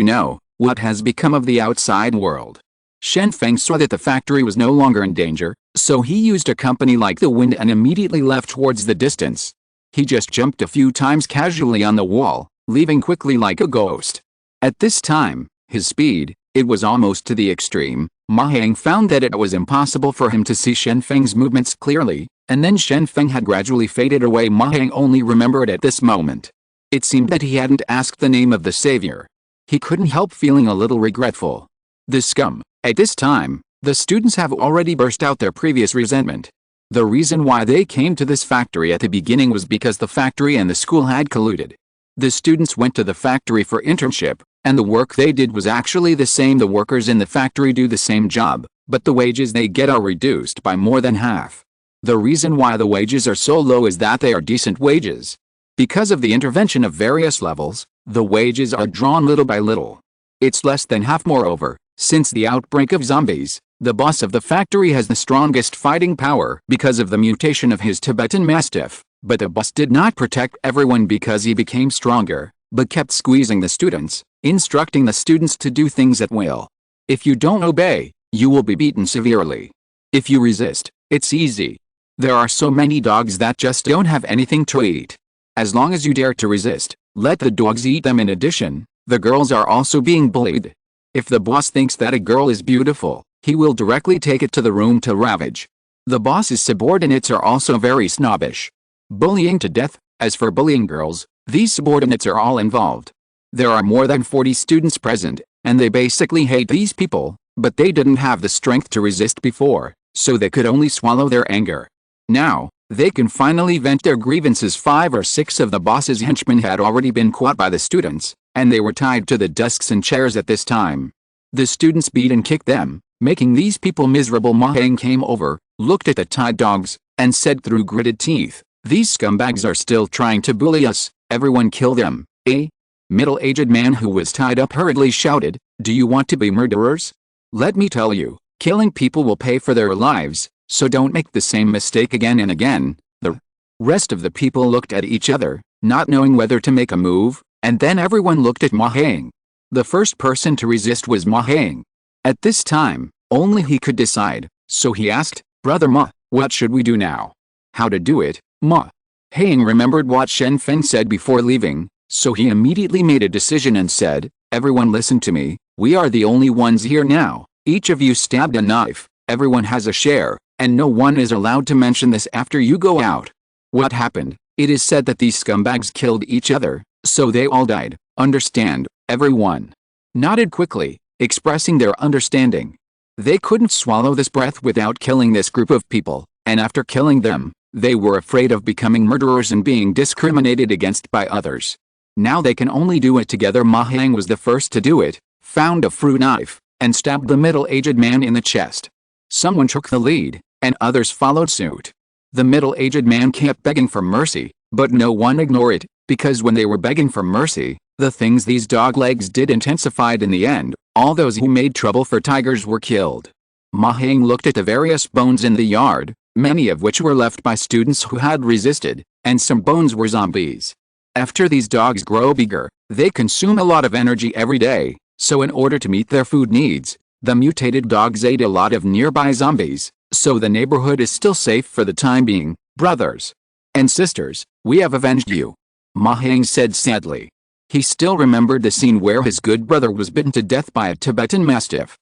what has become of the outside world? Shen Feng saw that the factory was no longer in danger, so he used a company like the wind and immediately left towards the distance. He just jumped a few times casually on the wall, leaving quickly like a ghost. At this time, his speed, it was almost to the extreme. Ma Heng found that it was impossible for him to see Shen Feng's movements clearly, and then Shen Feng had gradually faded away. Ma Heng only remembered at this moment. It seemed that he hadn't asked the name of the savior. He couldn't help feeling a little regretful. The scum. At this time, the students have already burst out their previous resentment. The reason why they came to this factory at the beginning was because the factory and the school had colluded. The students went to the factory for internship, and the work they did was actually the same. The workers in the factory do the same job, but the wages they get are reduced by more than half. The reason why the wages are so low is that they are decent wages. Because of the intervention of various levels, the wages are drawn little by little. It's less than half. Moreover, since the outbreak of zombies, the boss of the factory has the strongest fighting power because of the mutation of his Tibetan mastiff, but the boss did not protect everyone because he became stronger, but kept squeezing the students, instructing the students to do things at will. If you don't obey, you will be beaten severely. If you resist, it's easy. There are so many dogs that just don't have anything to eat. As long as you dare to resist, let the dogs eat them. In addition, the girls are also being bullied. If the boss thinks that a girl is beautiful, he will directly take it to the room to ravage. The boss's subordinates are also very snobbish. Bullying to death. As for bullying girls, these subordinates are all involved. There are more than 40 students present, and they basically hate these people, but they didn't have the strength to resist before, so they could only swallow their anger. Now, they can finally vent their grievances. 5 or 6 of the boss's henchmen had already been caught by the students, and they were tied to the desks and chairs at this time. The students beat and kicked them, making these people miserable. Ma Heng came over, looked at the tied dogs, and said through gritted teeth, "These scumbags are still trying to bully us. Everyone kill them." A middle-aged man who was tied up hurriedly shouted, "Do you want to be murderers? Let me tell you, killing people will pay for their lives. so don't make the same mistake again and again. The rest of the people looked at each other, not knowing whether to make a move, and then everyone looked at Ma Heng. The first person to resist was Ma Heng. At this time, only he could decide, so he asked, "Brother Ma, what should we do now?" "How to do it?" Ma Heng remembered what Shen Feng said before leaving, so he immediately made a decision and said, "Everyone listen to me, we are the only ones here now. Each of you stabbed a knife, everyone has a share, and no one is allowed to mention this after you go out." What happened? It is said that these scumbags killed each other, so they all died. Understand? Everyone nodded quickly, expressing their understanding. They couldn't swallow this breath without killing this group of people, and after killing them, they were afraid of becoming murderers and being discriminated against by others. Now they can only do it together. Ma Heng was the first to do it, found a fruit knife, and stabbed the middle-aged man in the chest. Someone took the lead, and others followed suit. The middle-aged man kept begging for mercy, but no one ignored it, because when they were begging for mercy, the things these doglegs did intensified in the end. All those who made trouble for tigers were killed. Ma Heng looked at the various bones in the yard, many of which were left by students who had resisted, and some bones were zombies. After these dogs grow bigger, they consume a lot of energy every day, so in order to meet their food needs, the mutated dogs ate a lot of nearby zombies, so the neighborhood is still safe for the time being. "Brothers and sisters, we have avenged you," Ma Heng said sadly. He still remembered the scene where his good brother was bitten to death by a Tibetan Mastiff.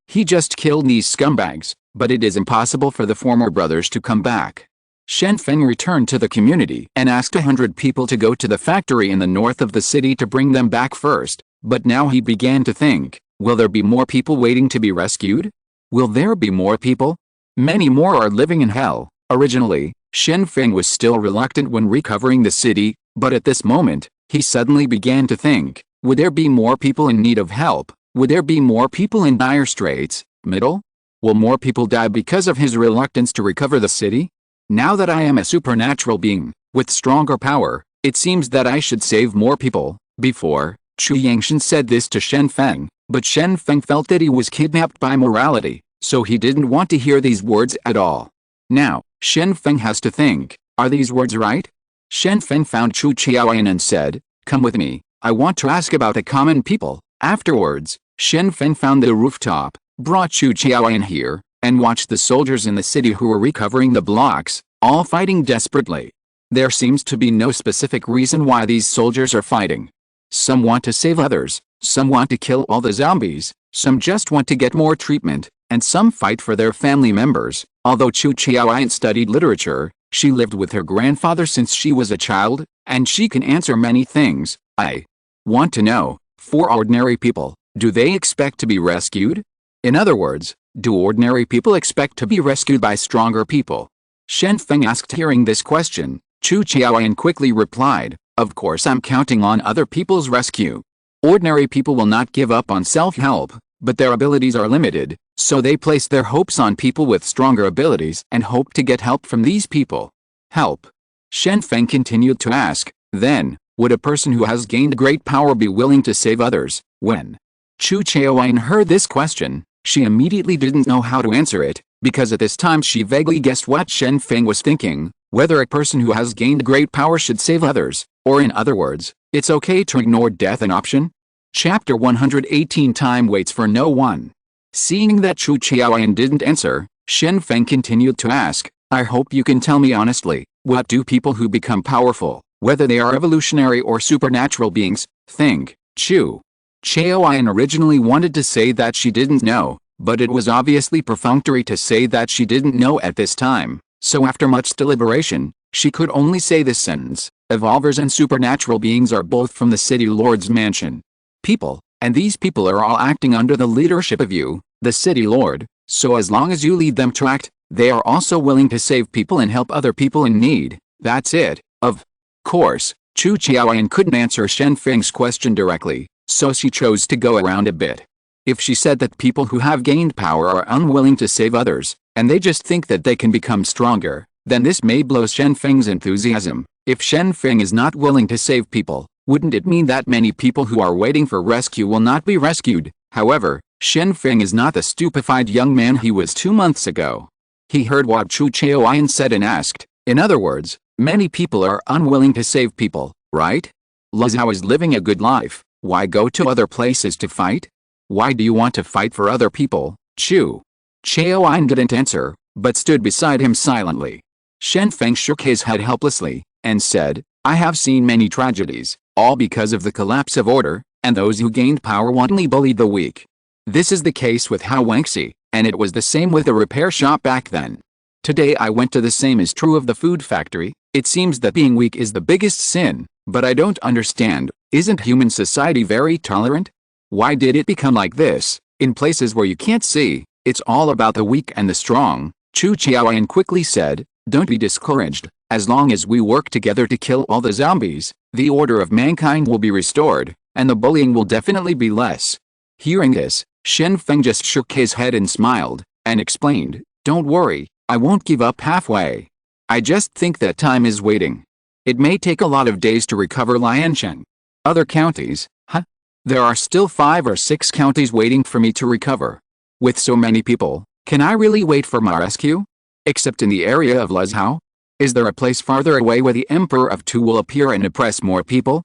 He just killed these scumbags, but it is impossible for the former brothers to come back. Shen Feng returned to the community and asked 100 people to go to the factory in the north of the city to bring them back first, but now he began to think, will there be more people waiting to be rescued? Will there be more people? Many more are living in hell. Originally, Shen Feng was still reluctant when recovering the city, but at this moment, he suddenly began to think, would there be more people in need of help? Would there be more people in dire straits? Will more people die because of his reluctance to recover the city? Now that I am a supernatural being, with stronger power, it seems that I should save more people. Before, Chu Yangshan said this to Shen Feng, but Shen Feng felt that he was kidnapped by morality, so he didn't want to hear these words at all. Now, Shen Feng has to think, are these words right? Shen Feng found Chu Qiaoyan and said, "Come with me, I want to ask about the common people." Afterwards, Shen Feng found the rooftop, brought Chu Qiaoyan here, and watched the soldiers in the city who were recovering the blocks, all fighting desperately. There seems to be no specific reason why these soldiers are fighting. Some want to save others, some want to kill all the zombies, some just want to get more treatment, and some fight for their family members. Although Chu Qiaoyan studied literature, she lived with her grandfather since she was a child, and she can answer many things. I want to know, for ordinary people, do they expect to be rescued? In other words, do ordinary people expect to be rescued by stronger people? Shen Feng asked. Hearing this question, Chu Qiaoyan quickly replied, "Of course I'm counting on other people's rescue. Ordinary people will not give up on self-help, but their abilities are limited, so they place their hopes on people with stronger abilities and hope to get help from these people." Help? Shen Feng continued to ask, then, would a person who has gained great power be willing to save others? When Chu Qiaoyan heard this question, she immediately didn't know how to answer it, because at this time she vaguely guessed what Shen Feng was thinking, whether a person who has gained great power should save others, or in other words, it's okay to ignore death an option? Chapter 118. Time waits for no one. Seeing that Chu Qiaoyan didn't answer, Shen Feng continued to ask, I hope you can tell me honestly, what do people who become powerful, whether they are evolutionary or supernatural beings, think? Chu Qiaoyan originally wanted to say that she didn't know, but it was obviously perfunctory to say that she didn't know at this time, so after much deliberation, she could only say this sentence, evolvers and supernatural beings are both from the city lord's mansion. People, and these people are all acting under the leadership of you, the city lord, so as long as you lead them to act, they are also willing to save people and help other people in need. That's it. Of course, Chu Qiaoyan couldn't answer Shen Feng's question directly, so she chose to go around a bit. If she said that people who have gained power are unwilling to save others, and they just think that they can become stronger, then this may blow Shen Feng's enthusiasm. If Shen Feng is not willing to save people, wouldn't it mean that many people who are waiting for rescue will not be rescued? However, Shen Feng is not the stupefied young man he was 2 months ago. He heard what Chu Chaoyan said and asked, in other words, many people are unwilling to save people, right? Lizao is living a good life, why go to other places to fight? Why do you want to fight for other people, Chu? Chaoyan didn't answer, but stood beside him silently. Shen Feng shook his head helplessly, and said, I have seen many tragedies, all because of the collapse of order, and those who gained power wantonly bullied the weak. This is the case with Hao Wangxi, and it was the same with the repair shop back then. Today I went to the same is true of the food factory. It seems that being weak is the biggest sin, but I don't understand, isn't human society very tolerant? Why did it become like this, in places where you can't see, it's all about the weak and the strong? Chu Chaoyan quickly said, don't be discouraged, as long as we work together to kill all the zombies, the order of mankind will be restored, and the bullying will definitely be less. Hearing this, Shen Feng just shook his head and smiled, and explained, don't worry, I won't give up halfway. I just think that time is waiting. It may take a lot of days to recover Liancheng. Other counties, huh? There are still 5 or 6 counties waiting for me to recover. With so many people, can I really wait for my rescue? Except in the area of Lizhao? Is there a place farther away where the Emperor of Tu will appear and oppress more people?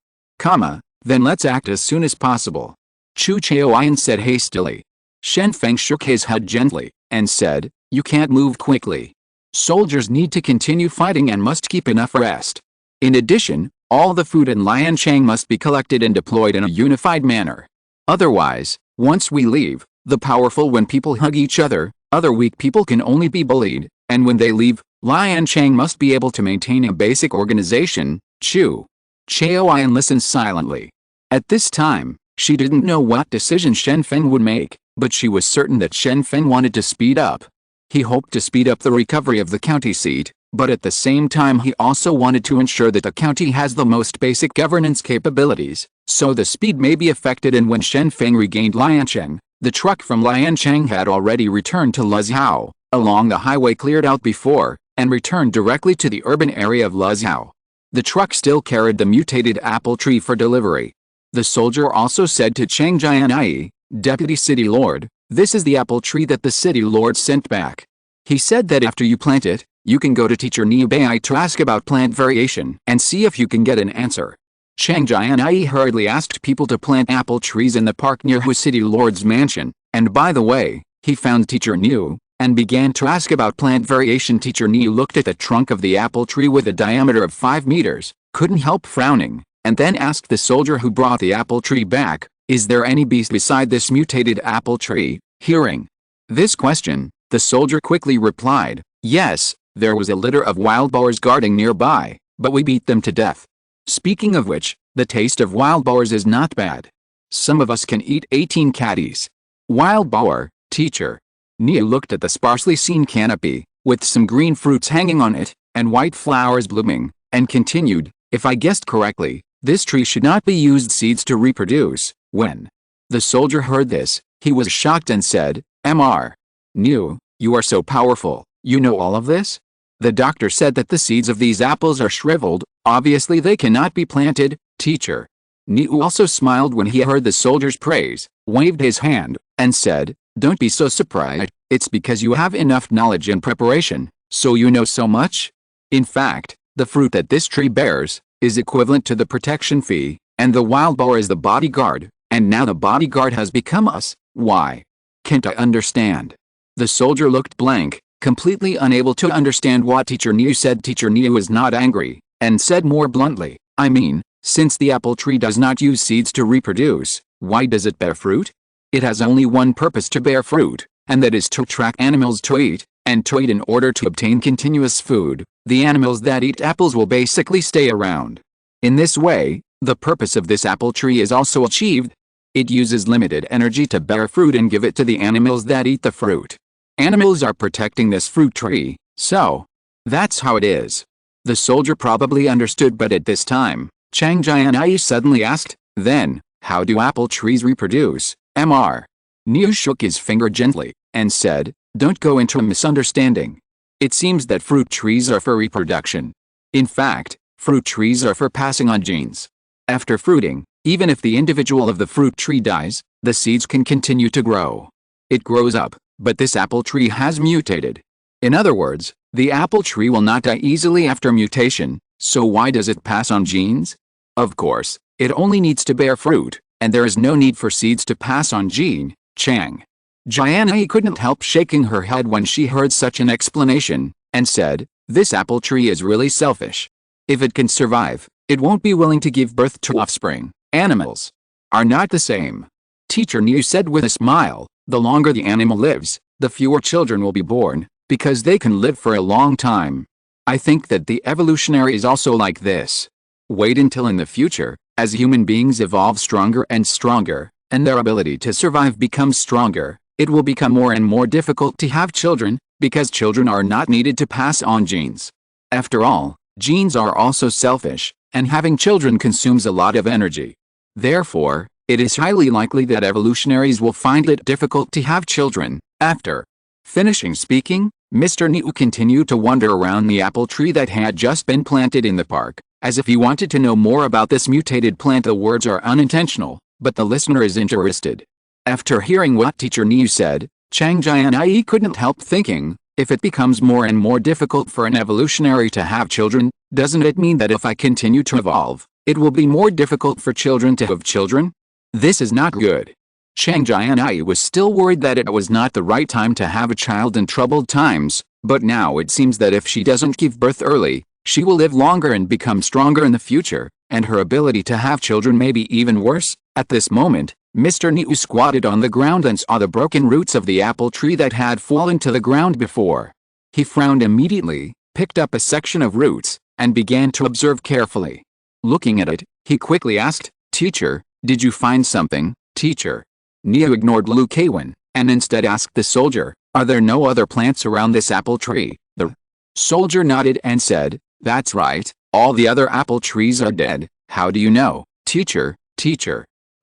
Then let's act as soon as possible. Chu Chaoyan said hastily. Shen Feng shook his head gently, and said, you can't move quickly. Soldiers need to continue fighting and must keep enough rest. In addition, all the food in Liancheng must be collected and deployed in a unified manner. Otherwise, once we leave, the powerful when people hug each other, other weak people can only be bullied, and when they leave, Liancheng must be able to maintain a basic organization. Chu Chaoyan listened silently. At this time, she didn't know what decision Shen Feng would make, but she was certain that Shen Feng wanted to speed up. He hoped to speed up the recovery of the county seat, but at the same time he also wanted to ensure that the county has the most basic governance capabilities, so the speed may be affected. And when Shen Feng regained Liancheng, the truck from Liancheng had already returned to Lizhao, along the highway cleared out before, and returned directly to the urban area of Lizhao. The truck still carried the mutated apple tree for delivery. The soldier also said to Chang Jianyi, Deputy City Lord, this is the apple tree that the City Lord sent back. He said that after you plant it, you can go to Teacher Niu Bai to ask about plant variation and see if you can get an answer. Chang Jianyi hurriedly asked people to plant apple trees in the park near his City Lord's mansion, and by the way, he found Teacher Niu, and began to ask about plant variation. Teacher Niu looked at the trunk of the apple tree with a diameter of 5 meters, couldn't help frowning, and then asked the soldier who brought the apple tree back, is there any beast beside this mutated apple tree? Hearing this question, the soldier quickly replied, yes, there was a litter of wild boars guarding nearby, but we beat them to death. Speaking of which, the taste of wild boars is not bad. Some of us can eat 18 catties. Wild boar, teacher. Niu looked at the sparsely seen canopy, with some green fruits hanging on it, and white flowers blooming, and continued, if I guessed correctly, this tree should not be used seeds to reproduce. When the soldier heard this, he was shocked and said, Mr. Niu, you are so powerful, you know all of this? The doctor said that the seeds of these apples are shriveled, obviously they cannot be planted, teacher. Niu also smiled when he heard the soldier's praise, waved his hand, and said, don't be so surprised, it's because you have enough knowledge and preparation, so you know so much. In fact, the fruit that this tree bears is equivalent to the protection fee, and the wild boar is the bodyguard, and now the bodyguard has become us. Why? Can't I understand? The soldier looked blank, completely unable to understand what Teacher Niu said. Teacher Niu was not angry, and said more bluntly, I mean, since the apple tree does not use seeds to reproduce, why does it bear fruit? It has only one purpose to bear fruit, and that is to attract animals to eat, and to eat in order to obtain continuous food. The animals that eat apples will basically stay around. In this way, the purpose of this apple tree is also achieved. It uses limited energy to bear fruit and give it to the animals that eat the fruit. Animals are protecting this fruit tree, so that's how it is. The soldier probably understood, but at this time, Chang Jianyi suddenly asked, then, how do apple trees reproduce? Mr. Niu shook his finger gently, and said, don't go into a misunderstanding. It seems that fruit trees are for reproduction. In fact, fruit trees are for passing on genes. After fruiting, even if the individual of the fruit tree dies, the seeds can continue to grow. It grows up, but this apple tree has mutated. In other words, the apple tree will not die easily after mutation, so why does it pass on genes? Of course, it only needs to bear fruit, and there is no need for seeds to pass on gene. Chang Jianyi couldn't help shaking her head when she heard such an explanation, and said, "This apple tree is really selfish. If it can survive, it won't be willing to give birth to offspring. Animals are not the same." Teacher Niu said with a smile, "The longer the animal lives, the fewer children will be born, because they can live for a long time. I think that the evolutionary is also like this. Wait until in the future, as human beings evolve stronger and stronger, and their ability to survive becomes stronger, it will become more and more difficult to have children, because children are not needed to pass on genes. After all, genes are also selfish, and having children consumes a lot of energy. Therefore, it is highly likely that evolutionaries will find it difficult to have children." After finishing speaking, Mr. Niu continued to wander around the apple tree that had just been planted in the park, as if he wanted to know more about this mutated plant. The words are unintentional, but the listener is interested. After hearing what Teacher Niu said, Chang Jianyi couldn't help thinking, if it becomes more and more difficult for an evolutionary to have children, doesn't it mean that if I continue to evolve, it will be more difficult for children to have children? This is not good. Chang Jianyi was still worried that it was not the right time to have a child in troubled times, but now it seems that if she doesn't give birth early, she will live longer and become stronger in the future, and her ability to have children may be even worse. At this moment, Mr. Niu squatted on the ground and saw the broken roots of the apple tree that had fallen to the ground before. He frowned immediately, picked up a section of roots, and began to observe carefully. Looking at it, he quickly asked, "Teacher, did you find something, teacher?" Niu ignored Lu Kaiwen, and instead asked the soldier, "Are there no other plants around this apple tree?" The soldier nodded and said, "That's right, all the other apple trees are dead." "How do you know, teacher?"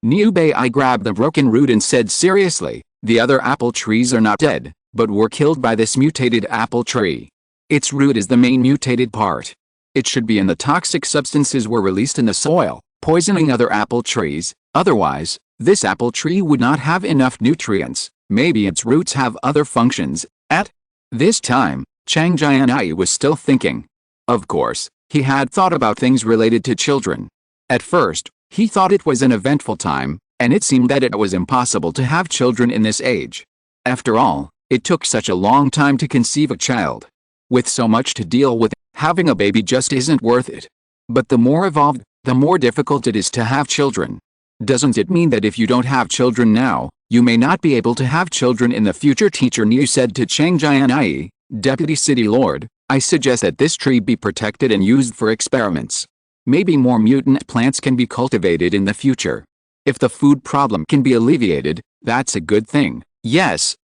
Niu Bai grabbed the broken root and said seriously, "The other apple trees are not dead, but were killed by this mutated apple tree. Its root is the main mutated part. It should be in the toxic substances were released in the soil, poisoning other apple trees, otherwise, this apple tree would not have enough nutrients. Maybe its roots have other functions." At this time, Chang Jianyi was still thinking. Of course, he had thought about things related to children. At first, he thought it was an eventful time, and it seemed that it was impossible to have children in this age. After all, it took such a long time to conceive a child. With so much to deal with, having a baby just isn't worth it. But the more evolved, the more difficult it is to have children. Doesn't it mean that if you don't have children now, you may not be able to have children in the future? Teacher Niu said to Chang Jianyi, "Deputy City Lord, I suggest that this tree be protected and used for experiments. Maybe more mutant plants can be cultivated in the future. If the food problem can be alleviated, that's a good thing. Yes,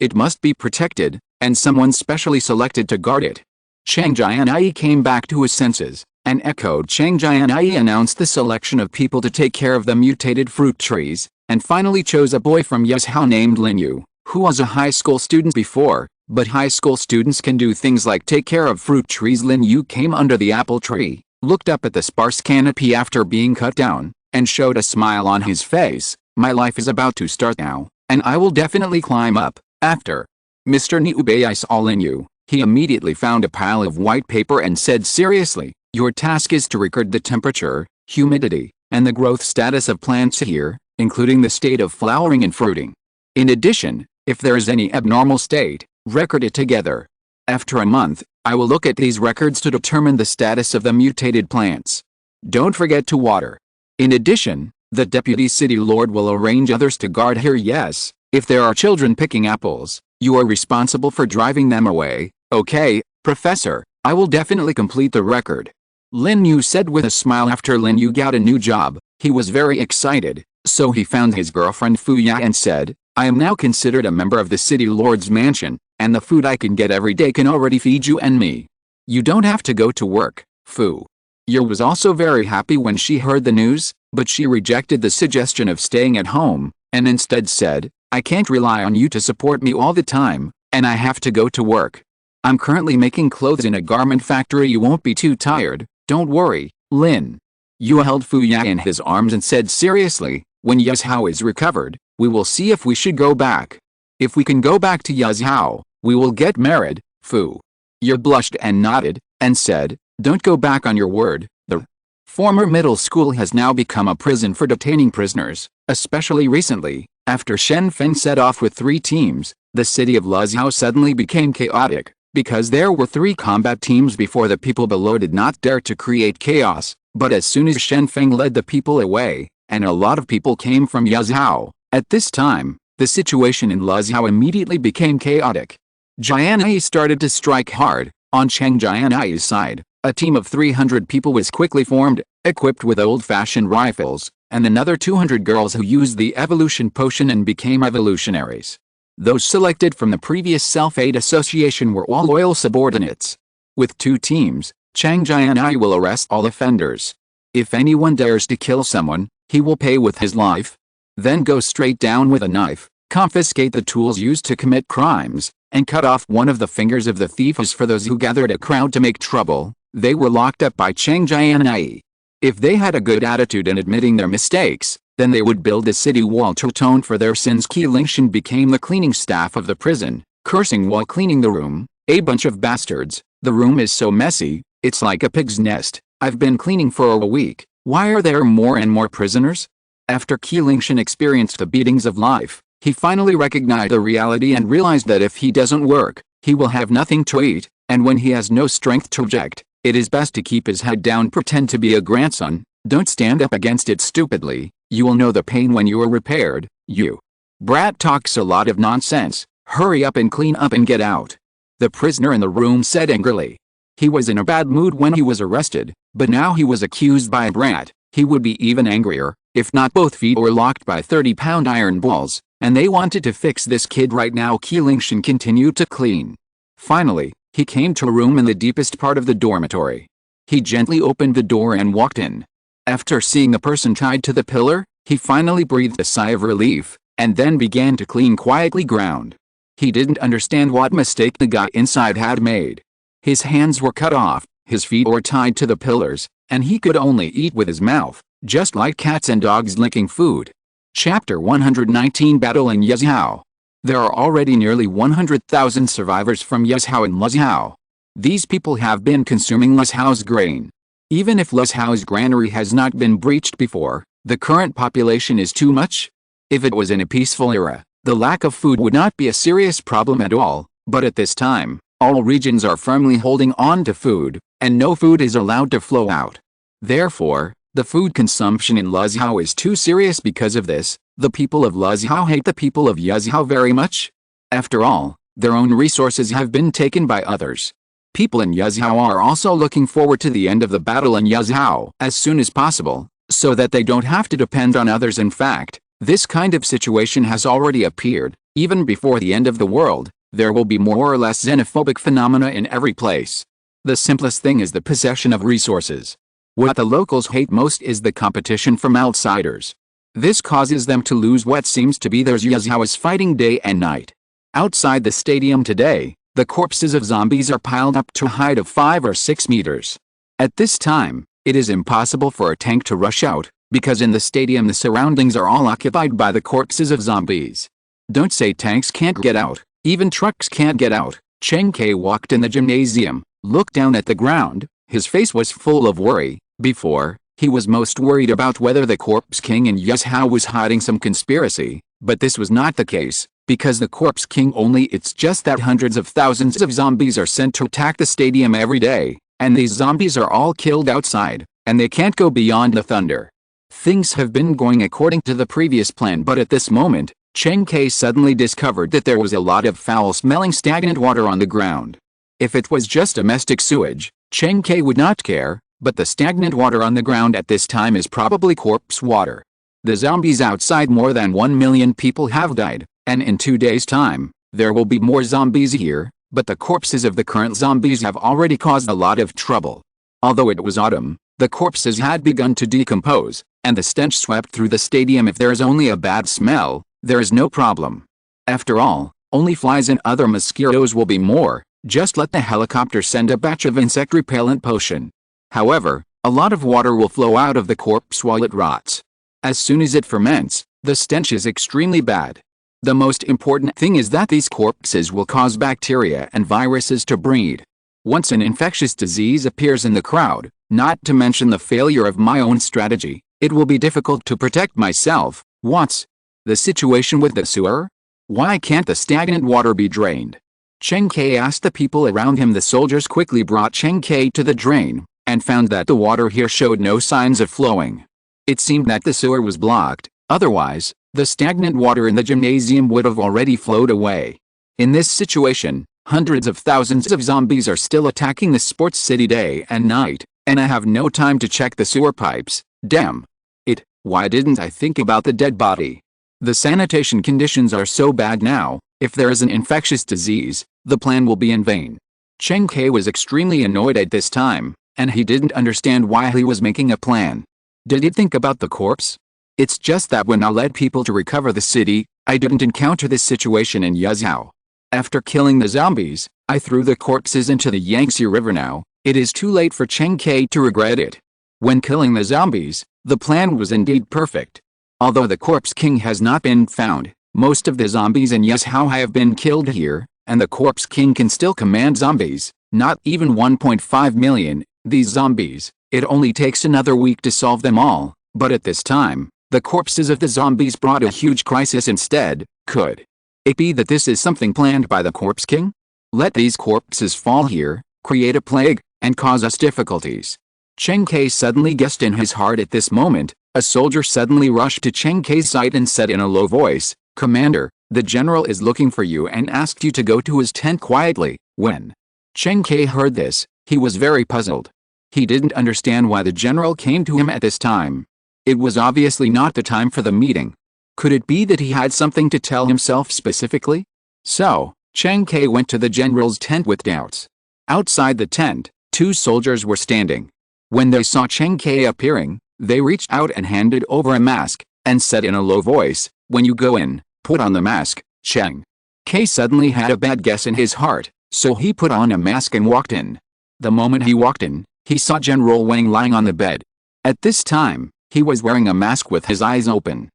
it must be protected, and someone specially selected to guard it." Chang Jianyi came back to his senses, and echoed. Chang Jianyi announced the selection of people to take care of the mutated fruit trees, and finally chose a boy from Yuzhou named Lin Yu, who was a high school student before, but high school students can do things like take care of fruit trees. Lin Yu came under the apple tree, looked up at the sparse canopy after being cut down, and showed a smile on his face. "My life is about to start now, and I will definitely climb up." After Mr. Niu Bai saw Lin Yu, he immediately found a pile of white paper and said seriously, "Your task is to record the temperature, humidity, and the growth status of plants here, including the state of flowering and fruiting. In addition, if there is any abnormal state, record it together. After a month, I will look at these records to determine the status of the mutated plants. Don't forget to water. In addition, the Deputy City Lord will arrange others to guard here. Yes, if there are children picking apples, you are responsible for driving them away." "Okay, Professor, I will definitely complete the record," Lin Yu said with a smile. After Lin Yu got a new job, he was very excited, so he found his girlfriend Fu Ya and said, "I am now considered a member of the City Lord's mansion, and the food I can get every day can already feed you and me. You don't have to go to work." Fu Ya was also very happy when she heard the news, but she rejected the suggestion of staying at home, and instead said, "I can't rely on you to support me all the time, and I have to go to work. I'm currently making clothes in a garment factory. You won't be too tired, don't worry." Lin Yu held Fu Ya in his arms and said seriously, "When Yuzhou is recovered, we will see if we should go back. If we can go back to Yuzhou, We will get married, Fu. Yer blushed and nodded, and said, "Don't go back on your word." The former middle school has now become a prison for detaining prisoners, especially recently, after Shen Feng set off with 3 teams. The city of Luzhou suddenly became chaotic, because there were 3 combat teams before. The people below did not dare to create chaos, but as soon as Shen Feng led the people away, and a lot of people came from Luzhou, at this time, the situation in Luzhou immediately became chaotic. Jianyi started to strike hard. On Chang Jianyi's side, a team of 300 people was quickly formed, equipped with old-fashioned rifles, and another 200 girls who used the evolution potion and became evolutionaries. Those selected from the previous self-aid association were all loyal subordinates. With 2 teams, Chang Jianyi will arrest all offenders. If anyone dares to kill someone, he will pay with his life. Then go straight down with a knife, confiscate the tools used to commit crimes, and cut off one of the fingers of the thief. As for those who gathered a crowd to make trouble, they were locked up by Chang Jianyi. If they had a good attitude in admitting their mistakes, then they would build a city wall to atone for their sins. Qi Lingshan became the cleaning staff of the prison, cursing while cleaning the room. "A bunch of bastards, the room is so messy, it's like a pig's nest. I've been cleaning for a week, why are there more and more prisoners?" After Qi Lingshan experienced the beatings of life, he finally recognized the reality and realized that if he doesn't work, he will have nothing to eat, and when he has no strength to object, it is best to keep his head down. Pretend to be a grandson, don't stand up against it stupidly, you will know the pain when you are repaired. "You brat talks a lot of nonsense, hurry up and clean up and get out," the prisoner in the room said angrily. He was in a bad mood when he was arrested, but now he was accused by a brat. He would be even angrier, if not both feet were locked by 30-pound iron balls, and they wanted to fix this kid right now. Qi Lingshan continued to clean. Finally, he came to a room in the deepest part of the dormitory. He gently opened the door and walked in. After seeing the person tied to the pillar, he finally breathed a sigh of relief, and then began to clean quietly ground. He didn't understand what mistake the guy inside had made. His hands were cut off, his feet were tied to the pillars, and he could only eat with his mouth, just like cats and dogs licking food. Chapter 119 Battle in Luzhou. There are already nearly 100,000 survivors from Luzhou in Luzhou. These people have been consuming Luzhou's grain. Even if Luzhou's granary has not been breached before, the current population is too much. If it was in a peaceful era, the lack of food would not be a serious problem at all, but at this time, all regions are firmly holding on to food, and no food is allowed to flow out. Therefore, the food consumption in Luzhou is too serious. Because of this, the people of Luzhou hate the people of Luzhou very much. After all, their own resources have been taken by others. People in Luzhou are also looking forward to the end of the battle in Luzhou as soon as possible, so that they don't have to depend on others. In fact, this kind of situation has already appeared. Even before the end of the world, there will be more or less xenophobic phenomena in every place. The simplest thing is the possession of resources. What the locals hate most is the competition from outsiders. This causes them to lose what seems to be theirs. Luzhou is fighting day and night. Outside the stadium today, the corpses of zombies are piled up to a height of 5 or 6 meters. At this time, it is impossible for a tank to rush out, because in the stadium the surroundings are all occupied by the corpses of zombies. Don't say tanks can't get out, even trucks can't get out. Cheng Ke walked in the gymnasium, looked down at the ground, his face was full of worry. Before, he was most worried about whether the Corpse King in Luzhou was hiding some conspiracy, but this was not the case, because the Corpse King it's just that hundreds of thousands of zombies are sent to attack the stadium every day, and these zombies are all killed outside, and they can't go beyond the thunder. Things have been going according to the previous plan, but at this moment, Cheng Ke suddenly discovered that there was a lot of foul-smelling stagnant water on the ground. If it was just domestic sewage, Cheng Ke would not care, but the stagnant water on the ground at this time is probably corpse water. The zombies outside, more than 1 million people have died, and in 2 days' time, there will be more zombies here, but the corpses of the current zombies have already caused a lot of trouble. Although it was autumn, the corpses had begun to decompose, and the stench swept through the stadium. If there is only a bad smell, there is no problem. After all, only flies and other mosquitoes will be more. Just let the helicopter send a batch of insect repellent potion. However, a lot of water will flow out of the corpse while it rots. As soon as it ferments, the stench is extremely bad. The most important thing is that these corpses will cause bacteria and viruses to breed. Once an infectious disease appears in the crowd, not to mention the failure of my own strategy, it will be difficult to protect myself. What's the situation with the sewer? Why can't the stagnant water be drained? Cheng Ke asked the people around him. The soldiers quickly brought Cheng Ke to the drain, and found that the water here showed no signs of flowing. It seemed that the sewer was blocked, otherwise, the stagnant water in the gymnasium would have already flowed away. In this situation, hundreds of thousands of zombies are still attacking the sports city day and night, and I have no time to check the sewer pipes. Damn it, why didn't I think about the dead body? The sanitation conditions are so bad now, if there is an infectious disease, the plan will be in vain. Cheng Ke was extremely annoyed at this time, and he didn't understand why he was making a plan. Did he think about the corpse? It's just that when I led people to recover the city, I didn't encounter this situation in Yazhou. After killing the zombies, I threw the corpses into the Yangtze River. Now, it is too late for Cheng Ke to regret it. When killing the zombies, the plan was indeed perfect. Although the Corpse King has not been found, most of the zombies in Yazhou have been killed here, and the Corpse King can still command zombies, not even 1.5 million, these zombies. It only takes another week to solve them all, but at this time, the corpses of the zombies brought a huge crisis instead. Could it be that this is something planned by the Corpse King? Let these corpses fall here, create a plague, and cause us difficulties. Cheng Ke suddenly guessed in his heart. At this moment, a soldier suddenly rushed to Cheng Ke's side and said in a low voice, "Commander, the general is looking for you and asked you to go to his tent quietly." When Cheng Ke heard this, he was very puzzled. He didn't understand why the general came to him at this time. It was obviously not the time for the meeting. Could it be that he had something to tell himself specifically? So, Cheng Ke went to the general's tent with doubts. Outside the tent, two soldiers were standing. When they saw Cheng Ke appearing, they reached out and handed over a mask, and said in a low voice, "When you go in, put on the mask." Cheng Ke suddenly had a bad guess in his heart, so he put on a mask and walked in. The moment he walked in, he saw General Wang lying on the bed. At this time, he was wearing a mask with his eyes open.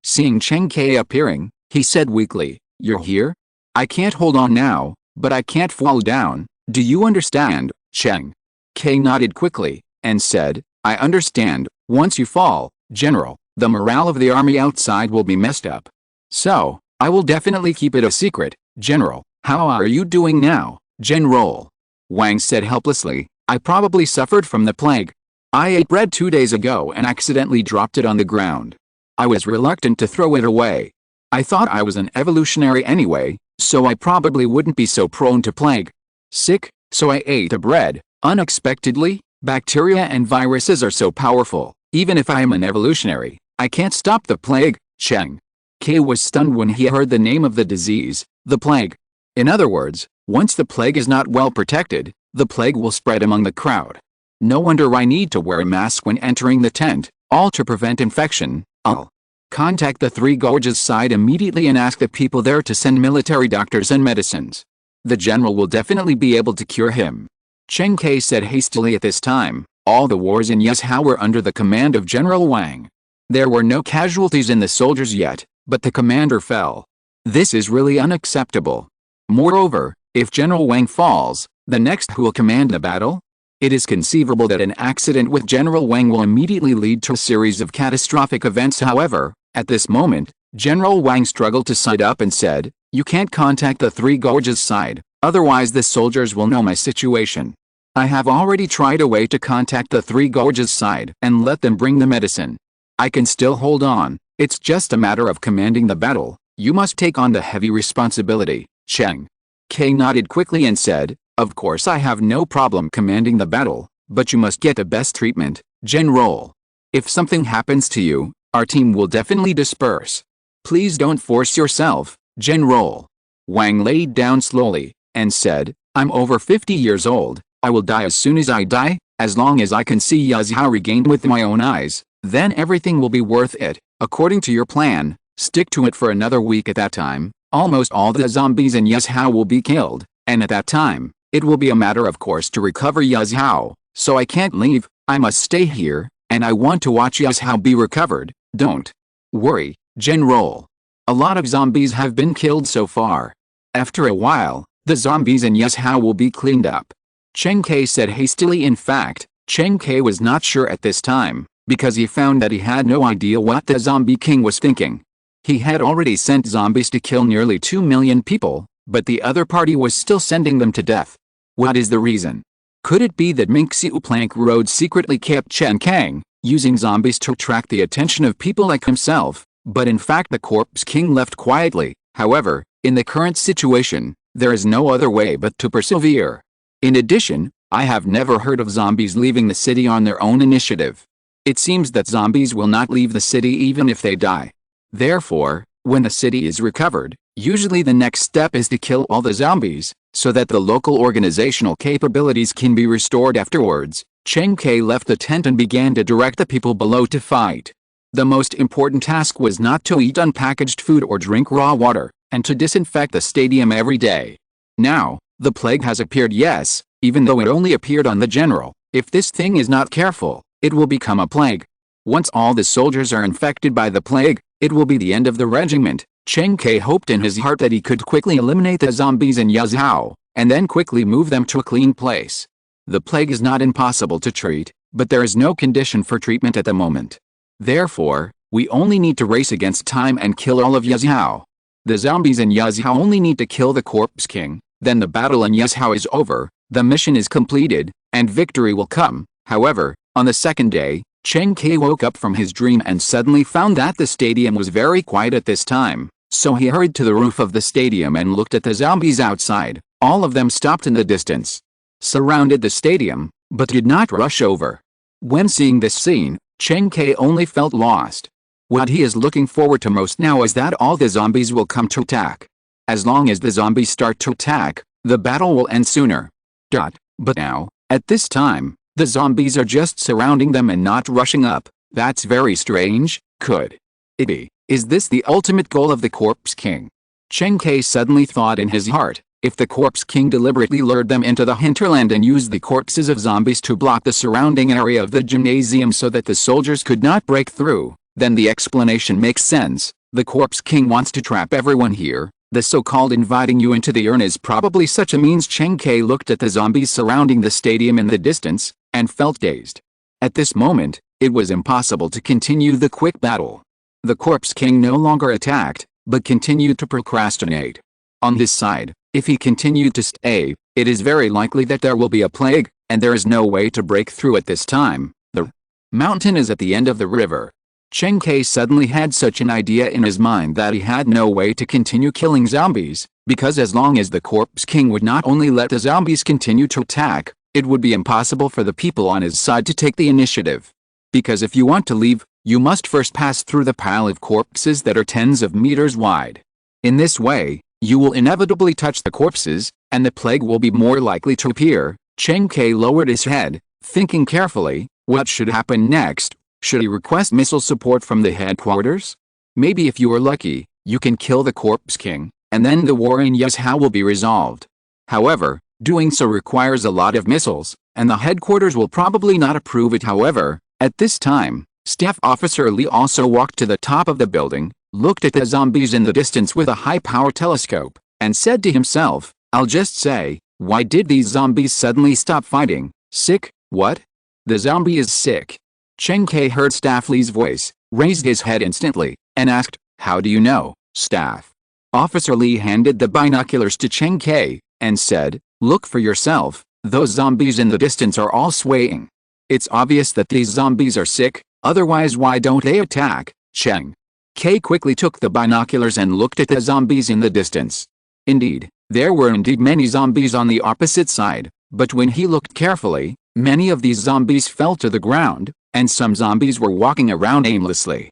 Seeing Cheng Ke appearing, he said weakly, "You're here? I can't hold on now, but I can't fall down, do you understand?" Cheng Ke nodded quickly, and said, "I understand. Once you fall, General, the morale of the army outside will be messed up. So, I will definitely keep it a secret." "General, how are you doing now, General?" Wang said helplessly, "I probably suffered from the plague. I ate bread 2 days ago and accidentally dropped it on the ground. I was reluctant to throw it away. I thought I was an evolutionary anyway, so I probably wouldn't be so prone to plague. Sick, so I ate the bread. Unexpectedly, bacteria and viruses are so powerful, even if I am an evolutionary, I can't stop the plague." Cheng Ke was stunned when he heard the name of the disease, the plague. In other words, once the plague is not well protected, the plague will spread among the crowd. No wonder I need to wear a mask when entering the tent, all to prevent infection. I'll contact the Three Gorges side immediately and ask the people there to send military doctors and medicines. The general will definitely be able to cure him. Cheng Ke said hastily. At this time, all the wars in Yazhou were under the command of General Wang. There were no casualties in the soldiers yet, but the commander fell. This is really unacceptable. Moreover, if General Wang falls, the next who will command the battle? It is conceivable that an accident with General Wang will immediately lead to a series of catastrophic events. However, at this moment, General Wang struggled to sit up and said, "You can't contact the Three Gorges side, otherwise the soldiers will know my situation. I have already tried a way to contact the Three Gorges side and let them bring the medicine. I can still hold on, it's just a matter of commanding the battle. You must take on the heavy responsibility." Cheng Ke nodded quickly and said, "Of course I have no problem commanding the battle, but you must get the best treatment, General. If something happens to you, our team will definitely disperse. Please don't force yourself, General." Wang laid down slowly, and said, "I'm over 50 years old, I will die as soon as I die, as long as I can see Yazhou regained with my own eyes, then everything will be worth it. According to your plan, stick to it for another week. At that time, almost all the zombies in Yazhou will be killed, and at that time, it will be a matter of course to recover Yazhou, so I can't leave, I must stay here, and I want to watch Yazhou be recovered. Don't worry, General. A lot of zombies have been killed so far. After a while, the zombies in Yuzhou will be cleaned up. Cheng Kai said hastily. In fact, Cheng Kai was not sure at this time, because he found that he had no idea what the zombie king was thinking. He had already sent zombies to kill nearly 2 million people, but the other party was still sending them to death. What is the reason? Could it be that Ming Xiu Plank Road secretly kept Chen Kang, using zombies to attract the attention of people like himself, but in fact the Corpse King left quietly? However, in the current situation, there is no other way but to persevere. In addition, I have never heard of zombies leaving the city on their own initiative. It seems that zombies will not leave the city even if they die. Therefore, when the city is recovered, usually the next step is to kill all the zombies, so that the local organizational capabilities can be restored afterwards. Cheng Kai left the tent and began to direct the people below to fight. The most important task was not to eat unpackaged food or drink raw water, and to disinfect the stadium every day. Now, the plague has appeared, yes, even though it only appeared on the general. If this thing is not careful, it will become a plague. Once all the soldiers are infected by the plague, it will be the end of the regiment. Cheng Kai hoped in his heart that he could quickly eliminate the zombies in Yuzhou, and then quickly move them to a clean place. The plague is not impossible to treat, but there is no condition for treatment at the moment. Therefore, we only need to race against time and kill all of Yuzhou. The zombies in Yuzhou only need to kill the Corpse King, then the battle in Yuzhou is over, the mission is completed, and victory will come. However, on the second day, Cheng Kai woke up from his dream and suddenly found that the stadium was very quiet at this time, so he hurried to the roof of the stadium and looked at the zombies outside. All of them stopped in the distance, surrounded the stadium, but did not rush over. When seeing this scene, Cheng Kai only felt lost. What he is looking forward to most now is that all the zombies will come to attack. As long as the zombies start to attack, the battle will end sooner. But now, at this time, the zombies are just surrounding them and not rushing up. That's very strange. Could it be? Is this the ultimate goal of the Corpse King? Cheng Kai suddenly thought in his heart, if the Corpse King deliberately lured them into the hinterland and used the corpses of zombies to block the surrounding area of the gymnasium so that the soldiers could not break through, then the explanation makes sense. The Corpse King wants to trap everyone here. The so-called inviting you into the urn is probably such a means. Cheng Kai looked at the zombies surrounding the stadium in the distance, and felt dazed. At this moment, it was impossible to continue the quick battle. The Corpse King no longer attacked, but continued to procrastinate. On his side, if he continued to stay, it is very likely that there will be a plague, and there is no way to break through at this time. The mountain is at the end of the river. Cheng Kai suddenly had such an idea in his mind that he had no way to continue killing zombies, because as long as the Corpse King would not only let the zombies continue to attack, it would be impossible for the people on his side to take the initiative. Because if you want to leave, you must first pass through the pile of corpses that are tens of meters wide. In this way, you will inevitably touch the corpses, and the plague will be more likely to appear. Cheng Kai lowered his head, thinking carefully, what should happen next? Should he request missile support from the headquarters? Maybe if you are lucky, you can kill the Corpse King, and then the war in Yuzhou will be resolved. However, doing so requires a lot of missiles, and the headquarters will probably not approve it. However, at this time, Staff Officer Li also walked to the top of the building, looked at the zombies in the distance with a high-power telescope, and said to himself, I'll just say, why did these zombies suddenly stop fighting? Sick? What? The zombie is sick. Cheng Kai heard Staff Li's voice, raised his head instantly, and asked, how do you know, Staff? Officer Li handed the binoculars to Cheng Kai, and said, look for yourself, those zombies in the distance are all swaying. It's obvious that these zombies are sick, otherwise why don't they attack? Cheng Kai quickly took the binoculars and looked at the zombies in the distance. Indeed, there were many zombies on the opposite side, but when he looked carefully, many of these zombies fell to the ground, and some zombies were walking around aimlessly.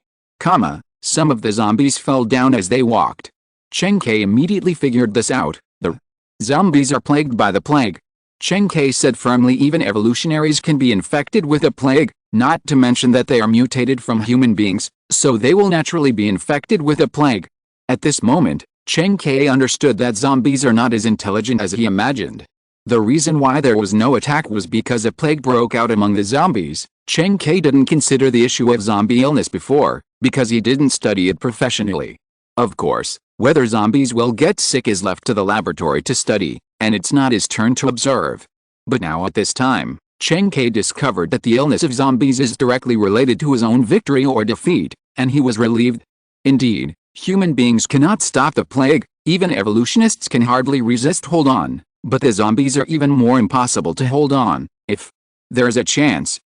Some of the zombies fell down as they walked. Cheng Kai immediately figured this out. The zombies are plagued by the plague. Cheng Kai said firmly, even evolutionaries can be infected with a plague, not to mention that they are mutated from human beings, so they will naturally be infected with a plague. At this moment, Cheng Kai understood that zombies are not as intelligent as he imagined. The reason why there was no attack was because a plague broke out among the zombies. Cheng Kai didn't consider the issue of zombie illness before, because he didn't study it professionally. Of course, whether zombies will get sick is left to the laboratory to study, and it's not his turn to observe. But now at this time, Chang Jianyi discovered that the illness of zombies is directly related to his own victory or defeat, and he was relieved. Indeed, human beings cannot stop the plague, even evolutionists can hardly resist hold on, but the zombies are even more impossible to hold on. If there's a chance,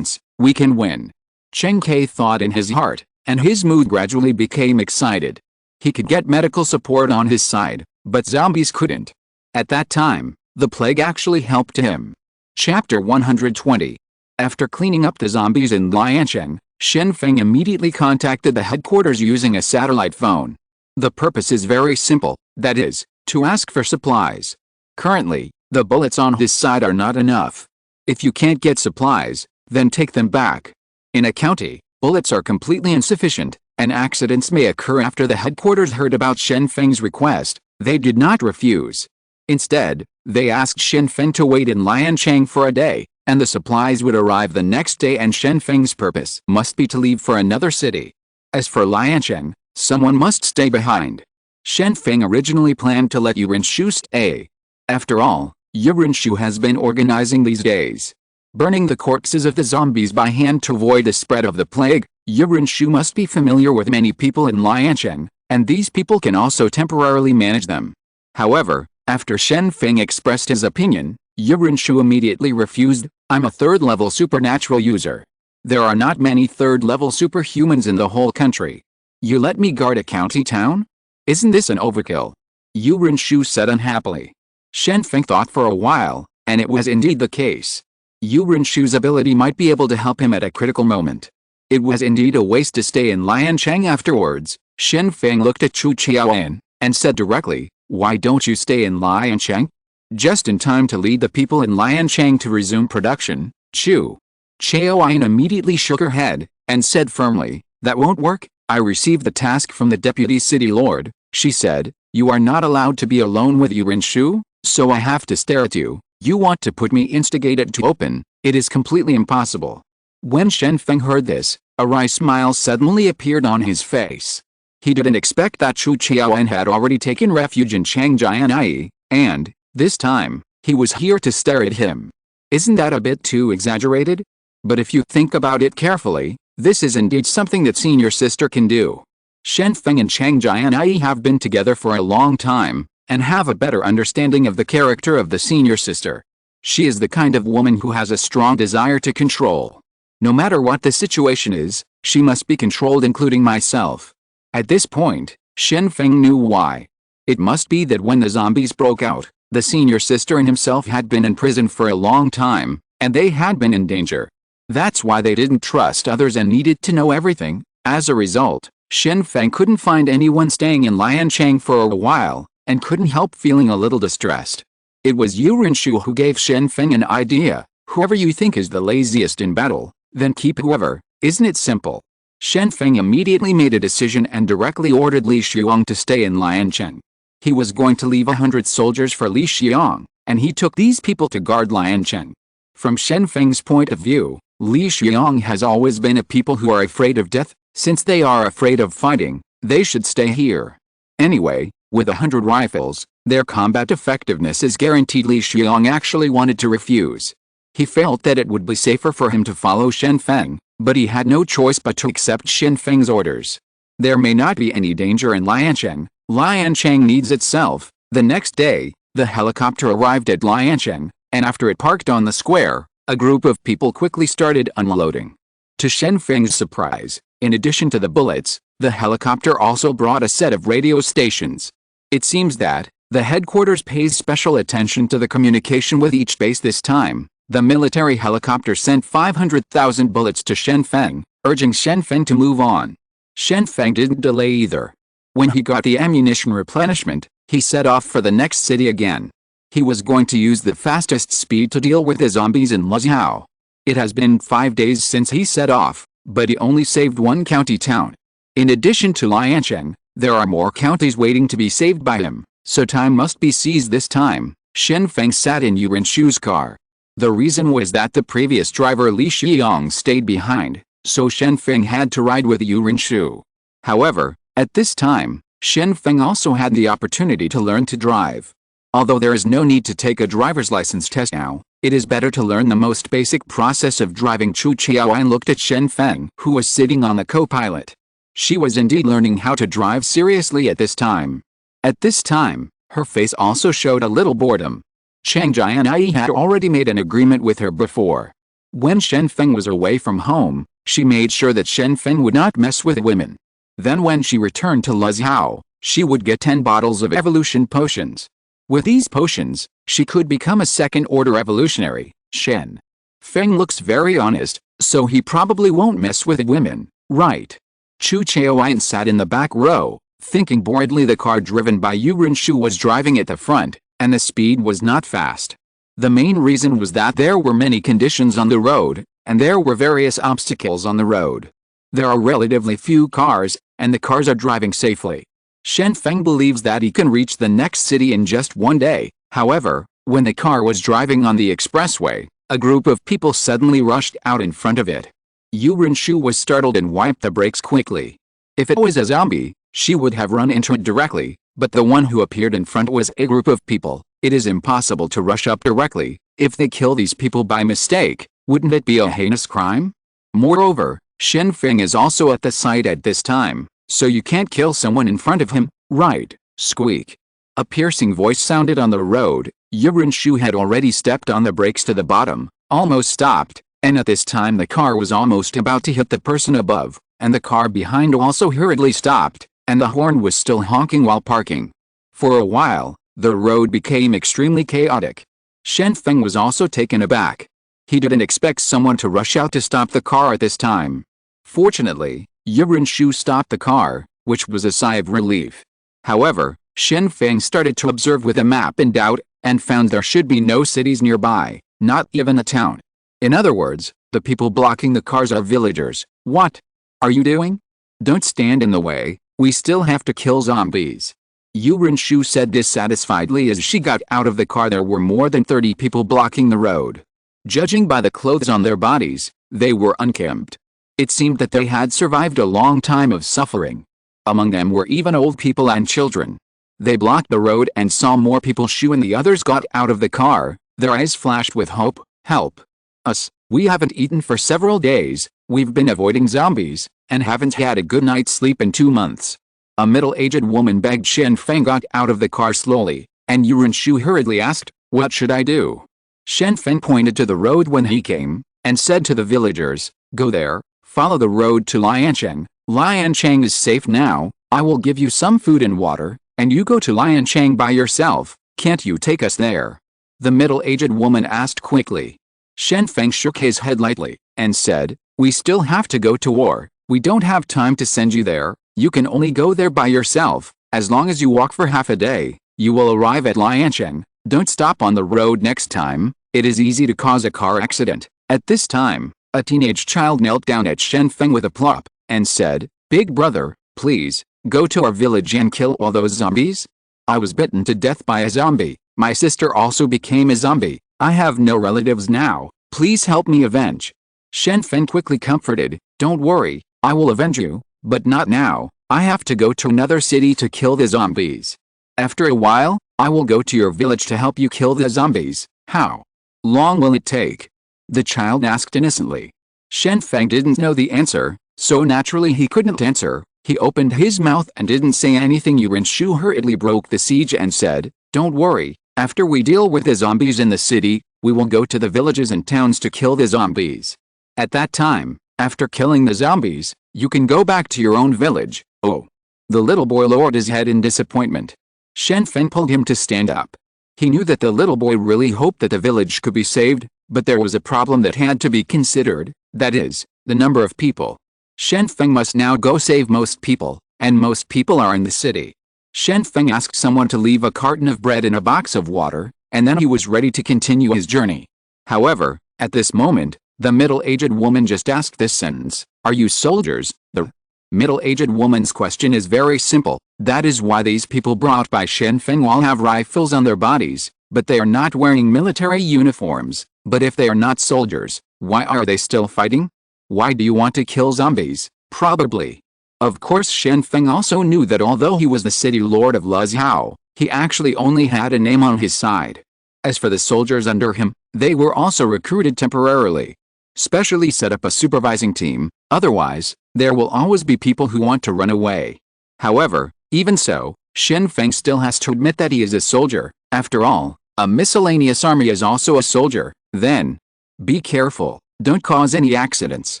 we can win. Chang Jianyi thought in his heart, and his mood gradually became excited. He could get medical support on his side, but zombies couldn't. At that time, the plague actually helped him. Chapter 120. After cleaning up the zombies in Liancheng, Shen Feng immediately contacted the headquarters using a satellite phone. The purpose is very simple, that is, to ask for supplies. Currently, the bullets on his side are not enough. If you can't get supplies, then take them back. In a county, bullets are completely insufficient, and accidents may occur. After the headquarters heard about Shen Feng's request, they did not refuse. Instead, they asked Shen Feng to wait in Liancheng for a day, and the supplies would arrive the next day, and Shen Feng's purpose must be to leave for another city. As for Liancheng, someone must stay behind. Shen Feng originally planned to let Yu Rinshu stay. After all, Yu Rinshu has been organizing these days. Burning the corpses of the zombies by hand to avoid the spread of the plague, Yu Rinshu must be familiar with many people in Liancheng, and these people can also temporarily manage them. However, after Shen Feng expressed his opinion, Yu Rinshu immediately refused. I'm a third-level supernatural user. There are not many third-level superhumans in the whole country. You let me guard a county town? Isn't this an overkill? Yu Rinshu said unhappily. Shen Feng thought for a while, and it was indeed the case. Yu Rinshu's ability might be able to help him at a critical moment. It was indeed a waste to stay in Liancheng afterwards. Shen Feng looked at Chu Qiaoan, and said directly, why don't you stay in Liancheng? Just in time to lead the people in Liancheng to resume production. Chu Qiaoan immediately shook her head, and said firmly, that won't work. I received the task from the deputy city lord, she said. You are not allowed to be alone with Yu Rinshu, so I have to stare at you. You want to put me instigated to open, it is completely impossible. When Shen Feng heard this, a wry smile suddenly appeared on his face. He didn't expect that Chu Qiaoan had already taken refuge in Chang Jianyi, and, this time, he was here to stare at him. Isn't that a bit too exaggerated? But if you think about it carefully, this is indeed something that senior sister can do. Shen Feng and Chang Jianyi have been together for a long time, and have a better understanding of the character of the senior sister. She is the kind of woman who has a strong desire to control. No matter what the situation is, she must be controlled, including myself. At this point, Shen Feng knew why. It must be that when the zombies broke out, the senior sister and himself had been in prison for a long time, and they had been in danger. That's why they didn't trust others and needed to know everything. As a result, Shen Feng couldn't find anyone staying in Liancheng for a while, and couldn't help feeling a little distressed. It was Yu Rinshu who gave Shen Feng an idea. Whoever you think is the laziest in battle, then keep whoever. Isn't it simple? Shen Feng immediately made a decision and directly ordered Li Xiong to stay in Liancheng. He was going to leave 100 soldiers for Li Xiong, and he took these people to guard Liancheng. From Shen Feng's point of view, Li Xiong has always been a people who are afraid of death. Since they are afraid of fighting, they should stay here. Anyway, with 100 rifles, their combat effectiveness is guaranteed. Li Xiong actually wanted to refuse. He felt that it would be safer for him to follow Shen Feng, but he had no choice but to accept Shen Feng's orders. There may not be any danger in Liancheng. Liancheng needs itself. The next day, the helicopter arrived at Liancheng, and after it parked on the square, a group of people quickly started unloading. To Shen Feng's surprise, in addition to the bullets, the helicopter also brought a set of radio stations. It seems that the headquarters pays special attention to the communication with each base this time. The military helicopter sent 500,000 bullets to Shen Feng, urging Shen Feng to move on. Shen Feng didn't delay either. When he got the ammunition replenishment, he set off for the next city again. He was going to use the fastest speed to deal with the zombies in Luxiao. It has been 5 days since he set off, but he only saved one county town. In addition to Liancheng, there are more counties waiting to be saved by him, so time must be seized this time. Shen Feng sat in Yu Rinshu's car. The reason was that the previous driver Li Xiong stayed behind, so Shen Feng had to ride with Yu Rinshu. However, At this time, Shen Feng also had the opportunity to learn to drive. Although there is no need to take a driver's license test now, it is better to learn the most basic process of driving. Chu Qiaoan looked at Shen Feng, who was sitting on the co-pilot. She was indeed learning how to drive seriously at this time. At this time, her face also showed a little boredom. Chang Jianyi had already made an agreement with her before. When Shen Feng was away from home, she made sure that Shen Feng would not mess with women. Then when she returned to Luzhou, she would get 10 bottles of evolution potions. With these potions, she could become a second-order evolutionary. Shen Feng looks very honest, so he probably won't mess with women, right? Chu Qiaoyan sat in the back row, thinking boredly. The car driven by Yu Renshu was driving at the front, and the speed was not fast. The main reason was that there were many conditions on the road, and there were various obstacles on the road. There are relatively few cars, and the cars are driving safely. Shen Feng believes that he can reach the next city in just one day. However, when the car was driving on the expressway, a group of people suddenly rushed out in front of it. Yu Renshu was startled and wiped the brakes quickly. If it was a zombie, she would have run into it directly, but the one who appeared in front was a group of people. It is impossible to rush up directly. If they kill these people by mistake, wouldn't it be a heinous crime? Moreover, Shen Feng is also at the site at this time, so you can't kill someone in front of him, right? Squeak. A piercing voice sounded on the road. Yu Renshu had already stepped on the brakes to the bottom, almost stopped, and at this time the car was almost about to hit the person above, and the car behind also hurriedly stopped, and the horn was still honking while parking. For a while, the road became extremely chaotic. Shen Feng was also taken aback. He didn't expect someone to rush out to stop the car at this time. Fortunately, Yu Renshu stopped the car, which was a sigh of relief. However, Shen Feng started to observe with a map in doubt, and found there should be no cities nearby, not even a town. In other words, the people blocking the cars are villagers. What are you doing? Don't stand in the way, we still have to kill zombies. Yu Renshu said dissatisfiedly as she got out of the car. There were more than 30 people blocking the road. Judging by the clothes on their bodies, they were unkempt. It seemed that they had survived a long time of suffering. Among them were even old people and children. They blocked the road and saw more people. Shu and the others got out of the car, their eyes flashed with hope. Help us, we haven't eaten for several days, we've been avoiding zombies, and haven't had a good night's sleep in 2 months. A middle-aged woman begged. Shen Feng got out of the car slowly, and Yu Renshu hurriedly asked, what should I do? Shen Feng pointed to the road when he came, and said to the villagers, go there, follow the road to Liancheng. Liancheng is safe now, I will give you some food and water, and you go to Liancheng by yourself, can't you take us there? The middle-aged woman asked quickly. Shen Feng shook his head lightly, and said, we still have to go to war, we don't have time to send you there, you can only go there by yourself, as long as you walk for half a day, you will arrive at Liancheng, don't stop on the road next time, it is easy to cause a car accident. At this time, a teenage child knelt down at Shen Feng with a plop, and said, big brother, please, go to our village and kill all those zombies? I was bitten to death by a zombie, my sister also became a zombie, I have no relatives now, please help me avenge. Shen Feng quickly comforted, don't worry, I will avenge you, but not now, I have to go to another city to kill the zombies. After a while, I will go to your village to help you kill the zombies. How long will it take? The child asked innocently. Shen Feng didn't know the answer, so naturally he couldn't answer. He opened his mouth and didn't say anything. Yu Renshu hurriedly broke the siege and said, don't worry, after we deal with the zombies in the city, we will go to the villages and towns to kill the zombies. At that time, after killing the zombies, you can go back to your own village. Oh. The little boy lowered his head in disappointment. Shen Feng pulled him to stand up. He knew that the little boy really hoped that the village could be saved, but there was a problem that had to be considered, that is, the number of people. Shen Feng must now go save most people, and most people are in the city. Shen Feng asked someone to leave a carton of bread and a box of water, and then he was ready to continue his journey. However, at this moment, the middle-aged woman just asked this sentence, are you soldiers? The middle-aged woman's question is very simple, that is why these people brought by Shen Feng all have rifles on their bodies, but they are not wearing military uniforms. But if they are not soldiers, why are they still fighting? Why do you want to kill zombies? Probably. Of course Shen Feng also knew that although he was the city lord of Luzhou, he actually only had a name on his side. As for the soldiers under him, they were also recruited temporarily. Specially set up a supervising team, otherwise, there will always be people who want to run away. However, even so, Shen Feng still has to admit that he is a soldier. After all, a miscellaneous army is also a soldier. Then, be careful, don't cause any accidents.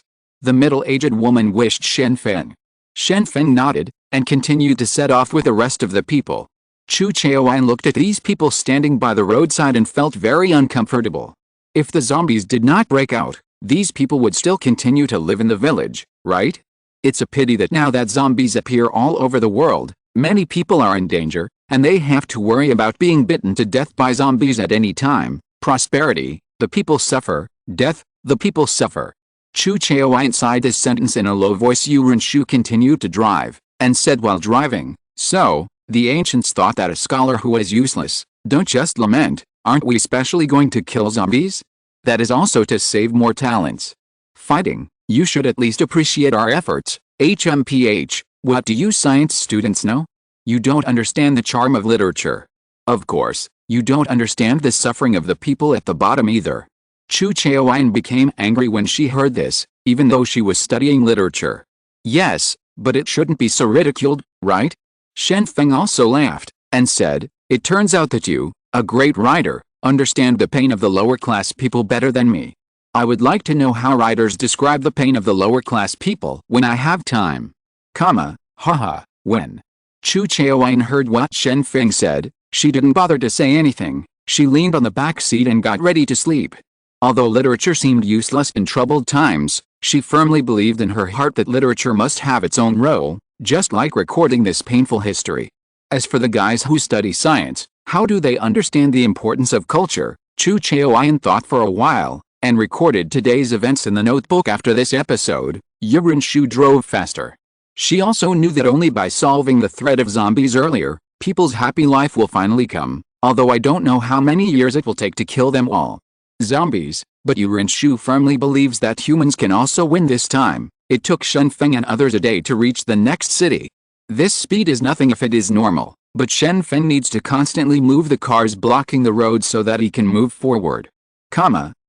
The middle-aged woman wished Shen Feng. Shen Feng nodded, and continued to set off with the rest of the people. Chu Chaoyan looked at these people standing by the roadside and felt very uncomfortable. If the zombies did not break out, these people would still continue to live in the village, right? It's a pity that now that zombies appear all over the world, many people are in danger, and they have to worry about being bitten to death by zombies at any time. Prosperity, the people suffer. Death, the people suffer. Chu Chaoyan sighed this sentence in a low voice. Yu Renshu continued to drive, and said while driving, "So, the ancients thought that a scholar who is useless, don't just lament, aren't we specially going to kill zombies? That is also to save more talents. Fighting, you should at least appreciate our efforts. HMPH, what do you science students know? You don't understand the charm of literature. Of course, you don't understand the suffering of the people at the bottom either." Chu Chaoyan became angry when she heard this, even though she was studying literature. Yes, but it shouldn't be so ridiculed, right? Shen Feng also laughed, and said, "It turns out that you, a great writer, understand the pain of the lower-class people better than me. I would like to know how writers describe the pain of the lower-class people when I have time." Haha, when Chu Chaoyan heard what Shen Feng said, she didn't bother to say anything. She leaned on the back seat and got ready to sleep. Although literature seemed useless in troubled times, she firmly believed in her heart that literature must have its own role, just like recording this painful history. As for the guys who study science, how do they understand the importance of culture? Chu Chaoyan thought for a while, and recorded today's events in the notebook. After this episode, Yu Renshu drove faster. She also knew that only by solving the threat of zombies earlier, people's happy life will finally come, although I don't know how many years it will take to kill them all. Zombies, but Yu Renshu firmly believes that humans can also win this time. It took Shen Feng and others a day to reach the next city. This speed is nothing if it is normal, but Shen Feng needs to constantly move the cars blocking the road so that he can move forward.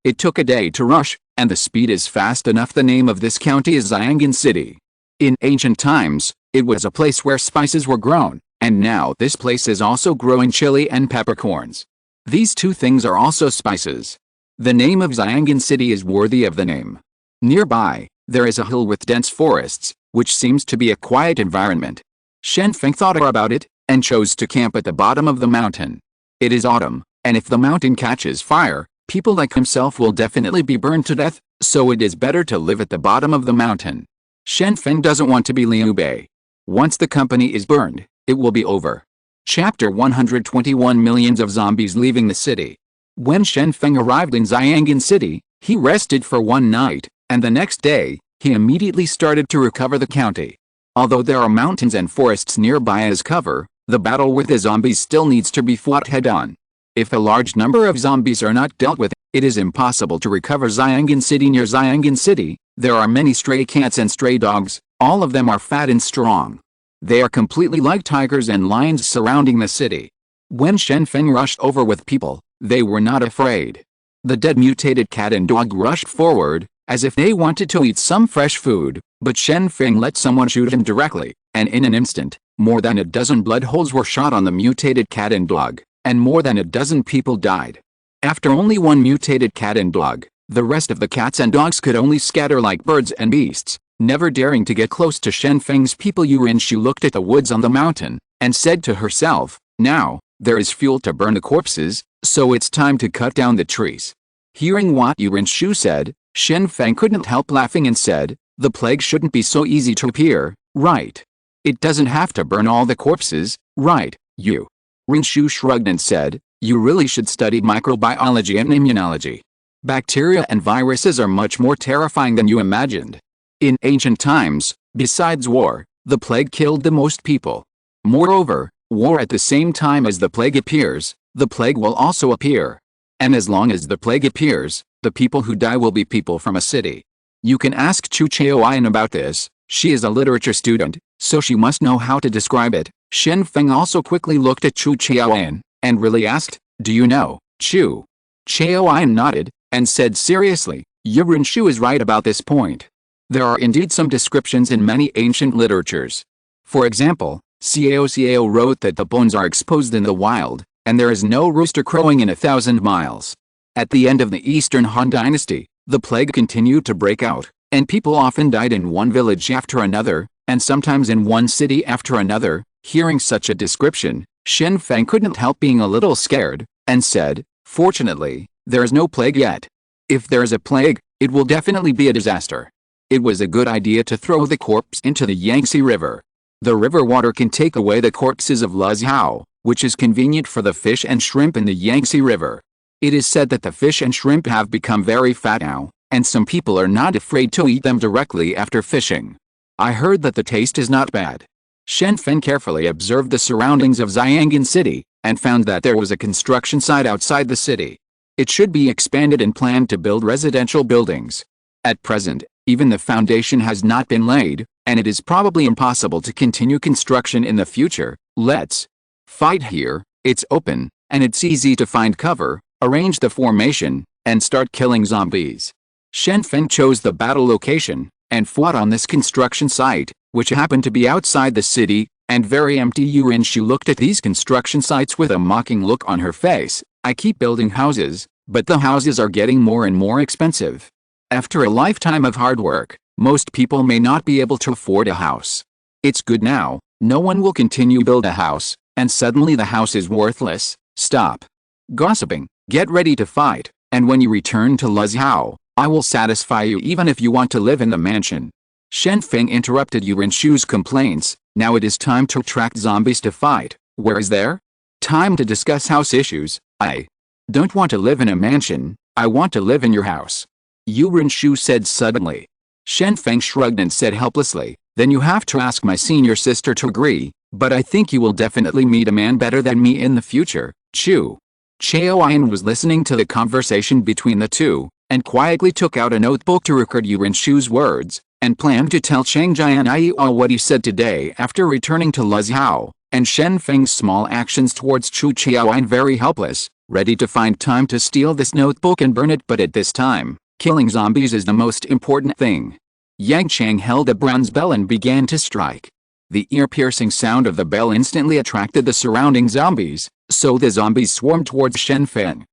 It took a day to rush, and the speed is fast enough. The name of this county is Xiang'an City. In ancient times, it was a place where spices were grown, and now this place is also growing chili and peppercorns. These two things are also spices. The name of Xiang'an City is worthy of the name. Nearby, there is a hill with dense forests, which seems to be a quiet environment. Shen Feng thought about it, and chose to camp at the bottom of the mountain. It is autumn, and if the mountain catches fire, people like himself will definitely be burned to death, so it is better to live at the bottom of the mountain. Shen Feng doesn't want to be Liu Bei. Once the company is burned, it will be over. Chapter 121. Millions of zombies leaving the city. When Shen Feng arrived in Xiang'an City, he rested for one night, and the next day, he immediately started to recover the county. Although there are mountains and forests nearby as cover, the battle with the zombies still needs to be fought head-on. If a large number of zombies are not dealt with, it is impossible to recover Xiang'an City. Near Xiang'an City, there are many stray cats and stray dogs. All of them are fat and strong. They are completely like tigers and lions surrounding the city. When Shen Feng rushed over with people, they were not afraid. The dead mutated cat and dog rushed forward, as if they wanted to eat some fresh food, but Shen Feng let someone shoot him directly, and in an instant, more than a dozen blood holes were shot on the mutated cat and dog, and more than a dozen people died. After only one mutated cat and dog, the rest of the cats and dogs could only scatter like birds and beasts, never daring to get close to Shen Feng's people. Yu Renshu looked at the woods on the mountain, and said to herself, "Now, there is fuel to burn the corpses, so it's time to cut down the trees." Hearing what Yu Renshu said, Shen Feng couldn't help laughing and said, "The plague shouldn't be so easy to appear, right? It doesn't have to burn all the corpses, right, Yu?" Renshu shrugged and said, "You really should study microbiology and immunology. Bacteria and viruses are much more terrifying than you imagined. In ancient times, besides war, the plague killed the most people. Moreover, war at the same time as the plague appears, the plague will also appear. And as long as the plague appears, the people who die will be people from a city. You can ask Chu Chaoyan about this. She is a literature student, so she must know how to describe it. Shen Feng also quickly looked at Chu Qiaoyan, and really asked, "Do you know, Chu?" Qiaoyan nodded, and said seriously, "Yuren Shu is right about this point. There are indeed some descriptions in many ancient literatures. For example, Cao wrote that the bones are exposed in the wild, and there is no rooster crowing in 1,000 miles. At the end of the Eastern Han Dynasty, the plague continued to break out, and people often died in one village after another, and sometimes in one city after another." Hearing such a description, Shen Feng couldn't help being a little scared, and said, "Fortunately, there is no plague yet. If there is a plague, it will definitely be a disaster. It was a good idea to throw the corpse into the Yangtze River. The river water can take away the corpses of Luzhao, which is convenient for the fish and shrimp in the Yangtze River. It is said that the fish and shrimp have become very fat now, and some people are not afraid to eat them directly after fishing. I heard that the taste is not bad." Shen Feng carefully observed the surroundings of Xiang'an City, and found that there was a construction site outside the city. It should be expanded and planned to build residential buildings. At present, even the foundation has not been laid, and it is probably impossible to continue construction in the future. Let's fight here. It's open, and it's easy to find cover, arrange the formation, and start killing zombies. Shen Feng chose the battle location, and fought on this construction site, which happened to be outside the city, and very empty. Yuren Shu looked at these construction sites with a mocking look on her face. "I keep building houses, but the houses are getting more and more expensive. After a lifetime of hard work, most people may not be able to afford a house. It's good now, no one will continue build a house, and suddenly the house is worthless. Stop gossiping, get ready to fight, and when you return to Luzhao, I will satisfy you even if you want to live in the mansion." Shen Feng interrupted Yuren Shu's complaints. "Now it is time to attract zombies to fight. Where is there time to discuss house issues? I don't want to live in a mansion, I want to live in your house," Yuren Shu said suddenly. Shen Feng shrugged and said helplessly, "Then you have to ask my senior sister to agree, but I think you will definitely meet a man better than me in the future, Chu." Qiaoyan was listening to the conversation between the two, and quietly took out a notebook to record Yuren Shu's words, and planned to tell Chang Jianyi all what he said today after returning to Luzhao, and Shen Feng's small actions towards Chu Qiaoyan very helpless, ready to find time to steal this notebook and burn it. But at this time, killing zombies is the most important thing. Yang Chang held a bronze bell and began to strike. The ear-piercing sound of the bell instantly attracted the surrounding zombies, so the zombies swarmed towards Shen Feng.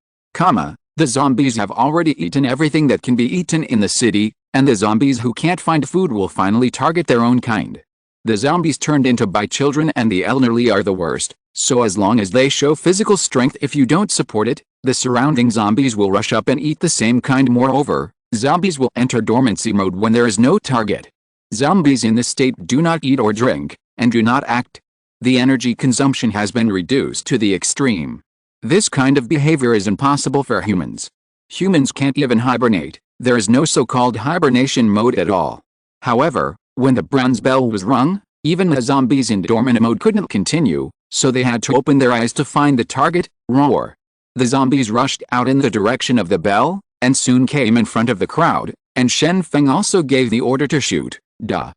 The zombies have already eaten everything that can be eaten in the city, and the zombies who can't find food will finally target their own kind. The zombies turned into by children and the elderly are the worst, so as long as they show physical strength, if you don't support it, the surrounding zombies will rush up and eat the same kind. Moreover, zombies will enter dormancy mode when there is no target. Zombies in this state do not eat or drink, and do not act. The energy consumption has been reduced to the extreme. This kind of behavior is impossible for humans. Humans can't even hibernate, there is no so-called hibernation mode at all. However, when the bronze bell was rung, even the zombies in dormant mode couldn't continue, so they had to open their eyes to find the target. Roar. The zombies rushed out in the direction of the bell, and soon came in front of the crowd, and Shen Feng also gave the order to shoot. Da.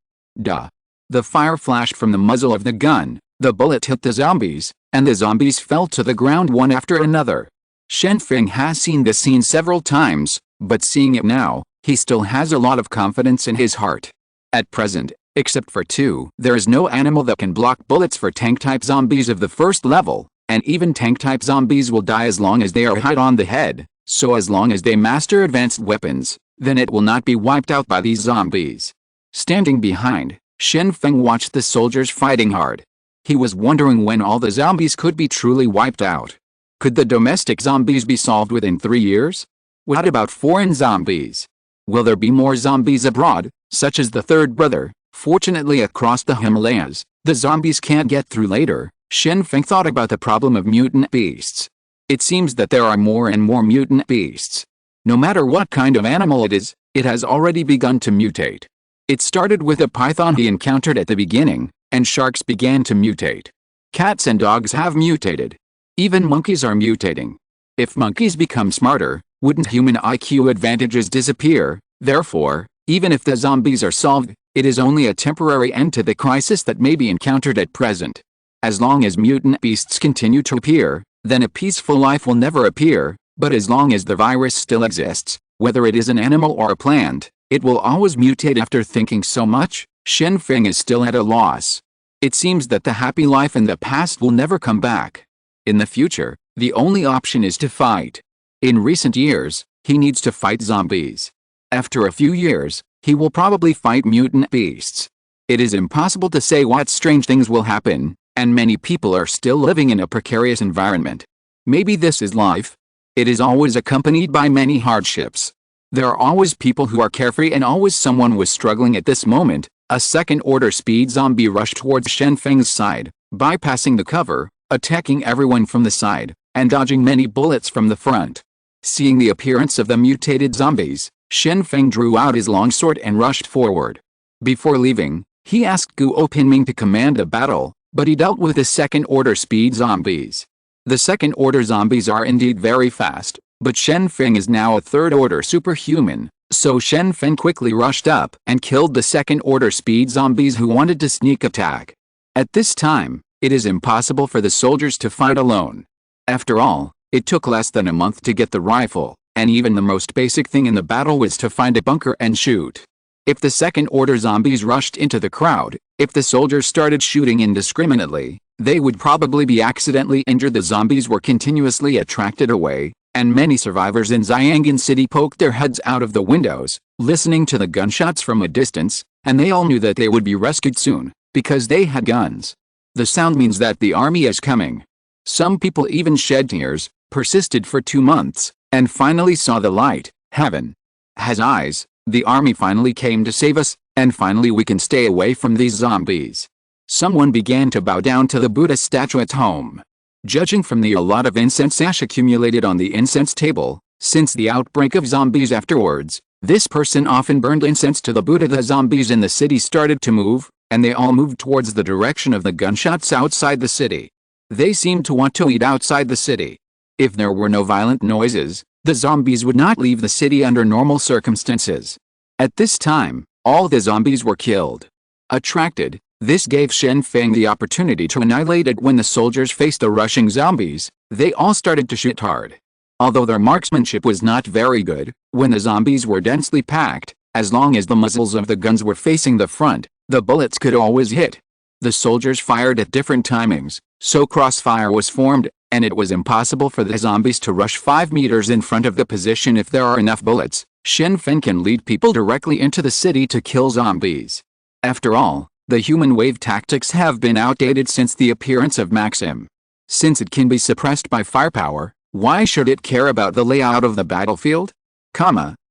The fire flashed from the muzzle of the gun, the bullet hit the zombies, and the zombies fell to the ground one after another. Shen Feng has seen this scene several times, but seeing it now, he still has a lot of confidence in his heart. At present, except for two, there is no animal that can block bullets for tank-type zombies of the first level, and even tank-type zombies will die as long as they are hit on the head, so as long as they master advanced weapons, then it will not be wiped out by these zombies. Standing behind, Shen Feng watched the soldiers fighting hard. He was wondering when all the zombies could be truly wiped out. Could the domestic zombies be solved within 3 years? What about foreign zombies? Will there be more zombies abroad, such as the third brother? Fortunately, across the Himalayas, the zombies can't get through later. Shen Feng thought about the problem of mutant beasts. It seems that there are more and more mutant beasts. No matter what kind of animal it is, it has already begun to mutate. It started with a python he encountered at the beginning, and sharks began to mutate. Cats and dogs have mutated. Even monkeys are mutating. If monkeys become smarter, wouldn't human IQ advantages disappear? Therefore, even if the zombies are solved, It is only a temporary end to the crisis that may be encountered at present. As long as mutant beasts continue to appear, then a peaceful life will never appear, but as long as the virus still exists, whether it is an animal or a plant, it will always mutate. After thinking so much, Shen Feng is still at a loss. It seems that the happy life in the past will never come back. In the future, the only option is to fight. In recent years, he needs to fight zombies. After a few years, he will probably fight mutant beasts. It is impossible to say what strange things will happen, and many people are still living in a precarious environment. Maybe this is life. It is always accompanied by many hardships. There are always people who are carefree and always someone was struggling. At this moment, a second-order speed zombie rushed towards Shen Feng's side, bypassing the cover, attacking everyone from the side, and dodging many bullets from the front. Seeing the appearance of the mutated zombies, Shen Feng drew out his longsword and rushed forward. Before leaving, he asked Guo Pinming to command a battle, but he dealt with the second-order speed zombies. The second-order zombies are indeed very fast, but Shen Feng is now a third-order superhuman, so Shen Feng quickly rushed up and killed the second-order speed zombies who wanted to sneak attack. At this time, it is impossible for the soldiers to fight alone. After all, it took less than a month to get the rifle, and even the most basic thing in the battle was to find a bunker and shoot. If the second-order zombies rushed into the crowd, if the soldiers started shooting indiscriminately, they would probably be accidentally injured. The zombies were continuously attracted away, and many survivors in Xiangan City poked their heads out of the windows, listening to the gunshots from a distance, and they all knew that they would be rescued soon, because they had guns. The sound means that the army is coming. Some people even shed tears, persisted for 2 months, and finally saw the light. Heaven has eyes. The army finally came to save us, and finally we can stay away from these zombies. Someone began to bow down to the Buddha statue at home. Judging from a lot of incense ash accumulated on the incense table, since the outbreak of zombies afterwards, this person often burned incense to the Buddha. The zombies in the city started to move, and they all moved towards the direction of the gunshots outside the city. They seemed to want to eat outside the city. If there were no violent noises, the zombies would not leave the city under normal circumstances. At this time, all the zombies were killed. Attracted, this gave Shen Feng the opportunity to annihilate it. When the soldiers faced the rushing zombies, they all started to shoot hard. Although their marksmanship was not very good, when the zombies were densely packed, as long as the muzzles of the guns were facing the front, the bullets could always hit. The soldiers fired at different timings, so crossfire was formed, and it was impossible for the zombies to rush 5 meters in front of the position. If there are enough bullets, Shen Feng can lead people directly into the city to kill zombies. After all, the human wave tactics have been outdated since the appearance of Maxim. Since it can be suppressed by firepower, why should it care about the layout of the battlefield?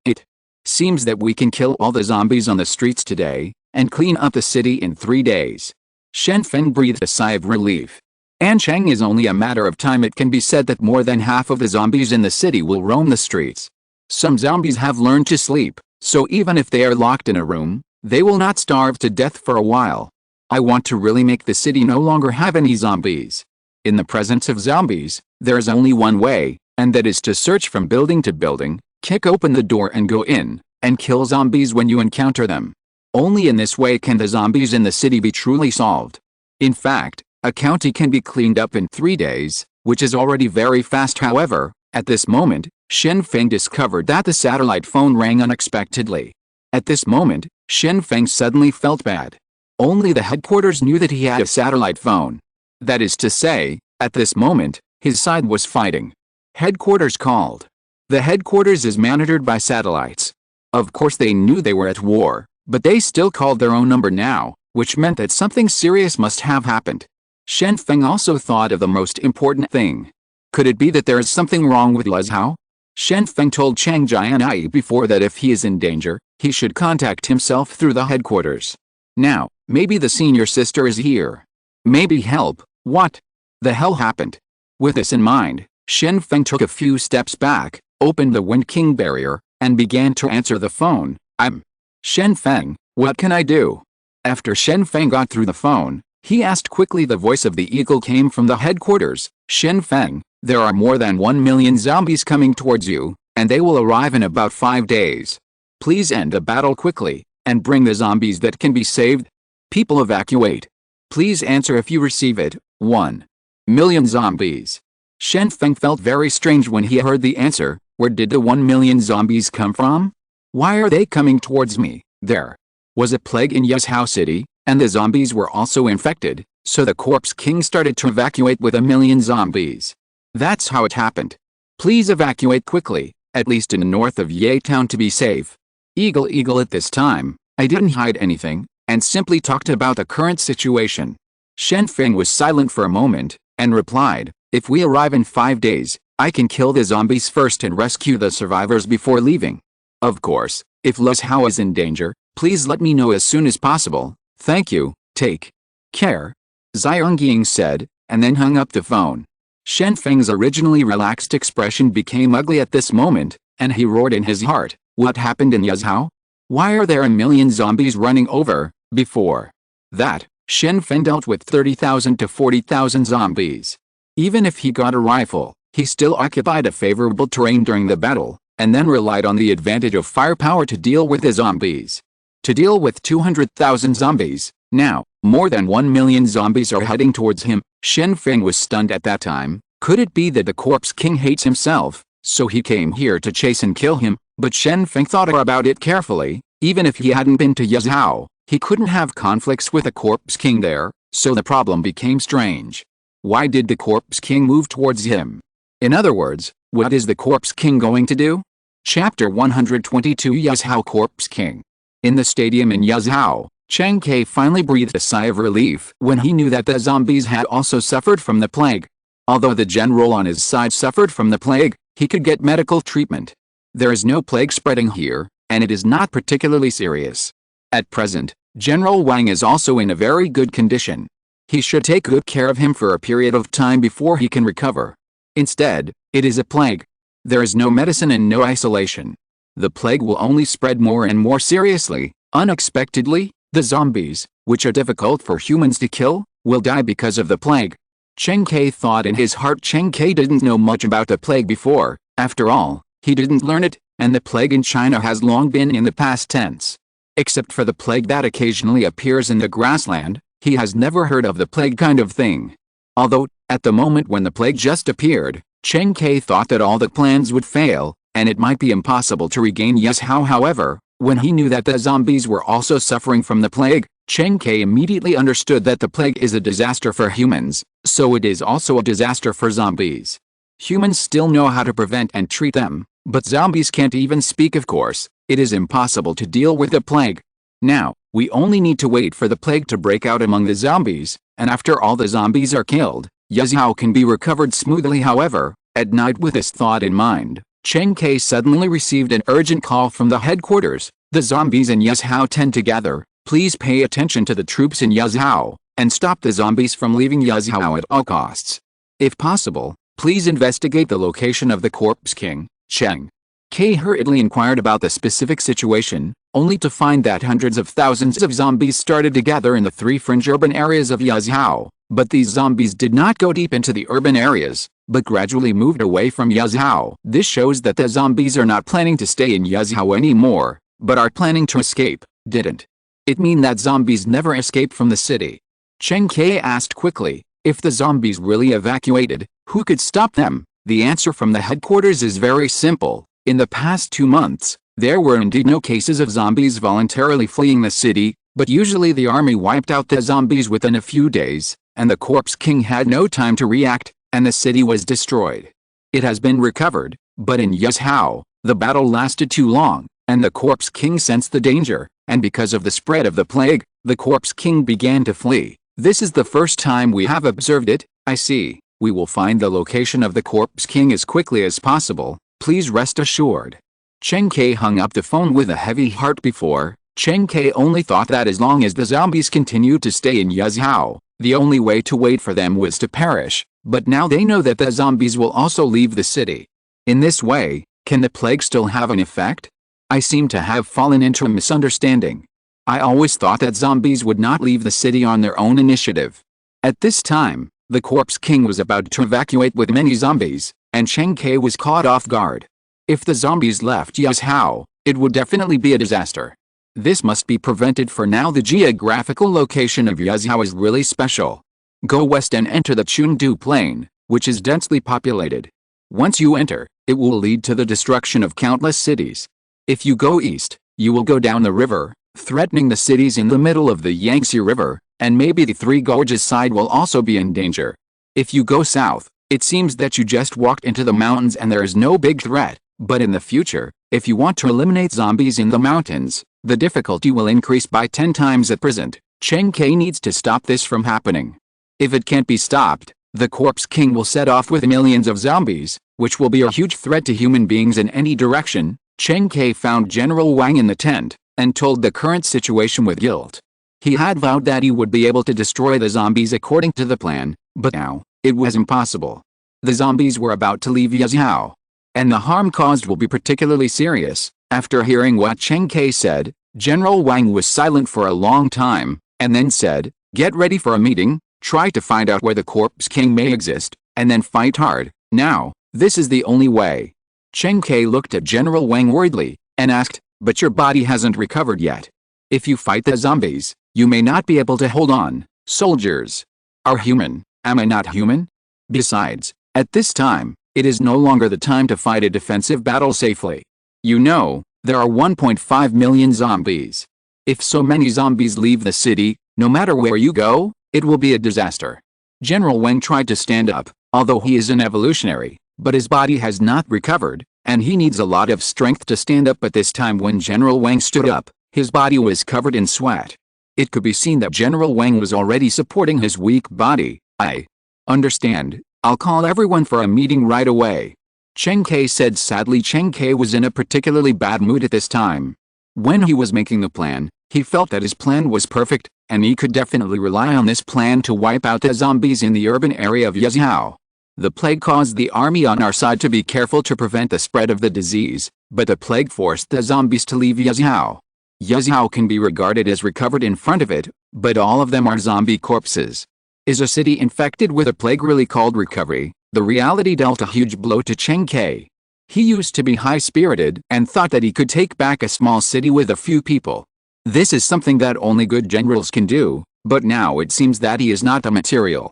It seems that we can kill all the zombies on the streets today, and clean up the city in 3 days. Shen Feng breathed a sigh of relief. And Chang is only a matter of time. It can be said that more than half of the zombies in the city will roam the streets. Some zombies have learned to sleep, so even if they are locked in a room, they will not starve to death for a while. I want to really make the city no longer have any zombies. In the presence of zombies, there is only one way, and that is to search from building to building, kick open the door and go in, and kill zombies when you encounter them. Only in this way can the zombies in the city be truly solved. In fact, a county can be cleaned up in 3 days, which is already very fast. However, at this moment, Shen Feng discovered that the satellite phone rang unexpectedly. At this moment, Shen Feng suddenly felt bad. Only the headquarters knew that he had a satellite phone. That is to say, at this moment, his side was fighting. Headquarters called. The headquarters is monitored by satellites. Of course they knew they were at war, but they still called their own number now, which meant that something serious must have happened. Shen Feng also thought of the most important thing. Could it be that there is something wrong with Lezhao? Shen Feng told Chang Jianyi before that if he is in danger, he should contact himself through the headquarters. Now, maybe the senior sister is here. Maybe help. What the hell happened? With this in mind, Shen Feng took a few steps back, opened the Wind King barrier, and began to answer the phone. I'm Shen Feng, what can I do? After Shen Feng got through the phone, he asked quickly. The voice of the eagle came from the headquarters. Shen Feng, there are more than 1 million zombies coming towards you, and they will arrive in about 5 days. Please end the battle quickly. and bring the zombies that can be saved. People evacuate. Please answer if you receive it. 1 million zombies. Shen Feng felt very strange when he heard the answer. Where did the 1 million zombies come from? Why are they coming towards me? There was a plague in Yuzhou City, and the zombies were also infected, so the Corpse King started to evacuate with 1 million zombies. That's how it happened. Please evacuate quickly, at least in the north of Ye Town to be safe. Eagle at this time, I didn't hide anything, and simply talked about the current situation. Shen Feng was silent for a moment, and replied, if we arrive in 5 days, I can kill the zombies first and rescue the survivors before leaving. Of course, if Yuzhou is in danger, please let me know as soon as possible. Thank you, take care, Jianyi said, and then hung up the phone. Shen Feng's originally relaxed expression became ugly at this moment, and he roared in his heart, what happened in Yuzhou? Why are there 1 million zombies running over? Before that, Shen Feng dealt with 30,000 to 40,000 zombies. Even if he got a rifle, he still occupied a favorable terrain during the battle, and then relied on the advantage of firepower to deal with the zombies. To deal with 200,000 zombies, now, more than 1 million zombies are heading towards him. Shen Feng was stunned at that time. Could it be that the Corpse King hates himself, so he came here to chase and kill him? But Shen Feng thought about it carefully. Even if he hadn't been to Yuzhou, he couldn't have conflicts with the Corpse King there, so the problem became strange. Why did the Corpse King move towards him? In other words, what is the Corpse King going to do? Chapter 122 Yuzhou Corpse King. In the stadium in Yuzhou, Chang Jianyi finally breathed a sigh of relief when he knew that the zombies had also suffered from the plague. Although the general on his side suffered from the plague, he could get medical treatment. There is no plague spreading here, and it is not particularly serious. At present, General Wang is also in a very good condition. He should take good care of him for a period of time before he can recover. Instead, it is a plague. There is no medicine and no isolation. The plague will only spread more and more seriously. Unexpectedly, the zombies, which are difficult for humans to kill, will die because of the plague. Chang Jianyi thought in his heart. Chang Jianyi didn't know much about the plague before. After all, he didn't learn it, and the plague in China has long been in the past tense. Except for the plague that occasionally appears in the grassland, he has never heard of the plague kind of thing. Although, at the moment when the plague just appeared, Chang Jianyi thought that all the plans would fail, and it might be impossible to regain Yuzhou. However, when he knew that the zombies were also suffering from the plague, Chang Jianyi immediately understood that the plague is a disaster for humans, so it is also a disaster for zombies. Humans still know how to prevent and treat them, but zombies can't even speak. Of course, it is impossible to deal with the plague. Now, we only need to wait for the plague to break out among the zombies, and after all the zombies are killed, Yuzhou can be recovered smoothly. However, at night, with this thought in mind, Chang Jianyi suddenly received an urgent call from the headquarters. The zombies in Yuzhou tend to gather. Please pay attention to the troops in Yuzhou, and stop the zombies from leaving Yuzhou at all costs. If possible, please investigate the location of the Corpse King. Chang Jianyi hurriedly inquired about the specific situation, only to find that hundreds of thousands of zombies started to gather in the 3 fringe urban areas of Yuzhou. But these zombies did not go deep into the urban areas, but gradually moved away from Yuzhou. This shows that the zombies are not planning to stay in Yuzhou anymore, but are planning to escape. Didn't it mean that zombies never escape from the city? Chang Jianyi asked quickly. If the zombies really evacuated, who could stop them? The answer from the headquarters is very simple. In the past 2 months, there were indeed no cases of zombies voluntarily fleeing the city, but usually the army wiped out the zombies within a few days, and the Corpse King had no time to react, and the city was destroyed. It has been recovered, but in Yuzhou, the battle lasted too long, and the Corpse King sensed the danger, and because of the spread of the plague, the Corpse King began to flee. This is the first time we have observed it. I see. We will find the location of the Corpse King as quickly as possible. Please rest assured. Chang Jianyi hung up the phone with a heavy heart. Before, Chang Jianyi only thought that as long as the zombies continued to stay in Yuzhou, the only way to wait for them was to perish, but now they know that the zombies will also leave the city. In this way, can the plague still have an effect? I seem to have fallen into a misunderstanding. I always thought that zombies would not leave the city on their own initiative. At this time, the Corpse King was about to evacuate with many zombies, and Chang Jianyi was caught off guard. If the zombies left Yuzhou, it would definitely be a disaster. This must be prevented for now. The geographical location of Yazhou is really special. Go west and enter the Chengdu Plain, which is densely populated. Once you enter, it will lead to the destruction of countless cities. If you go east, you will go down the river, threatening the cities in the middle of the Yangtze River, and maybe the Three Gorges side will also be in danger. If you go south, it seems that you just walked into the mountains and there is no big threat, but in the future, if you want to eliminate zombies in the mountains, the difficulty will increase by 10 times at present. Cheng Ke needs to stop this from happening. If it can't be stopped, the Corpse King will set off with millions of zombies, which will be a huge threat to human beings in any direction. Cheng Ke found General Wang in the tent, and told the current situation with guilt. He had vowed that he would be able to destroy the zombies according to the plan, but now, it was impossible. The zombies were about to leave Yazhou, and the harm caused will be particularly serious. After hearing what Cheng Ke said, General Wang was silent for a long time, and then said, "Get ready for a meeting, try to find out where the Corpse King may exist, and then fight hard. Now, this is the only way." Cheng Ke looked at General Wang worriedly, and asked, "But your body hasn't recovered yet. If you fight the zombies, you may not be able to hold on. Soldiers are human, am I not human? Besides, at this time, it is no longer the time to fight a defensive battle safely. You know, there are 1.5 million zombies. If so many zombies leave the city, no matter where you go, it will be a disaster." General Wang tried to stand up, although he is an evolutionary, but his body has not recovered, and he needs a lot of strength to stand up. But this time when General Wang stood up, his body was covered in sweat. It could be seen that General Wang was already supporting his weak body. "I understand, I'll call everyone for a meeting right away," Cheng Ke said sadly. Cheng Ke was in a particularly bad mood at this time. When he was making the plan, he felt that his plan was perfect, and he could definitely rely on this plan to wipe out the zombies in the urban area of Yazhou. The plague caused the army on our side to be careful to prevent the spread of the disease, but the plague forced the zombies to leave Yazhou. Yazhou can be regarded as recovered in front of it, but all of them are zombie corpses. Is a city infected with a plague really called recovery? The reality dealt a huge blow to Cheng Ke. He used to be high-spirited and thought that he could take back a small city with a few people. This is something that only good generals can do, but now it seems that he is not a material.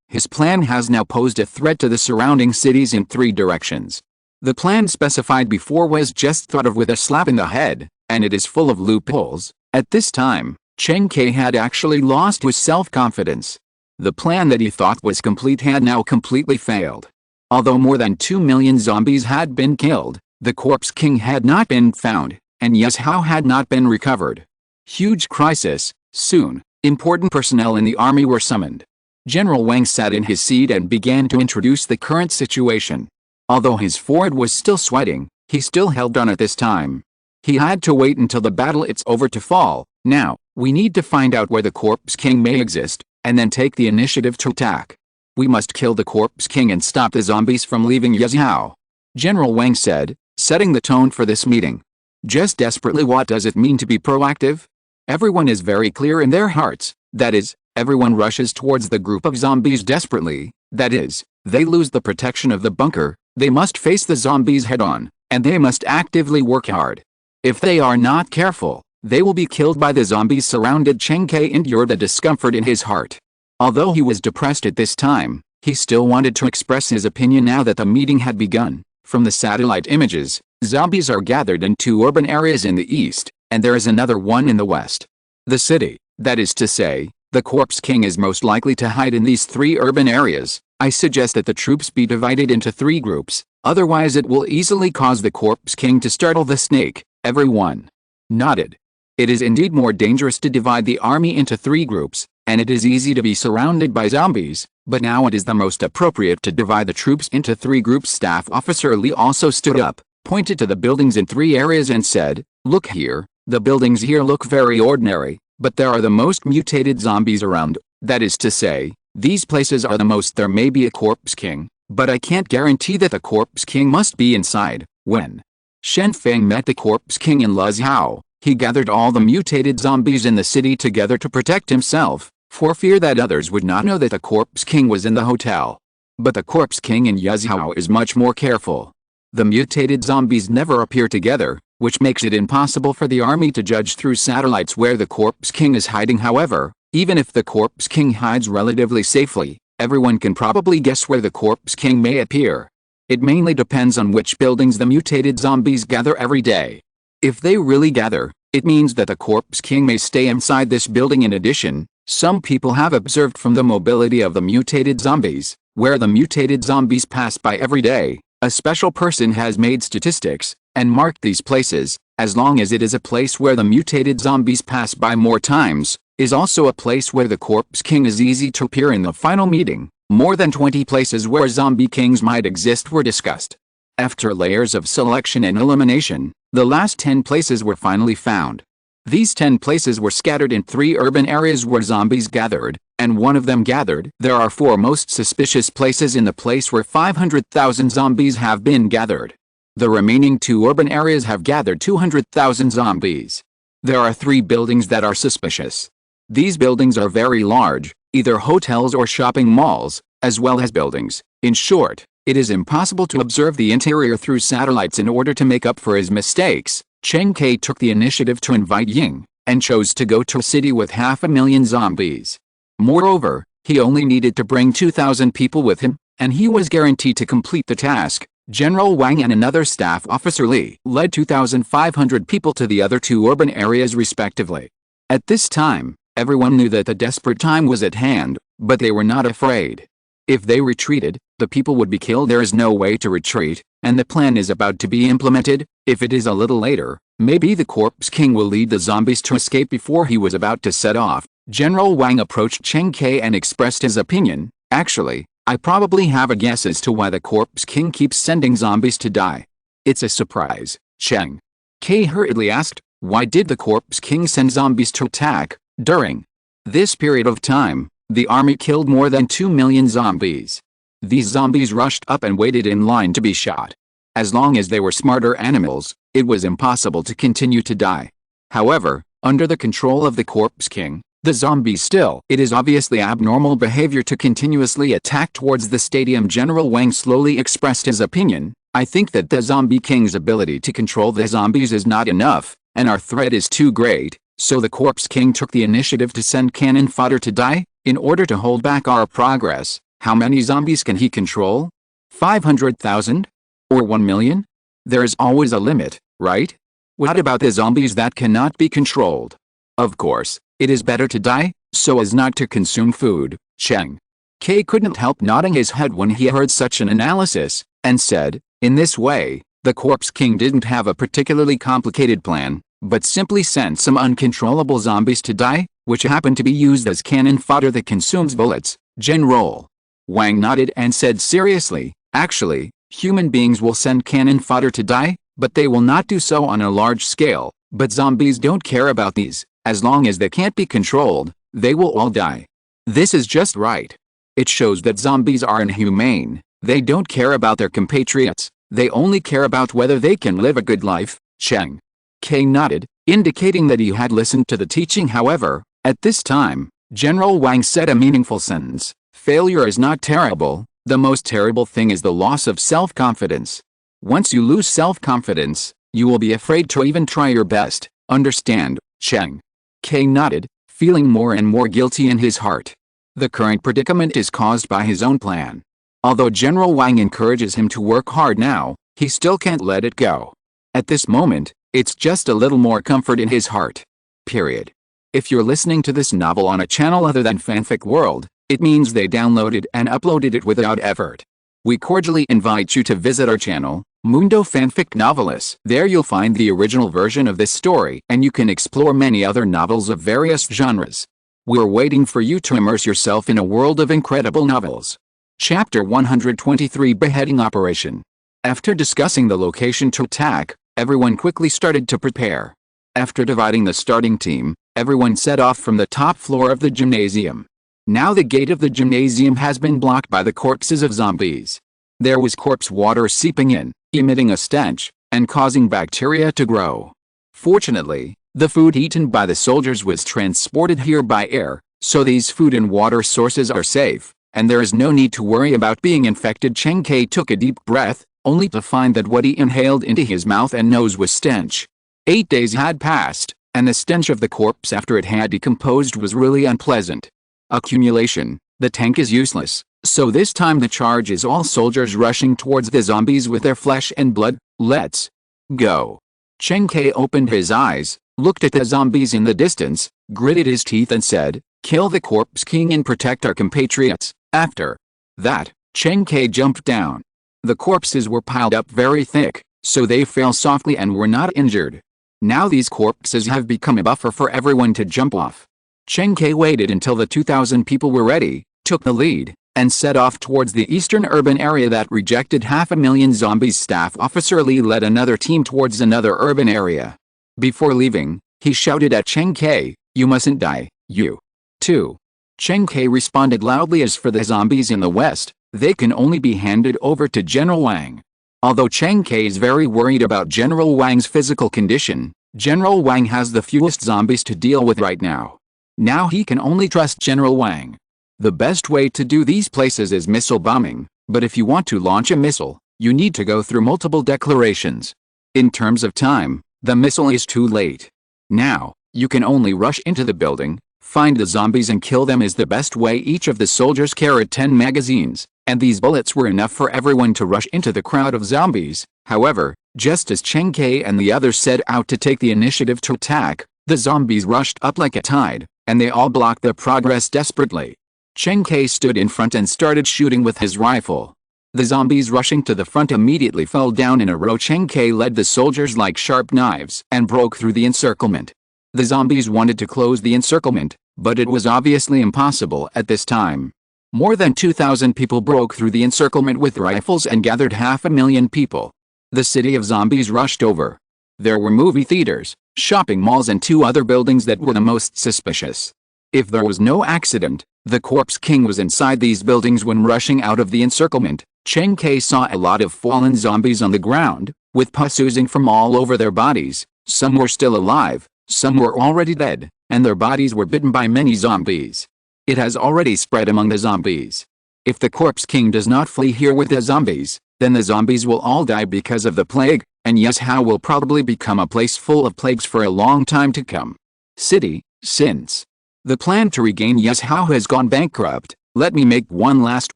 His plan has now posed a threat to the surrounding cities in 3 directions. The plan specified before was just thought of with a slap in the head, and it is full of loopholes. At this time, Cheng Ke had actually lost his self-confidence. The plan that he thought was complete had now completely failed. Although more than 2 million zombies had been killed, the Corpse King had not been found, and Yazhou had not been recovered. Huge crisis. Soon, important personnel in the army were summoned. General Wang sat in his seat and began to introduce the current situation. Although his forehead was still sweating, he still held on at this time. He had to wait until the battle is over to fall. "Now, we need to find out where the Corpse King may exist, and then take the initiative to attack. We must kill the Corpse King and stop the zombies from leaving Yazhou," General Wang said, setting the tone for this meeting. Just desperately, what does it mean to be proactive? Everyone is very clear in their hearts, that is, everyone rushes towards the group of zombies desperately, that is, they lose the protection of the bunker, they must face the zombies head-on, and they must actively work hard. If they are not careful, they will be killed by the zombies surrounded. Cheng Ke endured a discomfort in his heart. Although he was depressed at this time, he still wanted to express his opinion now that the meeting had begun. From the satellite images, zombies are gathered in 2 urban areas in the east, and there is another one in the west. The city, that is to say, the Corpse King is most likely to hide in these 3 urban areas. I suggest that the troops be divided into 3 groups, otherwise it will easily cause the Corpse King to startle the snake. Everyone nodded. It is indeed more dangerous to divide the army into 3 groups, and it is easy to be surrounded by zombies, but now it is the most appropriate to divide the troops into 3 groups. Staff Officer Li also stood up, pointed to the buildings in 3 areas and said, "Look here, the buildings here look very ordinary, but there are the most mutated zombies around. That is to say, these places are the most. There may be a Corpse King, but I can't guarantee that the Corpse King must be inside." When Shen Feng met the Corpse King in Yazhou, he gathered all the mutated zombies in the city together to protect himself, for fear that others would not know that the Corpse King was in the hotel. But the Corpse King in Yazhou is much more careful. The mutated zombies never appear together, which makes it impossible for the army to judge through satellites where the Corpse King is hiding. However, even if the Corpse King hides relatively safely, everyone can probably guess where the Corpse King may appear. It mainly depends on which buildings the mutated zombies gather every day. If they really gather, it means that the Corpse King may stay inside this building. In addition, some people have observed from the mobility of the mutated zombies, where the mutated zombies pass by every day, a special person has made statistics, and marked these places, as long as it is a place where the mutated zombies pass by more times, is also a place where the Corpse King is easy to appear. In the final meeting, more than 20 places where zombie kings might exist were discussed. After layers of selection and elimination, the last 10 places were finally found. These 10 places were scattered in 3 urban areas where zombies gathered, and one of them gathered. There are 4 most suspicious places in the place where 500,000 zombies have been gathered. The remaining 2 urban areas have gathered 200,000 zombies. There are 3 buildings that are suspicious. These buildings are very large, either hotels or shopping malls, as well as buildings. In short, it is impossible to observe the interior through satellites. In order to make up for his mistakes, Cheng Ke took the initiative to invite Ying, and chose to go to a city with 500,000 zombies. Moreover, he only needed to bring 2,000 people with him, and he was guaranteed to complete the task. General Wang and another staff officer Li led 2,500 people to the other 2 urban areas respectively. At this time, everyone knew that the desperate time was at hand, but they were not afraid. If they retreated, the people would be killed. There is no way to retreat, and the plan is about to be implemented. If it is a little later, maybe the Corpse King will lead the zombies to escape. Before he was about to set off, General Wang approached Cheng Ke and expressed his opinion. Actually, I probably have a guess as to why the Corpse King keeps sending zombies to die. It's a surprise. Cheng Ke hurriedly asked, why did the Corpse King send zombies to attack? During this period of time, the army killed more than 2 million zombies. These zombies rushed up and waited in line to be shot. As long as they were smarter animals, it was impossible to continue to die. However, under the control of the Corpse King, the zombies still. It is obviously abnormal behavior to continuously attack towards the stadium. General Wang slowly expressed his opinion. I think that the Zombie King's ability to control the zombies is not enough, and our threat is too great, so the Corpse King took the initiative to send cannon fodder to die, in order to hold back our progress. How many zombies can he control? 500,000? Or 1 million? There is always a limit, right? What about the zombies that cannot be controlled? Of course, it is better to die, so as not to consume food. Cheng Ke couldn't help nodding his head when he heard such an analysis, and said, in this way, the Corpse King didn't have a particularly complicated plan, but simply sent some uncontrollable zombies to die, which happened to be used as cannon fodder that consumes bullets. General Wang nodded and said seriously, actually, human beings will send cannon fodder to die, but they will not do so on a large scale. But zombies don't care about these. As long as they can't be controlled, they will all die. This is just right. It shows that zombies are inhumane. They don't care about their compatriots. They only care about whether they can live a good life. Cheng Ke nodded, indicating that he had listened to the teaching. However, at this time, General Wang said a meaningful sentence. Failure is not terrible. The most terrible thing is the loss of self-confidence. Once you lose self-confidence, you will be afraid to even try your best. Understand? Cheng Ke nodded, feeling more and more guilty in his heart. The current predicament is caused by his own plan. Although General Wang encourages him to work hard now, he still can't let it go. At this moment, it's just a little more comfort in his heart. Period. If you're listening to this novel on a channel other than Fanfic World, it means they downloaded and uploaded it without effort. We cordially invite you to visit our channel, Mundo Fanfic Novelis. There you'll find the original version of this story, and you can explore many other novels of various genres. We're waiting for you to immerse yourself in a world of incredible novels. Chapter 123 Beheading Operation. After discussing the location to attack, everyone quickly started to prepare. After dividing the starting team, everyone set off from the top floor of the gymnasium. Now the gate of the gymnasium has been blocked by the corpses of zombies. There was corpse water seeping in, emitting a stench, and causing bacteria to grow. Fortunately, the food eaten by the soldiers was transported here by air, so these food and water sources are safe, and there is no need to worry about being infected. Cheng Ke took a deep breath. only to find that what he inhaled into his mouth and nose was stench. 8 days had passed, and the stench of the corpse after it had decomposed was really unpleasant. Accumulation. The tank is useless, so this time the charge is all soldiers rushing towards the zombies with their flesh and blood. Let's go. Chang Jianyi opened his eyes, looked at the zombies in the distance, gritted his teeth and said, "Kill the corpse king and protect our compatriots." After that, Chang Jianyi jumped down. The corpses were piled up very thick, so they fell softly and were not injured. Now these corpses have become a buffer for everyone to jump off. Chang Jianyi waited until the 2,000 people were ready, took the lead, and set off towards the eastern urban area that rejected 500,000 zombies. Staff Officer Li led another team towards another urban area. Before leaving, he shouted at Chang Jianyi, "You mustn't die, you too." Chang Jianyi responded loudly, "As for the zombies in the west, they can only be handed over to General Wang." Although Chang Jianyi is very worried about General Wang's physical condition, General Wang has the fewest zombies to deal with right now. Now he can only trust General Wang. The best way to do these places is missile bombing, but if you want to launch a missile, you need to go through multiple declarations. In terms of time, the missile is too late. Now, you can only rush into the building, find the zombies and kill them is the best way. Each of the soldiers carried 10 magazines, and these bullets were enough for everyone to rush into the crowd of zombies. However, just as Chang Jianyi and the others set out to take the initiative to attack, the zombies rushed up like a tide, and they all blocked their progress desperately. Chang Jianyi stood in front and started shooting with his rifle. The zombies rushing to the front immediately fell down in a row. Chang Jianyi led the soldiers like sharp knives and broke through the encirclement. The zombies wanted to close the encirclement, but it was obviously impossible at this time. More than 2,000 people broke through the encirclement with rifles and gathered 500,000 people. The city of zombies rushed over. There were movie theaters, shopping malls and 2 other buildings that were the most suspicious. If there was no accident, the corpse king was inside these buildings when rushing out of the encirclement. Chang Jianyi saw a lot of fallen zombies on the ground, with pus oozing from all over their bodies. Some were still alive, some were already dead, and their bodies were bitten by many zombies. It has already spread among the zombies. If the corpse king does not flee here with the zombies, then the zombies will all die because of the plague, and Yuzhou will probably become a place full of plagues for a long time to come. City, since the plan to regain Yuzhou has gone bankrupt, let me make one last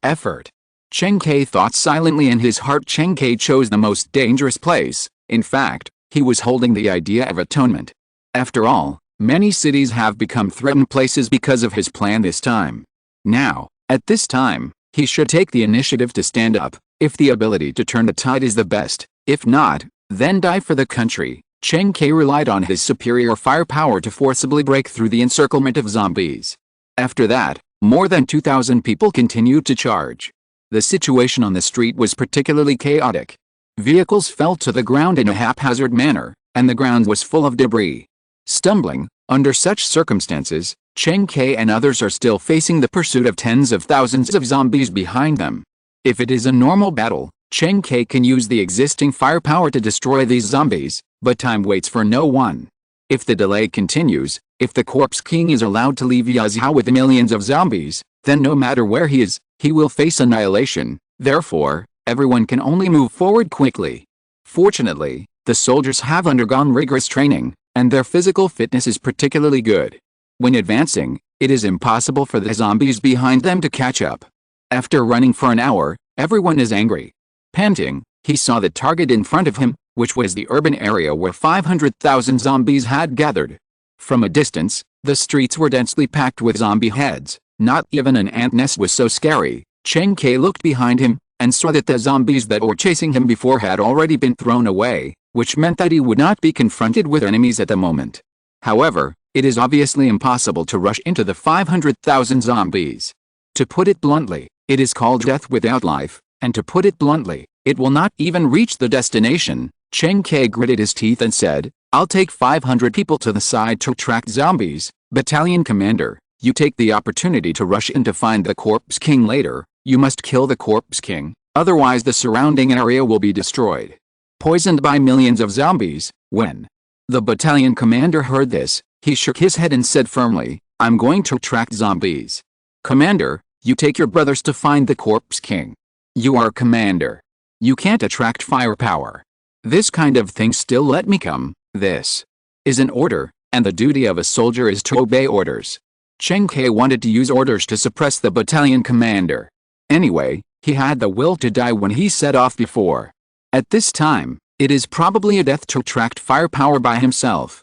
effort. Chang Jianyi thought silently in his heart. Chang Jianyi chose the most dangerous place. In fact, he was holding the idea of atonement. After all, many cities have become threatened places because of his plan this time. Now, at this time, he should take the initiative to stand up. If the ability to turn the tide is the best, if not, then die for the country. Chang Jianyi relied on his superior firepower to forcibly break through the encirclement of zombies. After that, more than 2,000 people continued to charge. The situation on the street was particularly chaotic. Vehicles fell to the ground in a haphazard manner, and the ground was full of debris. Stumbling, under such circumstances, Chang Jianyi and others are still facing the pursuit of tens of thousands of zombies behind them. If it is a normal battle, Chang Jianyi can use the existing firepower to destroy these zombies, but time waits for no one. If the delay continues, if the corpse king is allowed to leave Yuzhou with millions of zombies, then no matter where he is, he will face annihilation. Therefore, everyone can only move forward quickly. Fortunately, the soldiers have undergone rigorous training, and their physical fitness is particularly good. When advancing, it is impossible for the zombies behind them to catch up. After running for an hour, everyone is angry. Panting, he saw the target in front of him, which was the urban area where 500,000 zombies had gathered. From a distance, the streets were densely packed with zombie heads. Not even an ant nest was so scary. Chang Jianyi looked behind him, and saw that the zombies that were chasing him before had already been thrown away, which meant that he would not be confronted with enemies at the moment. However, it is obviously impossible to rush into the 500,000 zombies. To put it bluntly, it is called death without life, and to put it bluntly, it will not even reach the destination. Chang Jianyi gritted his teeth and said, "I'll take 500 people to the side to attract zombies. Battalion commander, you take the opportunity to rush in to find the corpse king later. You must kill the corpse king, otherwise the surrounding area will be destroyed, poisoned by millions of zombies." When the battalion commander heard this, he shook his head and said firmly, "I'm going to attract zombies. Commander, you take your brothers to find the corpse king. You are commander." You can't attract firepower. This kind of thing still let me come. This is an order, and the duty of a soldier is to obey orders. Cheng Kai wanted to use orders to suppress the battalion commander. Anyway, he had the will to die when he set off before. At this time, it is probably a death to attract firepower by himself.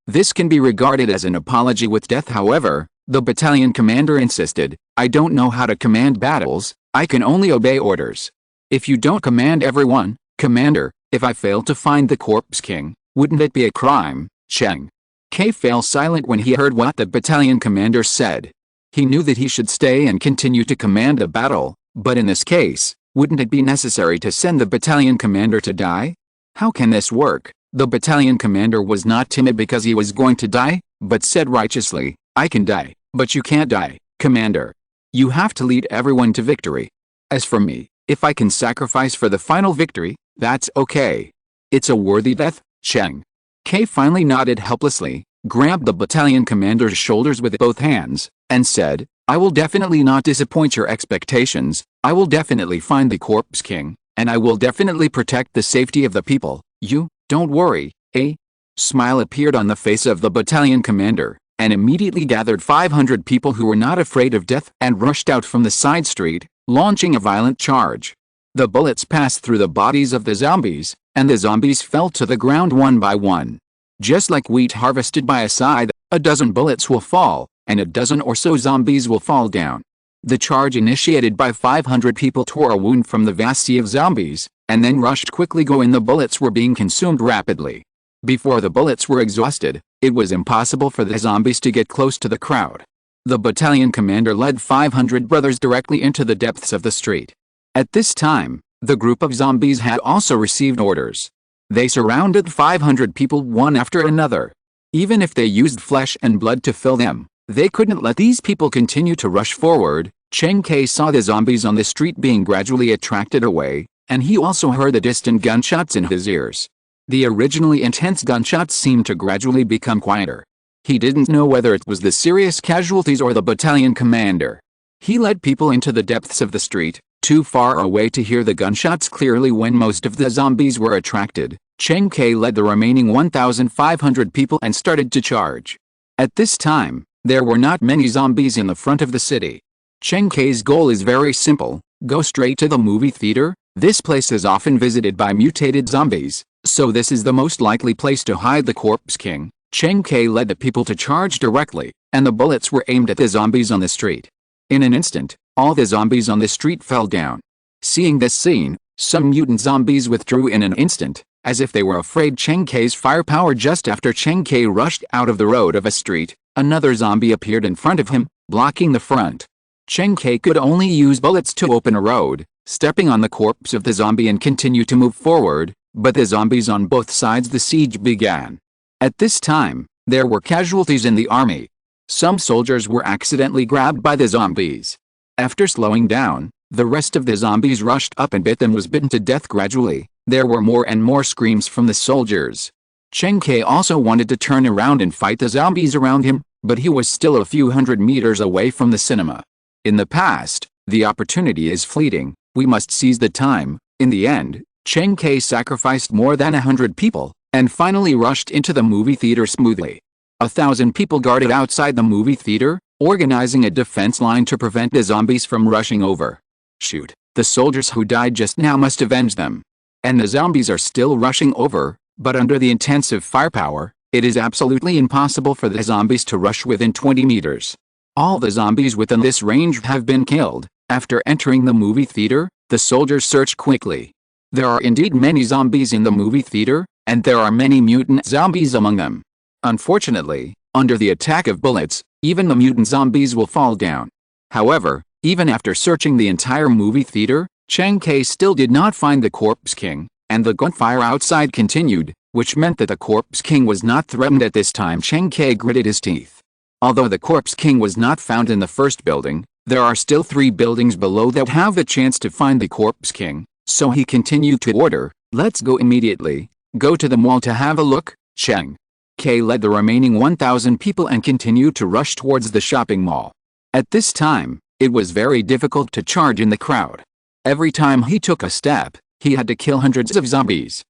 This can be regarded as an apology with death. However, the battalion commander insisted, I don't know how to command battles, I can only obey orders. If you don't command everyone, Commander, if I fail to find the Corpse King, wouldn't it be a crime? Cheng Kai fell silent when he heard what the battalion commander said. He knew that he should stay and continue to command the battle, but in this case, wouldn't it be necessary to send the battalion commander to die? How can this work? The battalion commander was not timid because he was going to die, but said righteously, I can die, but you can't die, Commander. You have to lead everyone to victory. As for me, if I can sacrifice for the final victory, that's okay. It's a worthy death. Cheng Kai finally nodded helplessly, grabbed the battalion commander's shoulders with both hands, and said, I will definitely not disappoint your expectations, I will definitely find the Corpse King, and I will definitely protect the safety of the people. You, don't worry. A smile appeared on the face of the battalion commander, and immediately gathered 500 people who were not afraid of death and rushed out from the side street, launching a violent charge. The bullets passed through the bodies of the zombies, and the zombies fell to the ground one by one. Just like wheat harvested by a scythe, a dozen bullets will fall, and a dozen or so zombies will fall down. The charge initiated by 500 people tore a wound from the vast sea of zombies, and then rushed quickly going. The bullets were being consumed rapidly. Before the bullets were exhausted, it was impossible for the zombies to get close to the crowd. The battalion commander led 500 brothers directly into the depths of the street. At this time, the group of zombies had also received orders. They surrounded 500 people one after another. Even if they used flesh and blood to fill them, they couldn't let these people continue to rush forward. Cheng Kai saw the zombies on the street being gradually attracted away, and he also heard the distant gunshots in his ears. The originally intense gunshots seemed to gradually become quieter. He didn't know whether it was the serious casualties or the battalion commander. He led people into the depths of the street, too far away to hear the gunshots clearly. When most of the zombies were attracted, Cheng Kai led the remaining 1,500 people and started to charge. At this time, there were not many zombies in the front of the city. Cheng Kai's goal is very simple, go straight to the movie theater. This place is often visited by mutated zombies, so this is the most likely place to hide the Corpse King. Cheng Kai led the people to charge directly, and the bullets were aimed at the zombies on the street. In an instant, all the zombies on the street fell down. Seeing this scene, some mutant zombies withdrew in an instant, as if they were afraid Cheng Kai's firepower. Just after Cheng Kai rushed out of the road of a street, another zombie appeared in front of him, blocking the front. Cheng Kai could only use bullets to open a road, stepping on the corpse of the zombie and continue to move forward, but the zombies on both sides the siege began. At this time, there were casualties in the army. Some soldiers were accidentally grabbed by the zombies. After slowing down, the rest of the zombies rushed up and bit them. Was bitten to death gradually. There were more and more screams from the soldiers. Cheng Kai also wanted to turn around and fight the zombies around him, but he was still a few hundred meters away from the cinema. In the past, the opportunity is fleeting. We must seize the time. In the end, Cheng Kai sacrificed more than 100 people, and finally rushed into the movie theater smoothly. 1,000 people guarded outside the movie theater, organizing a defense line to prevent the zombies from rushing over. Shoot, the soldiers who died just now must avenge them. And the zombies are still rushing over, but under the intensive firepower, it is absolutely impossible for the zombies to rush within 20 meters. All the zombies within this range have been killed. After entering the movie theater, the soldiers search quickly. There are indeed many zombies in the movie theater, and there are many mutant zombies among them. Unfortunately, under the attack of bullets, even the mutant zombies will fall down. However, even after searching the entire movie theater, Cheng Kai still did not find the Corpse King, and the gunfire outside continued, which meant that the Corpse King was not threatened at this time. Cheng Kai gritted his teeth. Although the Corpse King was not found in the first building, there are still 3 buildings below that have a chance to find the Corpse King, so he continued to order, let's go immediately, go to the mall to have a look. Cheng Kai led the remaining 1,000 people and continued to rush towards the shopping mall. At this time, it was very difficult to charge in the crowd. Every time he took a step, he had to kill hundreds of zombies.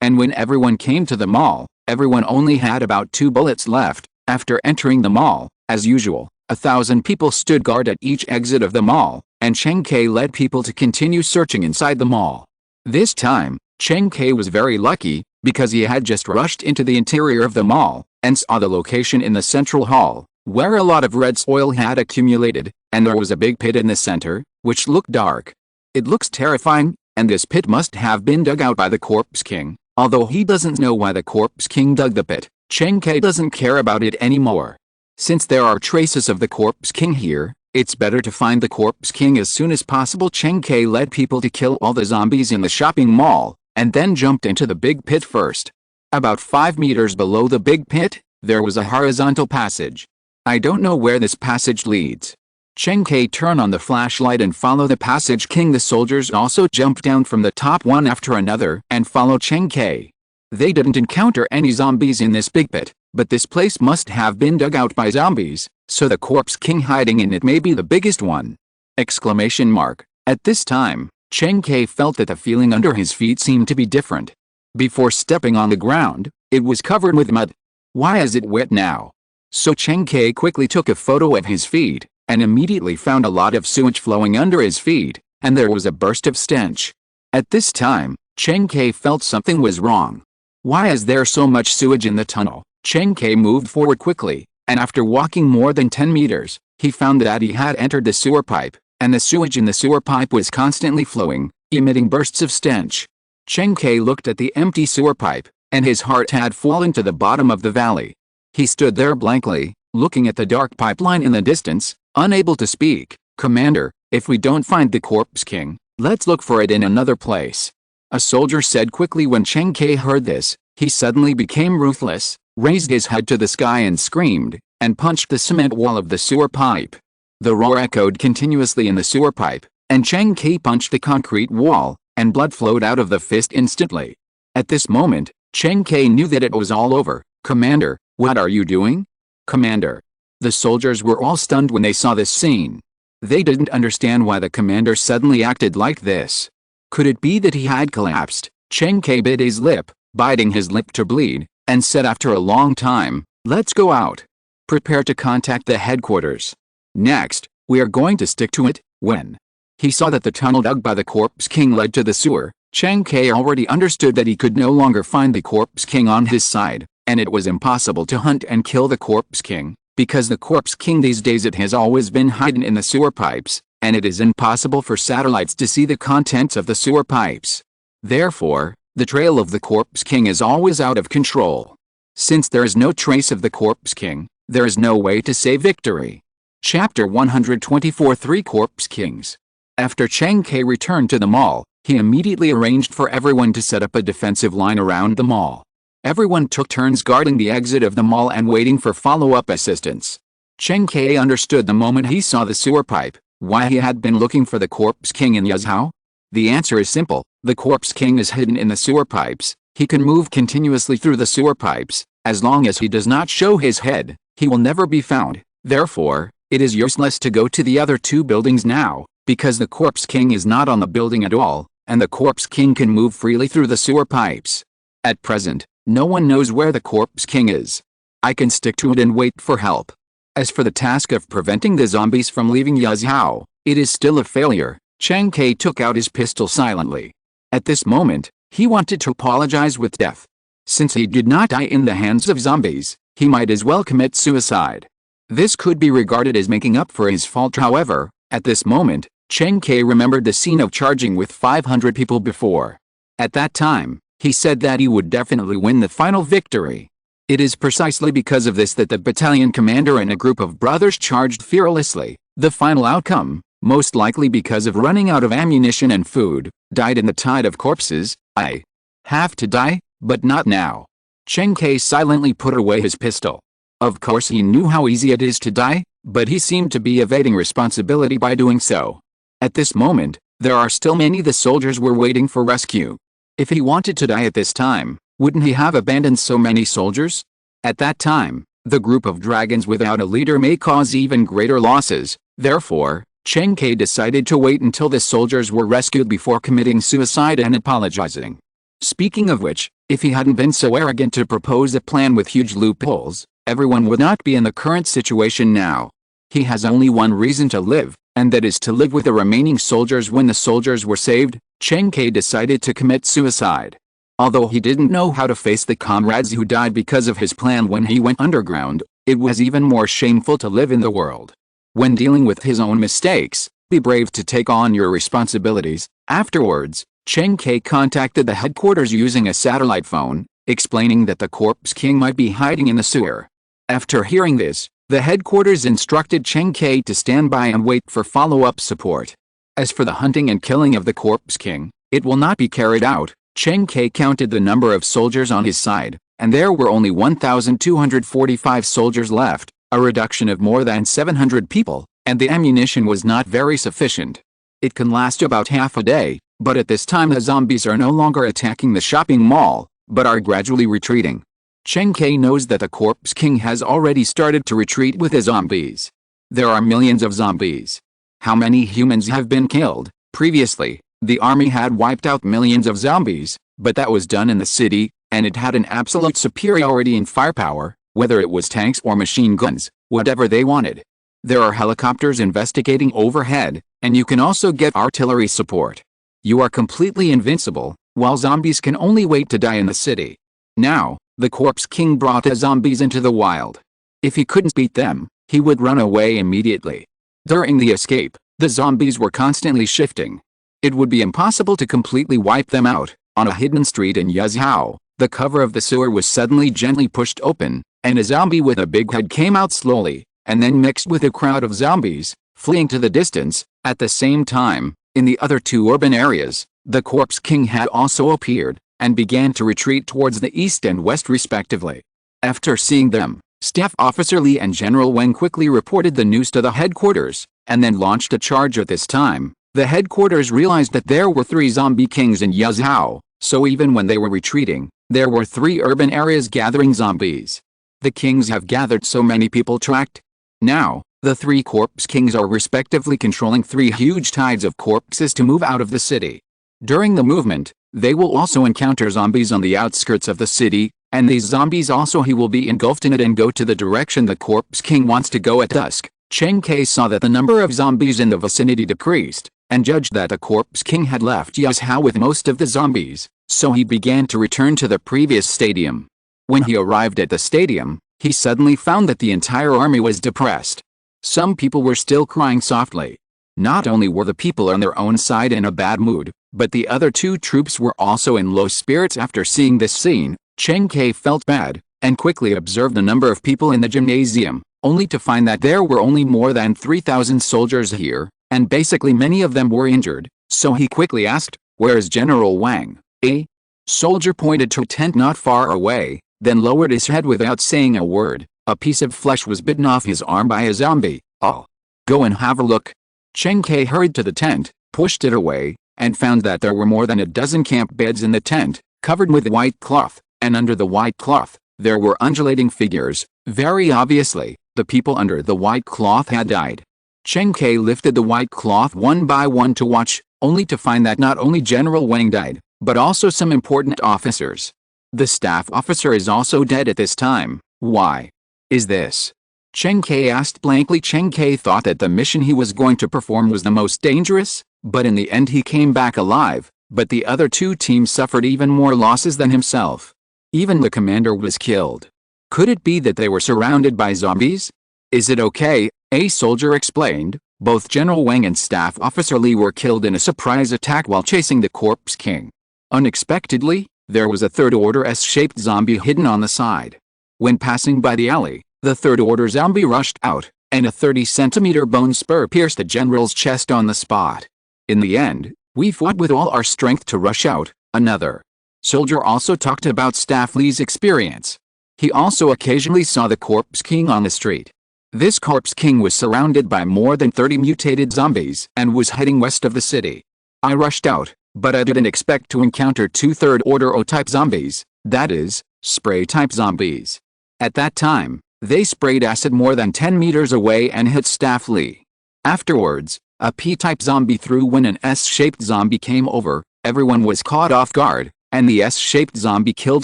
And when everyone came to the mall, everyone only had about 2 bullets left. After entering the mall, as usual, 1,000 people stood guard at each exit of the mall, and Cheng K led people to continue searching inside the mall. This time, Cheng K was very lucky, because he had just rushed into the interior of the mall, and saw the location in the central hall, where a lot of red soil had accumulated, and there was a big pit in the center, which looked dark. It looks terrifying, and this pit must have been dug out by the Corpse King. Although he doesn't know why the Corpse King dug the pit, Cheng K doesn't care about it anymore. Since there are traces of the Corpse King here, it's better to find the Corpse King as soon as possible. Cheng K led people to kill all the zombies in the shopping mall, and then jumped into the big pit first. About 5 meters below the big pit, there was a horizontal passage. I don't know where this passage leads. Cheng K turned on the flashlight and followed the passage. The soldiers also jumped down from the top one after another and followed Cheng K. They didn't encounter any zombies in this big pit, but this place must have been dug out by zombies, so the Corpse King hiding in it may be the biggest one! Exclamation mark. At this time, Cheng K felt that the feeling under his feet seemed to be different. Before stepping on the ground, it was covered with mud. Why is it wet now? So Cheng K quickly took a photo of his feet, and immediately found a lot of sewage flowing under his feet, and there was a burst of stench. At this time, Cheng K felt something was wrong. Why is there so much sewage in the tunnel? Cheng K moved forward quickly, and after walking more than 10 meters, he found that he had entered the sewer pipe, and the sewage in the sewer pipe was constantly flowing, emitting bursts of stench. Cheng K looked at the empty sewer pipe, and his heart had fallen to the bottom of the valley. He stood there blankly, looking at the dark pipeline in the distance, unable to speak. Commander, if we don't find the Corpse King, let's look for it in another place. A soldier said quickly. When Cheng K heard this, he suddenly became ruthless, raised his head to the sky and screamed, and punched the cement wall of the sewer pipe. The roar echoed continuously in the sewer pipe, and Cheng K punched the concrete wall, and blood flowed out of the fist instantly. At this moment, Cheng K knew that it was all over. Commander, what are you doing? Commander. The soldiers were all stunned when they saw this scene. They didn't understand why the commander suddenly acted like this. Could it be that he had collapsed? Cheng K bit his lip, biting his lip to bleed, and said after a long time, "Let's go out. Prepare to contact the headquarters. Next, we are going to stick to it." When he saw that the tunnel dug by the Corpse King led to the sewer, Cheng K already understood that he could no longer find the Corpse King on his side, and it was impossible to hunt and kill the Corpse King. Because the Corpse King these days it has always been hidden in the sewer pipes, and it is impossible for satellites to see the contents of the sewer pipes. Therefore, the trail of the Corpse King is always out of control. Since there is no trace of the Corpse King, there is no way to say victory. Chapter 124 3 Corpse Kings. After Cheng K returned to the mall, he immediately arranged for everyone to set up a defensive line around the mall. Everyone took turns guarding the exit of the mall and waiting for follow-up assistance. Cheng K understood the moment he saw the sewer pipe, why he had been looking for the Corpse King in Yazhou. The answer is simple: the Corpse King is hidden in the sewer pipes. He can move continuously through the sewer pipes. As long as he does not show his head, he will never be found. Therefore, it is useless to go to the other 2 buildings now, because the Corpse King is not on the building at all, and the Corpse King can move freely through the sewer pipes. At present, no one knows where the Corpse King is. I can stick to it and wait for help. As for the task of preventing the zombies from leaving Yazhou, it is still a failure. Cheng K took out his pistol silently. At this moment, he wanted to apologize with death. Since he did not die in the hands of zombies, he might as well commit suicide. This could be regarded as making up for his fault. However, at this moment, Cheng K remembered the scene of charging with 500 people before. At that time, he said that he would definitely win the final victory. It is precisely because of this that the battalion commander and a group of brothers charged fearlessly. The final outcome, most likely because of running out of ammunition and food, died in the tide of corpses. I have to die, but not now. Cheng K silently put away his pistol. Of course he knew how easy it is to die, but he seemed to be evading responsibility by doing so. At this moment, there are still many the soldiers were waiting for rescue. If he wanted to die at this time, wouldn't he have abandoned so many soldiers? At that time, the group of dragons without a leader may cause even greater losses. Therefore, Chang Jianyi decided to wait until the soldiers were rescued before committing suicide and apologizing. Speaking of which, if he hadn't been so arrogant to propose a plan with huge loopholes, everyone would not be in the current situation now. He has only one reason to live, and that is to live with the remaining soldiers. When the soldiers were saved, Chang Jianyi decided to commit suicide. Although he didn't know how to face the comrades who died because of his plan when he went underground, it was even more shameful to live in the world. When dealing with his own mistakes, be brave to take on your responsibilities. Afterwards, Chang Jianyi contacted the headquarters using a satellite phone, explaining that the Corpse King might be hiding in the sewer. After hearing this, the headquarters instructed Chang Jianyi to stand by and wait for follow-up support. As for the hunting and killing of the Corpse King, it will not be carried out. Chang Jianyi counted the number of soldiers on his side, and there were only 1,245 soldiers left, a reduction of more than 700 people, and the ammunition was not very sufficient. It can last about half a day, but at this time the zombies are no longer attacking the shopping mall, but are gradually retreating. Chang Jianyi knows that the Corpse King has already started to retreat with his zombies. There are millions of zombies. How many humans have been killed? Previously, the army had wiped out millions of zombies, but that was done in the city, and it had an absolute superiority in firepower, whether it was tanks or machine guns, whatever they wanted. There are helicopters investigating overhead, and you can also get artillery support. You are completely invincible, while zombies can only wait to die in the city. Now, the Corpse King brought the zombies into the wild. If he couldn't beat them, he would run away immediately. During the escape, the zombies were constantly shifting. It would be impossible to completely wipe them out. On a hidden street in Yazhou, the cover of the sewer was suddenly gently pushed open, and a zombie with a big head came out slowly, and then mixed with a crowd of zombies, fleeing to the distance. At the same time, in the other two urban areas, the Corpse King had also appeared, and began to retreat towards the east and west respectively. After seeing them, Staff Officer Li and General Wang quickly reported the news to the headquarters, and then launched a charge. At this time, the headquarters realized that there were 3 zombie kings in Yazhou, so even when they were retreating, there were 3 urban areas gathering zombies. The kings have gathered so many people tracked. Now, the 3 Corpse Kings are respectively controlling 3 huge tides of corpses to move out of the city. During the movement, they will also encounter zombies on the outskirts of the city, and these zombies also he will be engulfed in it and go to the direction the Corpse King wants to go at dusk. Chang Jianyi saw that the number of zombies in the vicinity decreased, and judged that the Corpse King had left Yazhou with most of the zombies, so he began to return to the previous stadium. When he arrived at the stadium, he suddenly found that the entire army was depressed. Some people were still crying softly. Not only were the people on their own side in a bad mood, but the other 2 troops were also in low spirits. After seeing this scene, Chang Jianyi felt bad, and quickly observed the number of people in the gymnasium, only to find that there were only more than 3,000 soldiers here, and basically many of them were injured, so he quickly asked, "Where is General Wang?" A soldier pointed to a tent not far away, then lowered his head without saying a word. A piece of flesh was bitten off his arm by a zombie. "I'll go and have a look." Chang Jianyi hurried to the tent, pushed it away, and found that there were more than a dozen camp beds in the tent, covered with white cloth, and under the white cloth, there were undulating figures. Very obviously, the people under the white cloth had died. Chang Jianyi lifted the white cloth one by one to watch, only to find that not only General Wang died, but also some important officers. The staff officer is also dead at this time. Why is this? Chang Jianyi asked blankly. Chang Jianyi thought that the mission he was going to perform was the most dangerous, but in the end he came back alive, but the other 2 teams suffered even more losses than himself. Even the commander was killed. Could it be that they were surrounded by zombies? "Is it okay?" a soldier explained. Both General Wang and Staff Officer Li were killed in a surprise attack while chasing the Corpse King. Unexpectedly, there was a third-order S-shaped zombie hidden on the side. When passing by the alley, the third-order zombie rushed out, and a 30-centimeter bone spur pierced the general's chest on the spot. "In the end, we fought with all our strength to rush out," another soldier also talked about Staff Li's experience. He also occasionally saw the Corpse King on the street. This Corpse King was surrounded by more than 30 mutated zombies and was heading west of the city. "I rushed out, but I didn't expect to encounter 2 third-order O-type zombies, that is, spray-type zombies. At that time, they sprayed acid more than 10 meters away and hit Staff Li. Afterwards, A P-type zombie threw when an S-shaped zombie came over, everyone was caught off guard, and the S-shaped zombie killed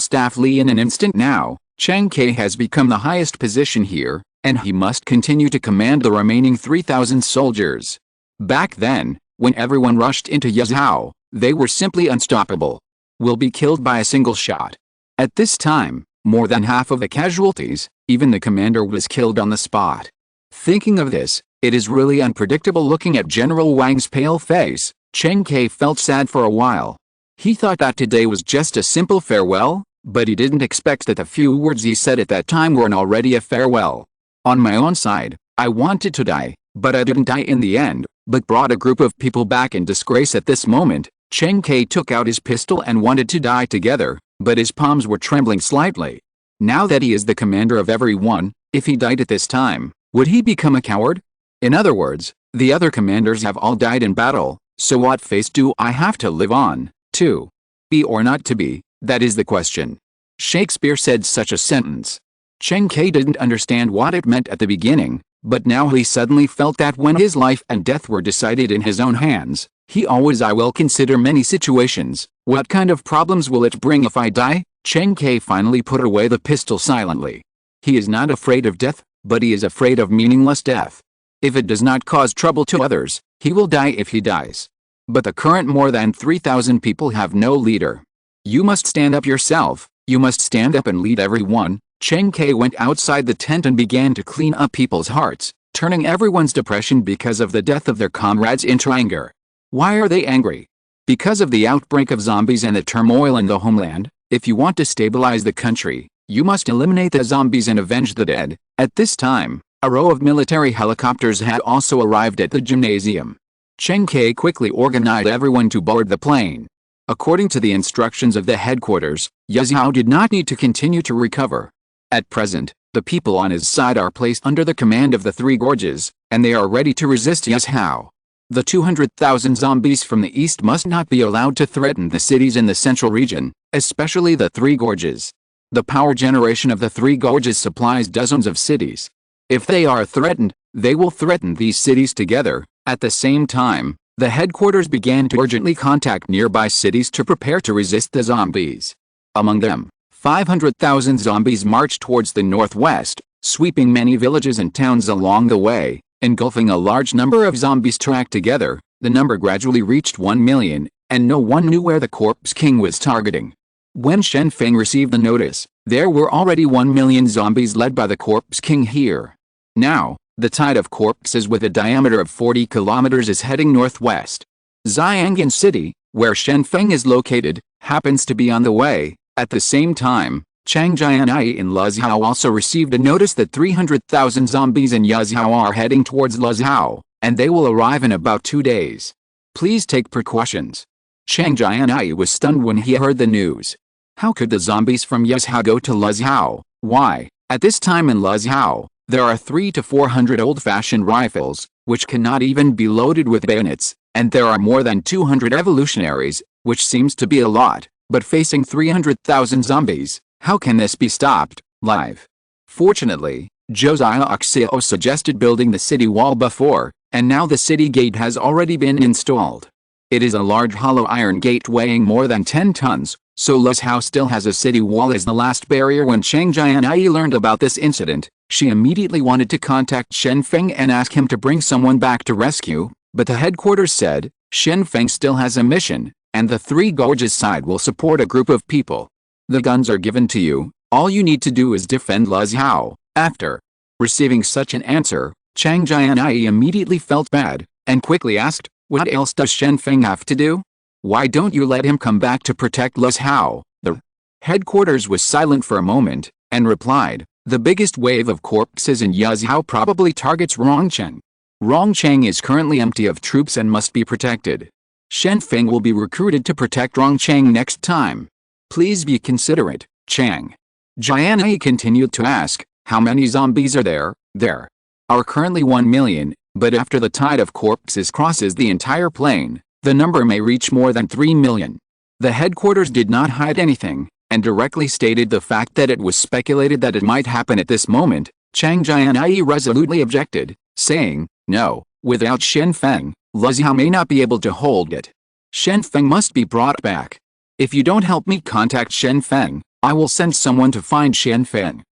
Staff Lee in an instant. Now, Chang K has become the highest position here, and he must continue to command the remaining 3,000 soldiers. Back then, when everyone rushed into Yazhou, they were simply unstoppable. Will be killed by a single shot. At this time, more than half of the casualties, even the commander, was killed on the spot. Thinking of this, it is really unpredictable. Looking at General Wang's pale face, Chang K felt sad for a while. He thought that today was just a simple farewell, but he didn't expect that the few words he said at that time were already a farewell. On my own side, I wanted to die, but I didn't die in the end, but brought a group of people back in disgrace. At this moment, Chang K took out his pistol and wanted to die together, but his palms were trembling slightly. Now that he is the commander of everyone, if he died at this time, would he become a coward? In other words, the other commanders have all died in battle, so what face do I have to live on? To be or not to be, that is the question. Shakespeare said such a sentence. Chang K didn't understand what it meant at the beginning, but now he suddenly felt that when his life and death were decided in his own hands, I will consider many situations. What kind of problems will it bring if I die? Chang K finally put away the pistol silently. He is not afraid of death, but he is afraid of meaningless death. If it does not cause trouble to others, he will die if he dies. But the current more than 3,000 people have no leader. You must stand up yourself, you must stand up and lead everyone. Chang K went outside the tent and began to clean up people's hearts, turning everyone's depression because of the death of their comrades into anger. Why are they angry? Because of the outbreak of zombies and the turmoil in the homeland. If you want to stabilize the country, you must eliminate the zombies and avenge the dead. At this time, a row of military helicopters had also arrived at the gymnasium. Chang K quickly organized everyone to board the plane. According to the instructions of the headquarters, Yazhou did not need to continue to recover. At present, the people on his side are placed under the command of the Three Gorges, and they are ready to resist Yazhou. The 200,000 zombies from the east must not be allowed to threaten the cities in the central region, especially the Three Gorges. The power generation of the Three Gorges supplies dozens of cities. If they are threatened, they will threaten these cities together. At the same time, the headquarters began to urgently contact nearby cities to prepare to resist the zombies. Among them, 500,000 zombies marched towards the northwest, sweeping many villages and towns along the way, engulfing a large number of zombies tracked together. The number gradually reached 1 million, and no one knew where the Corpse King was targeting. When Shen Feng received the notice, there were already 1 million zombies led by the Corpse King here. Now, the tide of corpses with a diameter of 40 kilometers is heading northwest. Xiang'an City, where Shen Feng is located, happens to be on the way. At the same time, Chang Jianyi in Luzhou also received a notice that 300,000 zombies in Yazhou are heading towards Luzhou, and they will arrive in about 2 days. Please take precautions. Chang Jianyi was stunned when he heard the news. How could the zombies from Yazhou go to Luzhou? Why? At this time in Luzhou, there are 300 to 400 old-fashioned rifles, which cannot even be loaded with bayonets, and there are more than 200 evolutionaries, which seems to be a lot, but facing 300,000 zombies, how can this be stopped? Live. Fortunately, Josiah Oxio suggested building the city wall before, and now the city gate has already been installed. It is a large hollow iron gate weighing more than 10 tons, so Luzhou still has a city wall as the last barrier. When Chang Jianyi learned about this incident, she immediately wanted to contact Shen Feng and ask him to bring someone back to rescue, but the headquarters said, Shen Feng still has a mission, and the Three Gorges side will support a group of people. The guns are given to you, all you need to do is defend Luzhou. After receiving such an answer, Chang Jianyi immediately felt bad, and quickly asked, what else does Shen Feng have to do? Why don't you let him come back to protect Luzhou? The headquarters was silent for a moment, and replied, the biggest wave of corpses in Yazhou probably targets Rongcheng. Rongcheng is currently empty of troops and must be protected. Shen Feng will be recruited to protect Rongcheng next time. Please be considerate, Chang. Jianyi continued to ask, how many zombies are there? There are currently 1 million, but after the tide of corpses crosses the entire plain, the number may reach more than 3 million. The headquarters did not hide anything, and directly stated the fact that it was speculated that it might happen at this moment. Chang Jianyi resolutely objected, saying, no, without Shen Feng, Luxiao may not be able to hold it. Shen Feng must be brought back. If you don't help me contact Shen Feng, I will send someone to find Shen Feng.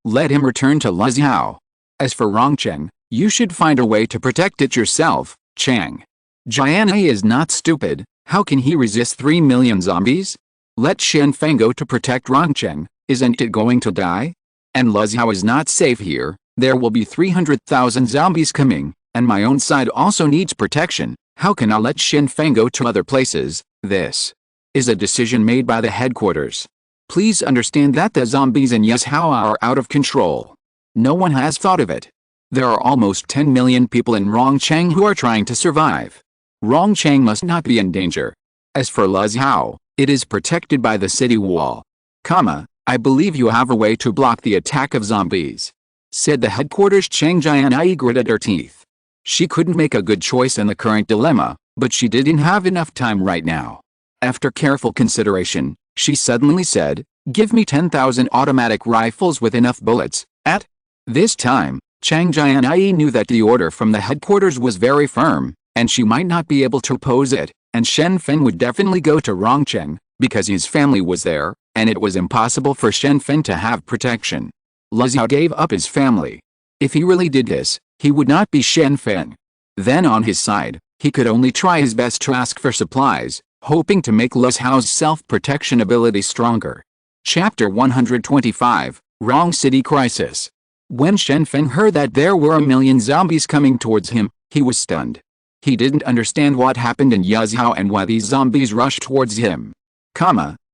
Let him return to Luxiao. As for Rongcheng, you should find a way to protect it yourself, Chang. Jianyi is not stupid. How can he resist 3 million zombies? Let Shen Feng go to protect Rongcheng. Isn't it going to die? And Luxiao is not safe here. There will be 300,000 zombies coming, and my own side also needs protection. How can I let Shen Feng go to other places? This is a decision made by the headquarters. Please understand that the zombies in Yuzhou are out of control. No one has thought of it. There are almost 10 million people in Rongcheng who are trying to survive. Rongcheng must not be in danger. As for Luxiao, it is protected by the city wall. I believe you have a way to block the attack of zombies, said the headquarters. Chang Jianyi gritted her teeth. She couldn't make a good choice in the current dilemma, but she didn't have enough time right now. After careful consideration, she suddenly said, "Give me 10,000 automatic rifles with enough bullets." At this time, Chang Jianyi knew that the order from the headquarters was very firm, and she might not be able to oppose it, and Shen Feng would definitely go to Rongcheng, because his family was there, and it was impossible for Shen Feng to have protection. Luxiao gave up his family. If he really did this, he would not be Shen Feng. Then on his side, he could only try his best to ask for supplies, hoping to make Luxiao's self-protection ability stronger. Chapter 125, Wrong City Crisis. When Shen Feng heard that there were 1 million zombies coming towards him, he was stunned. He didn't understand what happened in Yuzhou and why these zombies rushed towards him.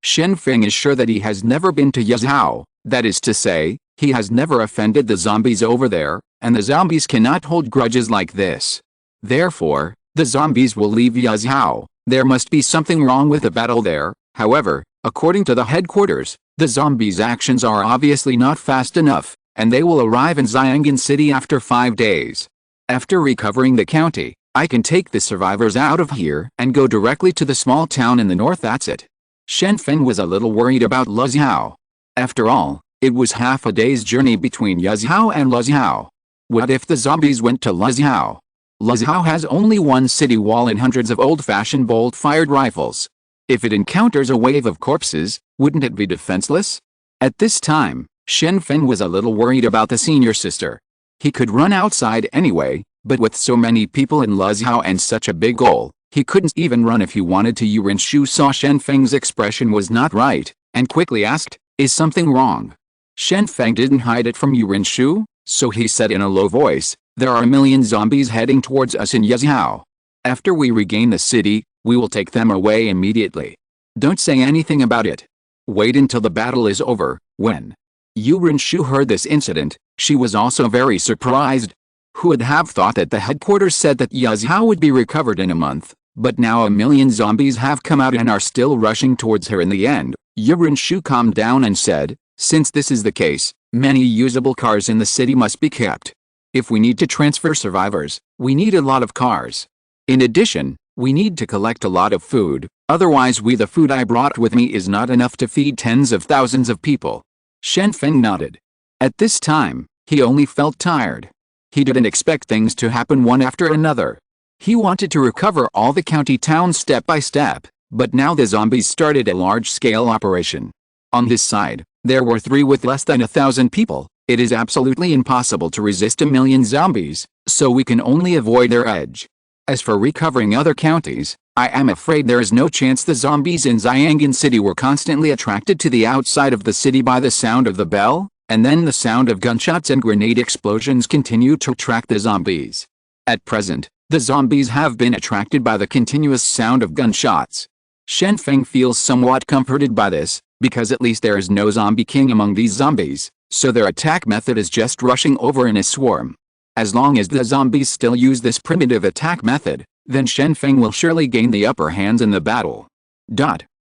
Shen Feng is sure that he has never been to Yuzhou, that is to say, he has never offended the zombies over there, and the zombies cannot hold grudges like this. Therefore, the zombies will leave Yuzhou. There must be something wrong with the battle there. However, according to the headquarters, the zombies' actions are obviously not fast enough, and they will arrive in Xiang'an City after 5 days. After recovering the county, I can take the survivors out of here and go directly to the small town in the north. That's it. Shen Feng was a little worried about Luxiao. After all, it was half a day's journey between Yuzhou and Luxiao. What if the zombies went to Luxiao? Luxiao has only one city wall and hundreds of old-fashioned bolt-fired rifles. If it encounters a wave of corpses, wouldn't it be defenseless? At this time, Shen Feng was a little worried about the senior sister. He could run outside anyway, but with so many people in Luxiao and such a big goal, he couldn't even run if he wanted to. Yurinshu saw Shen Feng's expression was not right, and quickly asked, "Is something wrong?" Shen Feng didn't hide it from Yurinshu, so he said in a low voice, "There are 1 million zombies heading towards us in Yuzhou. After we regain the city, we will take them away immediately. Don't say anything about it. Wait until the battle is over." When Yurinshu heard this incident, she was also very surprised. Who would have thought that the headquarters said that Yuzhou would be recovered in a month, but now 1 million zombies have come out and are still rushing towards her in the end? Yurinshu calmed down and said, "Since this is the case, many usable cars in the city must be kept. If we need to transfer survivors, we need a lot of cars. In addition, we need to collect a lot of food, otherwise the food I brought with me is not enough to feed tens of thousands of people." Shen Feng nodded. At this time, he only felt tired. He didn't expect things to happen one after another. He wanted to recover all the county towns step by step, but now the zombies started a large-scale operation. On his side, there were 3 with less than 1,000 people. It is absolutely impossible to resist 1 million zombies, so we can only avoid their edge. As for recovering other counties, I am afraid there is no chance. The zombies in Xiang'an City were constantly attracted to the outside of the city by the sound of the bell, and then the sound of gunshots and grenade explosions continued to attract the zombies. At present, the zombies have been attracted by the continuous sound of gunshots. Shen Feng feels somewhat comforted by this, because at least there is no zombie king among these zombies, so their attack method is just rushing over in a swarm. As long as the zombies still use this primitive attack method, then Shen Feng will surely gain the upper hands in the battle.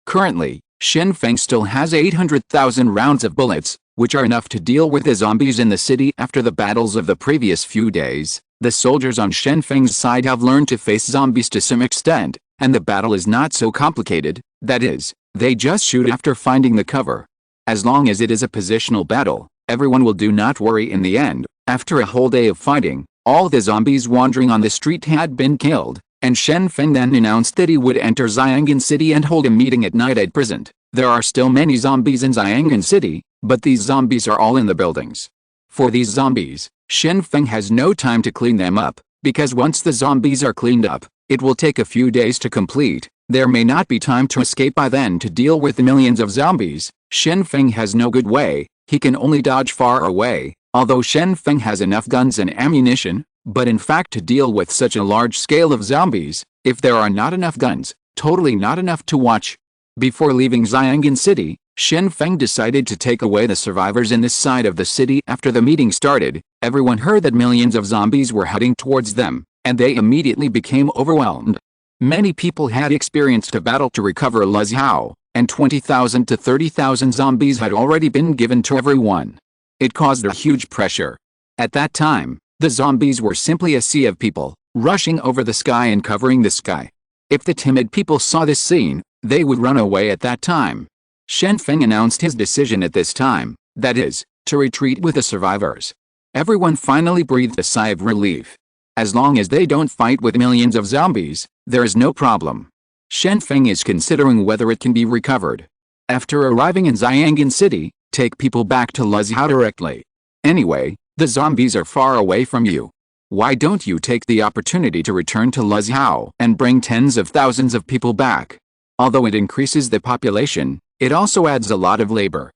Currently, Shen Feng still has 800,000 rounds of bullets, which are enough to deal with the zombies in the city. After the battles of the previous few days, the soldiers on Shen Feng's side have learned to face zombies to some extent, and the battle is not so complicated. That is, they just shoot after finding the cover. As long as it is a positional battle, everyone will do not worry in the end. After a whole day of fighting, All the zombies wandering on the street had been killed, and Shen Feng then announced that he would enter Xiangan City and hold a meeting at night at present. There are still many zombies in Xiangan City, but these zombies are all in the buildings. For these zombies, Shen Feng has no time to clean them up, because once the zombies are cleaned up, it will take a few days to complete. There may not be time to escape by then to deal with the millions of zombies. Shen Feng has no good way, he can only dodge far away, although Shen Feng has enough guns and ammunition, but in fact to deal with such a large scale of zombies, if there are not enough guns, totally not enough to watch. Before leaving Xiangan City, Shen Feng decided to take away the survivors in this side of the city. After the meeting started, everyone heard that millions of zombies were heading towards them, and they immediately became overwhelmed. Many people had experienced a battle to recover Luzhou, and 20,000 to 30,000 zombies had already been given to everyone. It caused a huge pressure. At that time, the zombies were simply a sea of people, rushing over the sky and covering the sky. If the timid people saw this scene, they would run away at that time. Shen Feng announced his decision at this time, that is, to retreat with the survivors. Everyone finally breathed a sigh of relief. As long as they don't fight with millions of zombies, there is no problem. Shen Feng is considering whether it can be recovered. After arriving in Xiangan City, take people back to Luzhou directly. Anyway, the zombies are far away from you. Why don't you take the opportunity to return to Luzhou and bring tens of thousands of people back? Although it increases the population, it also adds a lot of labor.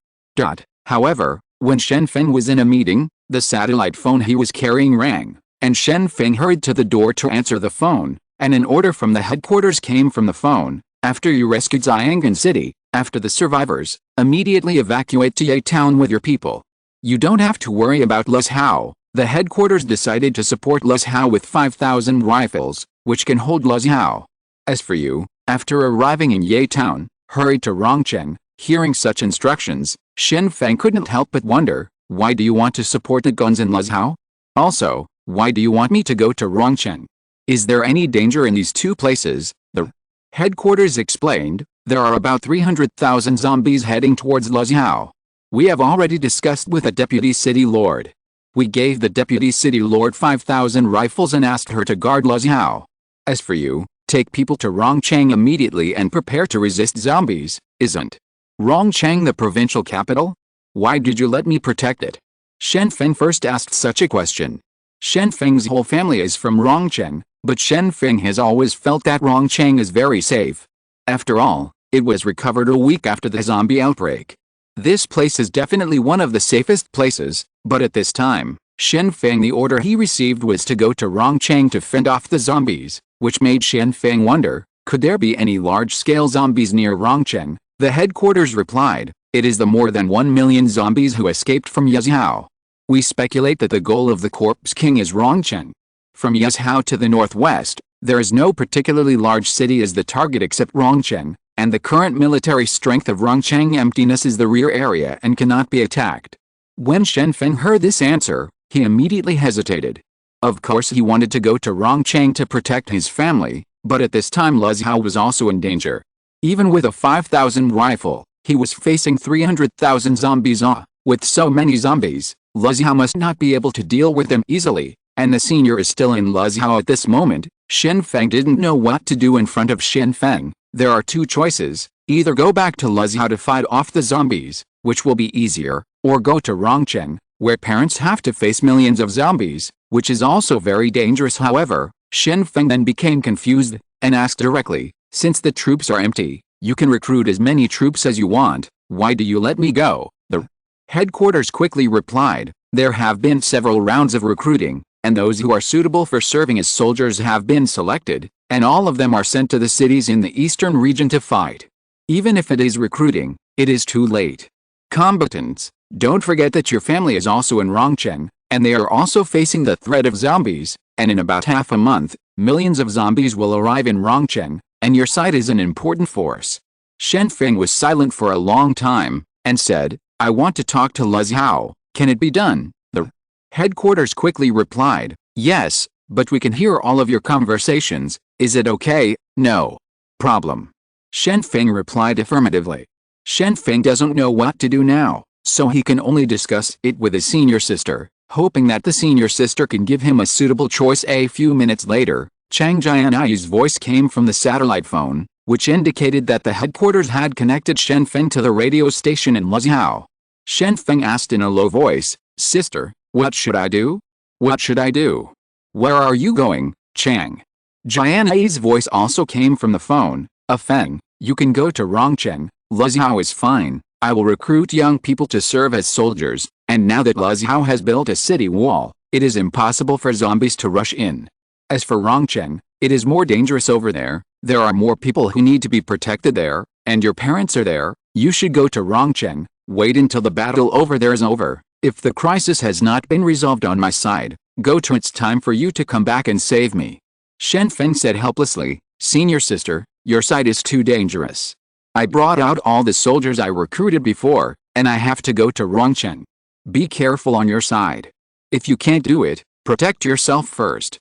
However, when Shen Feng was in a meeting, the satellite phone he was carrying rang, and Shen Feng hurried to the door to answer the phone, and an order from the headquarters came from the phone. After you rescued Xiangan City, after the survivors, immediately evacuate to Ye Town with your people. You don't have to worry about Luzhou. The headquarters decided to support Luzhou with 5,000 rifles, which can hold Luzhou. As for you, after arriving in Ye Town, hurry to Rongcheng. Hearing such instructions, Shen Feng couldn't help but wonder, why do you want to support the guns in Luzhou? Also, why do you want me to go to Rongcheng? Is there any danger in these two places? The headquarters explained, there are about 300,000 zombies heading towards Luzhou. We have already discussed with the deputy city lord. We gave the deputy city lord 5,000 rifles and asked her to guard Luzhou. As for you, take people to Rongcheng immediately and prepare to resist zombies. Isn't Rongcheng the provincial capital? Why did you let me protect it? Shen Feng first asked such a question. Shen Feng's whole family is from Rongcheng, but Shen Feng has always felt that Rongcheng is very safe. After all, it was recovered a week after the zombie outbreak. This place is definitely one of the safest places, but at this time, Shen Feng, the order he received was to go to Rongcheng to fend off the zombies, which made Shen Feng wonder, could there be any large-scale zombies near Rongcheng? The headquarters replied, it is the more than 1 million zombies who escaped from Luzhou. We speculate that the goal of the Corpse King is Rongcheng. From Luzhou to the northwest, there is no particularly large city as the target except Rongcheng, and the current military strength of Rongcheng emptiness is the rear area and cannot be attacked. When Shen Feng heard this answer, he immediately hesitated. Of course he wanted to go to Rongcheng to protect his family, but at this time Luzhou was also in danger. Even with a 5,000 rifle, he was facing 300,000 zombies. With so many zombies, Luzhou must not be able to deal with them easily, and the senior is still in Luzhou at this moment. Shen Feng didn't know what to do in front of Shen Feng. There are two choices, either go back to Luzhou to fight off the zombies, which will be easier, or go to Rongcheng, where parents have to face millions of zombies, which is also very dangerous. However, Shen Feng then became confused, and asked directly, since the troops are empty, you can recruit as many troops as you want, why do you let me go? The headquarters quickly replied, there have been several rounds of recruiting, and those who are suitable for serving as soldiers have been selected, and all of them are sent to the cities in the eastern region to fight. Even if it is recruiting, it is too late. Combatants, don't forget that your family is also in Rongcheng, and they are also facing the threat of zombies, and in about half a month, millions of zombies will arrive in Rongcheng, and your side is an important force. Shen Feng was silent for a long time, and said, I want to talk to Luzhou, can it be done? The headquarters quickly replied, yes, but we can hear all of your conversations, is it okay? No problem. Shen Feng replied affirmatively. Shen Feng doesn't know what to do now, so he can only discuss it with his senior sister. hoping that the senior sister can give him a suitable choice. A few minutes later, Chang Jianyi's voice came from the satellite phone, which indicated that the headquarters had connected Shen Feng to the radio station in Luxiao. Shen Feng asked in a low voice, "Sister, what should I do? What should I do? Where are you going, Chang?" Jianyi's voice also came from the phone, Feng, you can go to Rongcheng, Luxiao is fine, I will recruit young people to serve as soldiers, and now that Luxiao has built a city wall, it is impossible for zombies to rush in. As for Rongcheng, it is more dangerous over there, there are more people who need to be protected there, and your parents are there, you should go to Rongcheng, wait until the battle over there is over. If the crisis has not been resolved on my side, go to it's time for you to come back and save me. Shen Feng said helplessly, "Senior sister, your side is too dangerous. I brought out all the soldiers I recruited before, and I have to go to Rongcheng. Be careful on your side. If you can't do it, protect yourself first.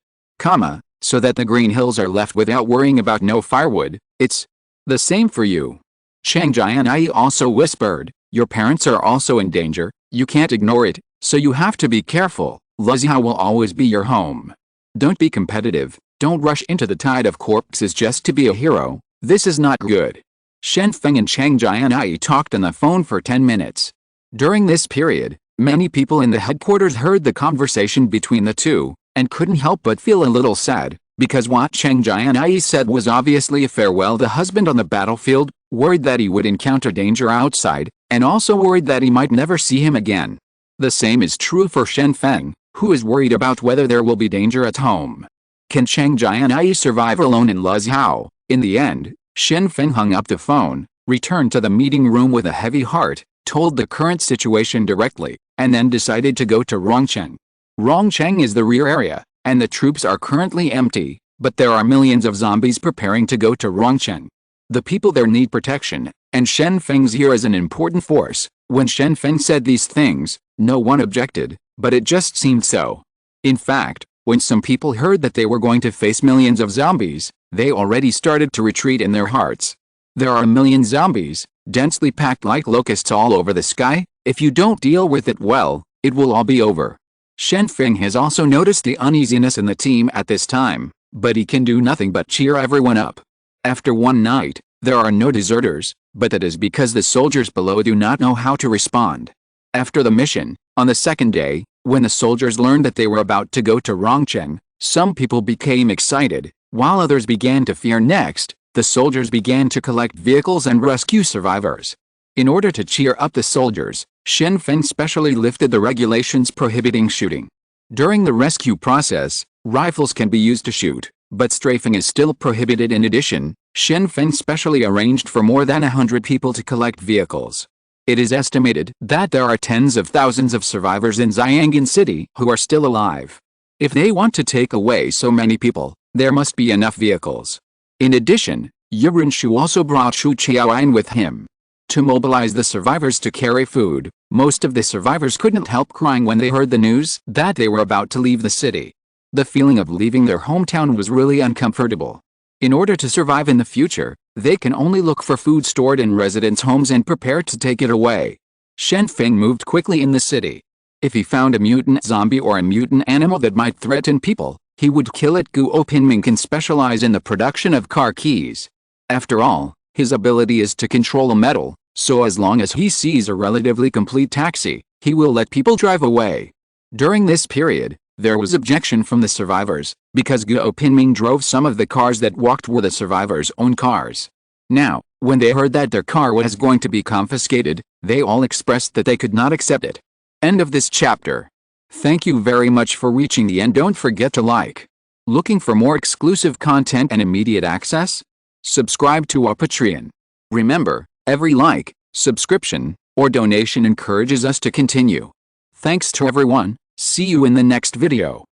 So that the Green Hills are left without worrying about no firewood, it's the same for you." Chang Jianyi also whispered, "Your parents are also in danger, you can't ignore it, so you have to be careful. Luxiao will always be your home. Don't be competitive, don't rush into the tide of corpses just to be a hero, this is not good." Shen Feng and Chang Jianyi talked on the phone for 10 minutes. During this period, many people in the headquarters heard the conversation between the two, and couldn't help but feel a little sad, because what Chang Jianyi said was obviously a farewell the husband on the battlefield, worried that he would encounter danger outside, and also worried that he might never see him again. The same is true for Shen Feng, who is worried about whether there will be danger at home. Can Chang Jianyi survive alone in Luxiao? In the end, Shen Feng hung up the phone, returned to the meeting room with a heavy heart, told the current situation directly, and then decided to go to Rongcheng. Rongcheng is the rear area, and the troops are currently empty, but there are millions of zombies preparing to go to Rongcheng. The people there need protection, and Shen Feng's here as an important force. When Shen Feng said these things, no one objected, but it just seemed so. In fact, when some people heard that they were going to face millions of zombies, they already started to retreat in their hearts. There are a million zombies, densely packed like locusts all over the sky. If you don't deal with it well, it will all be over. Shen Feng has also noticed the uneasiness in the team at this time, but he can do nothing but cheer everyone up. After one night, there are no deserters, but that is because the soldiers below do not know how to respond. After the mission, on the second day, when the soldiers learned that they were about to go to Rongcheng, some people became excited, while others began to fear. Next, the soldiers began to collect vehicles and rescue survivors. In order to cheer up the soldiers, Shen Feng specially lifted the regulations prohibiting shooting. During the rescue process, rifles can be used to shoot, but strafing is still prohibited. In addition, Shen Feng specially arranged for more than 100 people to collect vehicles. It is estimated that there are tens of thousands of survivors in Xiang'an City who are still alive. If they want to take away so many people, there must be enough vehicles. In addition, Yuren Shu also brought Shu Qiaoan with him. To mobilize the survivors to carry food, most of the survivors couldn't help crying when they heard the news that they were about to leave the city. The feeling of leaving their hometown was really uncomfortable. In order to survive in the future, they can only look for food stored in residents' homes and prepare to take it away. Shen Feng moved quickly in the city. If he found a mutant zombie or a mutant animal that might threaten people, he would kill it. Guo Pinming can specialize in the production of car keys. After all, his ability is to control a metal, so as long as he sees a relatively complete taxi, he will let people drive away. During this period, there was objection from the survivors, because Guo Pinming drove some of the cars that walked were the survivors' own cars. Now, when they heard that their car was going to be confiscated, they all expressed that they could not accept it. End of this chapter. Thank you very much for reaching the end. Don't forget to like. Looking for more exclusive content and immediate access? Subscribe to our Patreon. Remember, every like, subscription, or donation encourages us to continue. Thanks to everyone. See you in the next video.